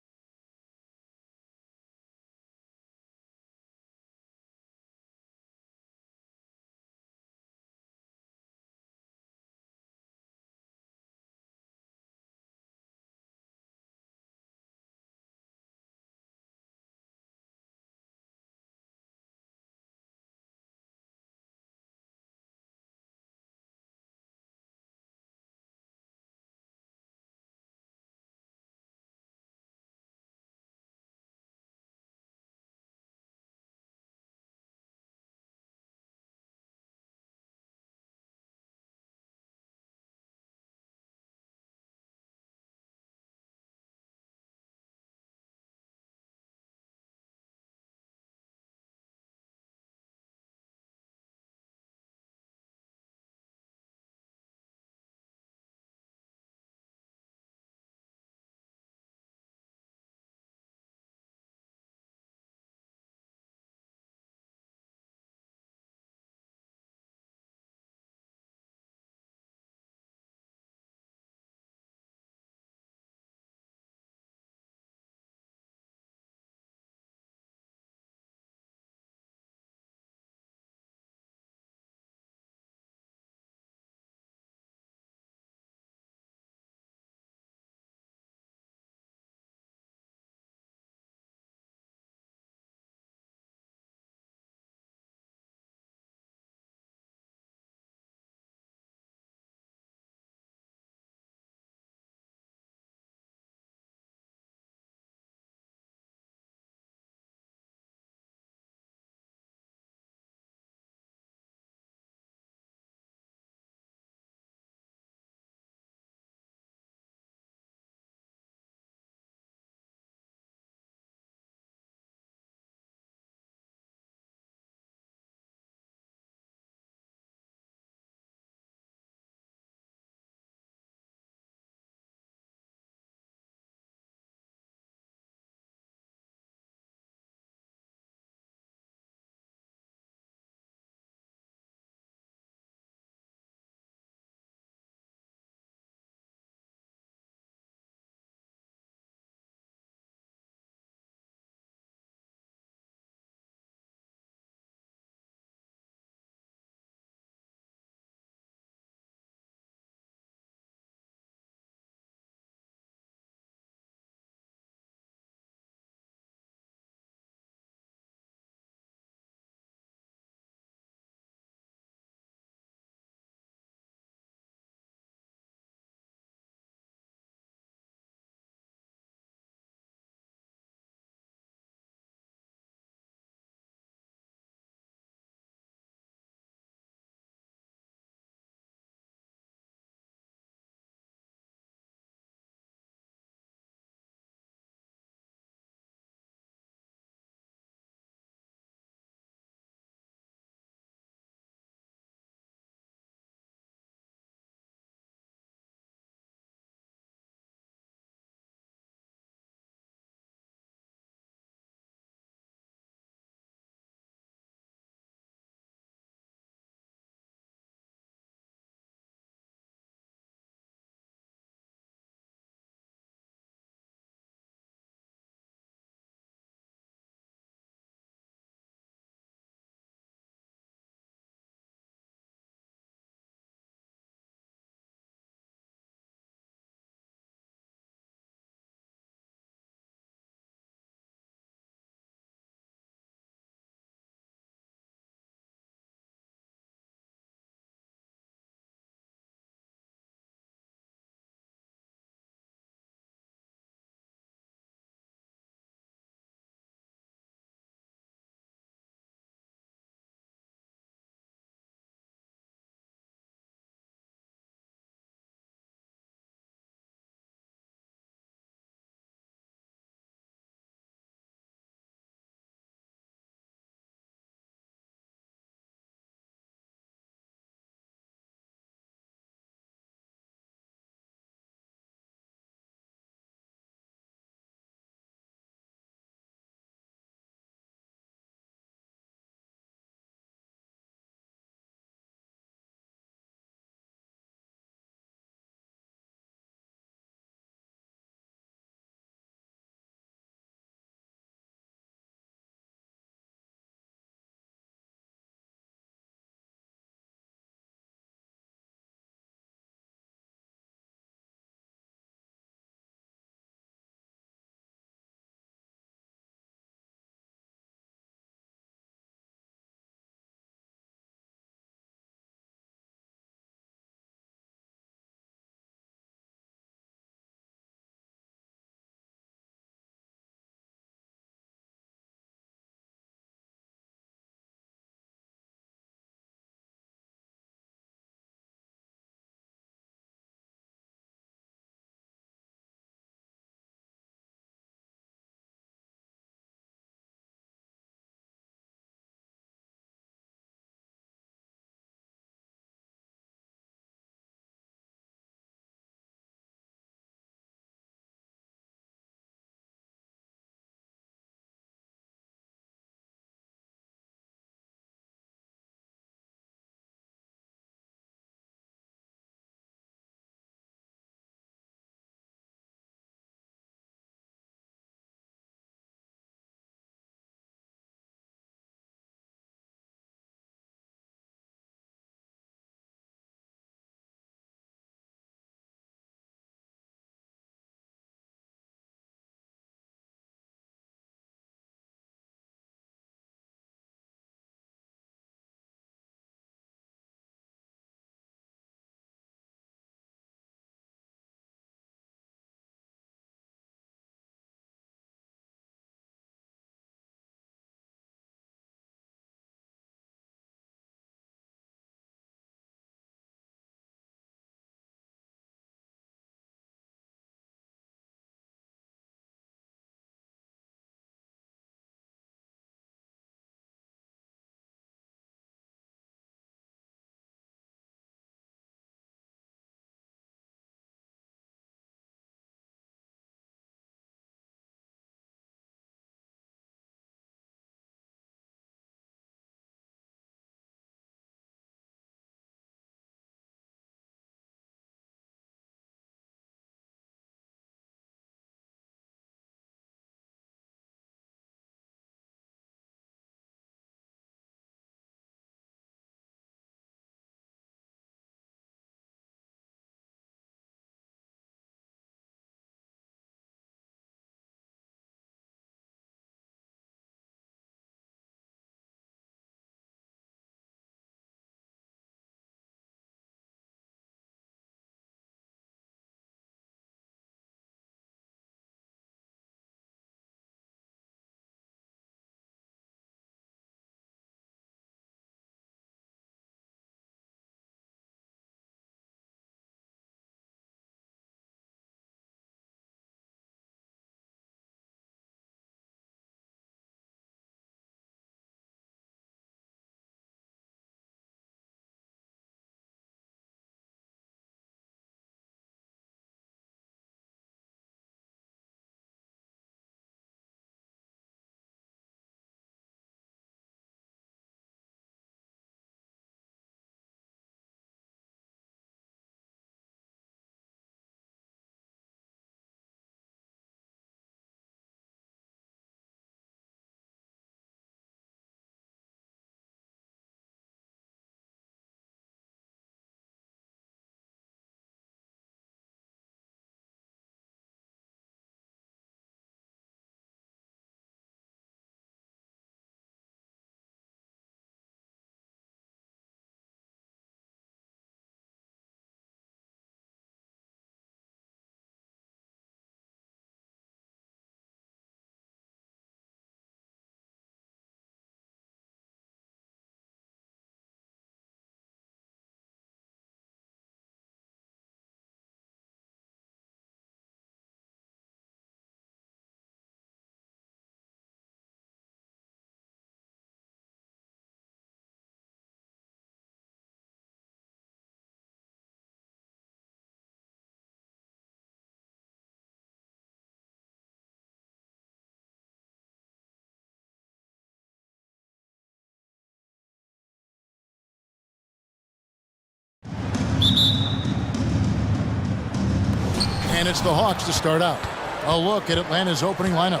And it's the Hawks to start out. A look at Atlanta's opening lineup.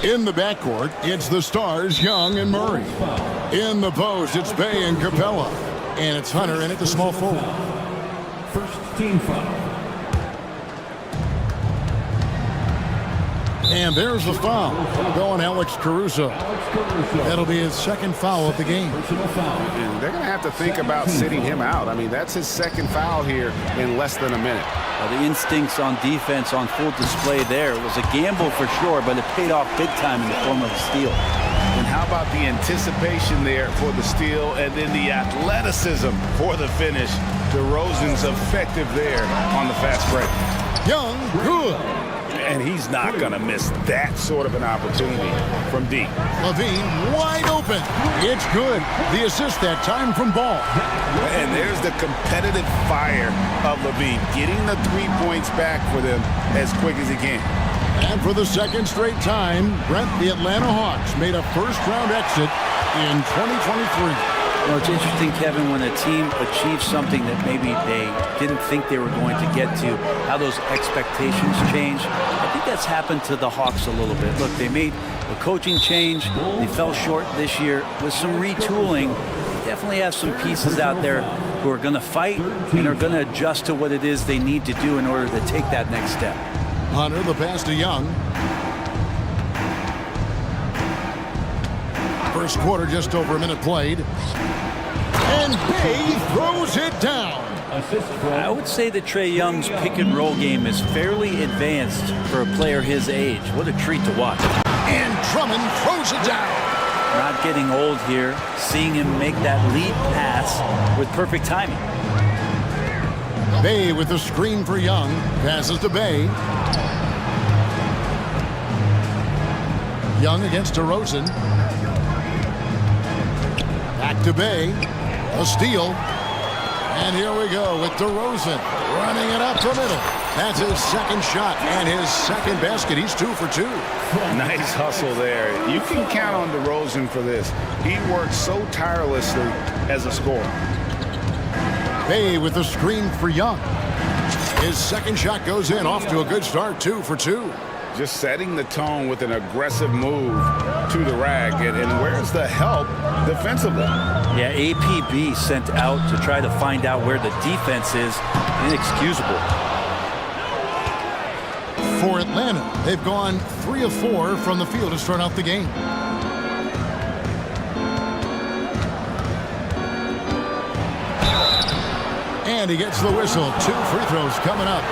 In the backcourt, it's the stars, Young and Murray. In the post, it's Bay and Capella. And it's Hunter in at the small forward. First team foul. And there's the foul. Going Alex Caruso. That'll be his second foul of the game. And they're going to have to think about sitting him out. I mean, that's his second foul here in less than a minute. Well, the instincts on defense on full display there. It was a gamble for sure, but it paid off big time in the form of a steal. And how about the anticipation there for the steal and then the athleticism for the finish? DeRozan's effective there on the fast break. Young, good. And he's not going to miss that sort of an opportunity from deep. Levine wide open. It's good. The assist that time from Ball. And there's the competitive fire of Levine, getting the 3 points back for them as quick as he can. And for the second straight time, Brent, the Atlanta Hawks made a first-round exit in 2023. Well, it's interesting, Kevin, when a team achieves something that maybe they didn't think they were going to get to, how those expectations change. I think that's happened to the Hawks a little bit. Look, they made a coaching change. They fell short this year with some retooling. They definitely have some pieces out there who are going to fight and are going to adjust to what it is they need to do in order to take that next step. Hunter, the pass to Young. First quarter, just over a minute played. And Bay throws it down. I would say that Trae Young's pick and roll game is fairly advanced for a player his age. What a treat to watch. And Drummond throws it down. Not getting old here, seeing him make that lead pass with perfect timing. Bay with the screen for Young. Passes to Bay. Young against DeRozan. Back to Bay. A steal. And here we go with DeRozan running it up the middle. That's his second shot and his second basket. He's 2 for 2. Nice hustle there. You can count on DeRozan for this. He works so tirelessly as a scorer. Bay with the screen for Young. His second shot goes in, off to a good start, 2 for 2. Just setting the tone with an aggressive move to the rack. And where's the help defensively? Yeah, APB sent out to try to find out where the defense is. Inexcusable. For Atlanta, they've gone 3 of 4 from the field to start out the game. And he gets the whistle. 2 free throws coming up.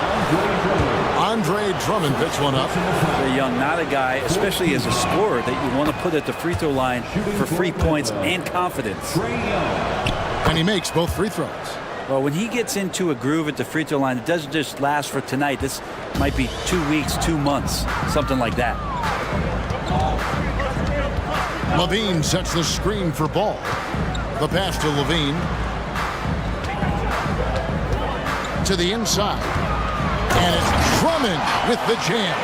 Andre Drummond picks one up. Trae Young, not a guy, especially as a scorer, that you want to put at the free throw line for free points and confidence. And he makes both free throws. Well, when he gets into a groove at the free throw line, it doesn't just last for tonight. This might be 2 weeks, 2 months, something like that. Levine sets the screen for Ball. The pass to Levine. To the inside. And it's Drummond with the jam.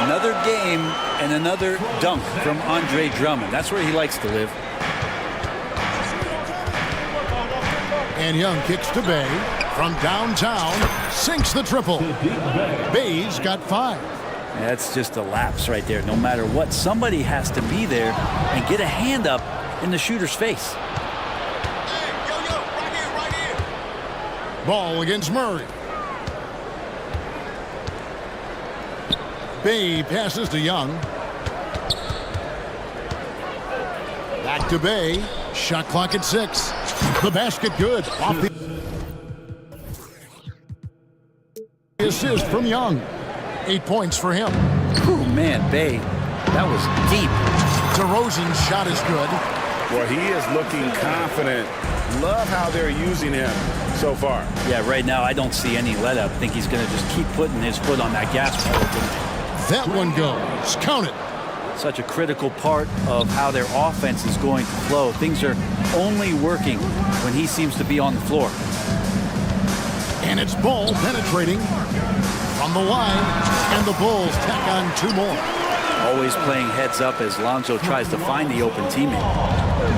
Another game and another dunk from Andre Drummond. That's where he likes to live. And Young kicks to Bay from downtown, sinks the triple. Bay's got 5. That's just a lapse right there. No matter what, somebody has to be there and get a hand up in the shooter's face. Ball against Murray. Bay passes to Young. Back to Bay. Shot clock at 6. The basket good. Off the assist from Young. 8 points for him. Oh, man, Bay, that was deep. DeRozan's shot is good. Well, he is looking confident. Love how they're using him so far. Yeah, right now I don't see any let up. I think he's going to just keep putting his foot on that gas pedal. That one goes. Count it. Such a critical part of how their offense is going to flow. Things are only working when he seems to be on the floor. And it's Ball penetrating from the line, and the Bulls tack on 2 more. Always playing heads up as Lonzo tries to find the open teammate.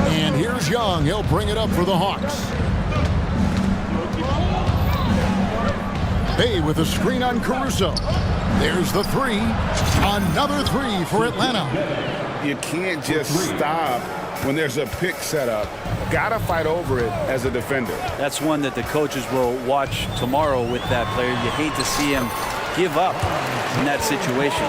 And here's Young. He'll bring it up for the Hawks. Bay with a screen on Caruso. There's the three. Another three for Atlanta. You can't just stop when there's a pick set up. Gotta fight over it as a defender. That's one that the coaches will watch tomorrow with that player. You hate to see him give up in that situation.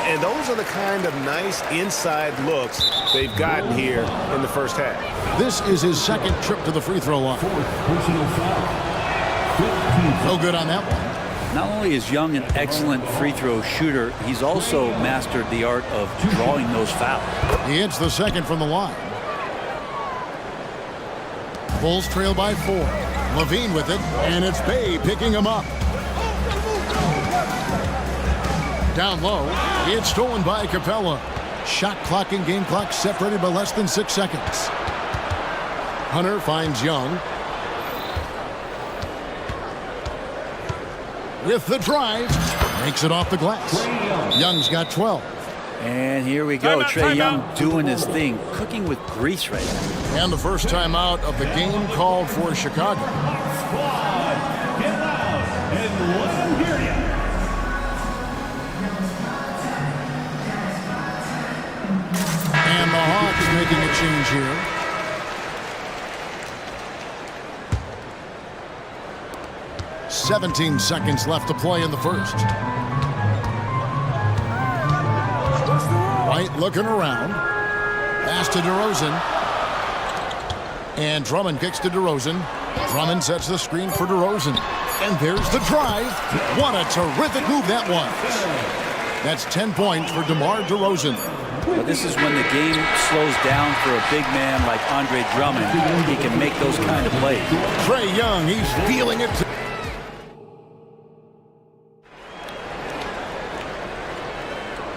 And those are the kind of nice inside looks they've gotten here in the first half. This is his second trip to the free throw line. No good on that one. Not only is Young an excellent free throw shooter, he's also mastered the art of drawing those fouls. He hits the second from the line. Bulls trail by 4. Levine with it, and it's Bay picking him up. Down low, it's stolen by Capella. Shot clock and game clock separated by less than 6 seconds. Hunter finds Young. With the drive, makes it off the glass. Young's got 12. And here we go, Trae Young doing his thing, cooking with grease right now. And the first time out of the game called for Chicago. And the Hawks making a change here. "17 seconds left to play in the first. White looking around. Pass to DeRozan. And Drummond kicks to DeRozan. Drummond sets the screen for DeRozan. And there's the drive. What a terrific move that was. That's 10 points for DeMar DeRozan. But this is when the game slows down for a big man like Andre Drummond. He can make those kind of plays. Trae Young, he's feeling it.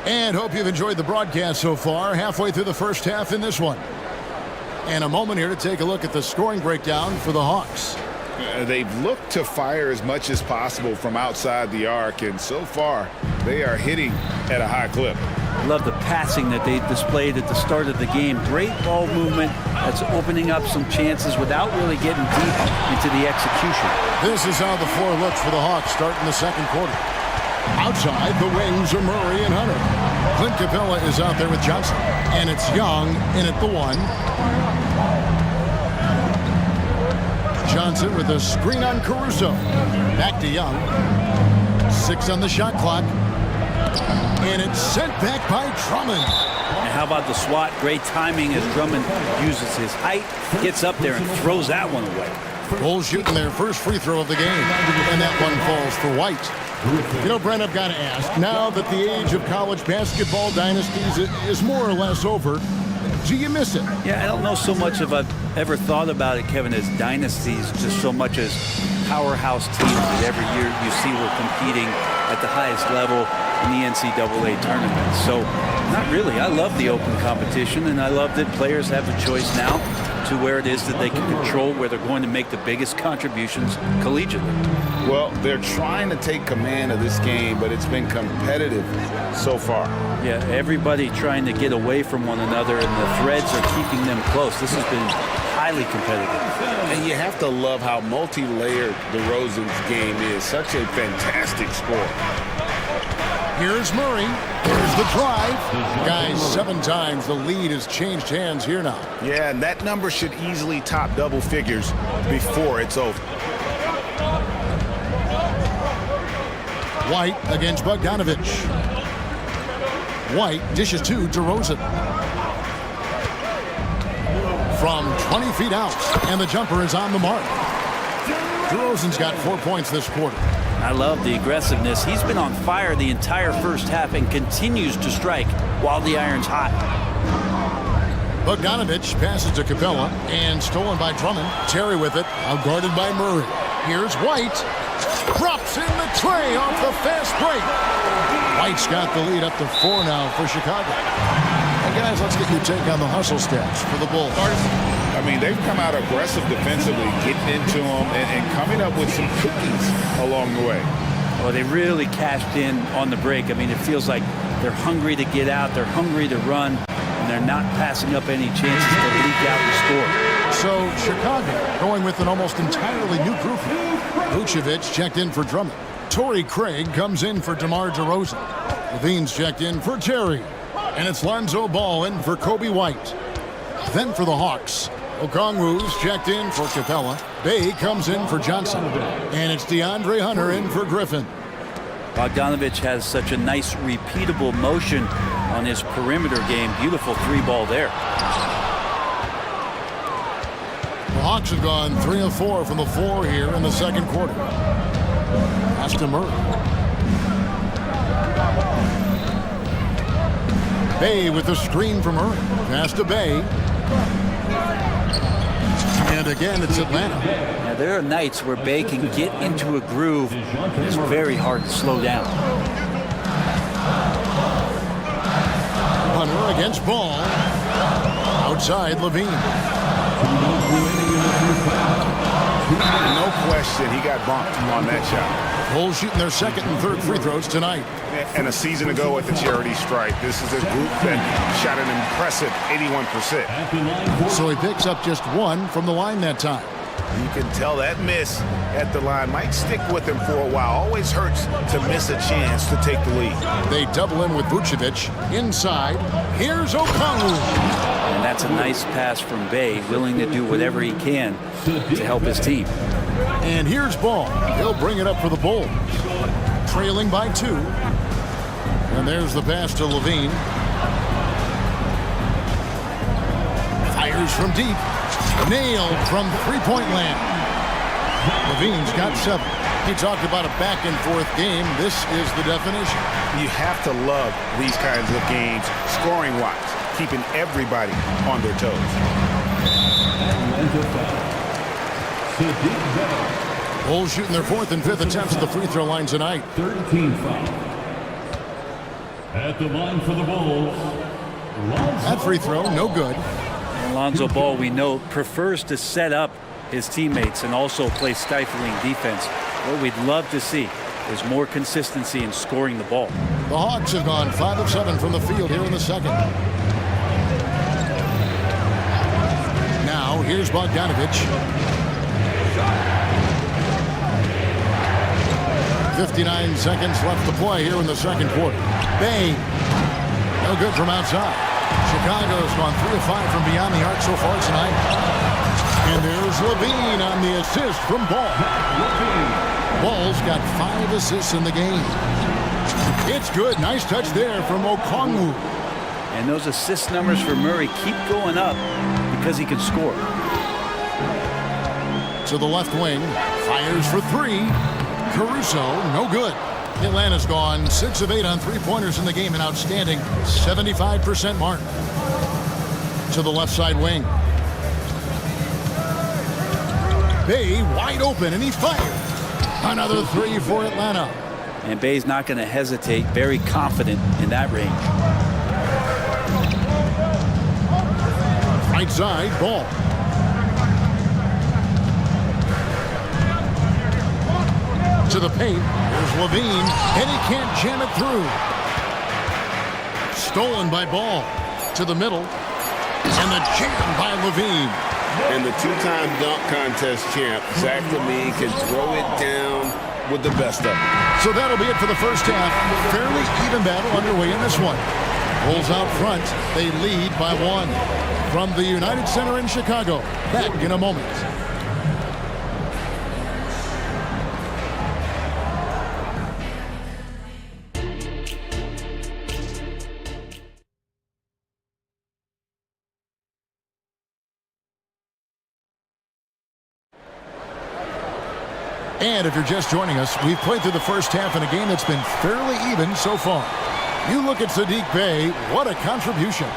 And hope you've enjoyed the broadcast so far. Halfway through the first half in this one. And a moment here to take a look at the scoring breakdown for the Hawks. They've looked to fire as much as possible from outside the arc, and so far they are hitting at a high clip. I love the passing that they displayed at the start of the game. Great ball movement that's opening up some chances without really getting deep into the execution. This is how the floor looks for the Hawks starting the second quarter. Outside, the wings are Murray and Hunter. Clint Capella is out there with Johnson. And it's Young in at the 1. Johnson with a screen on Caruso. Back to Young. 6 on the shot clock. And it's sent back by Drummond. And how about the swat? Great timing as Drummond uses his height, gets up there and throws that one away. Bulls shooting their first free throw of the game. And that one falls for White. You know, Brent, I've got to ask, now that the age of college basketball dynasties is more or less over, do you miss it? Yeah, I don't know so much if I've ever thought about it, Kevin, as dynasties, just so much as powerhouse teams that every year you see were competing at the highest level in the NCAA tournament. So, not really. I love the open competition, and I love that players have a choice now to where it is that they can control where they're going to make the biggest contributions collegiately. Well, they're trying to take command of this game, but it's been competitive so far. Yeah, everybody trying to get away from one another, and the threads are keeping them close. This has been highly competitive. And you have to love how multi-layered DeRozan's game is. Such a fantastic score. Here's Murray. Here's the drive. Guys, 7 times the lead has changed hands here now. Yeah, and that number should easily top double figures before it's over. White against Bogdanovich. White dishes to DeRozan. From 20 feet out, and the jumper is on the mark. DeRozan's got 4 points this quarter. I love the aggressiveness. He's been on fire the entire first half and continues to strike while the iron's hot. Bogdanovich passes to Capella and stolen by Drummond. Terry with it, outguarded by Murray. Here's White. Drops in the tray off the fast break. White's got the lead up to 4 now for Chicago. Hey guys, let's get your take on the hustle stats for the Bulls. I mean, they've come out aggressive defensively, getting into them and coming up with some cookies along the way. Well, they really cashed in on the break. I mean, it feels like they're hungry to get out, they're hungry to run, and they're not passing up any chances to leak out and score. So Chicago going with an almost entirely new group. Vucevic checked in for Drummond. Torrey Craig comes in for DeMar DeRozan. Levine's checked in for Terry. And it's Lonzo Ball in for Kobe White. Then for the Hawks, Okongwu's checked in for Capella. Bay comes in for Johnson. And it's DeAndre Hunter in for Griffin. Bogdanovich has such a nice repeatable motion on his perimeter game. Beautiful three ball there. The Hawks have gone 3 of 4 from the floor here in the second quarter. Pass to Murray. Bay with the screen from Murray. Pass to Bay. And again, it's Atlanta. Now, there are nights where Bay can get into a groove. It's very hard to slow down. Hunter against Ball. Outside Levine. No question, he got bumped on that shot. Bulls shooting their second and third free throws tonight. And a season ago at the charity stripe, this is a group that shot an impressive 81%. So he picks up just one from the line that time. You can tell that miss at the line might stick with him for a while. Always hurts to miss a chance to take the lead. They double in with Vucevic. Inside, here's Okongwu. And that's a nice pass from Bay, willing to do whatever he can to help his team. And here's Ball. He'll bring it up for the Bulls. Trailing by 2. And there's the pass to Levine. Fires from deep. Nailed from three-point land. Levine's got 7. He talked about a back-and-forth game. This is the definition. You have to love these kinds of games, scoring-wise, keeping everybody on their toes. Bulls shooting their 4th and 5th attempts at the free throw line tonight. 13 fouls. At the line for the Bulls. That free throw, no good. Lonzo Ball, we know, prefers to set up his teammates and also play stifling defense. What we'd love to see is more consistency in scoring the ball. The Hawks have gone 5 of 7 from the field here in the second. Now, here's Bogdanovich. 59 seconds left to play here in the second quarter. Bay, no good from outside. Chicago's gone 3 of 5 from beyond the arc so far tonight. And there's Levine on the assist from Ball. Ball's got 5 assists in the game. It's good. Nice touch there from Okongwu. And those assist numbers for Murray keep going up because he can score. To the left wing. Fires for 3. Caruso, no good. Atlanta's gone 6 of 8 on three-pointers in the game, an outstanding 75% mark. To the left side wing. Bay wide open, and he fired. Another 3 for Atlanta. And Bay's not going to hesitate, very confident in that range. Right side, Ball. To the paint. Here's Levine, and he can't jam it through. Stolen by Ball. To the middle. And the jam by Levine. And the 2-time dunk contest champ, Zach LaVine, can throw it down with the best of them. So that'll be it for the first half. Fairly even battle underway in this one. Bulls out front. They lead by 1. From the United Center in Chicago. Back in a moment. And if you're just joining us, we've played through the first half in a game that's been fairly even so far. You look at Saddiq Bey, what a contribution.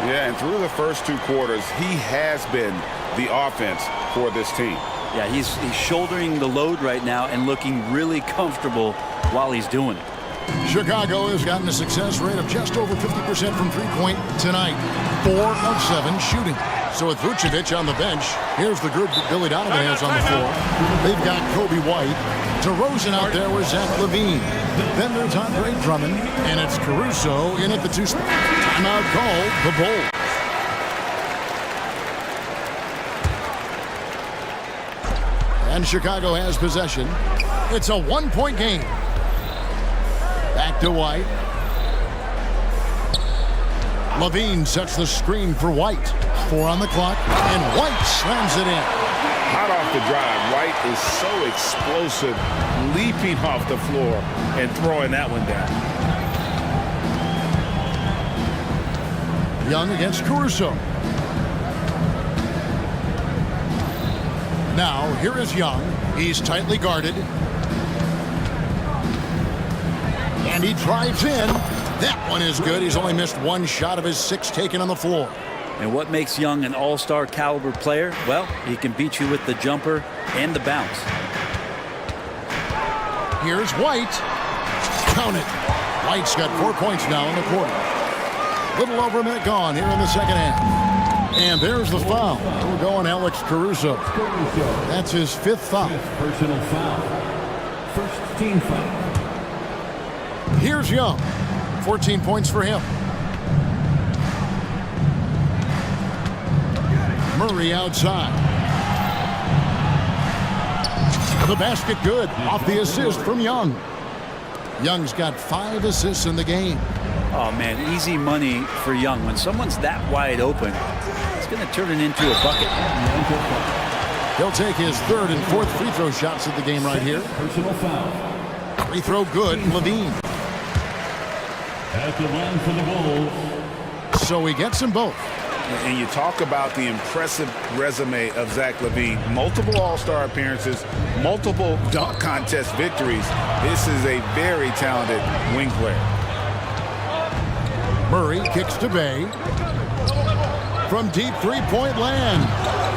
Yeah, and through the first 2 quarters, he has been the offense for this team. Yeah, he's shouldering the load right now and looking really comfortable while he's doing it. Chicago has gotten a success rate of just over 50% from three-point tonight. 4 of 7 shooting. So with Vucevic on the bench, here's the group that Billy Donovan has on the floor. They've got Kobe White. DeRozan out there with Zach LaVine. Then there's Andre Drummond, and it's Caruso in at the 2 spot. Timeout called the Bulls. And Chicago has possession. It's a one-point game. Back to White. Levine sets the screen for White. 4 on the clock, and White slams it in. Hot off the drive, White is so explosive, leaping off the floor and throwing that one down. Young against Caruso. Now, here is Young. He's tightly guarded. And he drives in. That one is good. He's only missed one shot of his 6 taken on the floor. And what makes Young an all-star caliber player? Well, he can beat you with the jumper and the bounce. Here's White. Count it. White's got 4 points now in the quarter. Little over a minute gone here in the second half. And there's the foul. We're going Alex Caruso. That's his 5th foul. Personal foul. First team foul. Here's Young. 14 points for him. Murray outside. The basket good. Off the assist from Young. Young's got 5 assists in the game. Oh, man, easy money for Young. When someone's that wide open, it's going to turn it into a bucket. He'll take his 3rd and 4th free throw shots of the game right here. Personal foul. Free throw good. Levine. At the line for the Bulls. So he gets them both. And you talk about the impressive resume of Zach LaVine. Multiple All-Star appearances, multiple dunk contest victories. This is a very talented wing player. Murray kicks to Bay. From deep three-point land.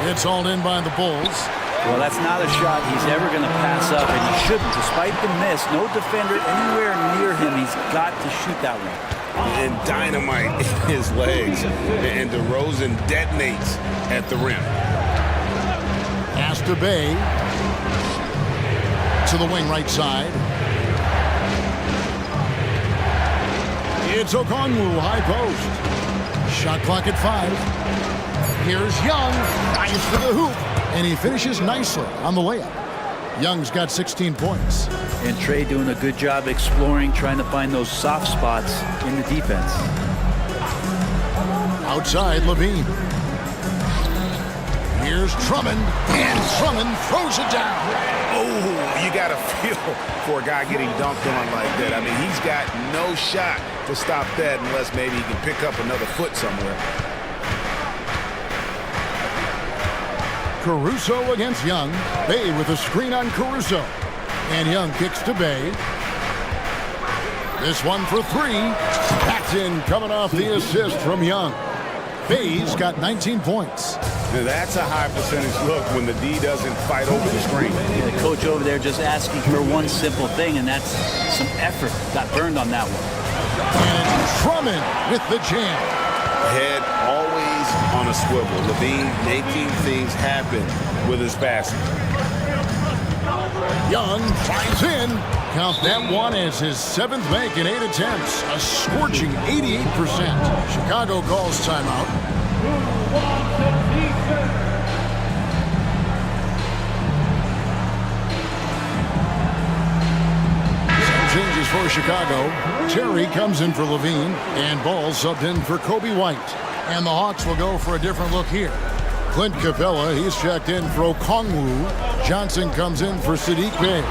It's hauled in by the Bulls. Well, that's not a shot he's ever going to pass up, and he shouldn't. Despite the miss, no defender anywhere near him. He's got to shoot that one. And dynamite in his legs. And DeRozan detonates at the rim. Pass to Bay. To the wing right side. It's Okongwu, high post. Shot clock at 5. Here's Young. Dives to the hoop. And he finishes nicely on the layup. Young's got 16 points. And Trey doing a good job exploring, trying to find those soft spots in the defense. Outside, Levine. Here's Drummond. And Drummond throws it down. Oh, you got to feel for a guy getting dunked on like that. I mean, he's got no shot to stop that unless maybe he can pick up another foot somewhere. Caruso against Young. Bay with a screen on Caruso. And Young kicks to Bay. This one for 3. Backed in, coming off the assist from Young. Bay's got 19 points. Now that's a high percentage look when the D doesn't fight over the screen. Yeah, the coach over there just asking for one simple thing, and that's some effort. Got burned on that one. And Drummond with the jam. Head always on a swivel. Levine making things happen with his passing. Young flies in. Count that one as his 7th make in 8 attempts. A scorching 88%. Chicago calls timeout. Some changes for Chicago. Terry comes in for Levine, and Ball subbed in for Kobe White. And the Hawks will go for a different look here. Clint Capella, he's checked in for Okongwu. Johnson comes in for Sadiq Bey.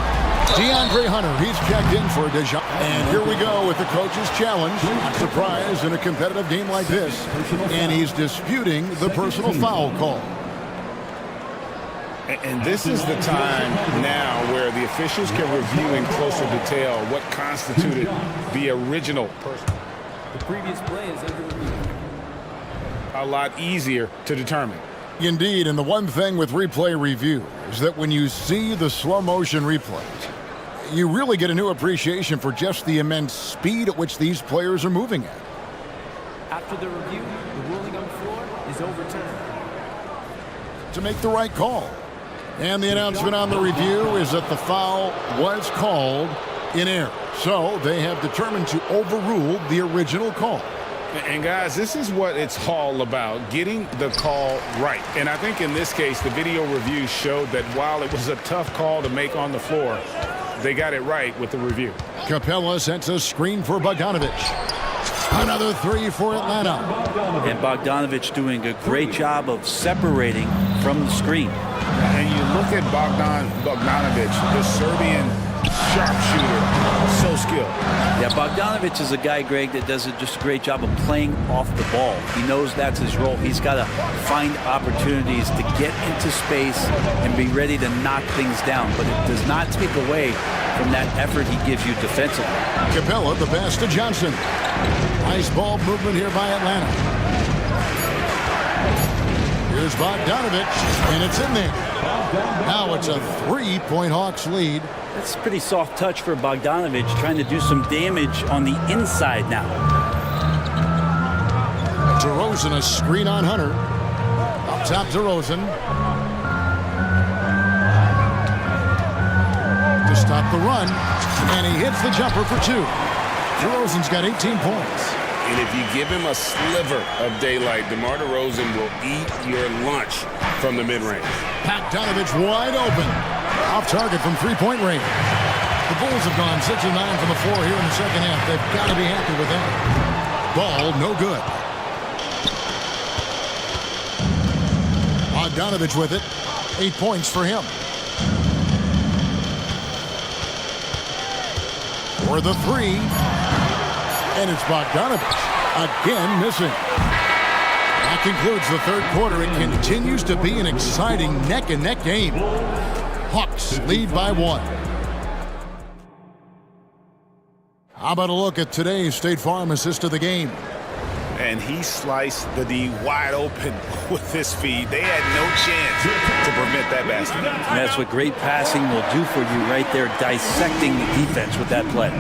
DeAndre Hunter, he's checked in for Dejounte. And here we go with the coach's challenge. Not surprised in a competitive game like this. And he's disputing the personal foul call. And this is the time now where the officials can review in closer detail what constituted the original person. The previous play is under review. A lot easier to determine. Indeed, and the one thing with replay review is that when you see the slow motion replays, you really get a new appreciation for just the immense speed at which these players are moving at. After the review, the ruling on the floor is overturned. To make the right call. And the announcement on the review is that the foul was called in error. So they have determined to overrule the original call. And guys, this is what it's all about, getting the call right. And I think in this case, the video review showed that while it was a tough call to make on the floor, they got it right with the review. Capella sends a screen for Bogdanovic. Another three for Atlanta. And Bogdanovic doing a great job of separating from the screen. And you look at Bogdanovic, the Serbian sharpshooter, so skilled. Yeah, Bogdanovic is a guy, Greg, that does just a great job of playing off the ball. He knows that's his role. He's got to find opportunities to get into space and be ready to knock things down. But it does not take away from that effort he gives you defensively. Capella, the pass to Johnson. Nice ball movement here by Atlanta. Here's Bogdanovic, and it's in there. Now it's a 3-point Hawks lead. That's a pretty soft touch for Bogdanovic, trying to do some damage on the inside now. DeRozan, a screen on Hunter. Up top, DeRozan. To stop the run, and he hits the jumper for two. DeRozan's got 18 points. And if you give him a sliver of daylight, DeMar DeRozan will eat your lunch from the mid-range. Bogdanovic wide open. Off target from three-point range. The Bulls have gone 6 of 9 from the floor here in the second half. They've got to be happy with that. Ball, no good. Bogdanovic with it. 8 points for him. For the three. And it's Bogdanovic. Again missing. That concludes the third quarter. It continues to be an exciting neck-and-neck game. Hawks lead by 1. How about a look at today's State Farm assist of the game? And he sliced the D wide open with his feed. They had no chance to prevent that basket. And that's what great passing will do for you right there, dissecting the defense with that play.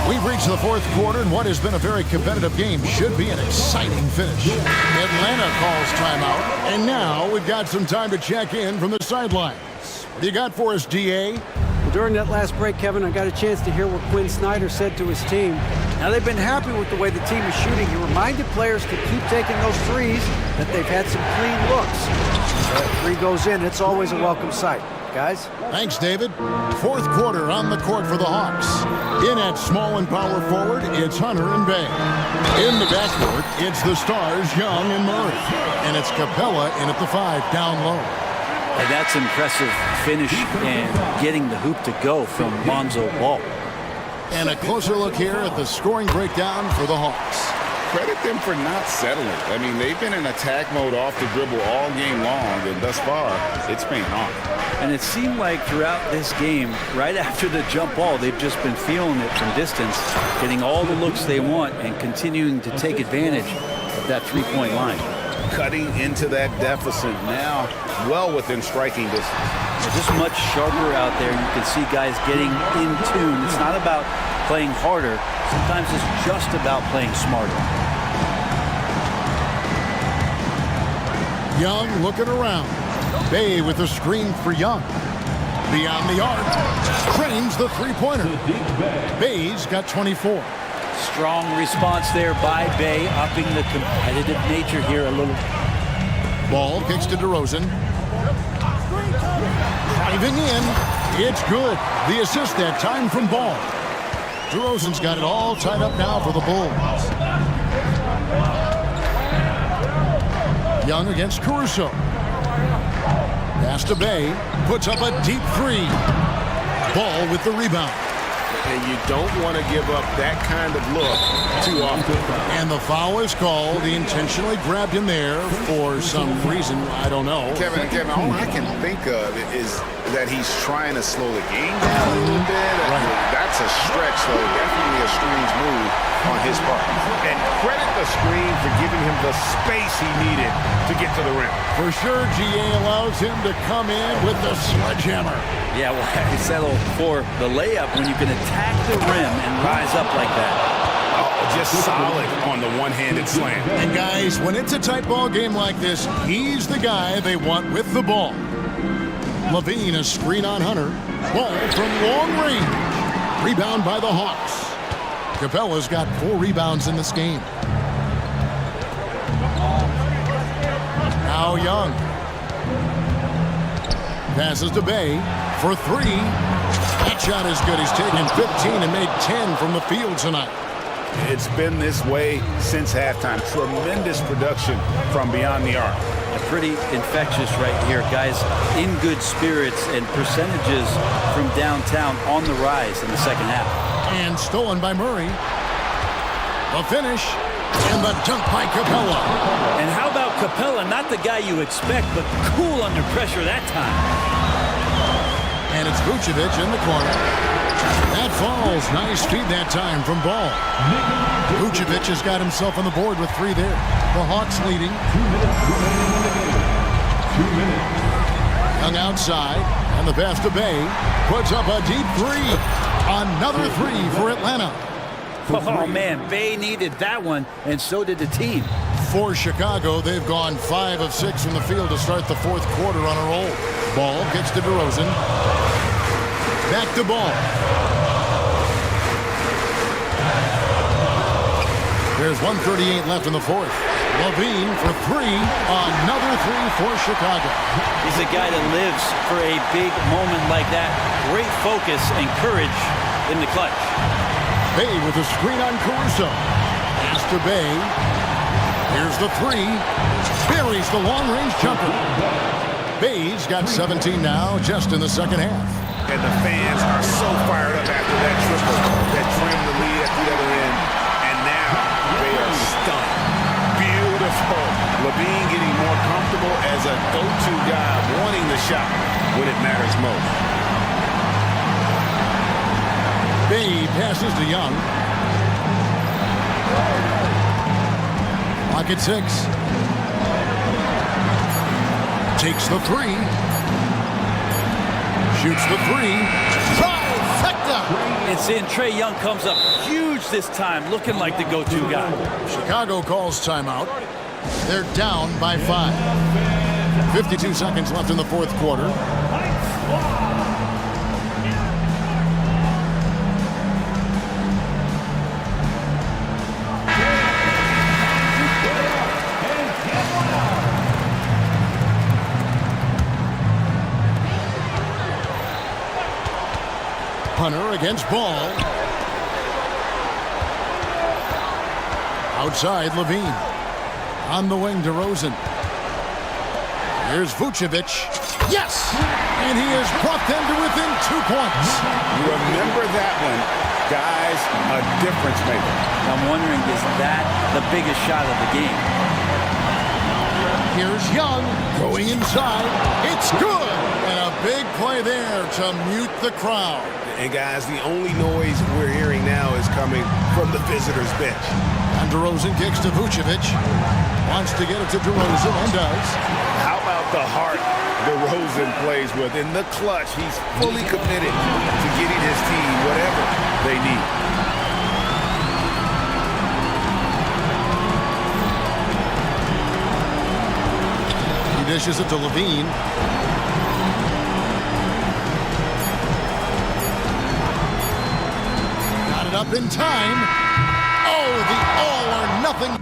We've reached the fourth quarter, and what has been a very competitive game should be an exciting finish. Atlanta calls timeout, and now we've got some time to check in from the sidelines. What do you got for us, DA? Well, during that last break, Kevin, I got a chance to hear what Quinn Snyder said to his team. Now, they've been happy with the way the team is shooting. He reminded players to keep taking those threes, that they've had some clean looks. That three goes in, it's always a welcome sight. Guys? Thanks, David. Fourth quarter on the court for the Hawks. In at small and power forward, it's Hunter and Bay. In the backcourt, it's the stars, Young and Murray. And it's Capella in at the 5, down low. And that's impressive finish and getting the hoop to go from Lonzo Ball. And a closer look here at the scoring breakdown for the Hawks. Credit them for not settling. I mean, they've been in attack mode off the dribble all game long, and thus far, it's paying off. And it seemed like throughout this game, right after the jump ball, they've just been feeling it from distance, getting all the looks they want, and continuing to take advantage of that three-point line. Cutting into that deficit now, well within striking distance. They're just much sharper out there. You can see guys getting in tune. It's not about playing harder. Sometimes it's just about playing smarter. Young looking around. Bay with a screen for Young. Beyond the arc. Cranes the three-pointer. Bay's got 24. Strong response there by Bay, upping the competitive nature here a little. Ball kicks to DeRozan. Driving in. It's good. The assist that time from Ball. DeRozan's got it all tied up now for the Bulls. Young against Caruso. Pass to Bay. Puts up a deep three. Ball with the rebound. And you don't want to give up that kind of look too often. And the foul is called. He intentionally grabbed him there for some reason. I don't know. Kevin, all I can think of is that he's trying to slow the game down a little bit. Right. That's a stretch, though. Definitely a strange move on his part. And credit the screen for giving him the space he needed to get to the rim. For sure, GA allows him to come in with the sledgehammer. Yeah, well, he settled for the layup when you can attack the rim and rise up like that. Oh, just solid on the one-handed slam. And guys, when it's a tight ball game like this, he's the guy they want with the ball. Levine, a screen on Hunter. Ball from long range. Rebound by the Hawks. Capella's got 4 rebounds in this game. Now Young. Passes to Bay for 3. That shot is good. He's taken 15 and made 10 from the field tonight. It's been this way since halftime. Tremendous production from beyond the arc. Pretty infectious right here. Guys in good spirits and percentages from downtown on the rise in the second half. And stolen by Murray. The finish and the dunk by Capella. And how about Capella? Not the guy you expect, but cool under pressure that time. And it's Vucevic in the corner. That falls. Nice feed that time from Ball. Vucevic has got himself on the board with 3 there. The Hawks leading. 2 minutes. Young outside, and the pass to Bay. Puts up a deep 3. Another 3 for Atlanta. Oh, man, Bay needed that one, and so did the team. For Chicago, they've gone 5 of 6 from the field to start the 4th quarter on a roll. Ball gets to DeRozan. Back to Ball. There's 1:38 left in the 4th. Levine for 3. Another 3 for Chicago. He's a guy that lives for a big moment like that. Great focus and courage in the clutch. Bay with a screen on Caruso. Pass to Bay. Here's the 3. Buries the long-range jumper. Bay's got 17 now just in the second half. And the fans are so fired up after that triple that trimmed the lead at the other end. And now they are stunned. Beautiful. Levine getting more comfortable as a go-to guy, wanting the shot when it matters most. Bay passes to Young. Clock at 6. Takes the 3. Shoots the 3. Trifecta! It's in. Trae Young comes up huge this time, looking like the go-to guy. Chicago calls timeout. They're down by 5. 52 seconds left in the 4th quarter. Hunter against Ball. Outside, Levine. On the wing, DeRozan. Here's Vucevic. Yes! And he has brought them to within 2 points. You remember that one. Guys, a difference maker. I'm wondering, is that the biggest shot of the game? Here's Young going inside. It's good! And a big play there to mute the crowd. And guys, the only noise we're hearing now is coming from the visitors' bench. And DeRozan kicks to Vucevic. Wants to get it to DeRozan and does. How about the heart DeRozan plays with? In the clutch, he's fully committed to getting his team whatever they need. He dishes it to Levine. Got it up in time. Oh, the all-or-nothing.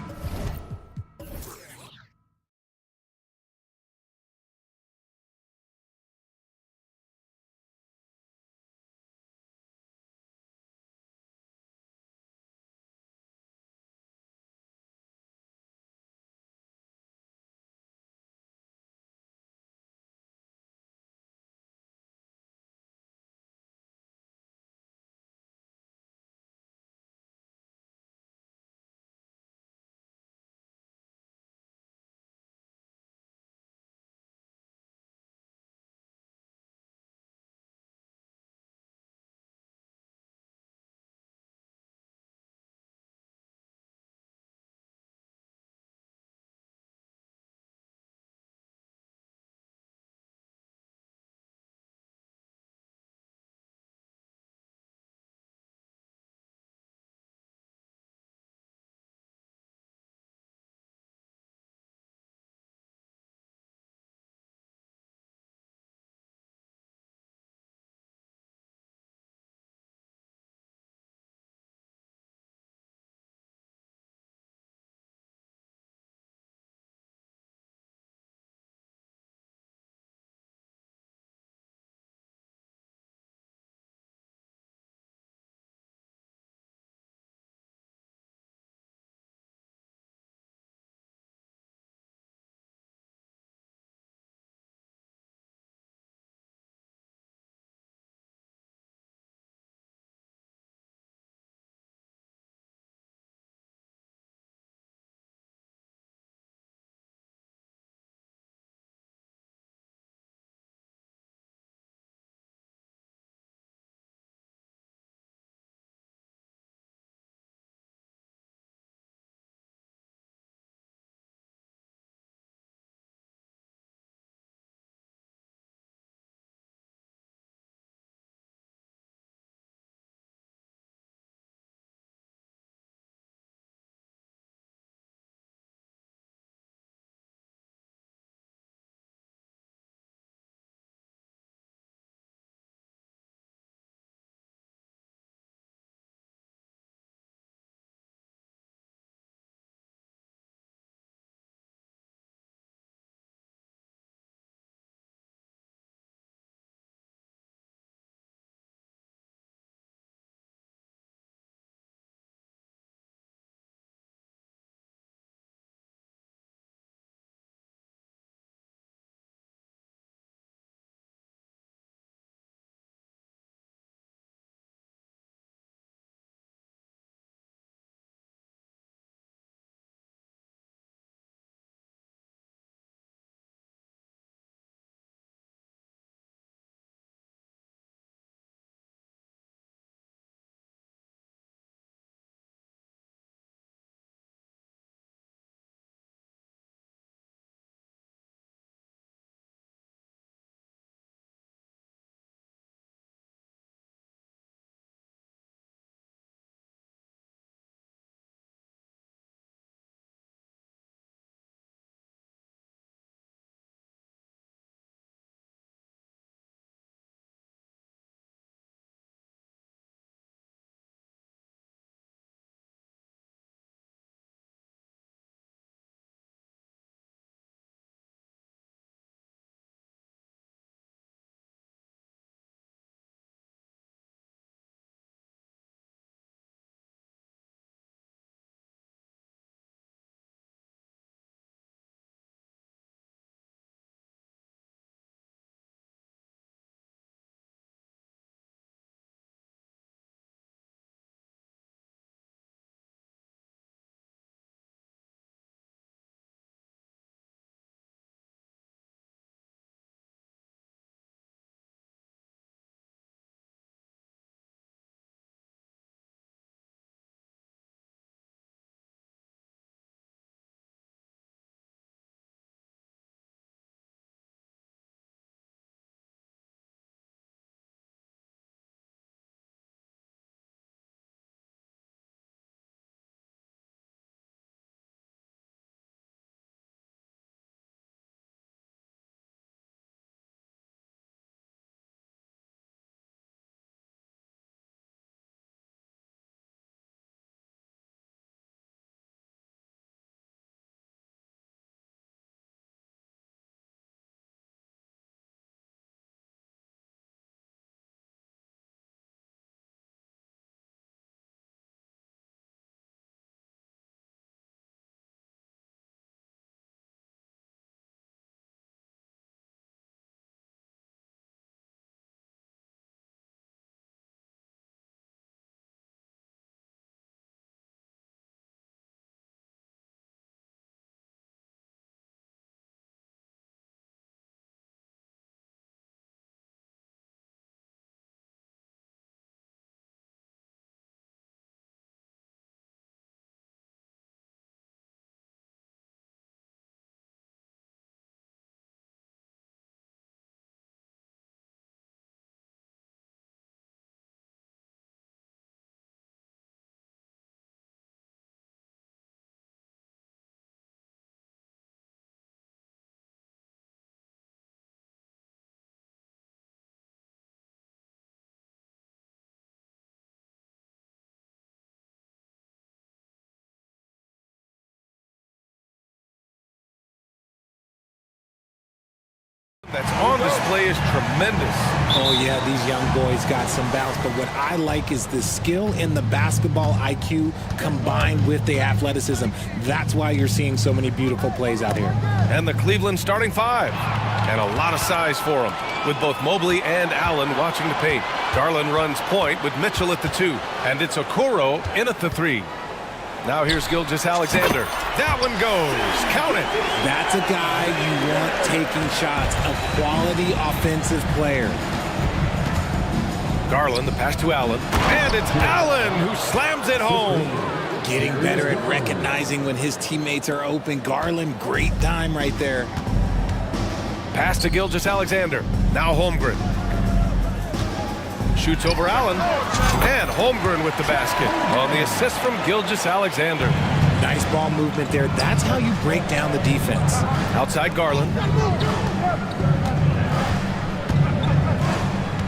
That's on display is tremendous. Oh, yeah, these young boys got some bounce, but what I like is the skill in the basketball IQ combined with the athleticism. That's why you're seeing so many beautiful plays out here. And the Cleveland starting five. And a lot of size for them, with both Mobley and Allen watching the paint. Garland runs point with Mitchell at the 2, and it's Okoro in at the 3. Now here's Gilgeous-Alexander. That one goes. Count it. That's a guy you want taking shots, a quality offensive player. Garland, the pass to Allen. And it's Allen who slams it home. Getting better at recognizing when his teammates are open. Garland, great time right there. Pass to Gilgeous-Alexander. Now Holmgren. Shoots over Allen. And Holmgren with the basket on the assist from Gilgeous-Alexander. Nice ball movement there. That's how you break down the defense. Outside Garland.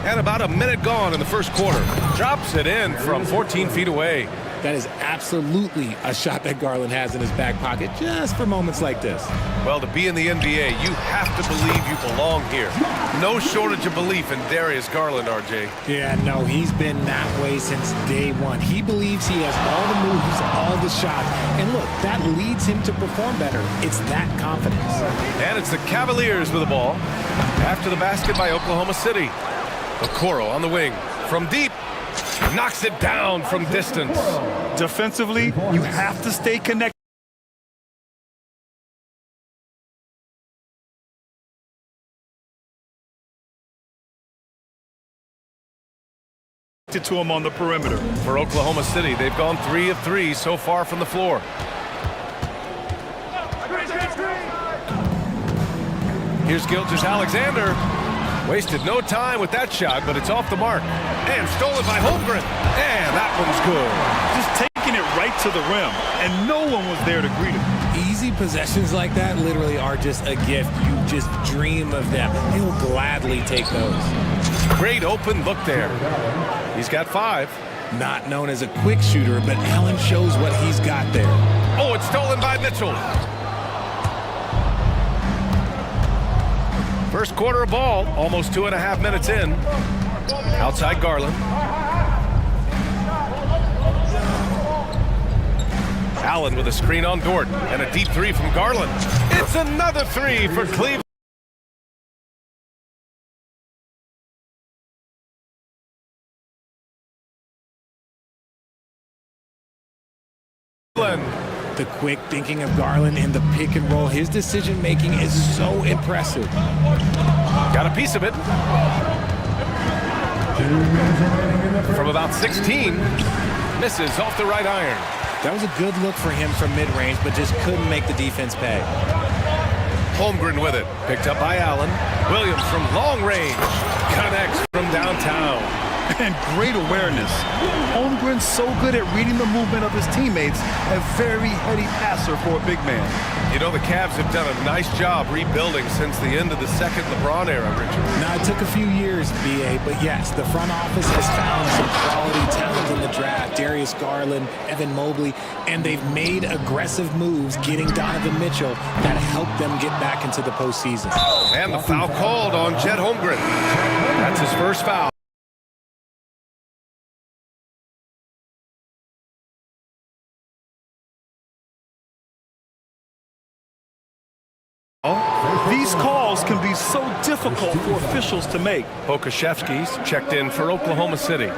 And about a minute gone in the first quarter. Drops it in from 14 feet away. That is absolutely a shot that Garland has in his back pocket just for moments like this. Well, to be in the NBA, you have to believe you belong here. No shortage of belief in Darius Garland, RJ. Yeah, no, he's been that way since day one. He believes he has all the moves, all the shots. And look, that leads him to perform better. It's that confidence. And it's the Cavaliers with the ball. After the basket by Oklahoma City. Okoro on the wing. From deep. Knocks it down from distance. Defensively, you have to stay connected. To him on the perimeter. For Oklahoma City, they've gone 3 of 3 so far from the floor. Here's Gilgeous-Alexander. Wasted no time with that shot, but it's off the mark. And stolen by Holmgren. And that one's good. Just taking it right to the rim, and no one was there to greet him. Easy possessions like that literally are just a gift. You just dream of them. He'll gladly take those. Great open look there. He's got 5. Not known as a quick shooter, but Allen shows what he's got there. Oh, it's stolen by Mitchell. First quarter of ball, almost 2.5 minutes in. Outside Garland. Allen with a screen on Dort, and a deep 3 from Garland. It's another 3 for Cleveland. The quick thinking of Garland in the pick and roll. His decision making is so impressive. Got a piece of it. From about 16. Misses off the right iron. That was a good look for him from mid-range, but just couldn't make the defense pay. Holmgren with it. Picked up by Allen. Williams from long range. Connects from downtown. And great awareness. Holmgren's so good at reading the movement of his teammates. A very heady passer for a big man. You know, the Cavs have done a nice job rebuilding since the end of the second LeBron era, Richard. Now, it took a few years, B.A., but yes, the front office has found some quality talent in the draft. Darius Garland, Evan Mobley, and they've made aggressive moves getting Donovan Mitchell that helped them get back into the postseason. And the foul called on Chet Holmgren. That's his first foul. These calls can be so difficult for officials to make. Pokuševski's checked in for Oklahoma City.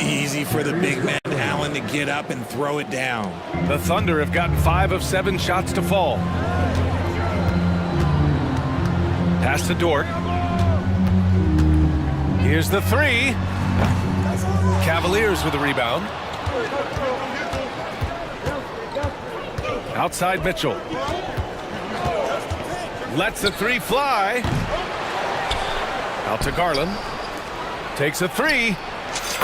Easy for the big man Allen to get up and throw it down. The Thunder have gotten 5 of 7 shots to fall. Pass to Dort. Here's the 3. Cavaliers with the rebound. Outside Mitchell. Lets the 3 fly. Out to Garland. Takes a 3.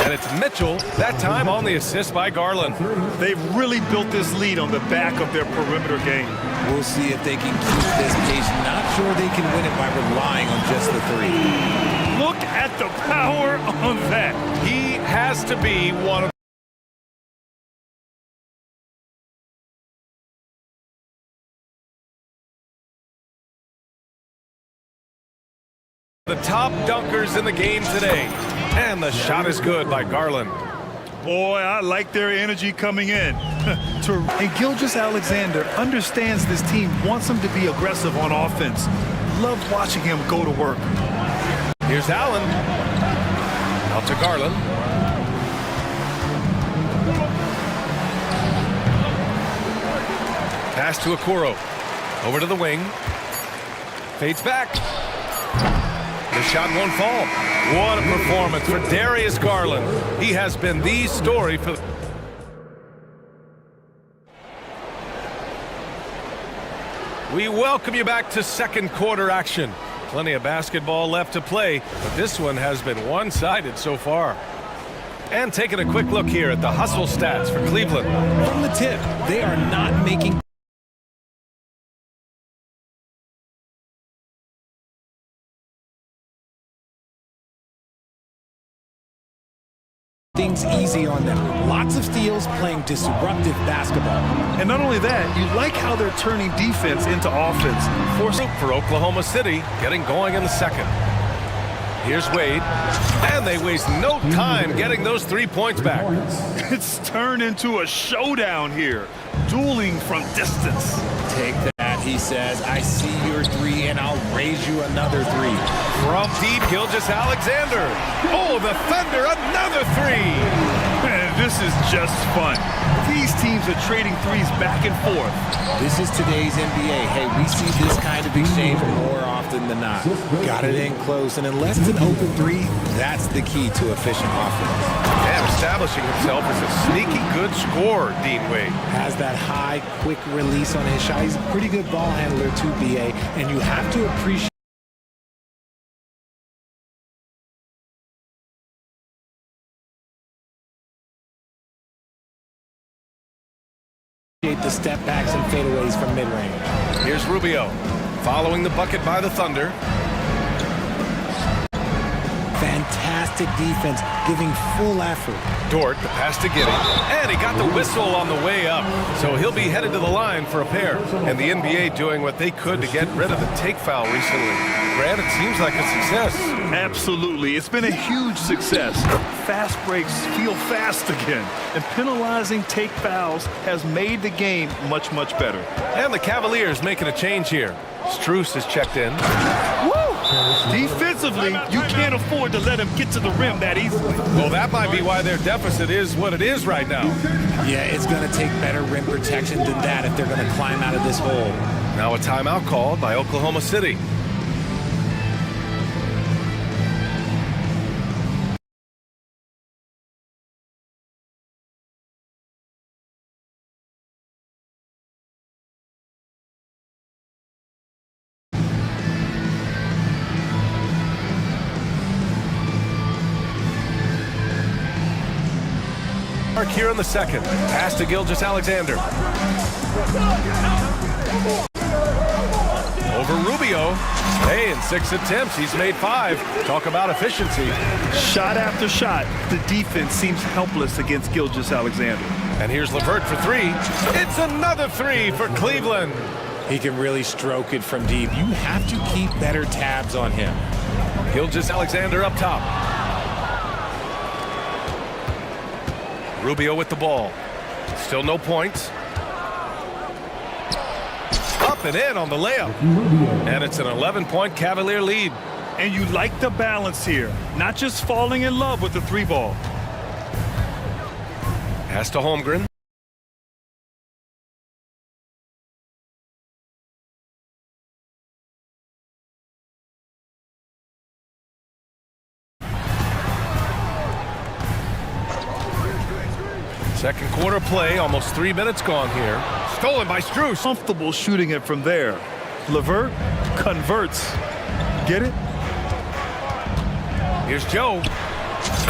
And it's Mitchell, that time on the assist by Garland. They've really built this lead on the back of their perimeter game. We'll see if they can keep this pace. Not sure they can win it by relying on just the 3. Look at the power on that. He has to be one of The top dunkers in the game today. And the shot is good by Garland. Boy, I like their energy coming in. And Gilgeous-Alexander understands this team wants him to be aggressive on offense. Love watching him go to work. Here's Allen. Out to Garland. Pass to Okoro. Over to the wing. Fades back. The shot won't fall. What a performance for Darius Garland. He has been the story for... We welcome you back to second quarter action. Plenty of basketball left to play, but this one has been one-sided so far. And taking a quick look here at the hustle stats for Cleveland. From the tip, they are not making things easy on them. Lots of steals, playing disruptive basketball. And not only that, you like how they're turning defense into offense. For Oklahoma City, getting going in the second. Here's Wade, and they waste no time getting those 3 points back. It's turned into a showdown here, dueling from distance. Take that, he says. I see your three, and I'll raise you another three. From deep, Gilgeous-Alexander. Oh, the Thunder, another three. Man, this is just fun. These teams are trading threes back and forth. This is today's NBA. Hey, we see this kind of exchange more often than not. Got it in close, and unless it's an open three, that's the key to efficient offense. And establishing himself as a sneaky good scorer, Dean Wade. Has that high, quick release on his shot. He's a pretty good ball handler too, BA, and you have to appreciate the step backs and fadeaways from mid-range. Here's Rubio, following the bucket by the Thunder. Fantastic defense, giving full effort. Dort, the pass to Giddey, and he got the whistle on the way up. So he'll be headed to the line for a pair. And the NBA doing what they could to get rid of the take foul recently. Grant, it seems like a success. Absolutely. It's been a huge success. Fast breaks feel fast again. And penalizing take fouls has made the game much, much better. And the Cavaliers making a change here. Struce has checked in. Woo! Defensively, you can't afford to let him get to the rim that easily. Well, that might be why their deficit is what it is right now. Yeah, it's going to take better rim protection than that if they're going to climb out of this hole. Now a timeout called by Oklahoma City. Here in the second. Pass to Gilgeous-Alexander. Over Rubio. Hey, in 6 attempts, he's made 5. Talk about efficiency. Shot after shot, the defense seems helpless against Gilgeous-Alexander. And here's LeVert for 3. It's another 3 for Cleveland. He can really stroke it from deep. You have to keep better tabs on him. Gilgeous-Alexander up top. Rubio with the ball. Still no points. Up and in on the layup. And it's an 11-point Cavalier lead. And you like the balance here. Not just falling in love with the 3 ball. Pass to Holmgren. Second quarter play, almost 3 minutes gone here. Stolen by Struce. Comfortable shooting it from there. LeVert converts. Get it? Here's Joe.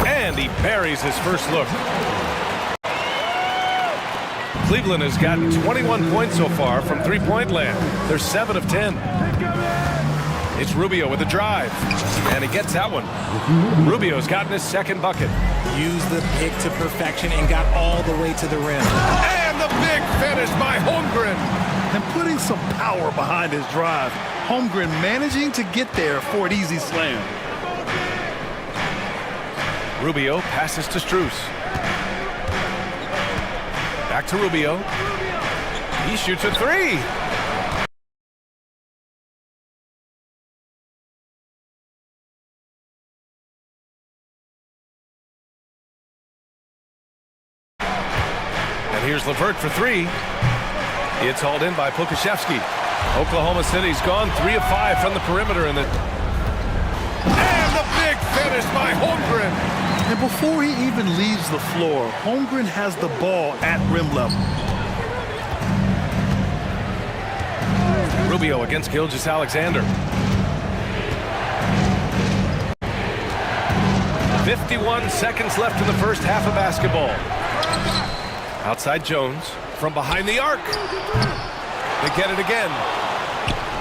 And he buries his first look. Cleveland has gotten 21 points so far from three-point land. They're 7 of 10. It's Rubio with a drive. And he gets that one. Rubio's gotten his second bucket. used the pick to perfection and got all the way to the rim. And the big finish by Holmgren. And putting some power behind his drive. Holmgren managing to get there for an easy slam. Rubio passes to Strus. Back to Rubio. He shoots a three. And here's LeVert for three. It's hauled in by Pokashevsky. Oklahoma City's gone 3 of 5 from the perimeter in the... And the big finish by Holmgren. And before he even leaves the floor, Holmgren has the ball at rim level. Rubio against Gilgeous-Alexander. 51 seconds left in the first half of basketball. Outside Jones from behind the arc. They get it again.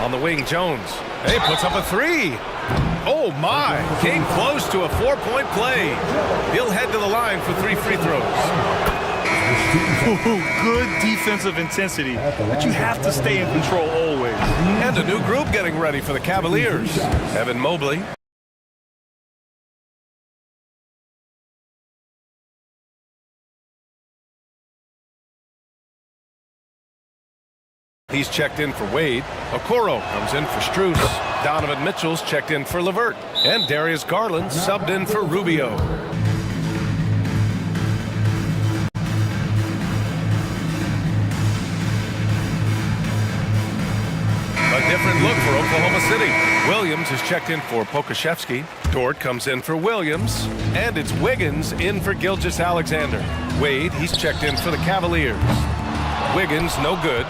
On the wing, Jones. He puts up a three. Oh my, came close to a 4-point play. He'll head to the line for 3 free throws. Good defensive intensity, but you have to stay in control always. And a new group getting ready for the Cavaliers. Evan Mobley. He's checked in for Wade. Okoro comes in for Strus. Donovan Mitchell's checked in for LeVert. And Darius Garland subbed in for Rubio. A different look for Oklahoma City. Williams is checked in for Pokashevsky. Dort comes in for Williams. And it's Wiggins in for Gilgeous-Alexander. Wade, he's checked in for the Cavaliers. Wiggins, no good.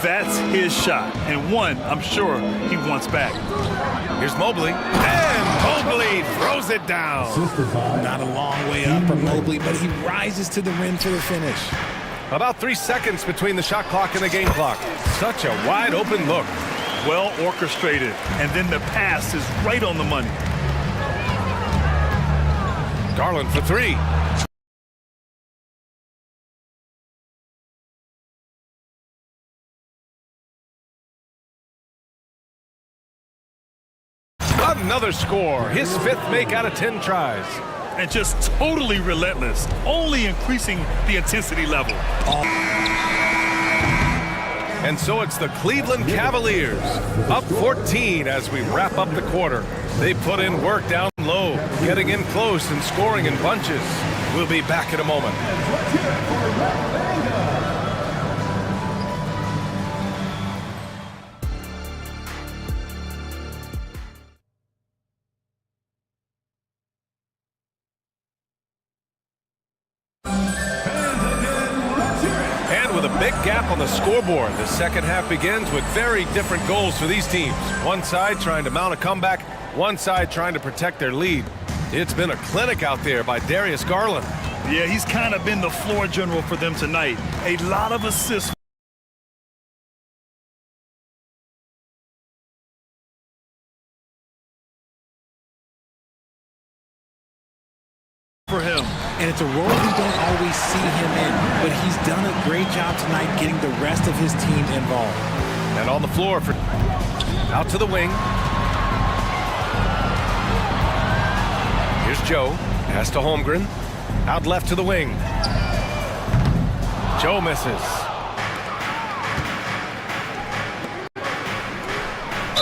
That's his shot, and one I'm sure he wants back. Here's Mobley, and Mobley throws it down. Not a long way up from Mobley, but he rises to the rim for the finish. About 3 seconds between the shot clock and the game clock. Such a wide open look. Well orchestrated, and then the pass is right on the money. Garland for three. Another score, his 5th make out of 10 tries. And just totally relentless, only increasing the intensity level. And so it's the Cleveland Cavaliers, up 14 as we wrap up the quarter. They put in work down low, getting in close and scoring in bunches. We'll be back in a moment. Gap on the scoreboard. The second half begins with very different goals for these teams. One side trying to mount a comeback, one side trying to protect their lead. It's been a clinic out there by Darius Garland. Yeah, he's kind of been the floor general for them tonight. A lot of assists for him. And it's a role we don't always see him in, but he's done a great job tonight getting the rest of his team involved. And on the floor for out to the wing. Here's Joe, pass to Holmgren, out left to the wing. Joe misses.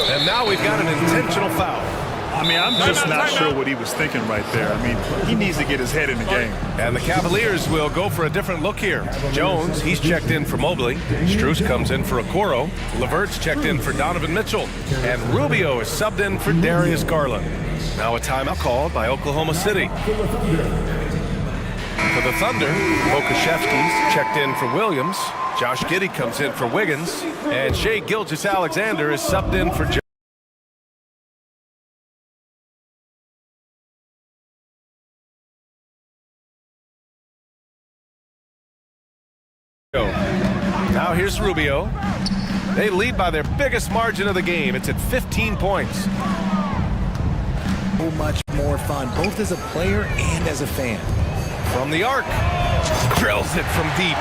And now we've got an intentional foul. I mean, I'm just not sure what he was thinking right there. I mean, he needs to get his head in the game. And the Cavaliers will go for a different look here. Jones, he's checked in for Mobley. Strus comes in for Okoro. LeVert's checked in for Donovan Mitchell. And Rubio is subbed in for Darius Garland. Now a timeout called by Oklahoma City. For the Thunder, Pokashevsky's checked in for Williams. Josh Giddey comes in for Wiggins. And Shai Gilgeous-Alexander is subbed in for Joe. Now here's Rubio. They lead by their biggest margin of the game. It's at 15 points. So much more fun, both as a player and as a fan. from the arc. Drills it from deep.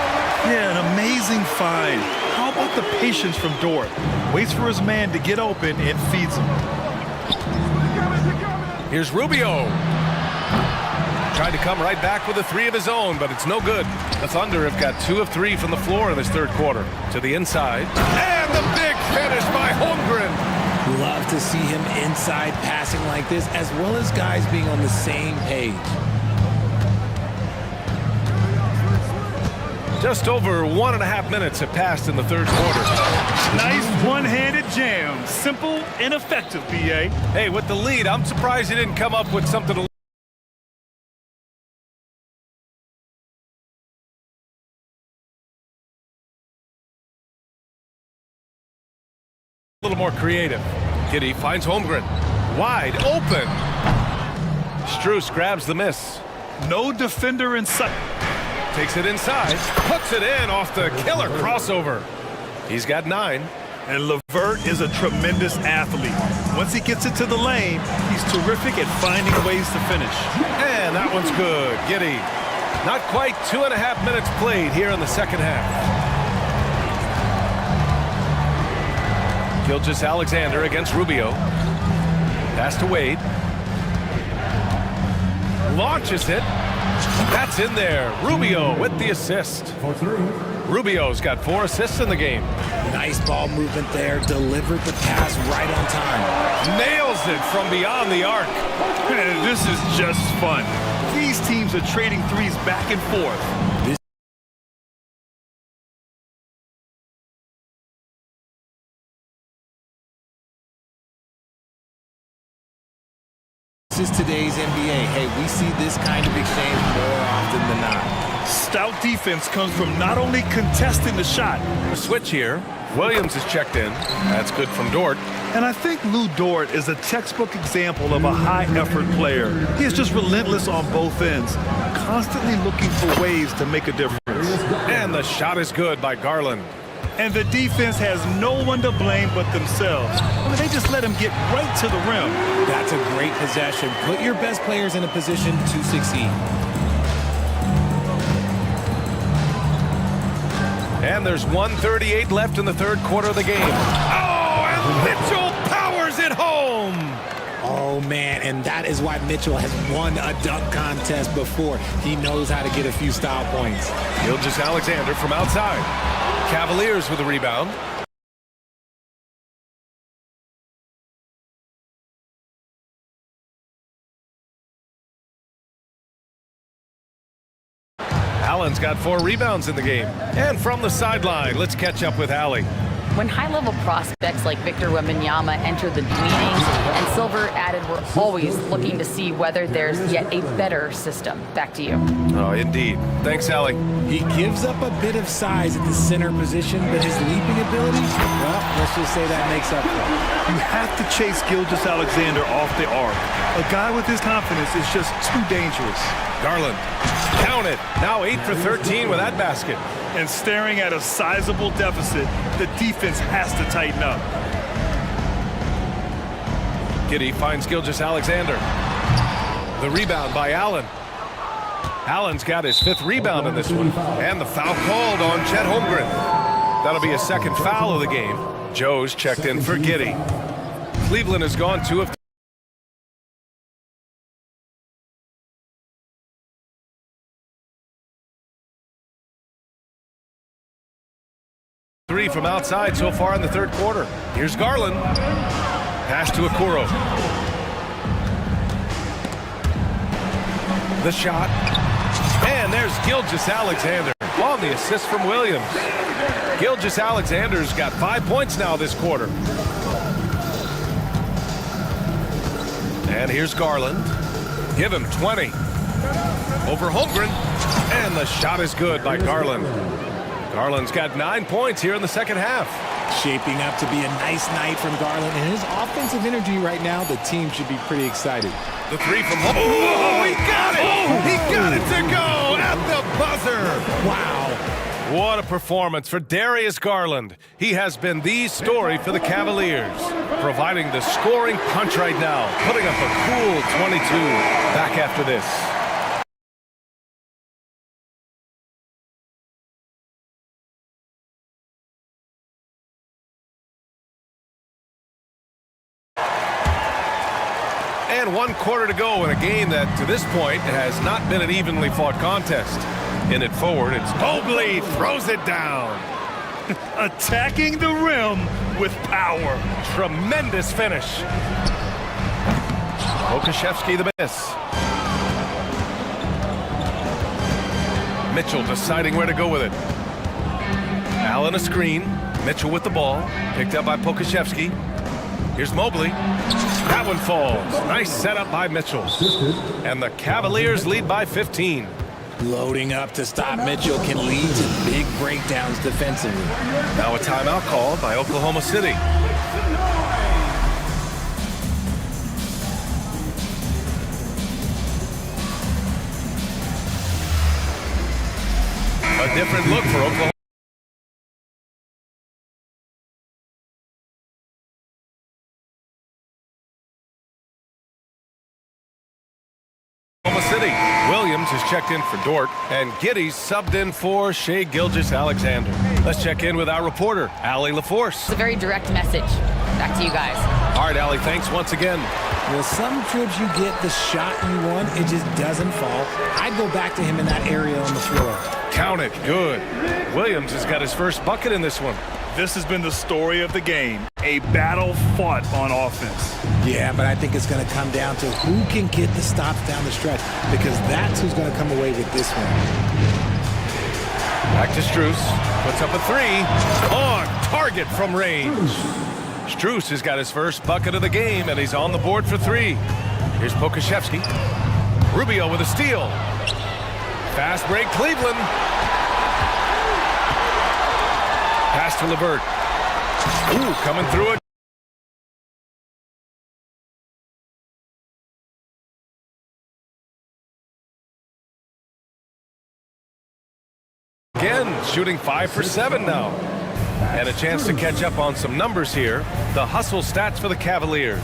Yeah, an amazing find. How about the patience from Dort? Waits for his man to get open and feeds him. Here's Rubio. Tried to come right back with a three of his own, but it's no good. The Thunder have got 2 of 3 from the floor in this third quarter. To the inside. And the big finish by Holmgren. Love to see him inside passing like this, as well as guys being on the same page. Just over 1.5 minutes have passed in the third quarter. Nice one-handed jam. Simple and effective, B.A. Hey, with the lead, I'm surprised he didn't come up with something a little more creative. Giddy finds Holmgren. Wide open. Strus grabs the miss. No defender in sight. Takes it inside. Puts it in off the killer crossover. He's got 9. And LeVert is a tremendous athlete. Once he gets it to the lane, he's terrific at finding ways to finish. And that one's good. Giddy. Not quite 2.5 minutes played here in the second half. Gilgeous-Alexander against Rubio. Pass to Wade. Launches it. That's in there. Rubio with the assist. Rubio's got 4 assists in the game. Nice ball movement there. Delivered the pass right on time. Nails it from beyond the arc. Man, this is just fun. These teams are trading threes back and forth. This is today's NBA. Hey, we see this kind of exchange more often than not. Stout defense comes from not only contesting the shot. A switch here. Williams is checked in. That's good from Dort. And I think Lou Dort is a textbook example of a high-effort player. He is just relentless on both ends, constantly looking for ways to make a difference. And the shot is good by Garland. And the defense has no one to blame but themselves. I mean, they just let him get right to the rim. That's a great possession. Put your best players in a position to succeed. And there's 1:38 left in the third quarter of the game. Oh, and Mitchell powers it home. Oh, man, and that is why Mitchell has won a dunk contest before. He knows how to get a few style points. Gilgeous-Alexander from outside. Cavaliers with a rebound. Allen's got 4 rebounds in the game. And from the sideline, let's catch up with Allie. When high-level prospects like Victor Wembanyama entered the meetings and Silver added, we're always looking to see whether there's yet a better system. Back to you. Oh, indeed. Thanks, Allie. He gives up a bit of size at the center position, but his leaping ability, well, let's just say that makes up for it. You have to chase Gilgeous-Alexander off the arc. A guy with his confidence is just too dangerous. Garland, count it. Now 8 for 13 with that basket. And staring at a sizable deficit, the defense has to tighten up. Giddy finds Gilgeous-Alexander. The rebound by Allen. Allen's got his 5th rebound in this one. And the foul called on Chet Holmgren. That'll be a second foul of the game. Joe's checked in for Giddy. Cleveland has gone 2 of 3 from outside so far in the third quarter. Here's Garland. Pass to Okoro. The shot. And there's Gilgeous-Alexander on the assist from Williams. Gilgeous-Alexander's got 5 points now this quarter. And here's Garland. Give him 20. Over Holmgren. And the shot is good by Garland. Garland's got 9 points here in the second half. Shaping up to be a nice night from Garland, and his offensive energy right now, the team should be pretty excited. The 3 from home. Oh, he got it! He got it to go at the buzzer! Wow. What a performance for Darius Garland. He has been the story for the Cavaliers, providing the scoring punch right now, putting up a cool 22. Back after this. And 1 quarter to go in a game that, to this point, has not been an evenly fought contest. In it forward, it's Mobley throws it down. Attacking the rim with power. Tremendous finish. Pokashevsky the miss. Mitchell deciding where to go with it. Allen a screen. Mitchell with the ball. Picked up by Pokashevsky. Here's Mobley. That one falls. Nice setup by Mitchell. And the Cavaliers lead by 15. Loading up to stop Mitchell can lead to big breakdowns defensively. Now a timeout called by Oklahoma City. A different look for Oklahoma. City. Williams is checked in for Dort, and Giddy's subbed in for Shai Gilgeous-Alexander. Let's check in with our reporter, Allie LaForce. It's a very direct message. Back to you guys. All right, Allie, thanks once again. Well, some trips you get the shot you want, it just doesn't fall. I'd go back to him in that area on the floor. Count it. Good. Williams has got his first bucket in this one. This has been the story of the game. A battle fought on offense. Yeah, but I think it's going to come down to who can get the stops down the stretch, because that's who's going to come away with this one. Back to Strus. Puts up a three. On target from range. Strus has got his first bucket of the game, and he's on the board for three. Here's Pokashevsky. Rubio with a steal. Fast break, Cleveland. Pass to LeVert. Ooh, coming through it. Again, shooting 5 for 7 now. And a chance to catch up on some numbers here. The hustle stats for the Cavaliers.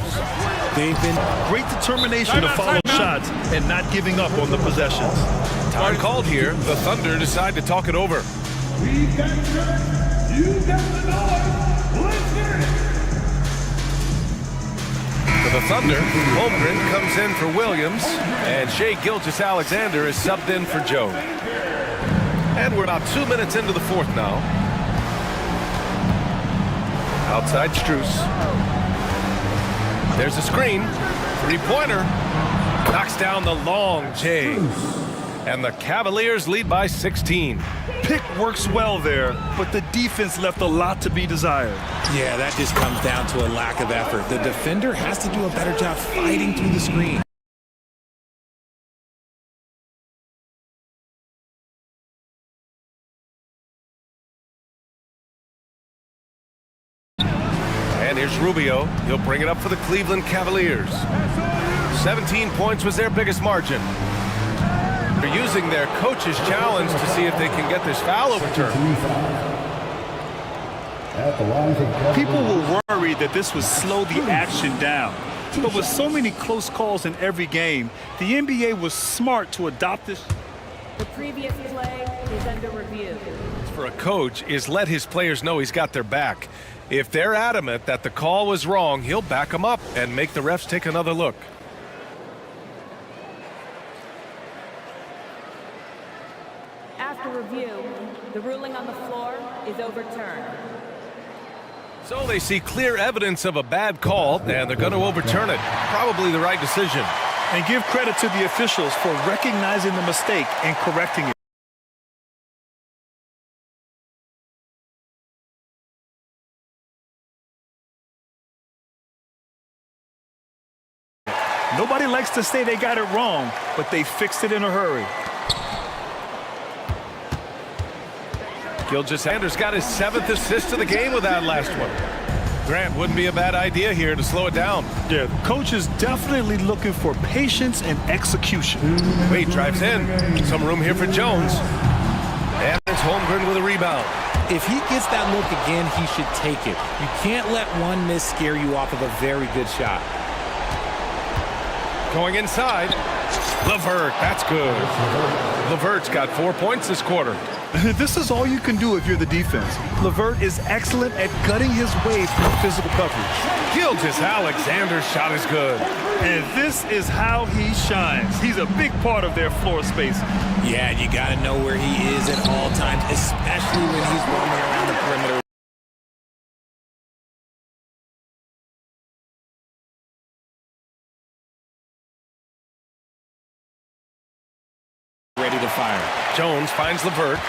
They've been great determination to follow shots and not giving up on the possessions. Time called here. The Thunder decide to talk it over. For the Thunder, Holmgren comes in for Williams, and Shai Gilgeous-Alexander is subbed in for Joe. And we're about 2 minutes into the fourth now. Outside Strus. There's a screen. Three-pointer. Knocks down the long J. And the Cavaliers lead by 16. Pick works well there, but the defense left a lot to be desired. Yeah, that just comes down to a lack of effort. The defender has to do a better job fighting through the screen. And here's Rubio. He'll bring it up for the Cleveland Cavaliers. 17 points was their biggest margin. They're using their coach's challenge to see if they can get this foul overturned. People were worried that this would slow the action down. But with so many close calls in every game, the NBA was smart to adopt this. The previous play is under review. For a coach is let his players know he's got their back. If they're adamant that the call was wrong, he'll back them up and make the refs take another look. After review, the ruling on the floor is overturned. So they see clear evidence of a bad call, and they're going to overturn it. Probably the right decision. And give credit to the officials for recognizing the mistake and correcting it. Nobody likes to say they got it wrong, but they fixed it in a hurry. Gilgeous-Alexander's got his 7th assist of the game with that last one. Grant, wouldn't be a bad idea here to slow it down. Yeah, the coach is definitely looking for patience and execution. Wade drives in. Some room here for Jones. And it's Holmgren with a rebound. If he gets that look again, he should take it. You can't let one miss scare you off of a very good shot. Going inside. LeVert, that's good. LeVert's got 4 points this quarter. This is all you can do if you're the defense. LeVert is excellent at gutting his way through physical coverage. Gilgeous-Alexander's shot is good. And this is how he shines. He's a big part of their floor space. Yeah, you got to know where he is at all times, especially when he's roaming around the perimeter. Ready to fire. Jones finds LeVert.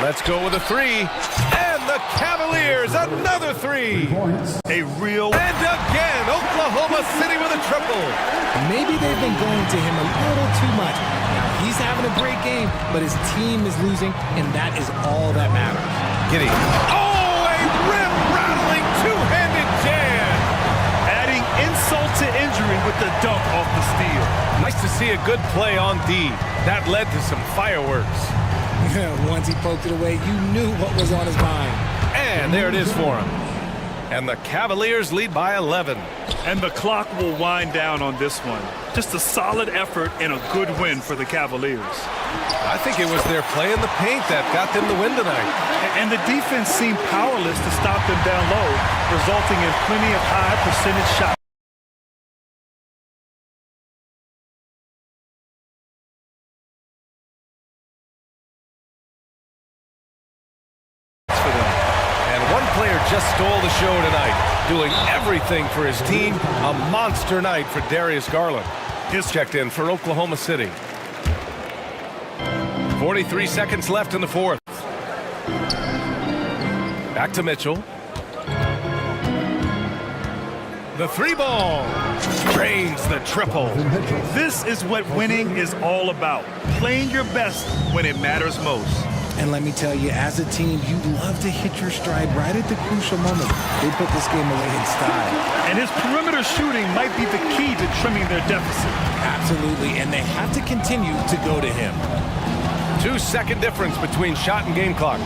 Let's go with a three. And the Cavaliers, another three. A real... And again, Oklahoma City with a triple. Maybe they've been going to him a little too much. Now, he's having a great game, but his team is losing, and that is all that matters. Giddy. Oh, a rim-rattling two-handed jam. Adding insult to injury with the dunk off the steal. Nice to see a good play on D. That led to some fireworks. Once he poked it away, you knew what was on his mind. And there it is for him. And the Cavaliers lead by 11. And the clock will wind down on this one. Just a solid effort and a good win for the Cavaliers. I think it was their play in the paint that got them the win tonight. And the defense seemed powerless to stop them down low, resulting in plenty of high percentage shots. Just stole the show tonight, doing everything for his team. A monster night for Darius Garland. He's checked in for Oklahoma City. 43 seconds left in the fourth. Back to Mitchell. The three ball drains the triple. This is what winning is all about. Playing your best when it matters most. And let me tell you, as a team, you love to hit your stride right at the crucial moment. They put this game away in style. And his perimeter shooting might be the key to trimming their deficit. Absolutely, and they have to continue to go to him. 2-second difference between shot and game clock.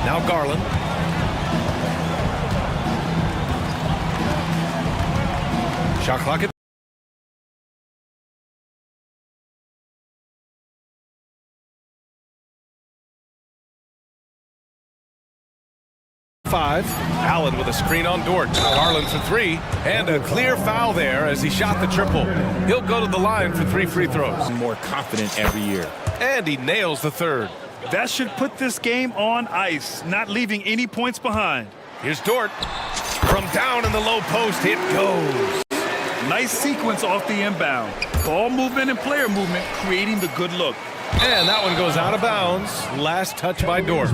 Now Garland. Shot clock at 5. Allen with a screen on Dort. Garland for three. And a clear foul there as he shot the triple. He'll go to the line for 3 free throws. More confident every year. And he nails the third. That should put this game on ice, not leaving any points behind. Here's Dort. From down in the low post, it goes. Nice sequence off the inbound. Ball movement and player movement creating the good look. And that one goes out of bounds. Last touch by Dort.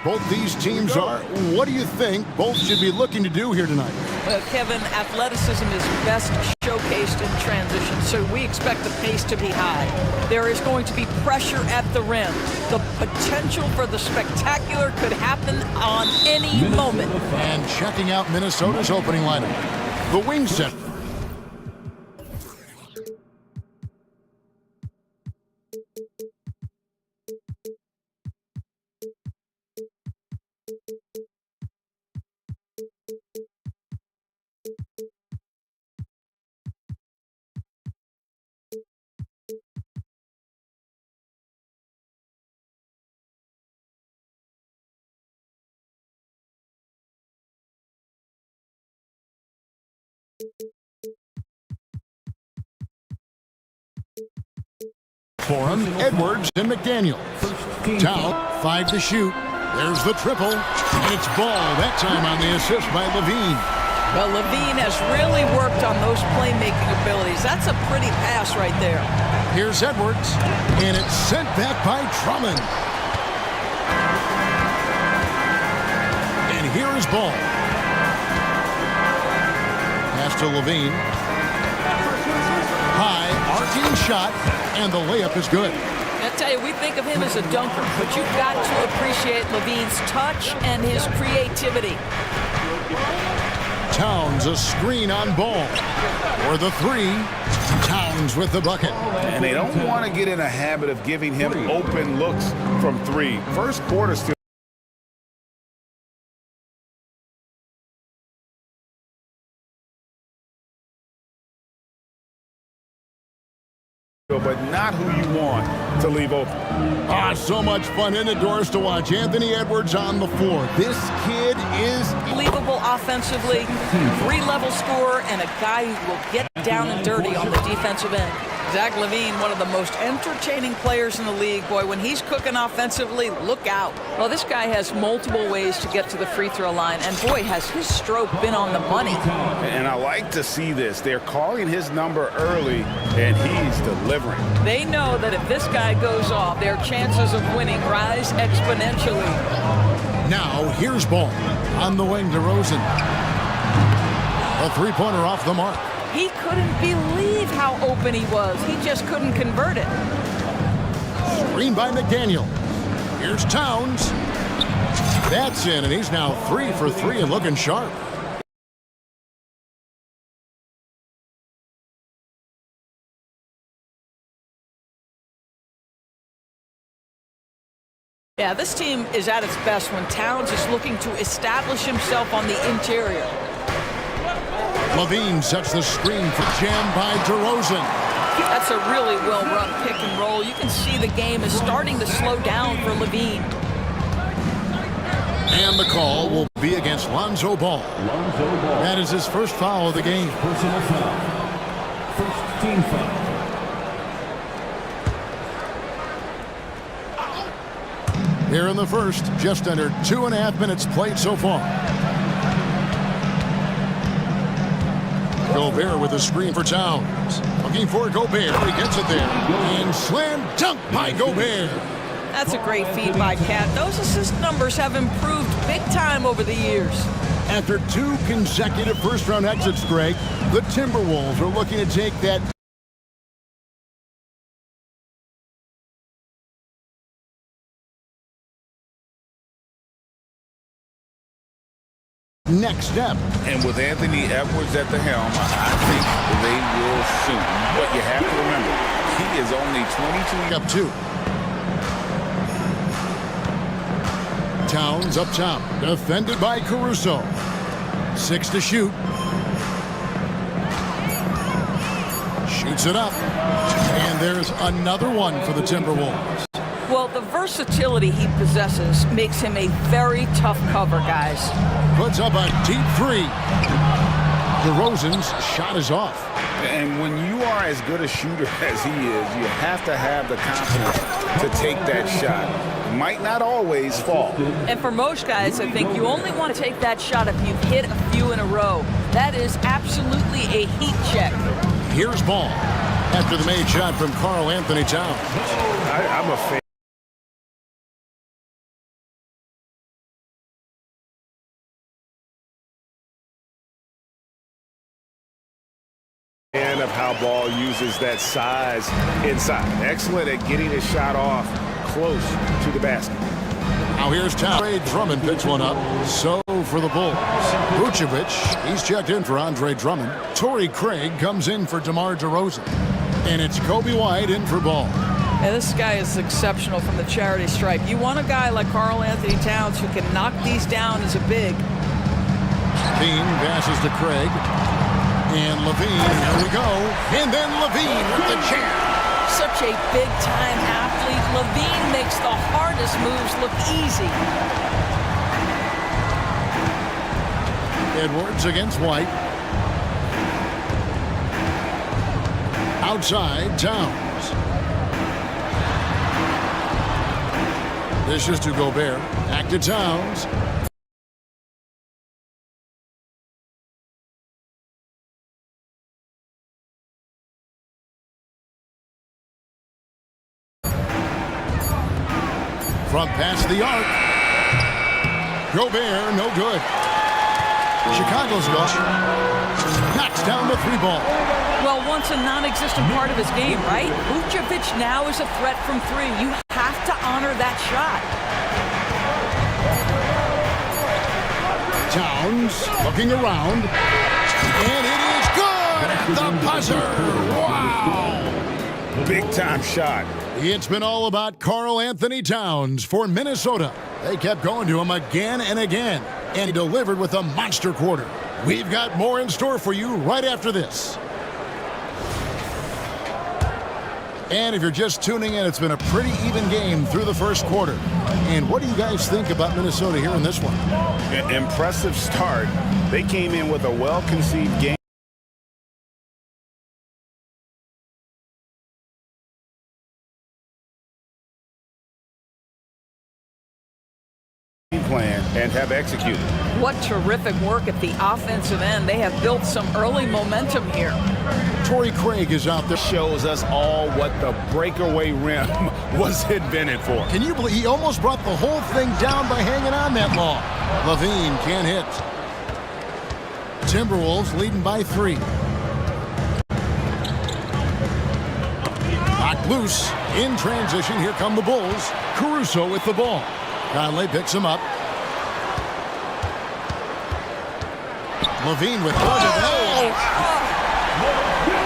Both these teams are. What do you think both should be looking to do here tonight? Kevin, athleticism is best showcased in transition, so we expect the pace to be high. There is going to be pressure at the rim. The potential for the spectacular could happen on any moment. And checking out Minnesota's opening lineup. The wing set. For him, Edwards and McDaniel. Down, 5 to shoot. There's the triple, and it's Ball, that time on the assist by Levine. Well, Levine has really worked on those playmaking abilities. That's a pretty pass right there. Here's Edwards, and it's sent back by Drummond. And here is Ball. Pass to Levine. High, arcing shot, and the layup is good. I tell you, we think of him as a dunker, but you've got to appreciate Levine's touch and his creativity. Towns a screen on Ball. For the three, Towns with the bucket. And they don't want to get in a habit of giving him open looks from three. First quarter still. But not who you want to leave open. So much fun in the doors to watch. Anthony Edwards on the floor. This kid is Unbelievable offensively, 3-level scorer, and a guy who will get down and dirty on the defensive end. Zach LaVine, one of the most entertaining players in the league. Boy, when he's cooking offensively, look out. Well, this guy has multiple ways to get to the free throw line, and boy, has his stroke been on the money. And I like to see this. They're calling his number early, and he's delivering. They know that if this guy goes off, their chances of winning rise exponentially. Now, here's Ball. On the wing to Rosen. A three-pointer off the mark. He couldn't believe how open he was. He just couldn't convert it. Screen by McDaniel. Here's Towns. That's in, and he's now 3 for 3 and looking sharp. Yeah, this team is at its best when Towns is looking to establish himself on the interior. Levine sets the screen for jam by DeRozan. That's a really well-run pick and roll. You can see the game is starting to slow down for Levine. And the call will be against Lonzo Ball. That is his first foul of the game. Personal foul. First team foul. Here in the first, just under 2.5 minutes played so far. Gobert with a screen for Towns. Looking for Gobert. He gets it there. And slam dunk by Gobert. That's a great feed by Cat. Those assist numbers have improved big time over the years. After 2 consecutive first-round exits, Greg, the Timberwolves are looking to take that next step. And with Anthony Edwards at the helm, I think they will soon. But you have to remember, he is only 22. Up 2. Towns up top, defended by Caruso. 6 to shoot. Shoots it up. And there's another one for the Timberwolves. Well, the versatility he possesses makes him a very tough cover, guys. Puts up a deep 3. DeRozan's shot is off. And when you are as good a shooter as he is, you have to have the confidence to take that shot. Might not always fall. And for most guys, I think you only want to take that shot if you've hit a few in a row. That is absolutely a heat check. Here's Ball after the made shot from Karl Anthony Towns. I'm a fan. how Ball uses that size inside. Excellent at getting his shot off close to the basket. Now here's Andre Drummond picks one up. So for the Bulls. Vucevic, he's checked in for Andre Drummond. Torrey Craig comes in for DeMar DeRozan. And it's Kobe White in for Ball. Yeah, this guy is exceptional from the charity stripe. You want a guy like Karl Anthony Towns who can knock these down as a big. Levine passes to Craig. And Levine, here we go. And then Levine with the jam. Such a big-time athlete. Levine makes the hardest moves look easy. Edwards against White. Outside, Towns. This is to Gobert. Back to Towns. Front pass the arc. Gobert, no good. Chicago's gone. Knocks down the three ball. Well, once a non-existent part of his game, right? Vucevic now is a threat from three. You have to honor that shot. Towns looking around. And it is good! The buzzer! Wow! Big time shot. It's been all about Karl Anthony Towns for Minnesota. They kept going to him again and again and delivered with a monster quarter. We've got more in store for you right after this. And if you're just tuning in, it's been a pretty even game through the first quarter. And what do you guys think about Minnesota here in this one? Impressive start. They came in with a well-conceived game plan and have executed. What terrific work at the offensive end. They have built some early momentum here. Torrey Craig is out there. Shows us all what the breakaway rim was invented for. Can you believe he almost brought the whole thing down by hanging on that long? Levine can't hit. Timberwolves leading by 3. Knocked loose. In transition, here come the Bulls. Caruso with the ball. Conley picks him up. Levine with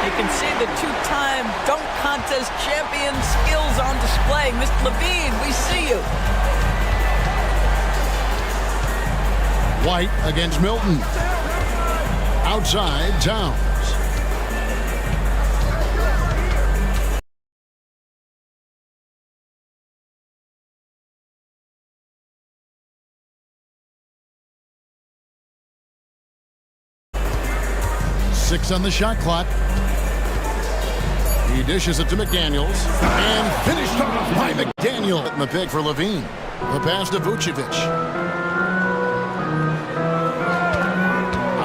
You can see the two-time dunk contest champion skills on display. Mr. Levine, we see you. White against Milton. Outside, Towns. Six on the shot clock. He dishes it to McDaniels. And finished off by McDaniel. And the pick for Levine. The pass to Vucevic.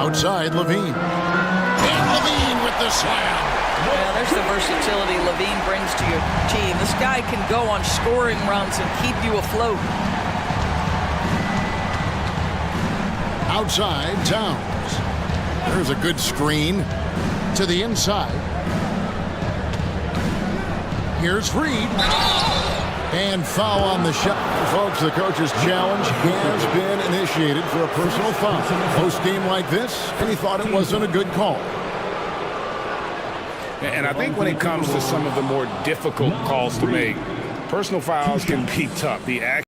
Outside, Levine. And Levine with the slam. Well, there's the versatility Levine brings to your team. This guy can go on scoring runs and keep you afloat. Outside, Towns. There's a good screen to the inside. Here's Reed. And foul on the shot. Folks, the coach's challenge has been initiated for a personal foul. Post game like this, and he thought it wasn't a good call. And I think when it comes to some of the more difficult calls to make, personal fouls can be tough. The action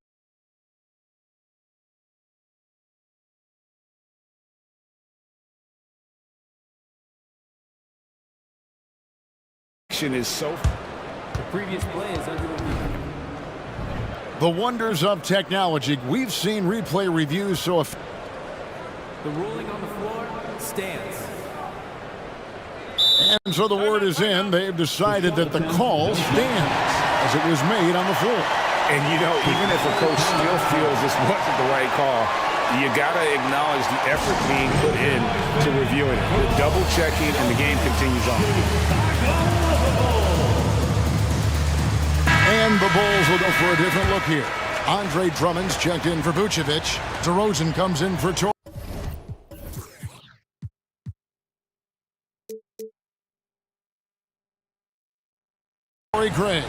is so... The previous play is under review. The wonders of technology. We've seen replay reviews so if the ruling on the floor stands. And so the word is in. They've decided that the call stands as it was made on the floor. And you know, even if a coach still feels this wasn't the right call, you got to acknowledge the effort being put in to reviewing it. The double checking, and the game continues on. And the Bulls will go for a different look here. Andre Drummond's checked in for Vucevic. DeRozan comes in for Torrey. Craig.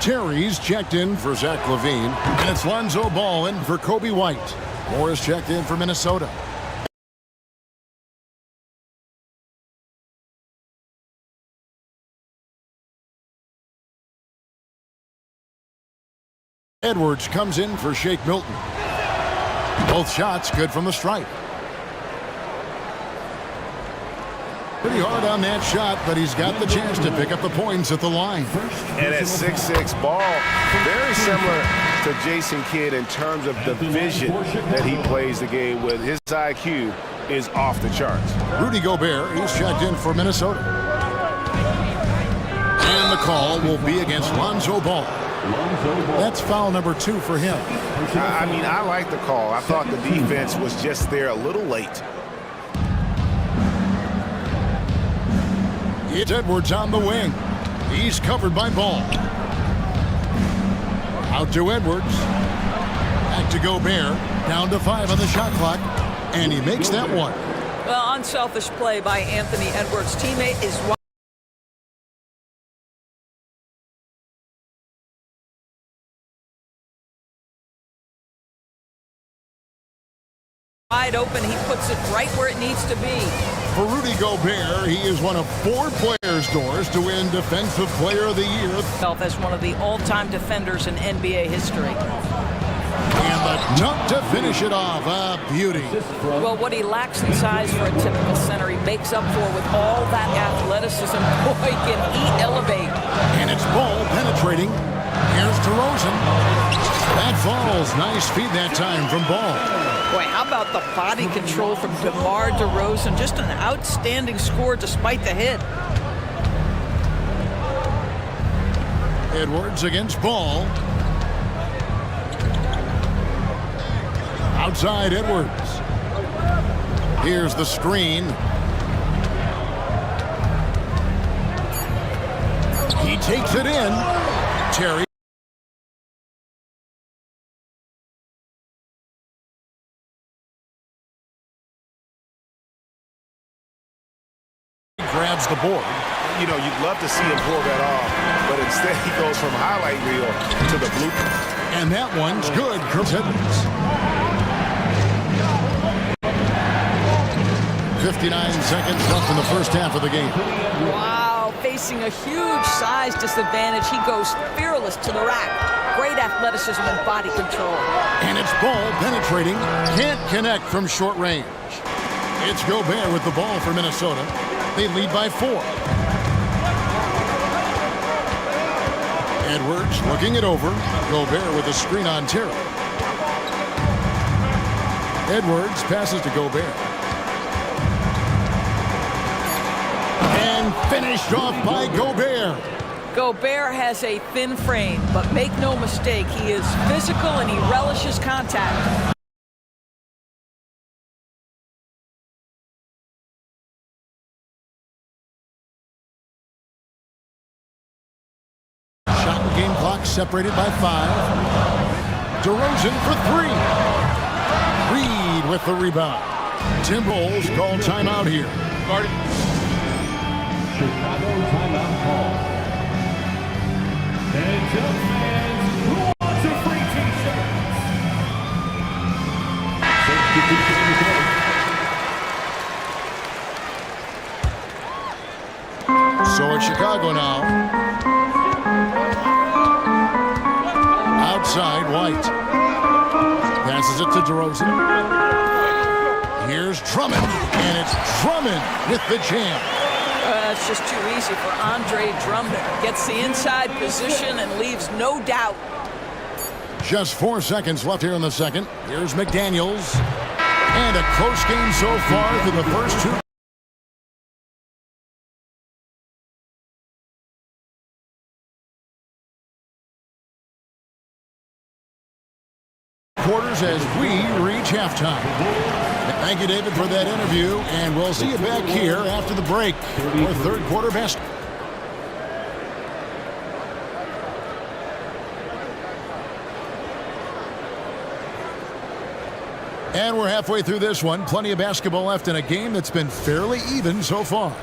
Terry's checked in for Zach Levine, and it's Lonzo Ball in for Kobe White. Morris checked in for Minnesota. Edwards comes in for Shake Milton. Both shots good from the stripe. Pretty hard on that shot, but he's got the chance to pick up the points at the line. And at 6'6", Ball, very similar to Jason Kidd in terms of the vision that he plays the game with. His IQ is off the charts. Rudy Gobert, he's checked in for Minnesota. And the call will be against Lonzo Ball. That's foul number 2 for him. I mean, I like the call. I thought the defense was just there a little late. It's Edwards on the wing. He's covered by Ball. Out to Edwards. Back to Gobert. Down to 5 on the shot clock. And he makes that one. Well, unselfish play by Anthony Edwards' teammate is wide open. He puts it right where it needs to be. For Rudy Gobert, he is one of 4 players, Doris, to win Defensive Player of the Year. As one of the all-time defenders in NBA history. And the dunk to finish it off. A beauty. Well, what he lacks in size for a typical center, he makes up for with all that athleticism. Boy, can he elevate. And it's Ball penetrating. Here's DeRozan. That falls. Nice feed that time from Ball. Boy, how about the body control from DeMar DeRozan? Just an outstanding score despite the hit. Edwards against Ball. Outside Edwards. Here's the screen. He takes it in. Terry. Grabs the board. You know, you'd love to see him pull that off, but instead he goes from highlight reel to the blueprint. And that one's good. Kirk Edwards. 59 seconds left in the first half of the game. Wow, facing a huge size disadvantage. He goes fearless to the rack. Great athleticism and body control. And it's Ball penetrating. Can't connect from short range. It's Gobert with the ball for Minnesota. They lead by 4. Edwards looking it over. Gobert with a screen on Terry. Edwards passes to Gobert. And finished off by Gobert. Gobert has a thin frame, but make no mistake, he is physical and he relishes contact. Game clock separated by 5. DeRozan for 3. Reed with the rebound. Tim Bowles called timeout here. Chicago timeout call. And tell fans who wants a free t-shirt. So it's Chicago now. Outside, White. Passes it to DeRozan. Here's Drummond. And it's Drummond with the jam. It's just too easy for Andre Drummond. Gets the inside position and leaves no doubt. Just 4 seconds left here in the second. Here's McDaniels. And a close game so far through the first 2. Quarters as we reach halftime. Thank you, David, for that interview, and we'll see you back here after the break for third quarter basketball. And we're halfway through this one. Plenty of basketball left in a game that's been fairly even so far.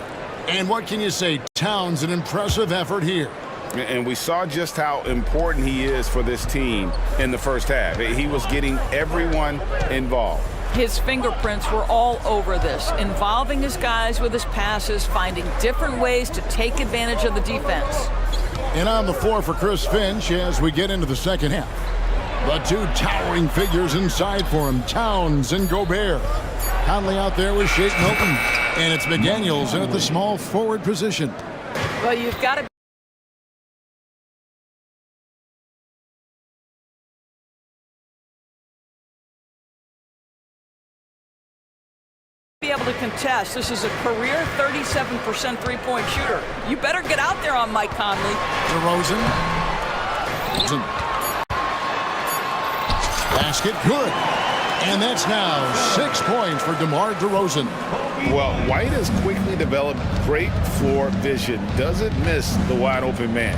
And what can you say? Towns, an impressive effort here. And we saw just how important he is for this team in the first half. He was getting everyone involved. His fingerprints were all over this, involving his guys with his passes, finding different ways to take advantage of the defense. And on the floor for Chris Finch as we get into the second half. The two towering figures inside for him, Towns and Gobert. Conley out there with Shake Milton. And it's McDaniels in at the small forward position. Well, you've got to be able to contest. This is a career 37% three-point shooter. You better get out there on Mike Conley. DeRozan. Basket good. And that's now 6 points for DeMar DeRozan. Well, White has quickly developed great floor vision. Doesn't miss the wide open man.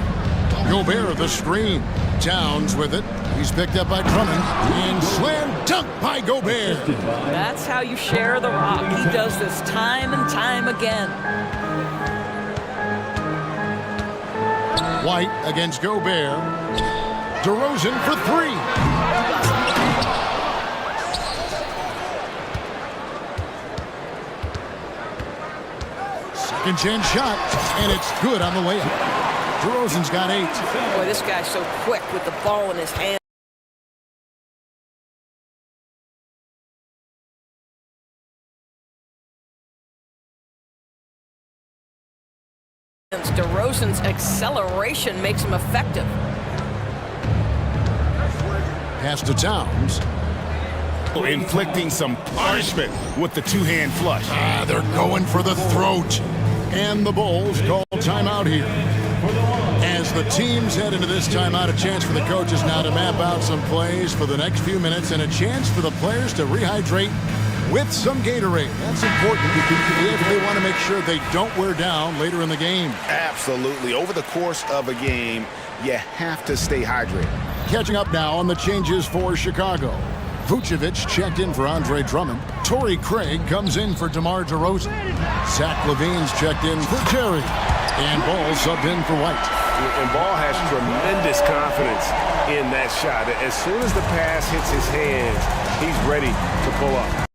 Gobert the screen. Towns with it. He's picked up by Drummond. And slam dunk by Gobert. That's how you share the rock. He does this time and time again. White against Gobert. DeRozan for three. Second chance shot, and it's good on the layup. DeRozan's got 8. Boy, this guy's so quick with the ball in his hand. DeRozan's acceleration makes him effective. Pass to Towns. Inflicting some punishment with the two-hand flush. They're going for the throat. And the Bulls call timeout here. As the teams head into this timeout, a chance for the coaches now to map out some plays for the next few minutes and a chance for the players to rehydrate with some Gatorade. That's important if they want to make sure they don't wear down later in the game. Absolutely. Over the course of a game, you have to stay hydrated. Catching up now on the changes for Chicago. Vucevic checked in for Andre Drummond. Torrey Craig comes in for DeMar DeRozan. Zach LaVine's checked in for Terry. And Ball subbed in for White. And Ball has tremendous confidence in that shot. As soon as the pass hits his hands, he's ready to pull up.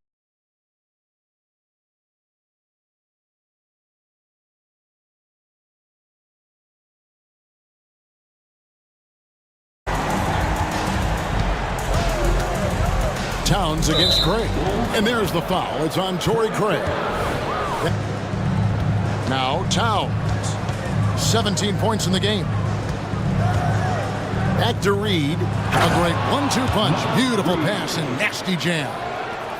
Towns against Craig. And there's the foul. It's on Torrey Craig. Now Towns. 17 points in the game. Back to Reed. A great 1-2 punch. Beautiful pass and nasty jam.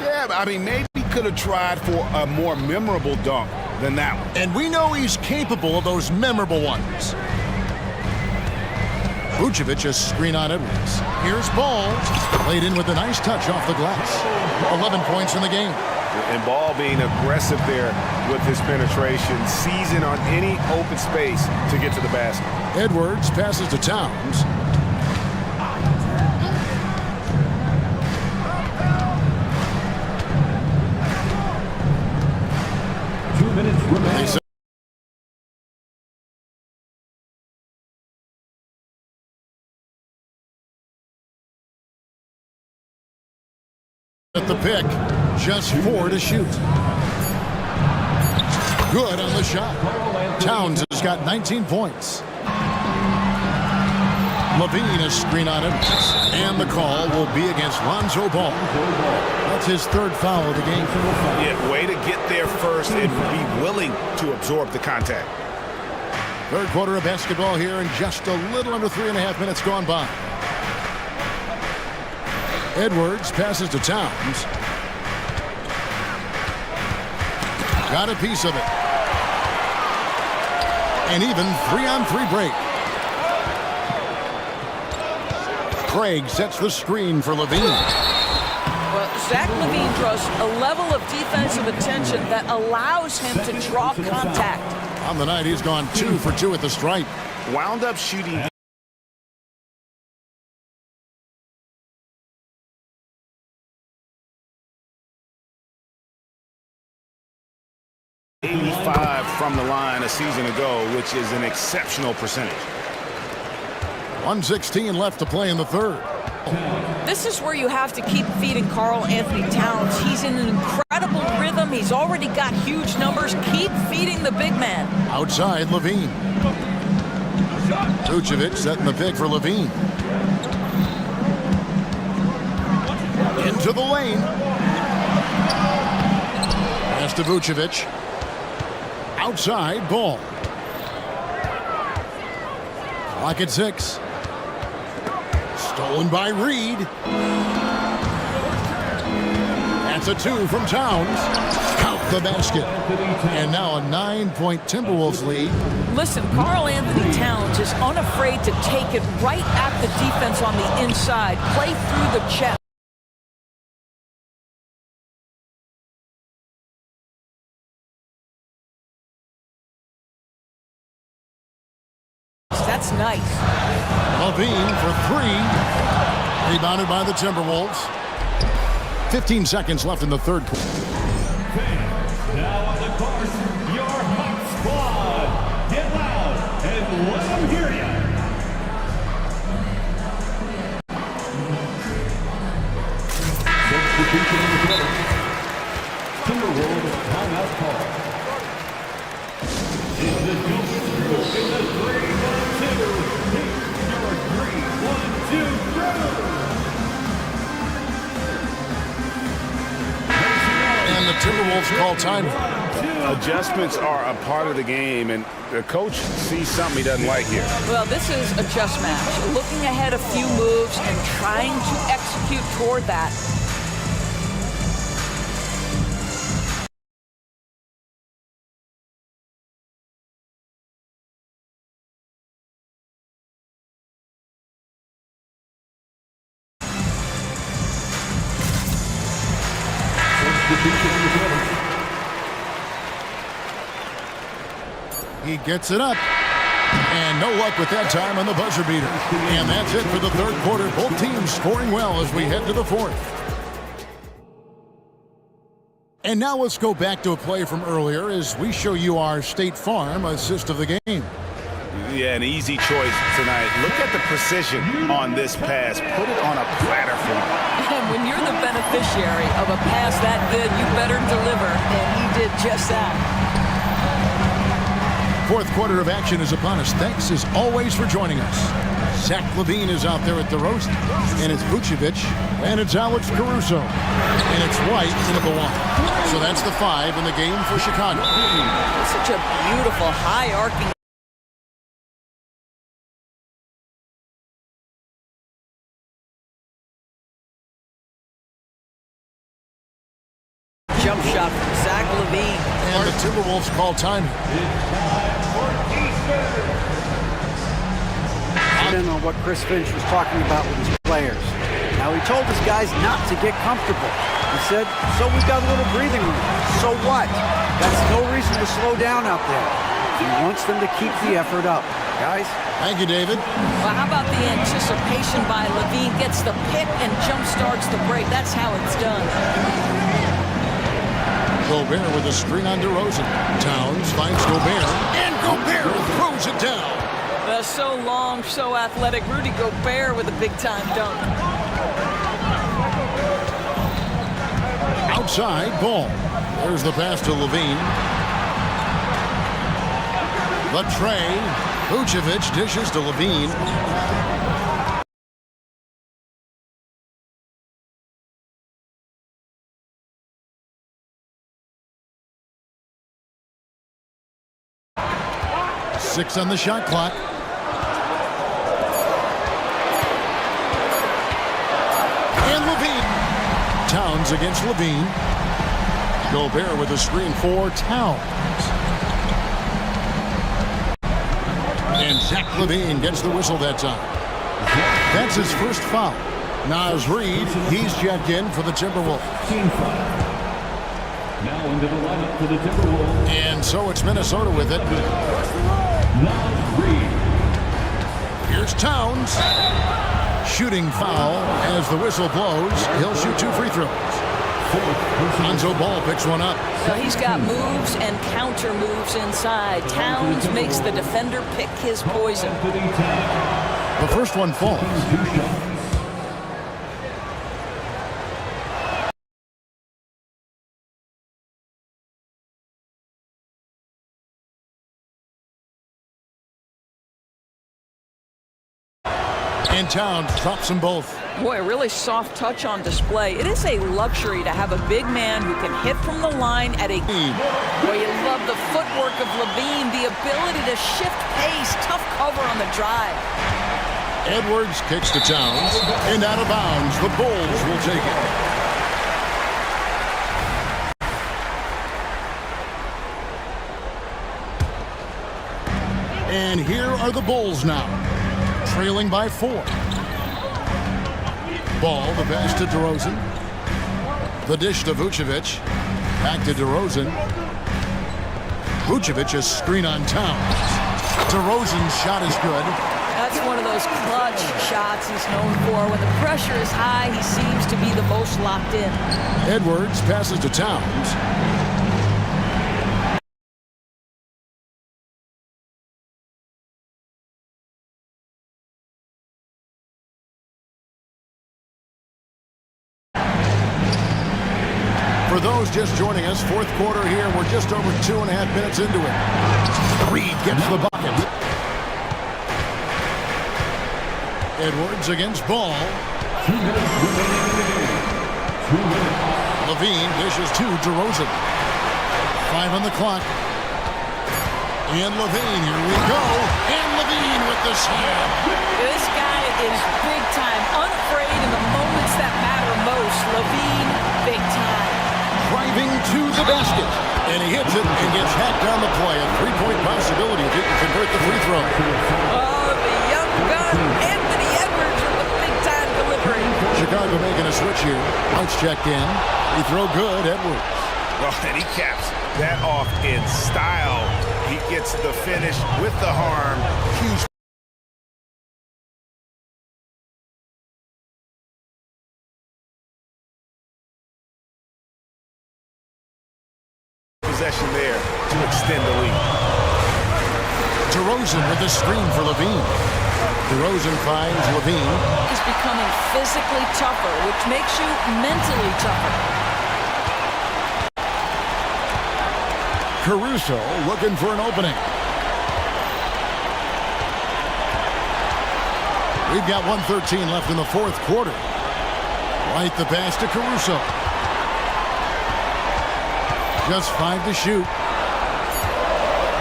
Yeah, I mean, maybe he could have tried for a more memorable dunk than that one. And we know he's capable of those memorable ones. Vucevic a screen on Edwards. Here's Ball. Played in with a nice touch off the glass. 11 points in the game. And Ball being aggressive there with his penetration, seizing on any open space to get to the basket. Edwards passes to Towns. At the pick, just 4 to shoot. Good on the shot. Towns has got 19 points. LaVine a screen on him, and the call will be against Lonzo Ball. That's his 3rd foul of the game. Yeah, way to get there first and be willing to absorb the contact. 3rd quarter of basketball here, and just a little under 3.5 minutes gone by. Edwards passes to Towns. Got a piece of it. And even 3-on-3 break. Craig sets the screen for LaVine. Well, Zach LaVine draws a level of defensive attention that allows him to draw contact. On the night, he's gone 2 for 2 at the stripe. Wound up shooting 85 from the line a season ago, which is an exceptional percentage. 1:16 left to play in the third. This is where you have to keep feeding Karl Anthony Towns. He's in an incredible rhythm. He's already got huge numbers. Keep feeding the big man. Outside, Levine. Vucevic setting the pick for Levine. Into the lane. Pass to Vucevic. Outside, ball. Clock at 6. Stolen by Reed. That's a 2 from Towns. Count the basket. And now a 9-point Timberwolves lead. Listen, Karl Anthony Towns is unafraid to take it right at the defense on the inside. Play through the chest. That's nice. Levine for 3. Rebounded by the Timberwolves. 15 seconds left in the third quarter. Now on the court, your hot squad. Get loud and let them hear you. Substitution in the quarter. Timberwolves timeout call. It's the Gilbert Group in the 3-1-2. Your 3-1-2 crew. And the Timberwolves call time. Adjustments are a part of the game, and the coach sees something he doesn't like here. Well, this is a chess match. Looking ahead a few moves and trying to execute toward that. He gets it up. And no luck with that time on the buzzer beater. And that's it for the third quarter. Both teams scoring well as we head to the fourth. And now let's go back to a play from earlier as we show you our State Farm assist of the game. Yeah, an easy choice tonight. Look at the precision on this pass. Put it on a platter for him. And when you're the beneficiary of a pass that good, you better deliver. And he did just that. Fourth quarter of action is upon us. Thanks as always for joining us. Zach LaVine is out there at the roast. And it's Vucevic. And it's Alex Caruso. And it's White in at the line. So that's the 5 in the game for Chicago. Such a beautiful high arcing. Jump shot from Zach LaVine. And the Timberwolves call time. I don't know what Chris Finch was talking about with his players. Now, he told his guys not to get comfortable. He said, so we've got a little breathing room. So what? That's no reason to slow down out there. He wants them to keep the effort up. Guys? Thank you, David. Well, how about the anticipation by LaVine? Gets the pick and jump starts the break. That's how it's done. Gobert with a screen on DeRozan. Towns finds Gobert. And Gobert throws it down. So long, so athletic. Rudy Gobert with a big-time dunk. Outside, ball. There's the pass to LaVine. The tray. Vucevic dishes to LaVine. Six on the shot clock. And LaVine. Towns against LaVine. Gobert with a screen for Towns. And Zach LaVine gets the whistle that time. That's his first foul. Naz Reid, he's checked in for the Timberwolves. Now into the lineup for the Timberwolves. And so it's Minnesota with it. Here's Towns. Shooting foul as the whistle blows. He'll shoot 2 free throws. Lonzo Ball picks one up. So he's got moves and counter moves inside. Towns makes the defender pick his poison. The first one falls. And Towns drops them both. Boy, a really soft touch on display. It is a luxury to have a big man who can hit from the line at a... Boy, you love the footwork of Levine, the ability to shift pace, tough cover on the drive. Edwards kicks to Towns, and out of bounds. The Bulls will take it. And here are the Bulls now, trailing by 4. Ball, the pass to DeRozan. The dish to Vucevic. Back to DeRozan. Vucevic a screen on Towns. DeRozan's shot is good. That's one of those clutch shots he's known for. When the pressure is high, he seems to be the most locked in. Edwards passes to Towns. For those just joining us, fourth quarter here. We're just over 2.5 minutes into it. Reed gets the bucket. Edwards against Ball. Levine dishes to DeRozan. 5 on the clock. And Levine, here we go. And Levine with the slam. This guy is big time, unafraid in the moments that matter most. Levine, big time. Driving to the basket. And he hits it and gets hacked down the play. A 3-point possibility if he can convert the free throw. Oh, the young gun, Anthony Edwards with the big-time delivery. Chicago making a switch here. Outs checked in. He throw good, Edwards. Oh, and he caps that off in style. He gets the finish with the harm. Huge. Possession there to extend the lead. DeRozan with the screen for Levine. DeRozan finds Levine. He's becoming physically tougher, which makes you mentally tougher. Caruso looking for an opening. We've got 1:13 left in the fourth quarter. Right the pass to Caruso. Just 5 to shoot.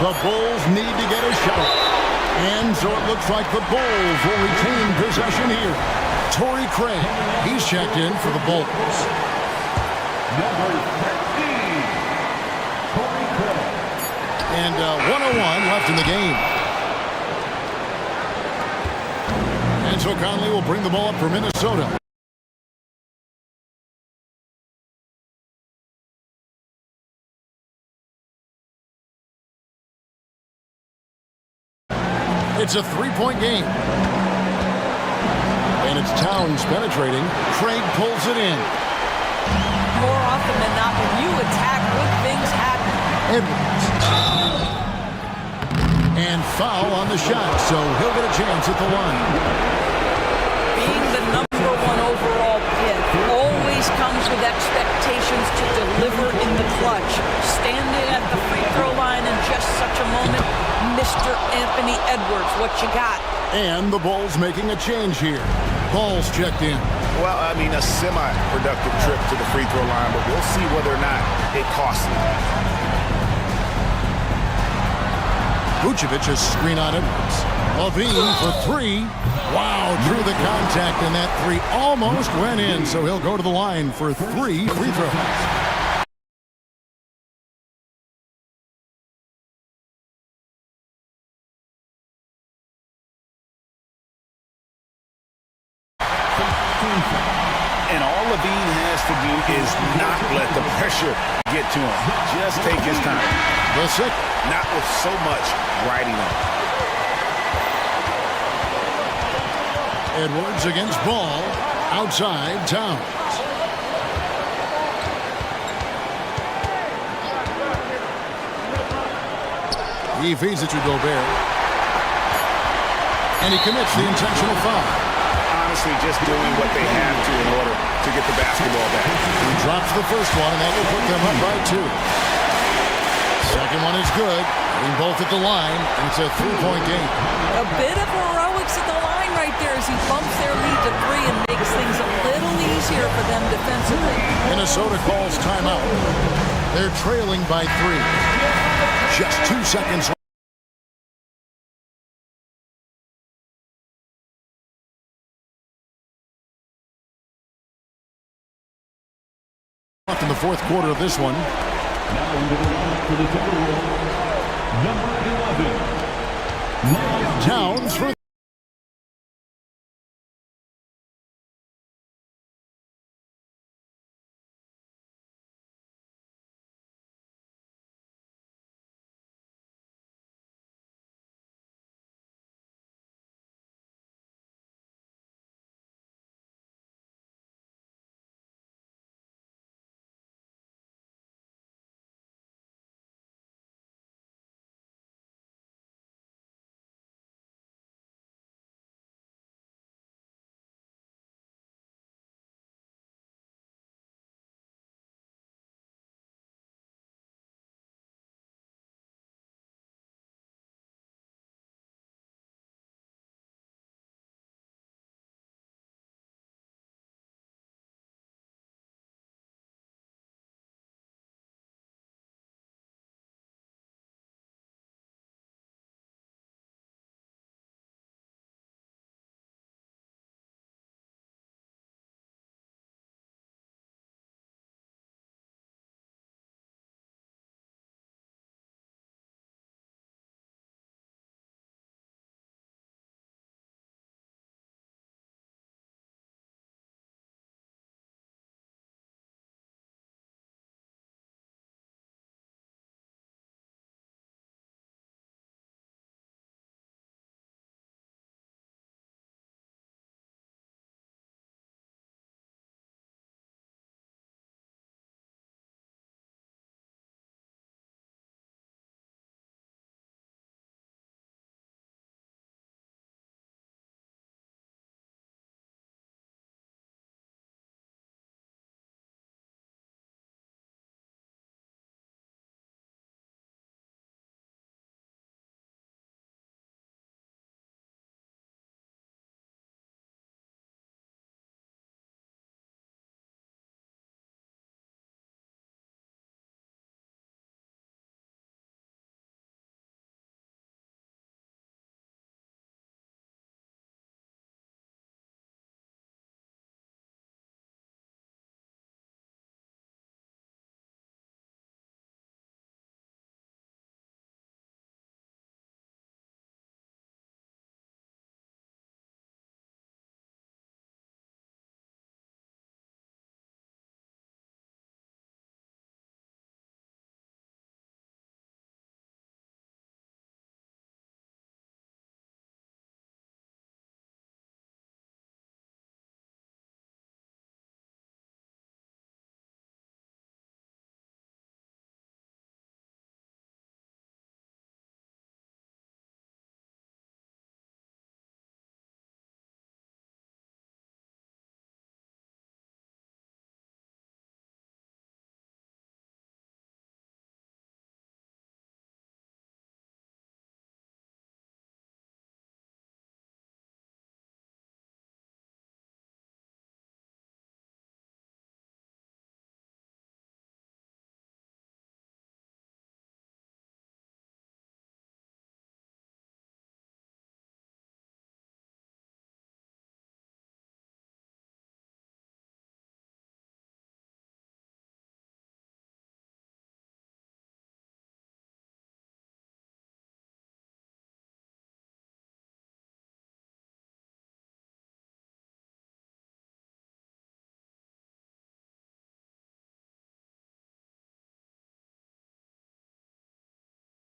The Bulls need to get a shot. And so it looks like the Bulls will retain possession here. Torrey Craig, he's checked in for the Bulls. Number 13, Torrey Craig. And 1:01 left in the game. And so Conley will bring the ball up for Minnesota. It's a 3-point game. And it's Towns penetrating. Craig pulls it in. More often than not, when you attack, good things happen. Edwards. And foul on the shot, so he'll get a chance at the line. Being the number 1 overall pick always comes with expectations to deliver in the clutch. Standing at the free throw line in just such a moment, Mr. Anthony Edwards, what you got? And the Bulls making a change here. Ball's checked in. Well, I mean, a semi-productive trip to the free throw line, but we'll see whether or not it costs him. Vucevic's screen on Edwards. Levine for 3. Wow, drew the contact, and that 3 almost went in, so he'll go to the line for 3 free throws. And all Levine has to do is not let the pressure get to him. Just take his time. The second. Not with so much riding on. Edwards against Ball. Outside, Towns. He feeds it to Gobert. And he commits the intentional foul. Honestly, just doing what they have to in order to get the basketball back. He drops the first one, and that will put them up by 2. Second one is good. Getting both at the line, and it's a 3-point game. A bit of heroics at the line right there as he bumps their lead to 3 and makes things a little easier for them defensively. Minnesota calls timeout. They're trailing by 3. Just 2 seconds left in the fourth quarter of this one. Now into the line for the Timberwolves, number 11, Towns for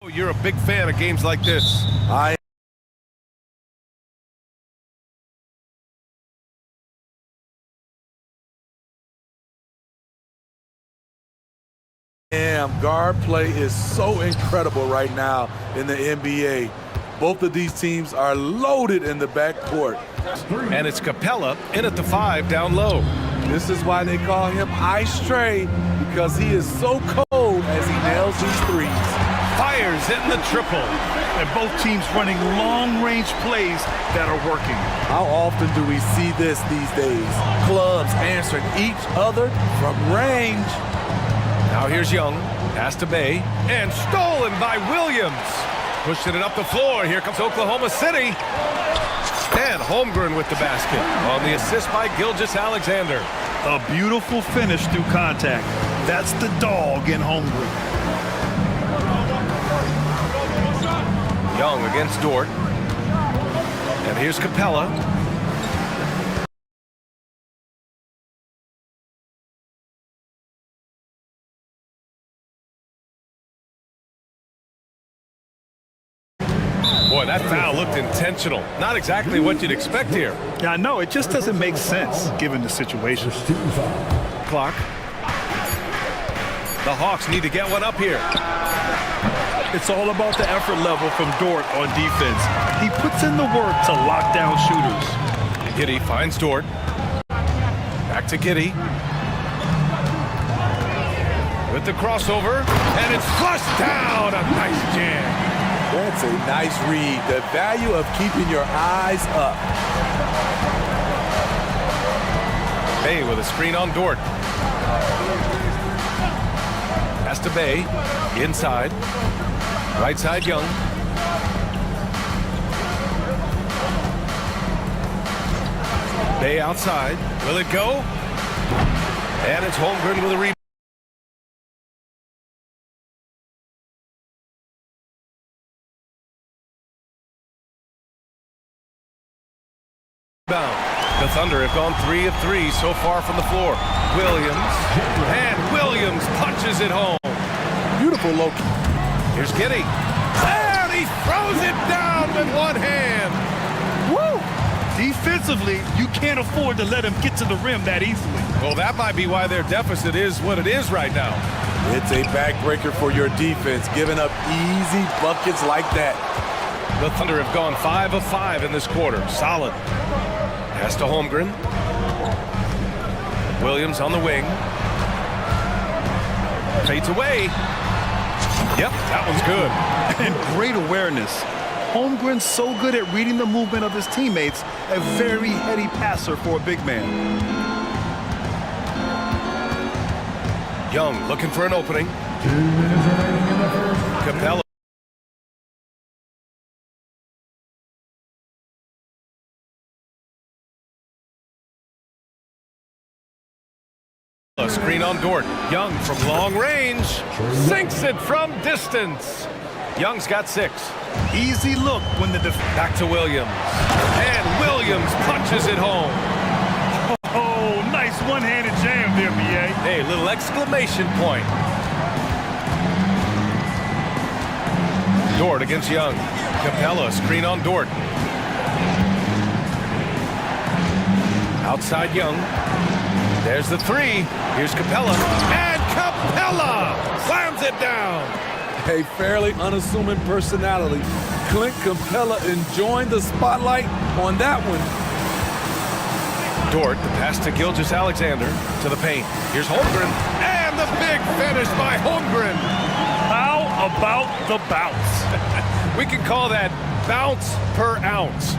You're a big fan of games like this. I am. Guard play is so incredible right now in the NBA. Both of these teams are loaded in the backcourt. And it's Capella in at the 5 down low. This is why they call him Ice Trey, because he is so cold as he nails these threes. Fires in the triple. And both teams running long-range plays that are working. How often do we see this these days? Clubs answering each other from range. Now here's Young, pass to Bay, and stolen by Williams. Pushing it up the floor. Here comes Oklahoma City. And Holmgren with the basket on the assist by Gilgeous-Alexander. A beautiful finish through contact. That's the dog in Holmgren. Young against Dort. And here's Capella. Boy, that foul looked intentional. Not exactly what you'd expect here. Yeah, I know. It just doesn't make sense given the situation. Clock. The Hawks need to get one up here. It's all about the effort level from Dort on defense. He puts in the work to lock down shooters. Giddey finds Dort. Back to Giddey. With the crossover, and it's flushed down. A nice jam. That's a nice read. The value of keeping your eyes up. Bay with a screen on Dort. Pass to Bay. Inside. Right side, Young. Bay outside. Will it go? And it's Holmgren with a rebound. The Thunder have gone 3 of 3 so far from the floor. Williams. And Williams punches it home. Beautiful low. Here's Giddey. And he throws it down with one hand. Woo! Defensively, you can't afford to let him get to the rim that easily. Well, that might be why their deficit is what it is right now. It's a backbreaker for your defense, giving up easy buckets like that. The Thunder have gone 5 of 5 in this quarter. Solid. Pass to Holmgren. Williams on the wing. Fades away. Yep, that one's good. And great awareness. Holmgren's so good at reading the movement of his teammates. A very heady passer for a big man. Young looking for an opening. Capella. A screen on Dort. Young from long range. Sinks it from distance. Young's got 6. Easy look when the back to Williams. And Williams punches it home. Oh, nice one-handed jam there, B.A. Hey, little exclamation point. Dort against Young. Capella, screen on Dort. Outside Young. There's the 3. Here's Capella. And Capella slams it down. A fairly unassuming personality. Clint Capella enjoying the spotlight on that one. Dort, the pass to Gilgeous-Alexander to the paint. Here's Holmgren. And the big finish by Holmgren. How about the bounce? We can call that bounce per ounce.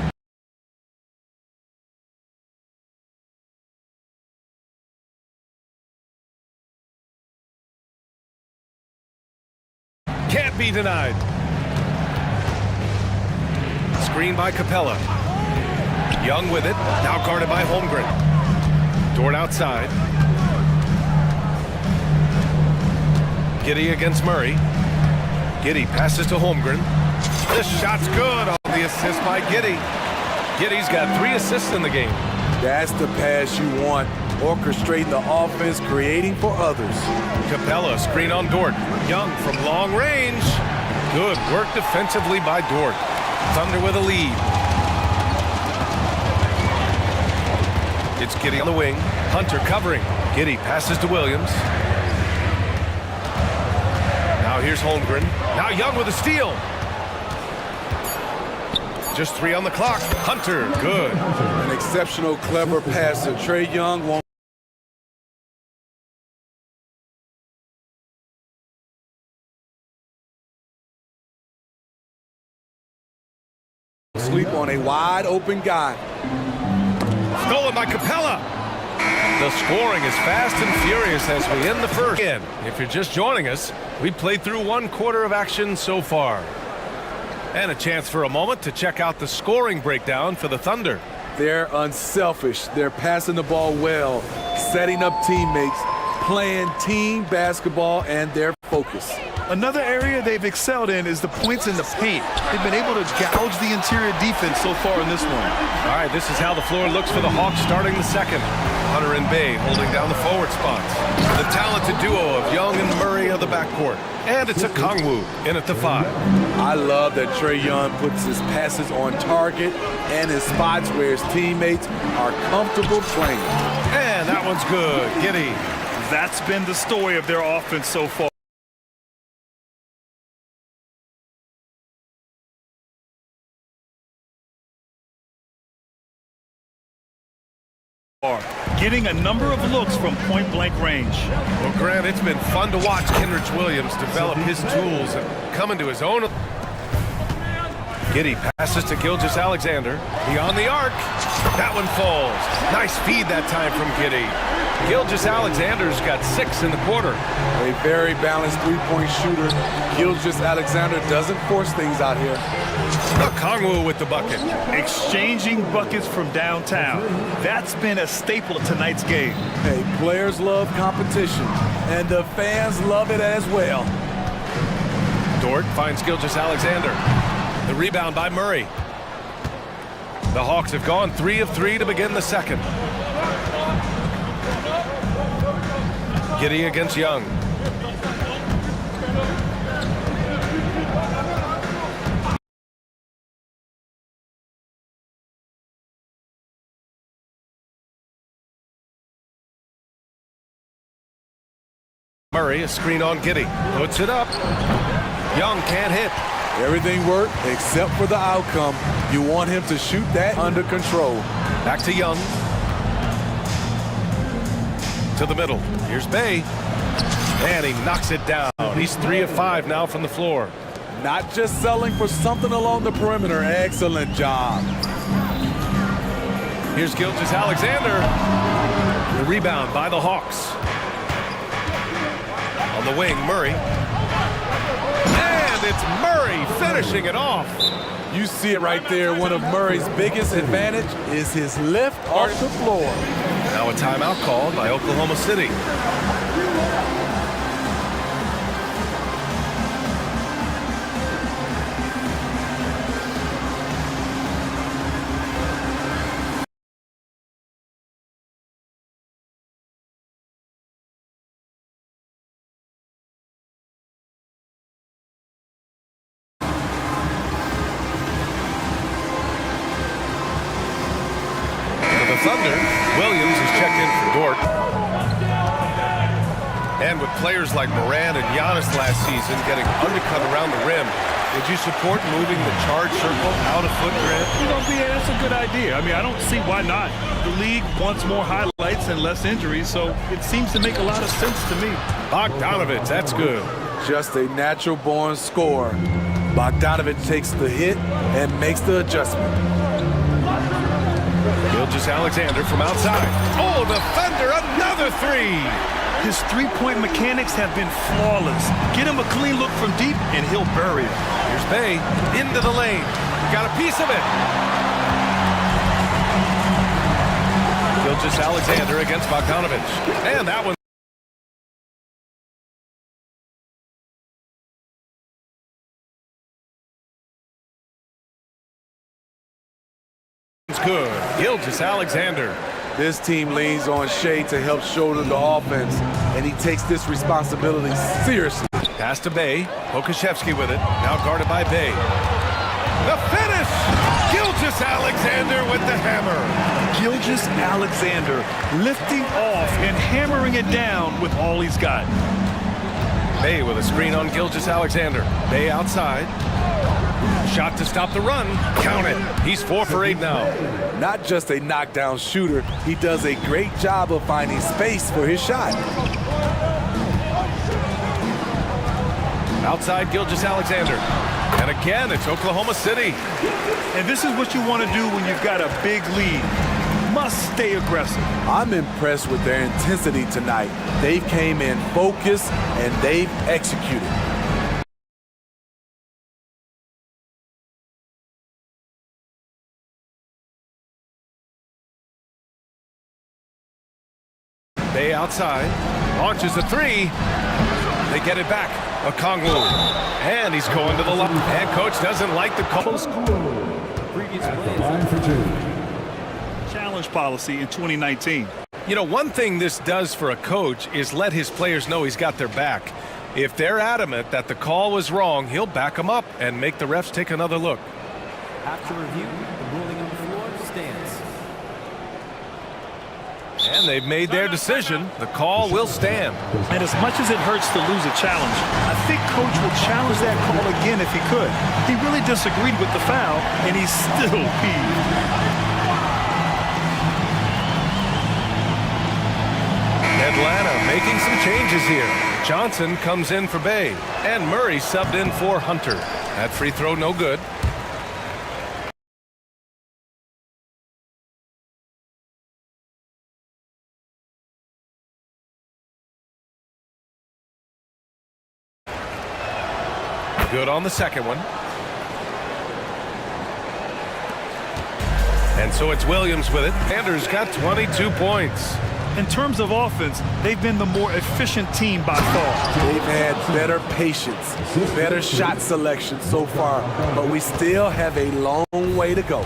Can't be denied. Screen by Capella. Young with it, now guarded by Holmgren. Dort outside. Giddey against Murray. Giddey passes to Holmgren. This shot's good on the assist by Giddey. Giddey's got 3 assists in the game. That's the pass you want. Orchestrating the offense, creating for others. Capella, screen on Dort. Young from long range. Good work defensively by Dort. Thunder with a lead. It's Giddey on the wing. Hunter covering. Giddey passes to Williams. Now here's Holmgren. Now Young with a steal. Just 3 on the clock. Hunter, good. An exceptional, clever passer. Trae Young won't sleep on a wide open guy. Stolen by Capella. The scoring is fast and furious as we end the first. If you're just joining us, we played through 1 quarter of action so far. And a chance for a moment to check out the scoring breakdown for the Thunder. They're unselfish. They're passing the ball well, setting up teammates, playing team basketball, and their focus. Another area they've excelled in is the points in the paint. They've been able to gouge the interior defense so far in this one. All right, this is how the floor looks for the Hawks starting the second. Hunter and Bay holding down the forward spots. The talented duo of Young and Murray of the backcourt. And it's a Kongwu in at the 5. I love that Trae Young puts his passes on target and in spots where his teammates are comfortable playing. And that one's good. Giddey. That's been the story of their offense so far. Getting a number of looks from point-blank range. Well, Grant, it's been fun to watch Kenrich Williams develop his tools and come into his own. Giddey passes to Gilgeous-Alexander. He on the arc. That one falls. Nice feed that time from Giddey. Gilgeous-Alexander's got 6 in the quarter. A very balanced three-point shooter. Gilgeous-Alexander doesn't force things out here. Kongwu with the bucket. Exchanging buckets from downtown. That's been a staple of tonight's game. Hey, players love competition, and the fans love it as well. Dort finds Gilgeous-Alexander. The rebound by Murray. The Hawks have gone 3 of 3 to begin the second. Giddey against Young. Murray, a screen on Giddey. Puts it up. Young can't hit. Everything worked except for the outcome. You want him to shoot that under control. Back to Young. To the middle. Here's Bay. And he knocks it down. He's 3 of 5 now from the floor. Not just selling for something along the perimeter. Excellent job. Here's Gilgeous-Alexander. The rebound by the Hawks. On the wing, Murray. And it's Murray finishing it off. You see it right there. One of Murray's biggest advantage is his lift off the floor. Now a timeout called by Oklahoma City. Thunder, Williams is checked in for Dort. And with players like Morant and Giannis last season getting undercut around the rim, would you support moving the charge circle out of foot, Grant? Yeah, that's a good idea. I mean, I don't see why not. The league wants more highlights and less injuries, so it seems to make a lot of sense to me. Bogdanovich, that's good. Just a natural-born scorer. Bogdanovich takes the hit and makes the adjustment. Gilgeous-Alexander from outside. Oh, the Thunder, another 3. His three-point mechanics have been flawless. Get him a clean look from deep, and he'll bury it. Here's Bay into the lane. Got a piece of it. Gilgeous-Alexander against Bogdanovich. And that one. Good. Gilgeous-Alexander. This team leans on Shea to help shoulder the offense, and he takes this responsibility seriously. Pass to Bay. Pokashevsky with it. Now guarded by Bay. The finish! Gilgeous-Alexander with the hammer. Gilgeous-Alexander lifting off and hammering it down with all he's got. Bay with a screen on Gilgeous-Alexander. Bay outside. Shot to stop the run. Count it. He's 4 for 8 now. Not just a knockdown shooter, he does a great job of finding space for his shot. Outside Gilgeous-Alexander. And again, it's Oklahoma City. And this is what you want to do when you've got a big lead. Must stay aggressive. I'm impressed with their intensity tonight. They came in focused and they've executed. Bay outside, launches a 3. They get it back. Okongwu, and he's going to the line. And coach doesn't like the call. Challenge policy in 2019. You know, one thing this does for a coach is let his players know he's got their back. If they're adamant that the call was wrong, he'll back them up and make the refs take another look. After review, the ruling on the floor stands. And they've made their decision. The call will stand. And as much as it hurts to lose a challenge, I think coach would challenge that call again if he could. He really disagreed with the foul, and he's still peeved. Atlanta making some changes here. Johnson comes in for Bay, and Murray subbed in for Hunter. That free throw no good. Good on the second one. And so it's Williams with it. Sanders got 22 points. In terms of offense, they've been the more efficient team by far. They've had better patience, better shot selection so far, but we still have a long way to go.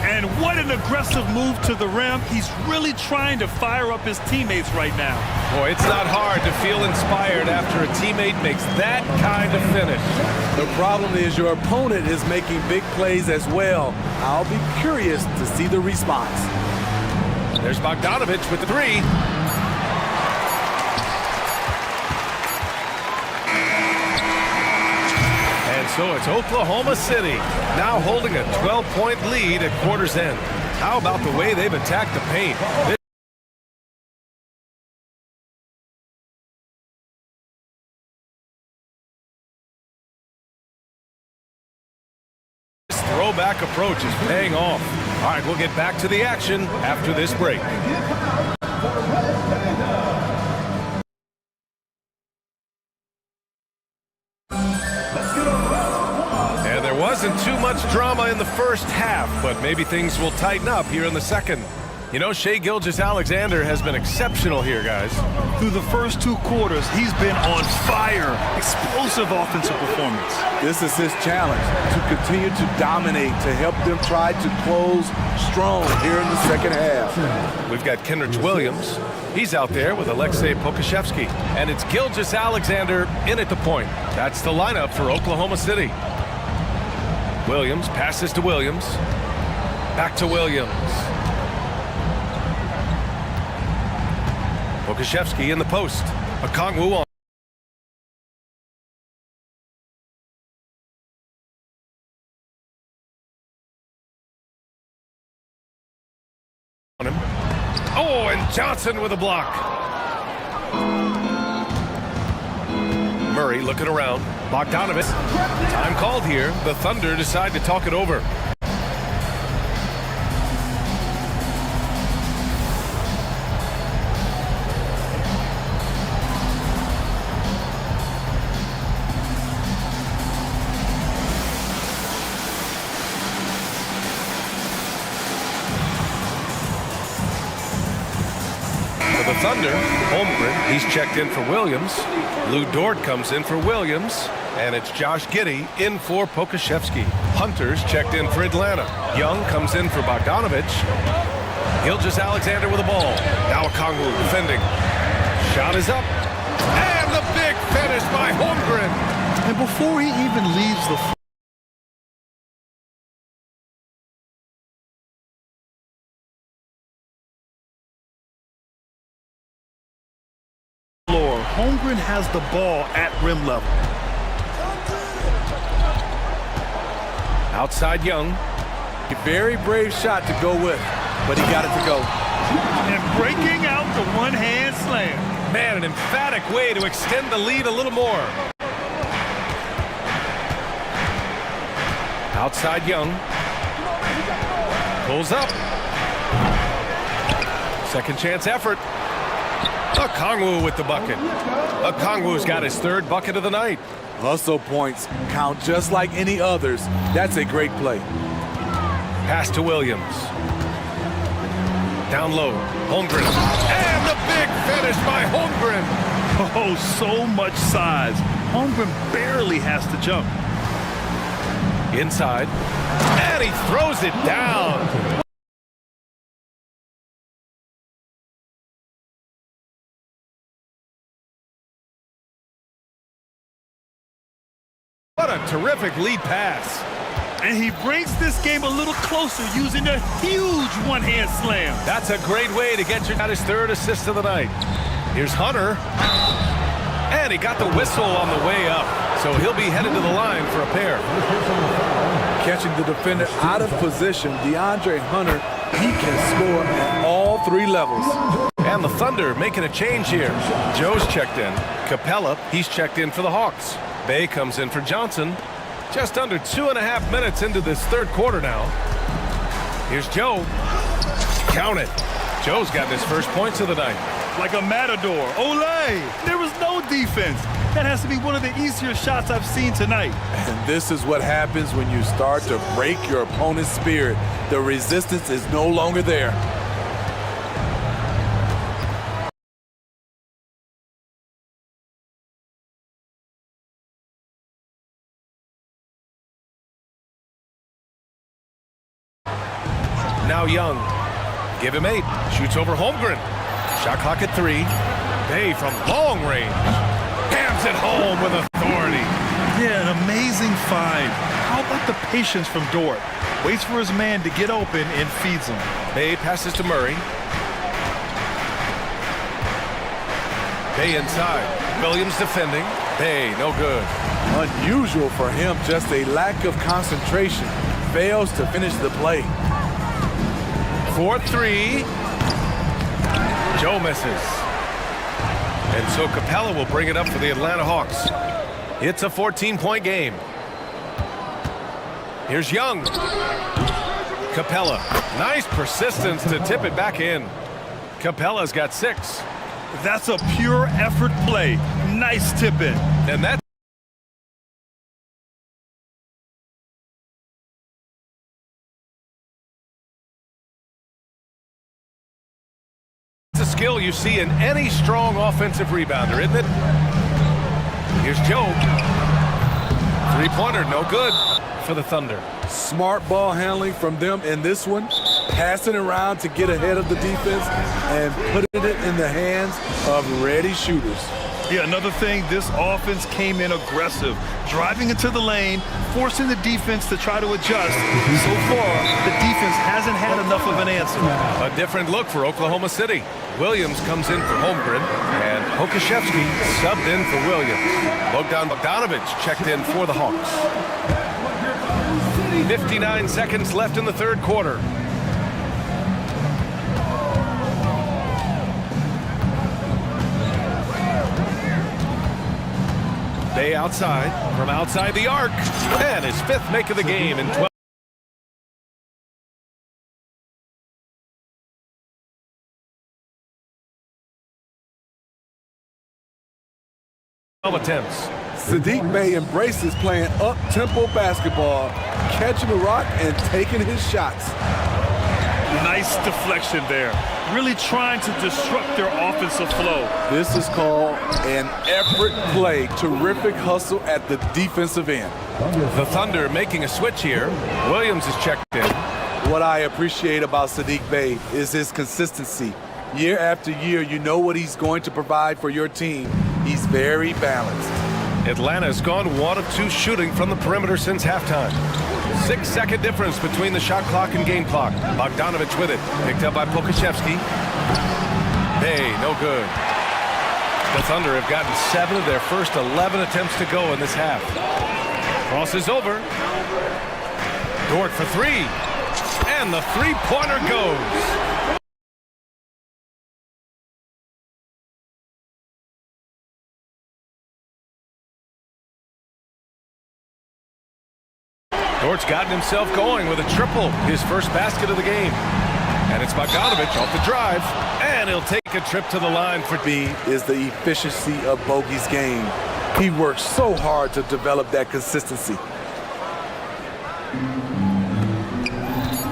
And what an aggressive move to the rim. He's really trying to fire up his teammates right now. Boy, it's not hard to feel inspired after a teammate makes that kind of finish. The problem is your opponent is making big plays as well. I'll be curious to see the response. There's Bogdanovich with the 3. And so it's Oklahoma City now holding a 12-point lead at quarter's end. How about the way they've attacked the paint? This throwback approach is paying off. All right, we'll get back to the action after this break. And there wasn't too much drama in the first half, but maybe things will tighten up here in the second. You know, Shai Gilgeous-Alexander has been exceptional here, guys. Through the first 2 quarters, he's been on fire. Explosive offensive performance. This is his challenge, to continue to dominate, to help them try to close strong here in the second half. We've got Kenrich Williams. He's out there with Alexei Pokusevski. And it's Gilgeous-Alexander in at the point. That's the lineup for Oklahoma City. Williams passes to Williams. Back to Williams. Pokusevski in the post. Okongwu on him. Oh, and Johnson with a block. Murray looking around. Bogdanovich. Time called here. The Thunder decide to talk it over. For the Thunder, Holmgren, he's checked in for Williams. Lou Dort comes in for Williams. And it's Josh Giddey in for Pokusevski. Hunter's checked in for Atlanta. Young comes in for Bogdanovich. Gilgeous-Alexander with the ball. Now Okongwu defending. Shot is up. And the big finish by Holmgren. And before he even leaves the floor, Holmgren has the ball at rim level. Outside Young. A very brave shot to go with, but he got it to go. And breaking out the one-hand slam. Man, an emphatic way to extend the lead a little more. Outside Young. Pulls up. Second chance effort. Okongwu with the bucket. Okongwu's got his third bucket of the night. Hustle points count just like any others. That's a great play. Pass to Williams. Down low. Holmgren. And the big finish by Holmgren. Oh, so much size. Holmgren barely has to jump. Inside. And he throws it down. What a terrific lead pass. And he brings this game a little closer using a huge one-hand slam. That's a great way to get you his third assist of the night. Here's Hunter. And he got the whistle on the way up. So he'll be headed to the line for a pair. Catching the defender out of position, DeAndre Hunter, he can score at all three levels. And the Thunder making a change here. Joe's checked in. Capella, he's checked in for the Hawks. Bay comes in for Johnson. Just under 2.5 minutes into this third quarter now. Here's Joe. Count it. Joe's got his first points of the night. Like a matador. Olé! There was no defense. That has to be one of the easier shots I've seen tonight. And this is what happens when you start to break your opponent's spirit. The resistance is no longer there. Now Young. Give him 8. Shoots over Holmgren. Shot clock at 3. Bay from long range. Hams it home with authority. Yeah, an amazing find. How about the patience from Dort? Waits for his man to get open and feeds him. Bay passes to Murray. Bay inside. Williams defending. Bay, no good. Unusual for him, just a lack of concentration. Fails to finish the play. 4-3. Joe misses. And so Capella will bring it up for the Atlanta Hawks. It's a 14-point game. Here's Young. Capella. Nice persistence to tip it back in. Capella's got 6. That's a pure effort play. Nice tip in. And that's a skill you see in any strong offensive rebounder, isn't it? Here's Joe. Three-pointer, no good for the Thunder. Smart ball handling from them in this one. Passing around to get ahead of the defense and putting it in the hands of ready shooters. Yeah, another thing, this offense came in aggressive, driving into the lane, forcing the defense to try to adjust. So far, the defense hasn't had enough of an answer. A different look for Oklahoma City. Williams comes in for Holmgren, and Pokashevsky subbed in for Williams. Bogdanovich checked in for the Hawks. 59 seconds left in the third quarter. Bay outside, from outside the arc, and his 5th make of the game in 12 attempts. Saddiq Bey embraces playing up-tempo basketball, catching the rock and taking his shots. Nice deflection there. Really trying to disrupt their offensive flow. This is called an effort play. Terrific hustle at the defensive end. The Thunder making a switch here. Williams is checked in. What I appreciate about Saddiq Bey is his consistency. Year after year, you know what he's going to provide for your team. He's very balanced. Atlanta's gone 1 of 2 shooting from the perimeter since halftime. 6-second difference between the shot clock and game clock. Bogdanovich with it. Picked up by Pokashevsky. Bay, no good. The Thunder have gotten 7 of their first 11 attempts to go in this half. Cross is over. Dort for three. And the three-pointer goes. Dort's gotten himself going with a triple, his first basket of the game. And it's Bogdanovic off the drive, and he'll take a trip to the line for B is the efficiency of Bogey's game. He works so hard to develop that consistency.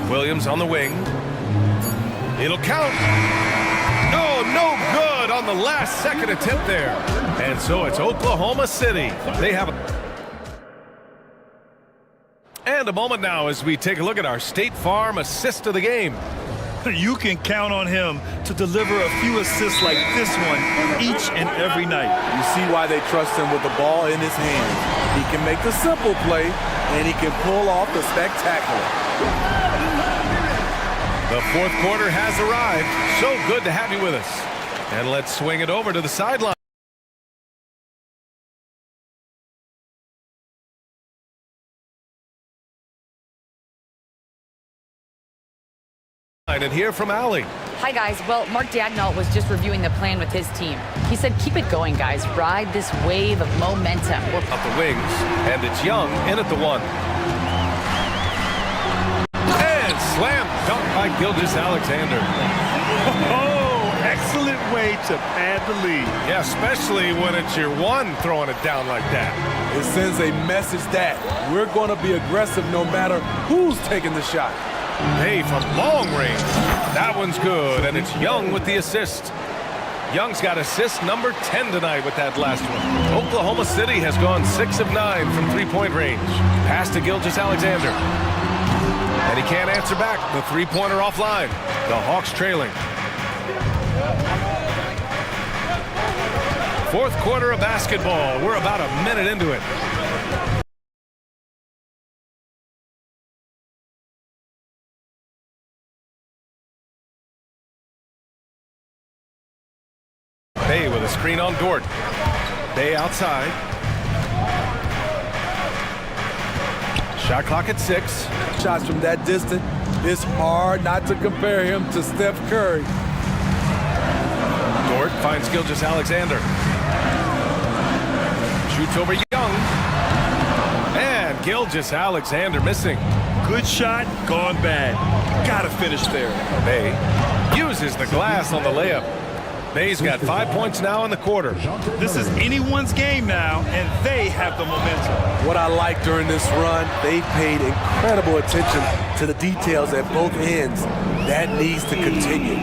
Williams on the wing. It'll count. No good on the last second attempt there. And so it's Oklahoma City. They have And a moment now as we take a look at our State Farm assist of the game. You can count on him to deliver a few assists like this one each and every night. You see why they trust him with the ball in his hands. He can make the simple play, and he can pull off the spectacular. The fourth quarter has arrived. So good to have you with us. And let's swing it over to the sideline. And hear from Allie. Hi, guys. Well, Mark Daigneault was just reviewing the plan with his team. He said, keep it going, guys. Ride this wave of momentum. We're up the wings, and it's Young in at the one. And slam dunk by Gilgeous-Alexander. Oh, excellent way to pad the lead. Yeah, especially when it's your one throwing it down like that. It sends a message that we're going to be aggressive no matter who's taking the shot. Hey, from long range. That one's good, and it's Young with the assist. Young's got assist number 10 tonight with that last one. Oklahoma City has gone 6 of 9 from three-point range. Pass to Gilgeous-Alexander. And he can't answer back. The three-pointer offline. The Hawks trailing. Fourth quarter of basketball. We're about a minute into it. Bay with a screen on Dort. Bay outside. Shot clock at 6. Shots from that distance. It's hard not to compare him to Steph Curry. Dort finds Gilgeous-Alexander. Shoots over Young. And Gilgeous-Alexander missing. Good shot, gone bad. Gotta finish there. Bay uses the glass on the layup. Bay's got 5 points now in the quarter. This is anyone's game now, and they have the momentum. What I like during this run, they paid incredible attention to the details at both ends. That needs to continue.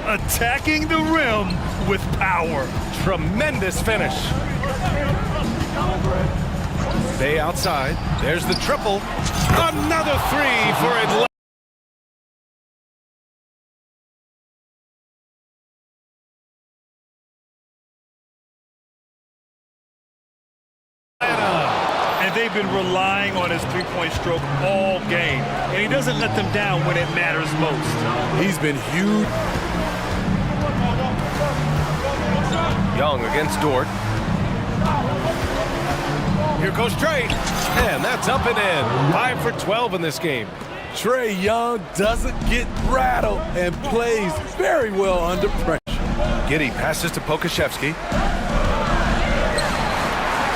Attacking the rim with power. Tremendous finish. Bay outside. There's the triple. Another three for Atlanta. They've been relying on his three-point stroke all game, and he doesn't let them down when it matters most. He's been huge. Young against Dort. Here goes Trey, and that's up and in. 5 for 12 in this game. Trae Young doesn't get rattled and plays very well under pressure. Giddey passes to Pokashevsky.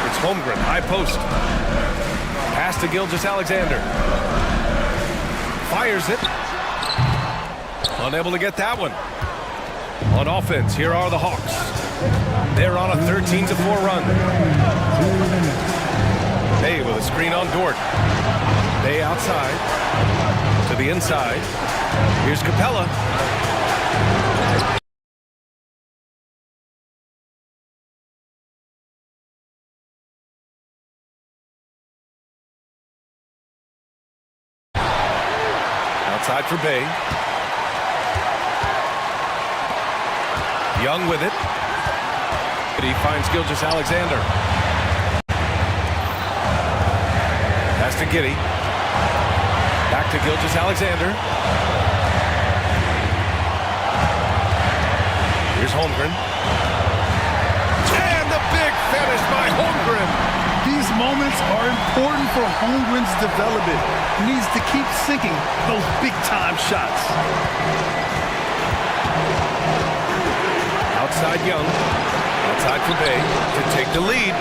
It's Holmgren, high post. Pass to Gilgeous-Alexander. Fires it. Unable to get that one. On offense, here are the Hawks. They're on a 13-4 run. Bay with a screen on Dort. Bay outside. To the inside. Here's Capella. Outside for Bay. Young with it. He finds Gilgeous-Alexander. Pass to Giddey. Back to Gilgeous-Alexander. Here's Holmgren. And the big finish by Holmgren. These moments are important for Holmgren's development. He needs to keep sinking those big-time shots. Outside Young, outside for Bay to take the lead.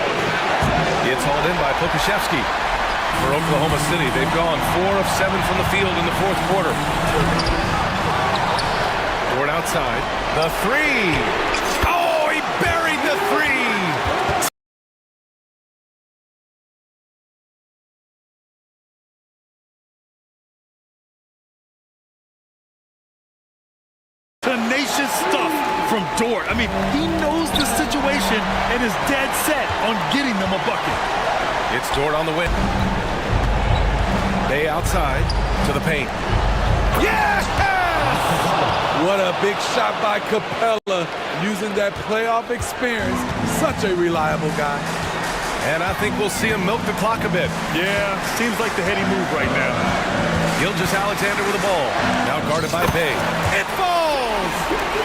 It's hauled in by Pokashevsky. For Oklahoma City, they've gone 4 of 7 from the field in the fourth quarter. Ford outside, the three. Oh, he buried the three. Tenacious stuff from Dort. I mean, he knows the situation and is dead set on getting them a bucket. It's Dort on the win. Bay outside to the paint. Yes! What a big shot by Capella, using that playoff experience. Such a reliable guy. And I think we'll see him milk the clock a bit. Yeah, seems like the heady move right now. Gilgeous-Alexander with the ball. Now guarded by Bay. It falls!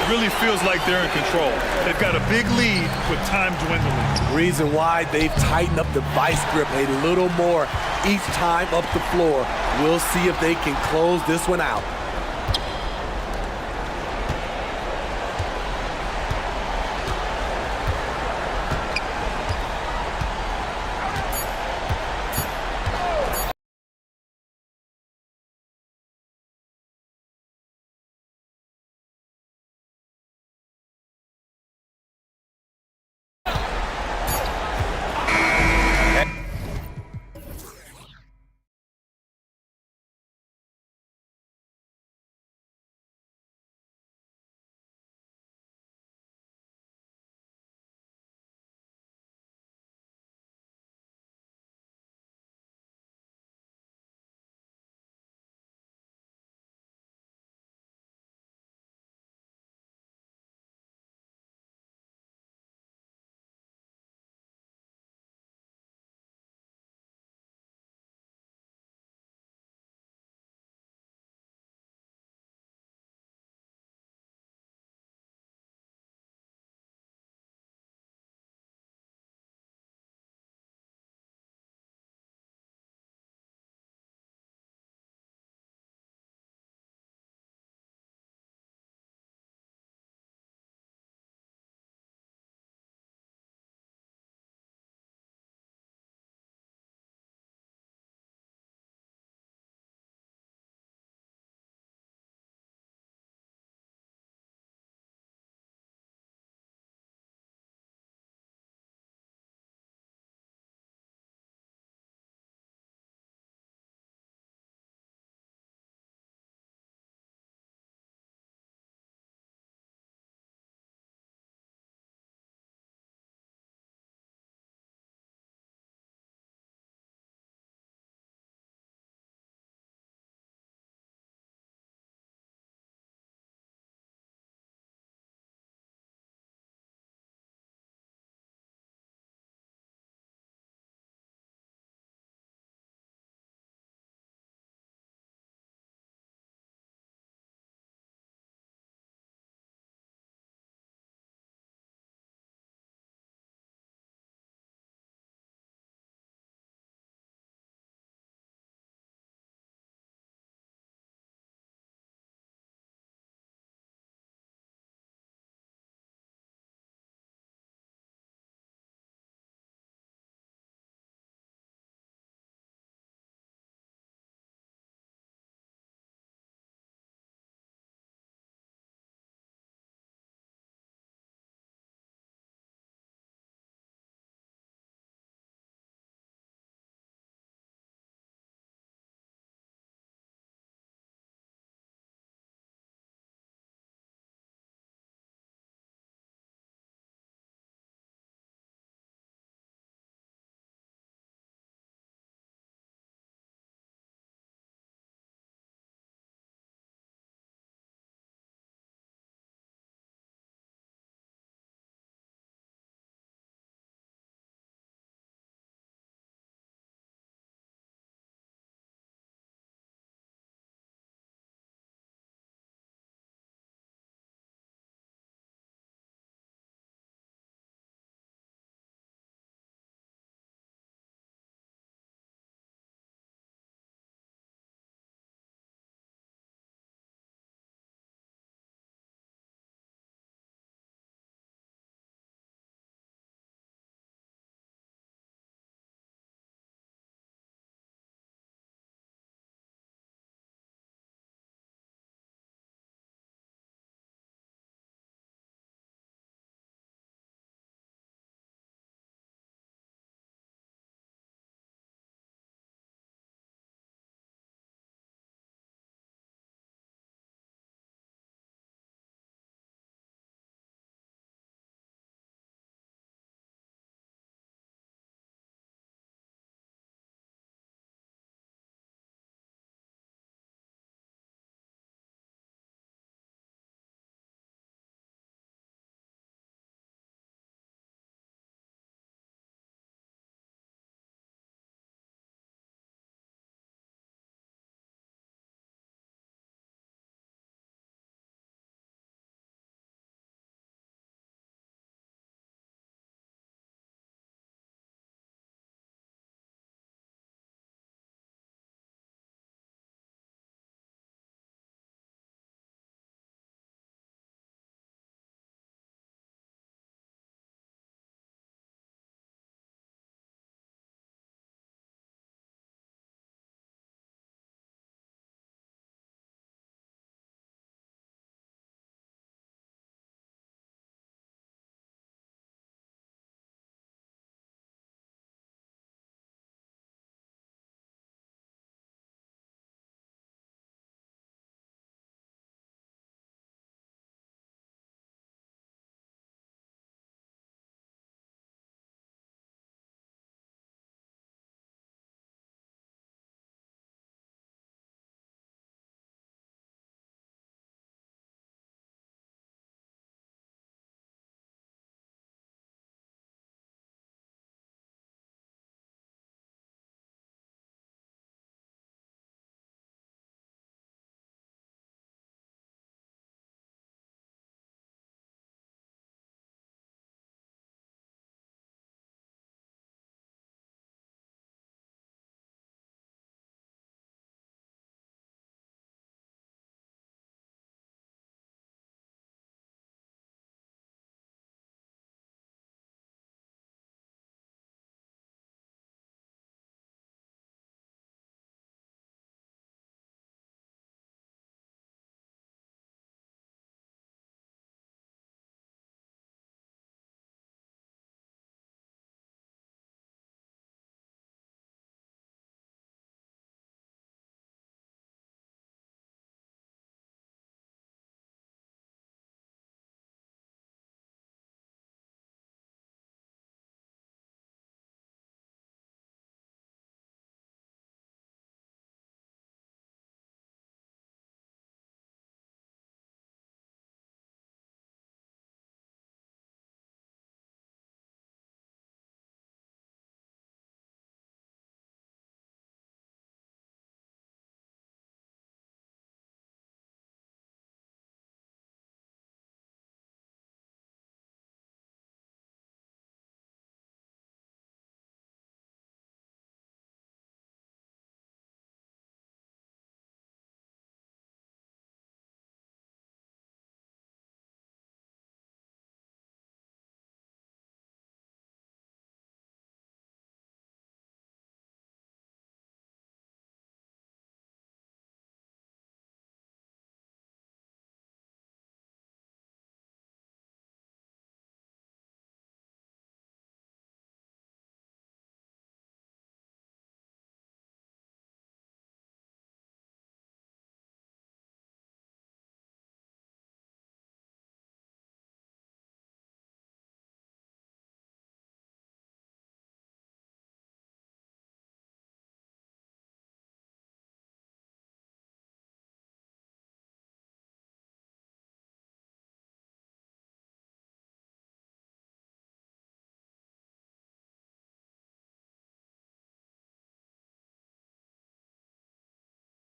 Really feels like they're in control. They've got a big lead with time dwindling. Reason why they've tightened up the vice grip a little more each time up the floor. We'll see if they can close this one out.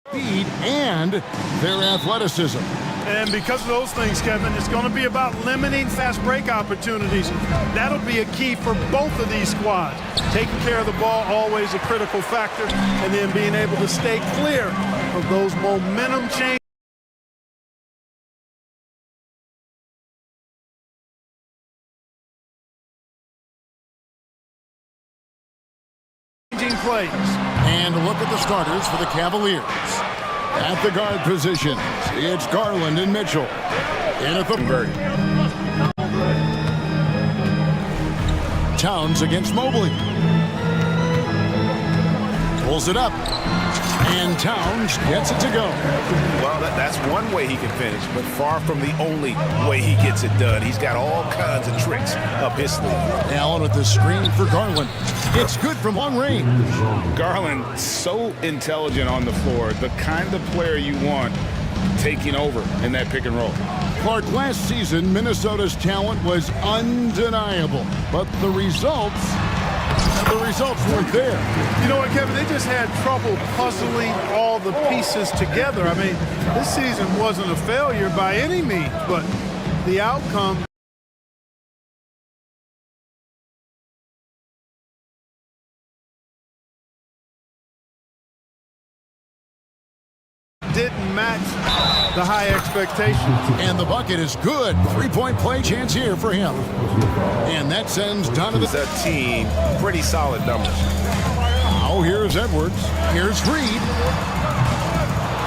speed and their athleticism. And because of those things, Kevin, it's going to be about limiting fast break opportunities. That'll be a key for both of these squads. Taking care of the ball, always a critical factor, and then being able to stay clear of those momentum changes. Plays. And look at the starters for the Cavaliers. At the guard position, it's Garland and Mitchell. In at the Towns against Mobley. Pulls it up. And Towns gets it to go. Well, that's one way he can finish, but far from the only way he gets it done. He's got all kinds of tricks up his sleeve. Allen with the screen for Garland. It's good from long range. Garland, so intelligent on the floor, the kind of player you want taking over in that pick and roll. Clark, last season, Minnesota's talent was undeniable, but the results weren't there. You know what, Kevin? They just had trouble puzzling all the pieces together. I mean, this season wasn't a failure by any means, but the outcome didn't match the high expectations. And the bucket is good. 3-point play chance here for him. And that sends Donovan. The team, pretty solid numbers. Now here's Edwards. Here's Reed.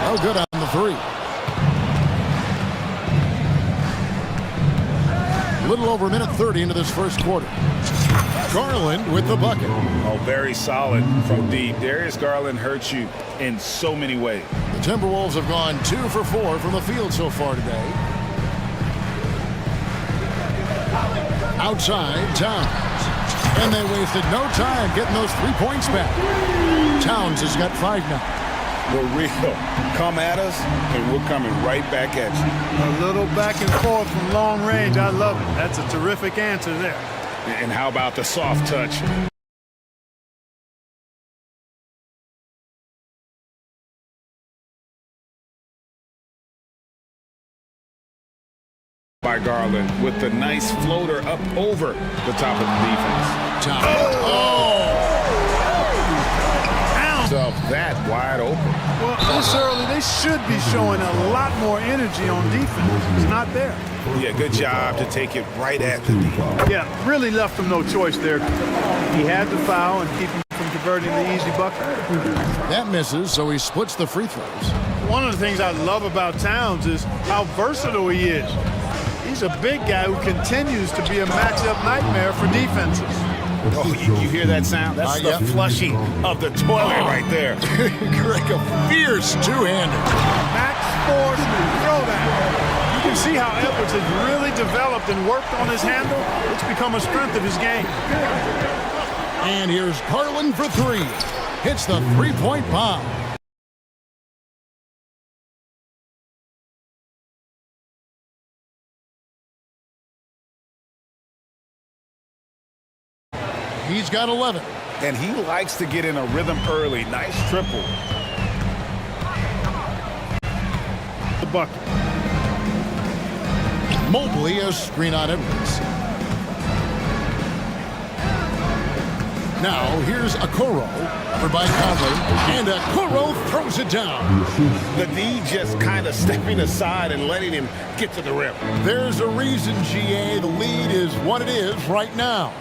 Oh, good on the three. A little over a minute 30 into this first quarter. Garland with the bucket. Oh, very solid from deep. Darius Garland hurts you in so many ways. The Timberwolves have gone 2 for 4 from the field so far today. Outside, Towns. And they wasted no time getting those 3 points back. Towns has got 5 now. We're real. Come at us, and we're coming right back at you. A little back and forth from long range. I love it. That's a terrific answer there. And how about the soft touch? By Garland with the nice floater up over the top of the defense. Of that wide open. Well, this early, they should be showing a lot more energy on defense. It's not there. Yeah, good job to take it right at the defense. Yeah, really left him no choice there. He had to foul and keep him from converting the easy bucket. That misses, so he splits the free throws. One of the things I love about Towns is how versatile he is. He's a big guy who continues to be a matchup nightmare for defenses. Oh, you hear that sound? That's the flushing of the toilet right there. Greg, a fierce two-hander. Max Force throwdown. You can see how Edwards has really developed and worked on his handle. It's become a strength of his game. And here's Garland for 3. Hits the 3-point bomb. He's got 11. And he likes to get in a rhythm early. Nice triple. The bucket. Mobley a screen on Edwards. Now here's Okoro. Over by Conley. And Okoro throws it down. The D just kind of stepping aside and letting him get to the rim. There's a reason, GA. The lead is what it is right now.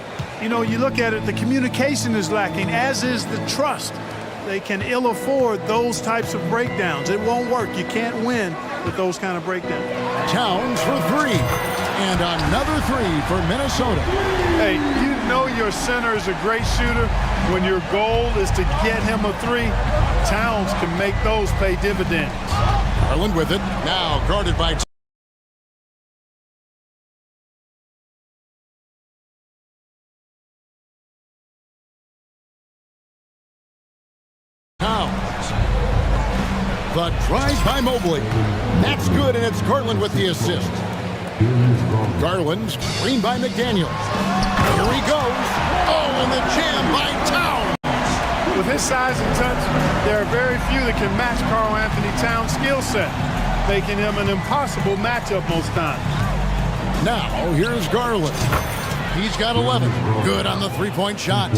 You know, you look at it, the communication is lacking, as is the trust. They can ill afford those types of breakdowns. It won't work. You can't win with those kind of breakdowns. Towns for 3. And another 3 for Minnesota. Hey, you know your center is a great shooter. When your goal is to get him a 3, Towns can make those pay dividends. Garland with it. Now guarded by The drive by Mobley. That's good, and it's Garland with the assist. Garland screened by McDaniel. Here he goes. Oh, and the jam by Towns. With his size and touch, there are very few that can match Karl Anthony Towns' skill set, making him an impossible matchup most times. Now, here's Garland. He's got 11. Good on the three-point shot.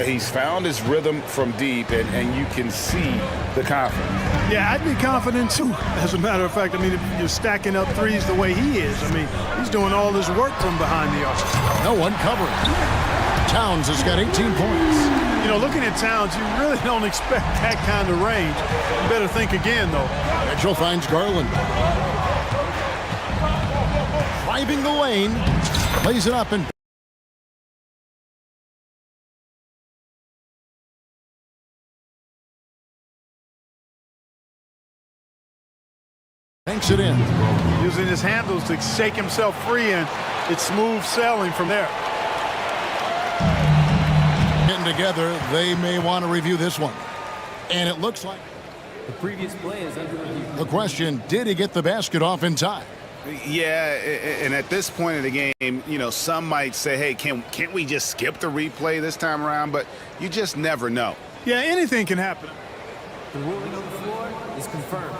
He's found his rhythm from deep, and you can see the confidence. Yeah, I'd be confident too. As a matter of fact, I mean, if you're stacking up threes the way he is, I mean, he's doing all his work from behind the arc. No one covering. Towns has got 18 points. You know, looking at Towns, you really don't expect that kind of range. You better think again, though. Mitchell finds Garland. Driving the lane. Plays it up and banks it in. Using his handles to shake himself free, and it's smooth sailing from there. Getting together, they may want to review this one. And it looks like the previous play is under review. The question, did he get the basket off in time? Yeah, and at this point in the game, you know, some might say, hey, can't we just skip the replay this time around? But you just never know. Yeah, anything can happen. The ruling on the floor is confirmed.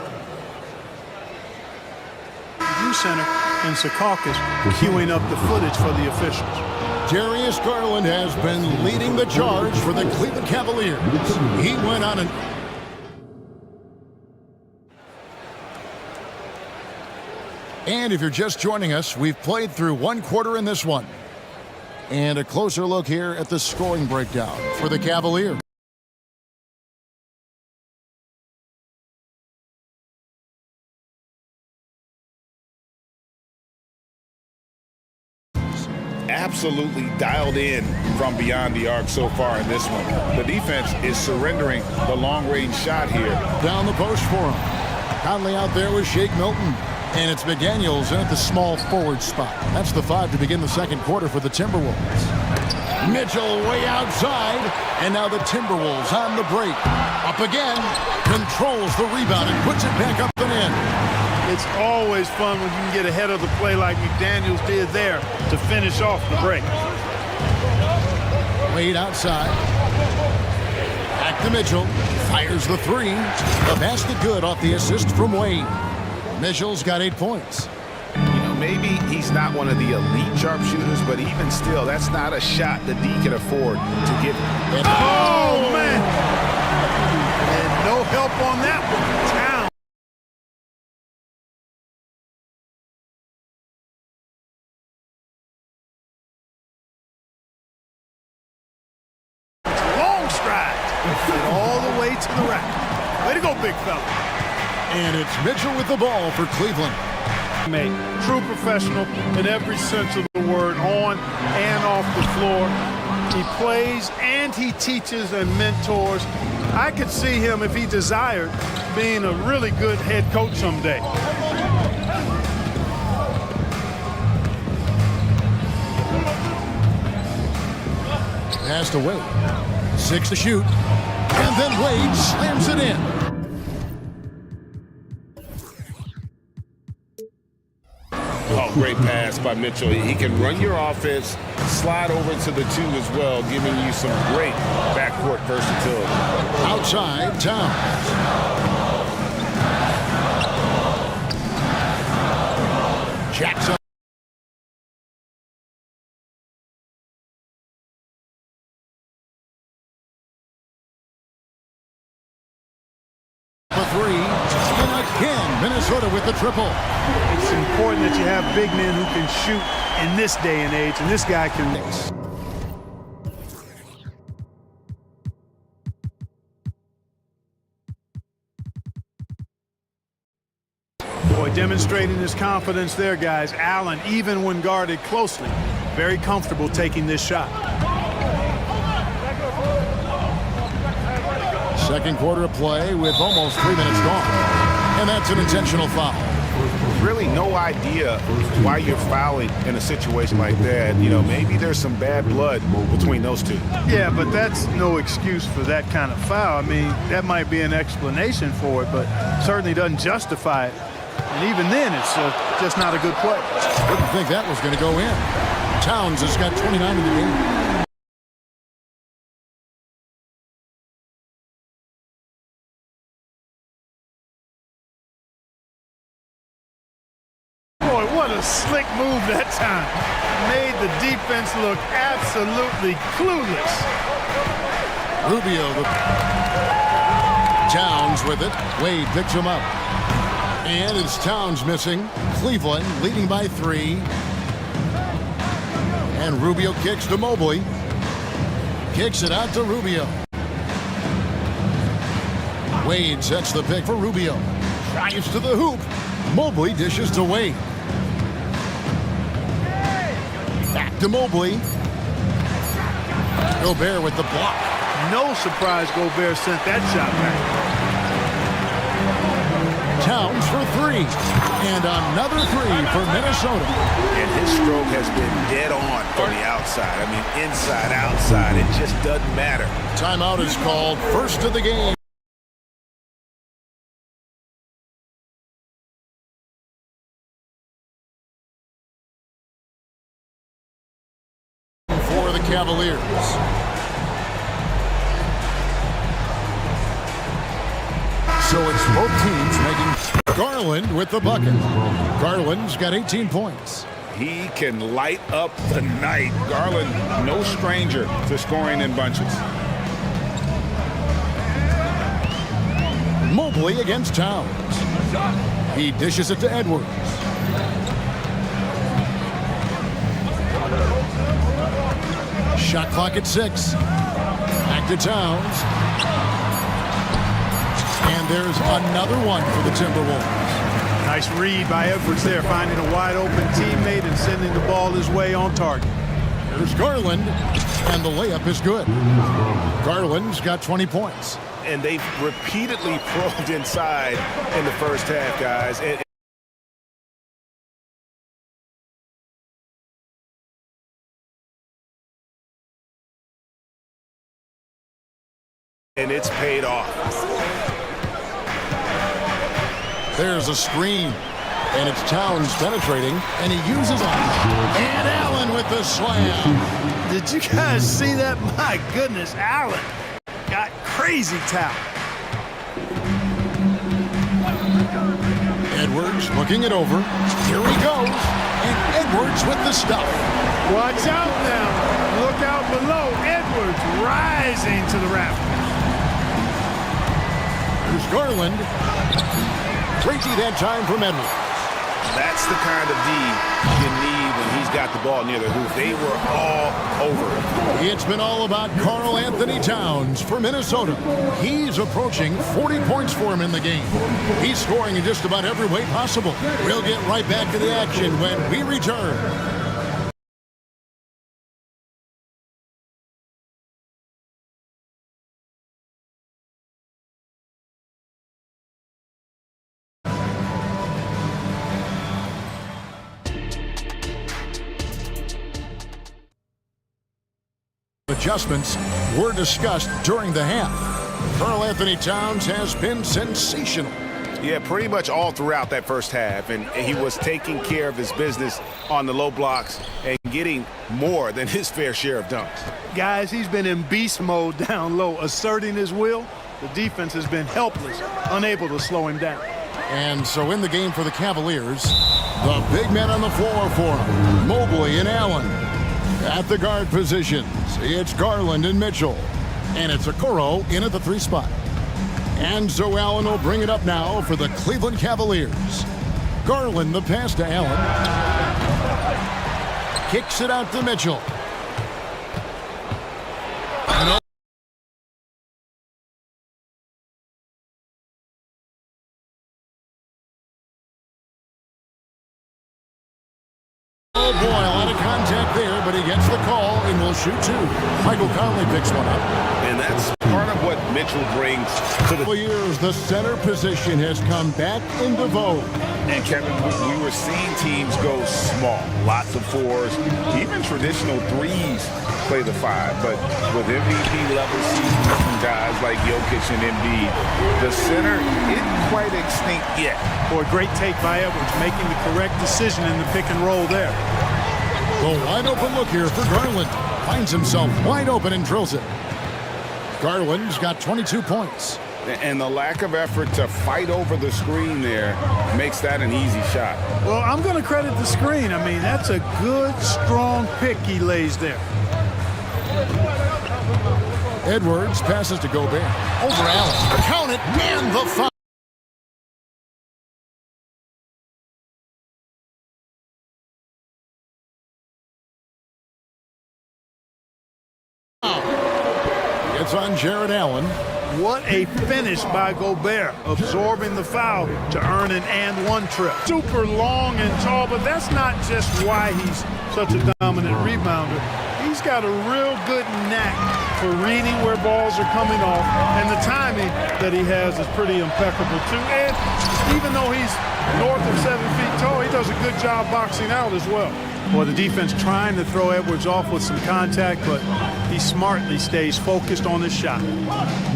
U Center in Secaucus queuing up the footage for the officials. Darius Garland has been leading the charge for the Cleveland Cavaliers. He went on an... And if you're just joining us, we've played through one quarter in this one. And a closer look here at the scoring breakdown for the Cavaliers. Absolutely dialed in from beyond the arc so far in this one. The defense is surrendering the long-range shot here. Down the post for him. Conley out there with Shake Milton. And it's McDaniels in at the small forward spot. That's the 5 to begin the second quarter for the Timberwolves. Mitchell way outside. And now the Timberwolves on the break. Up again. Controls the rebound and puts it back up and in. It's always fun when you can get ahead of the play like McDaniels did there to finish off the break. Wade outside. Back to Mitchell. Fires the three. The basket good off the assist from Wade. Mitchell's got 8 points. You know, maybe he's not one of the elite sharpshooters, but even still, that's not a shot that D can afford to give. Oh, man! And no help on that one. Town. Long stride. And all the way to the rack. Way to go, big fella. And it's Mitchell with the ball for Cleveland. True professional in every sense of the word, on and off the floor. He plays and he teaches and mentors. I could see him, if he desired, being a really good head coach someday. Pass to Wade. 6 to shoot. And then Wade slams it in. Oh, great pass by Mitchell. He can run your offense, slide over to the 2 as well, giving you some great backcourt versatility. Outside, Towns. Jackson. The 3. And again, Minnesota with the triple. It's important that you have big men who can shoot in this day and age, and this guy can mix. Boy, demonstrating his confidence there, guys. Allen, even when guarded closely, very comfortable taking this shot. Second quarter of play with almost 3 minutes gone. And that's an intentional foul. Really no idea why you're fouling in a situation like that. You know, maybe there's some bad blood between those two. Yeah, but that's no excuse for that kind of foul. I mean, that might be an explanation for it, but certainly doesn't justify it. And even then, it's just not a good play. Didn't think that was going to go in. Towns has got 29 in the game. a slick move that time. Made the defense look absolutely clueless. Rubio, Towns with it. Wade picks him up. And it's Towns missing. Cleveland leading by 3. And Rubio kicks to Mobley. Kicks it out to Rubio. Wade sets the pick for Rubio. Drives to the hoop. Mobley dishes to Wade. Back to Mobley. Gobert with the block. No surprise Gobert sent that shot back. Towns for 3. And another 3 for Minnesota. And his stroke has been dead on from the outside. I mean, inside, outside. It just doesn't matter. Timeout is called. First of the game. For the Cavaliers. So it's both teams making. Garland with the bucket. Garland's got 18 points. He can light up the night. Garland, no stranger to scoring in bunches. Mobley against Towns. He dishes it to Edwards. Shot clock at 6. Back to Towns. And there's another one for the Timberwolves. Nice read by Edwards there, finding a wide open teammate and sending the ball his way on target. There's Garland, and the layup is good. Garland's got 20 points. And they've repeatedly probed inside in the first half, guys. And it's paid off. There's a screen, and it's Towns penetrating, and he uses it. And Allen with the slam. Did you guys see that? My goodness, Allen got crazy talent. Edwards looking it over. Here he goes, and Edwards with the stuff. Watch out now. Look out below. Edwards rising to the rafters. There's Garland. Crazy that time from Edwards. That's the kind of D you need when he's got the ball near the hoop. They were all over it. It's been all about Karl Anthony Towns for Minnesota. He's approaching 40 points for him in the game. He's scoring in just about every way possible. We'll get right back to the action when we return. Adjustments were discussed during the half. Karl Anthony Towns has been sensational. Yeah, pretty much all throughout that first half, and he was taking care of his business on the low blocks and getting more than his fair share of dunks. Guys, he's been in beast mode down low, asserting his will. The defense has been helpless, unable to slow him down. And so in the game for the Cavaliers, the big men on the floor for him, Mobley and Allen. At the guard positions, it's Garland and Mitchell. And it's Okoro in at the 3 spot. And so Allen will bring it up now for the Cleveland Cavaliers. Garland the pass to Allen. Kicks it out to Mitchell. Oh boy, a lot of contact there, but he gets the call and will shoot 2. Michael Conley picks one up. And that's part of what Mitchell brings to the years. The center position has come back into vogue. And Kevin, we were seeing teams go small, lots of 4s, even traditional 3s play the 5. But with MVP level seasons from guys like Jokic and Embiid, the center isn't quite extinct yet. Boy, great take by Edwards, making the correct decision in the pick and roll there. The wide open look here for Garland. Finds himself wide open and drills it. Garland's got 22 points. And the lack of effort to fight over the screen there makes that an easy shot. Well, I'm going to credit the screen. I mean, that's a good, strong pick he lays there. Edwards passes to Gobert. Over Allen. Count it, and the foul. It's on Jared Allen. What a finish by Gobert, absorbing the foul to earn an and-one trip. Super long and tall, but that's not just why he's such a dominant rebounder. He's got a real good knack for reading where balls are coming off, and the timing that he has is pretty impeccable too. And even though he's north of 7 feet tall, he does a good job boxing out as well. Well, the defense trying to throw Edwards off with some contact, but he smartly stays focused on his shot.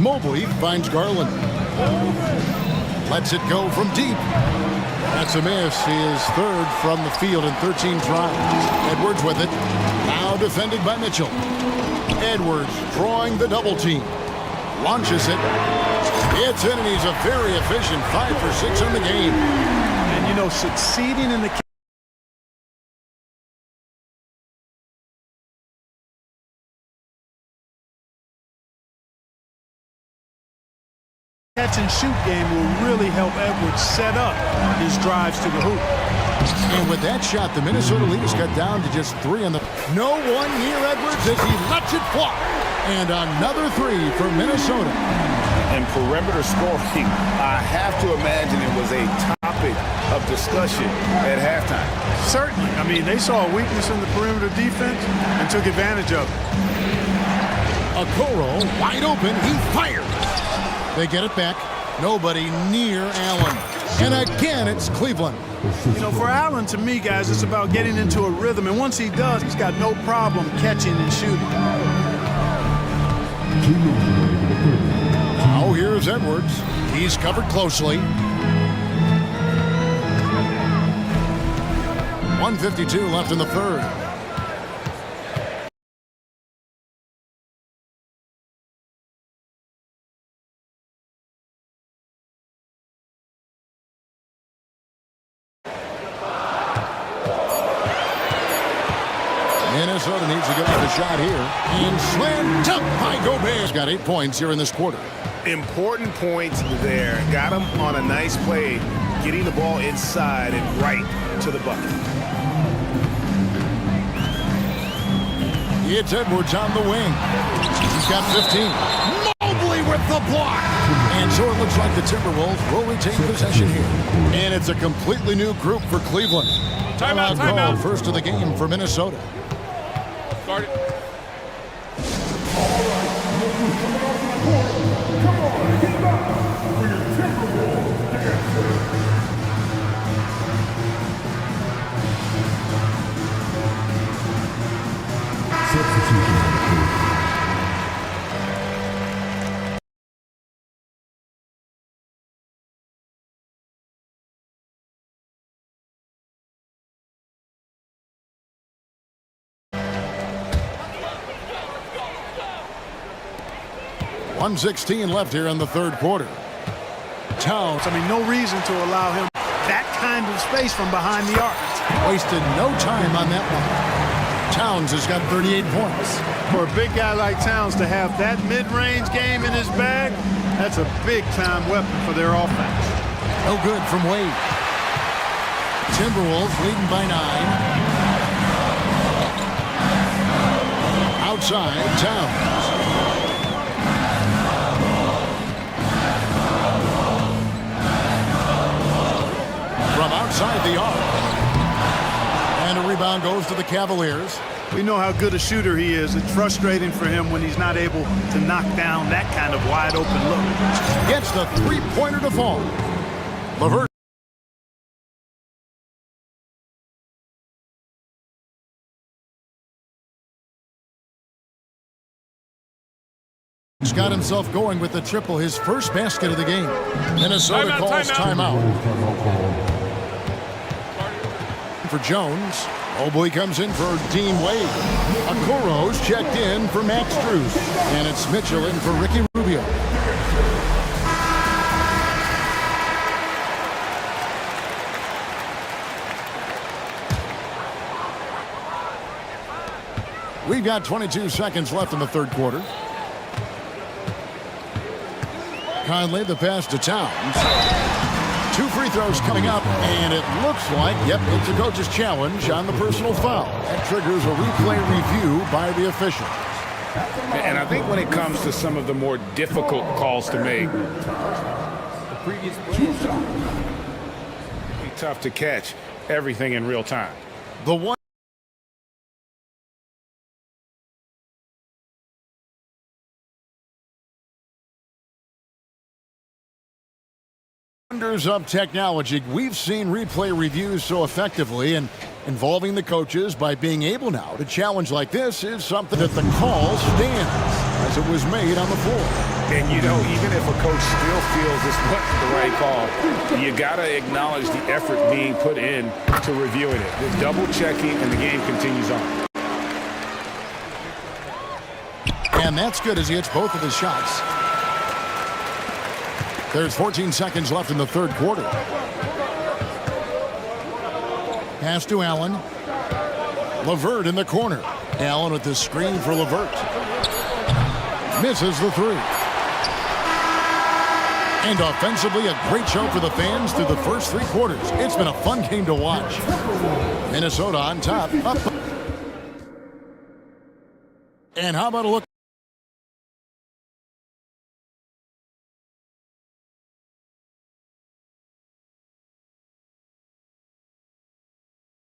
Mobley finds Garland. Lets it go from deep. That's a miss. He is third from the field in 13 tries. Edwards with it. Now defended by Mitchell. Edwards drawing the double team. Launches it. It's in, and he's a very efficient 5 for 6 in the game. And, you know, succeeding in the catch-and-shoot game will really help Edwards set up his drives to the hoop. And with that shot, the Minnesota lead is cut down to just 3 on the... No one near Edwards as he lets it fly. And another 3 for Minnesota. And perimeter scoring, I have to imagine it was a topic of discussion at halftime. Certainly. I mean, they saw a weakness in the perimeter defense and took advantage of it. Okoro wide open. He fires. They get it back. Nobody near Allen. And again, it's Cleveland. You know, for Allen, to me, guys, it's about getting into a rhythm. And once he does, he's got no problem catching and shooting. Now here's Edwards. He's covered closely. 1:52 left in the third. Minnesota needs to get with a shot here. And slammed up by Gobert. He's got 8 points here in this quarter. Important points there. Got him on a nice play, getting the ball inside and right to the bucket. It's Edwards on the wing. He's got 15. Mobley with the block. And so it looks like the Timberwolves will retain possession here. And it's a completely new group for Cleveland. Timeout, timeout. First of the game for Minnesota. Start it. .116 left here in the third quarter. Towns. I mean, no reason to allow him that kind of space from behind the arc. Wasted no time on that one. Towns has got 38 points. For a big guy like Towns to have that mid-range game in his bag, that's a big-time weapon for their offense. No good from Wade. Timberwolves leading by 9. Outside, Towns. From outside the arc. And a rebound goes to the Cavaliers. We know how good a shooter he is. It's frustrating for him when he's not able to knock down that kind of wide open look. Gets the three-pointer to fall. LeVert. He's got himself going with the triple, his first basket of the game. Minnesota calls timeout. For Jones. Mobley comes in for Dean Wade. Okoro's checked in for Max Strus. And it's Mitchell in for Ricky Rubio. We've got 22 seconds left in the third quarter. Conley, the pass to Towns. 2 free throws coming up, and it looks like, yep, it's a coach's challenge on the personal foul. That triggers a replay review by the official. And I think when it comes to some of the more difficult calls to make, The previous play shot. it's tough to catch everything in real time. The one. Wonders of technology. We've seen replay reviews so effectively, and involving the coaches by being able now to challenge like this is something that the call stands as it was made on the floor. And you know, even if a coach still feels this wasn't the right call, you got to acknowledge the effort being put in to reviewing it. With double checking, and the game continues on. And that's good as he hits both of his shots. There's 14 seconds left in the third quarter. Pass to Allen. LeVert in the corner. Allen with the screen for LeVert. Misses the three. And offensively, a great show for the fans through the first 3 quarters. It's been a fun game to watch. Minnesota on top. Up. And how about a look?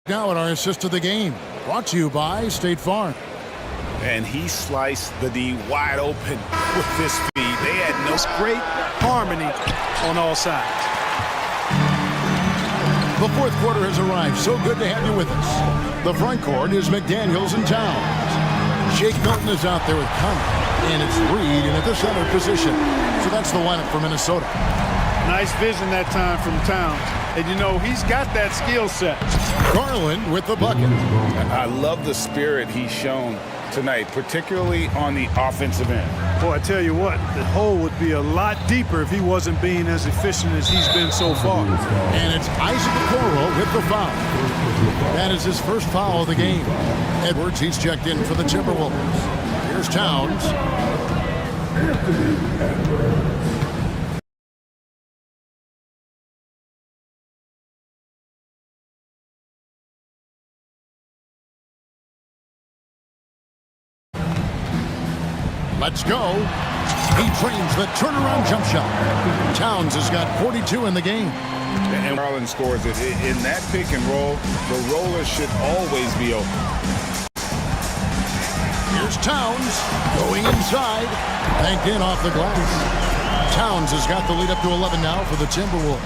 Now at our assist of the game, brought to you by State Farm. And he sliced the D wide open with this feed. They had no great harmony on all sides. The fourth quarter has arrived. So good to have you with us. The front court is McDaniels and Towns. Jake Milton is out there with Conley, and it's Reed in at the center position. So that's the lineup for Minnesota. Nice vision that time from Towns. And, you know, he's got that skill set. Garland with the bucket. I love the spirit he's shown tonight, particularly on the offensive end. Boy, I tell you what, the hole would be a lot deeper if he wasn't being as efficient as he's been so far. And it's Isaac Okoro with the foul. That is his first foul of the game. Edwards, he's checked in for the Timberwolves. Here's Towns. Let's go. He trains the turnaround jump shot. Towns has got 42 in the game. And Garland scores it. In that pick and roll, the roller should always be open. Here's Towns going inside. Banked in off the glass. Towns has got the lead up to 11 now for the Timberwolves.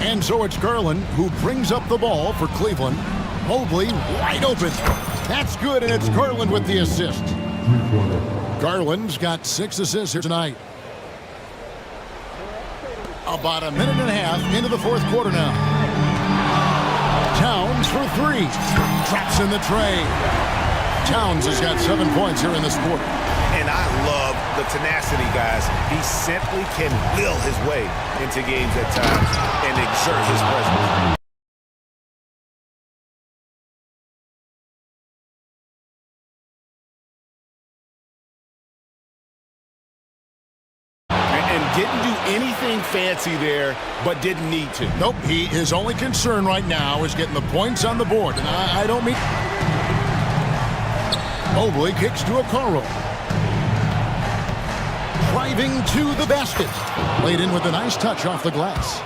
And so it's Garland who brings up the ball for Cleveland. Mobley wide open. That's good, and it's Garland with the assist. Garland's got 6 assists here tonight. About a minute and a half into the fourth quarter now. Towns for 3. Traps in the tray. Towns has got 7 points here in this quarter. And I love the tenacity, guys. He simply can will his way into games at times and exert his presence. Didn't do anything fancy there, but didn't need to. Nope, his only concern right now is getting the points on the board. And I don't mean... Mobley kicks to Okoro. Driving to the basket. Laid in with a nice touch off the glass.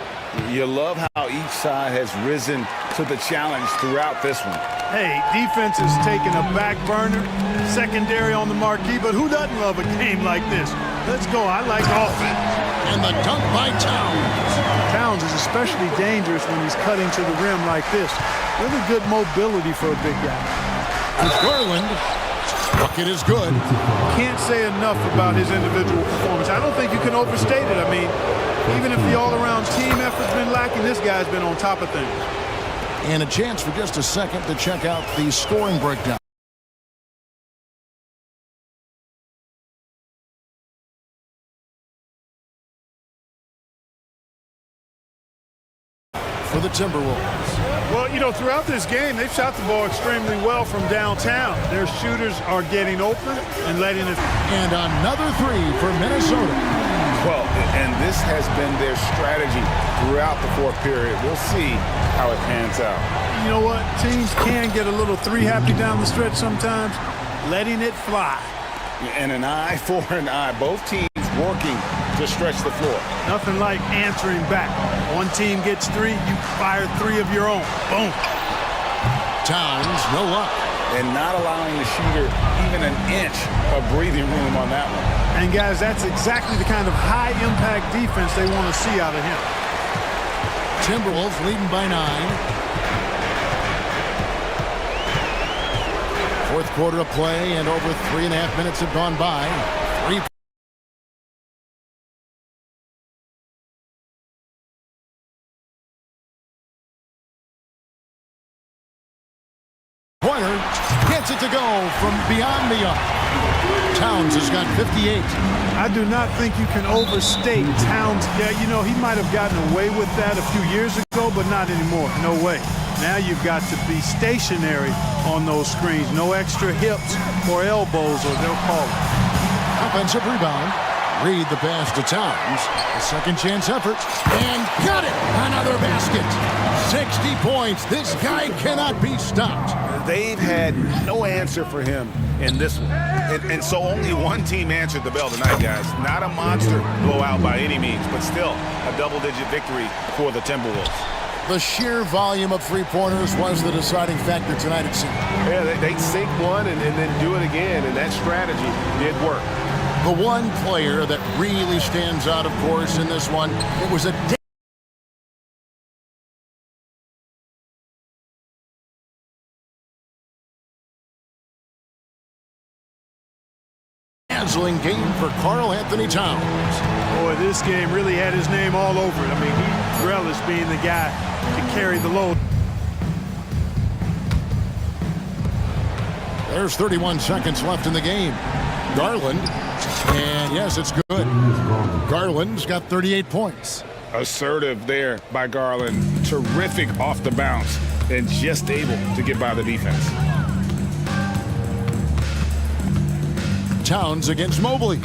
You love how each side has risen to the challenge throughout this one. Hey, defense is taking a back burner, secondary on the marquee, but who doesn't love a game like this? Let's go. I like offense. And the dunk by Towns. Towns is especially dangerous when he's cutting to the rim like this. Really good mobility for a big guy. With Garland, bucket is good. Can't say enough about his individual performance. I don't think you can overstate it. I mean, even if the all-around team effort's been lacking, this guy's been on top of things. And a chance for just a second to check out the scoring breakdown. For the Timberwolves. Well, you know, throughout this game, they've shot the ball extremely well from downtown. Their shooters are getting open and letting it. And another three for Minnesota. Well, and this has been their strategy throughout the fourth period. We'll see how it pans out. You know what? Teams can get a little three happy down the stretch sometimes, letting it fly. And an eye for an eye. Both teams working to stretch the floor. Nothing like answering back. One team gets three, you fire three of your own. Boom. Towns, no luck. And not allowing the shooter even an inch of breathing room on that one. And guys, that's exactly the kind of high-impact defense they want to see out of him. Timberwolves leading by 9. Fourth quarter of play, and over 3.5 minutes have gone by. Pointer gets it to go from beyond the arc. Towns has got 58. I do not think you can overstate Towns. Yeah, you know, he might have gotten away with that a few years ago, but not anymore. No way. Now you've got to be stationary on those screens. No extra hips or elbows, or they'll call it. Offensive rebound. Reed the pass to Towns. A second chance effort. And got it! Another basket. 60 points. This guy cannot be stopped. They've had no answer for him in this one. And so only one team answered the bell tonight, guys. Not a monster blowout by any means, but still a double-digit victory for the Timberwolves. The sheer volume of three-pointers was the deciding factor tonight, it seemed. Yeah, they sink one and then do it again, and that strategy did work. The one player that really stands out, of course, in this one, it was a dazzling game for Karl Anthony Towns. Boy, this game really had his name all over it. I mean, he relished being the guy to carry the load. There's 31 seconds left in the game. Garland, and yes, it's good. Garland's got 38 points. Assertive there by Garland. Terrific off the bounce and just able to get by the defense. Towns against Mobley.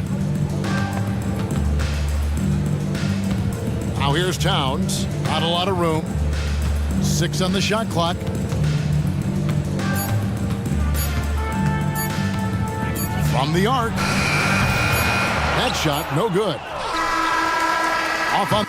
Now here's Towns. Not a lot of room. 6 on the shot clock. From the arc. That shot, no good. Off on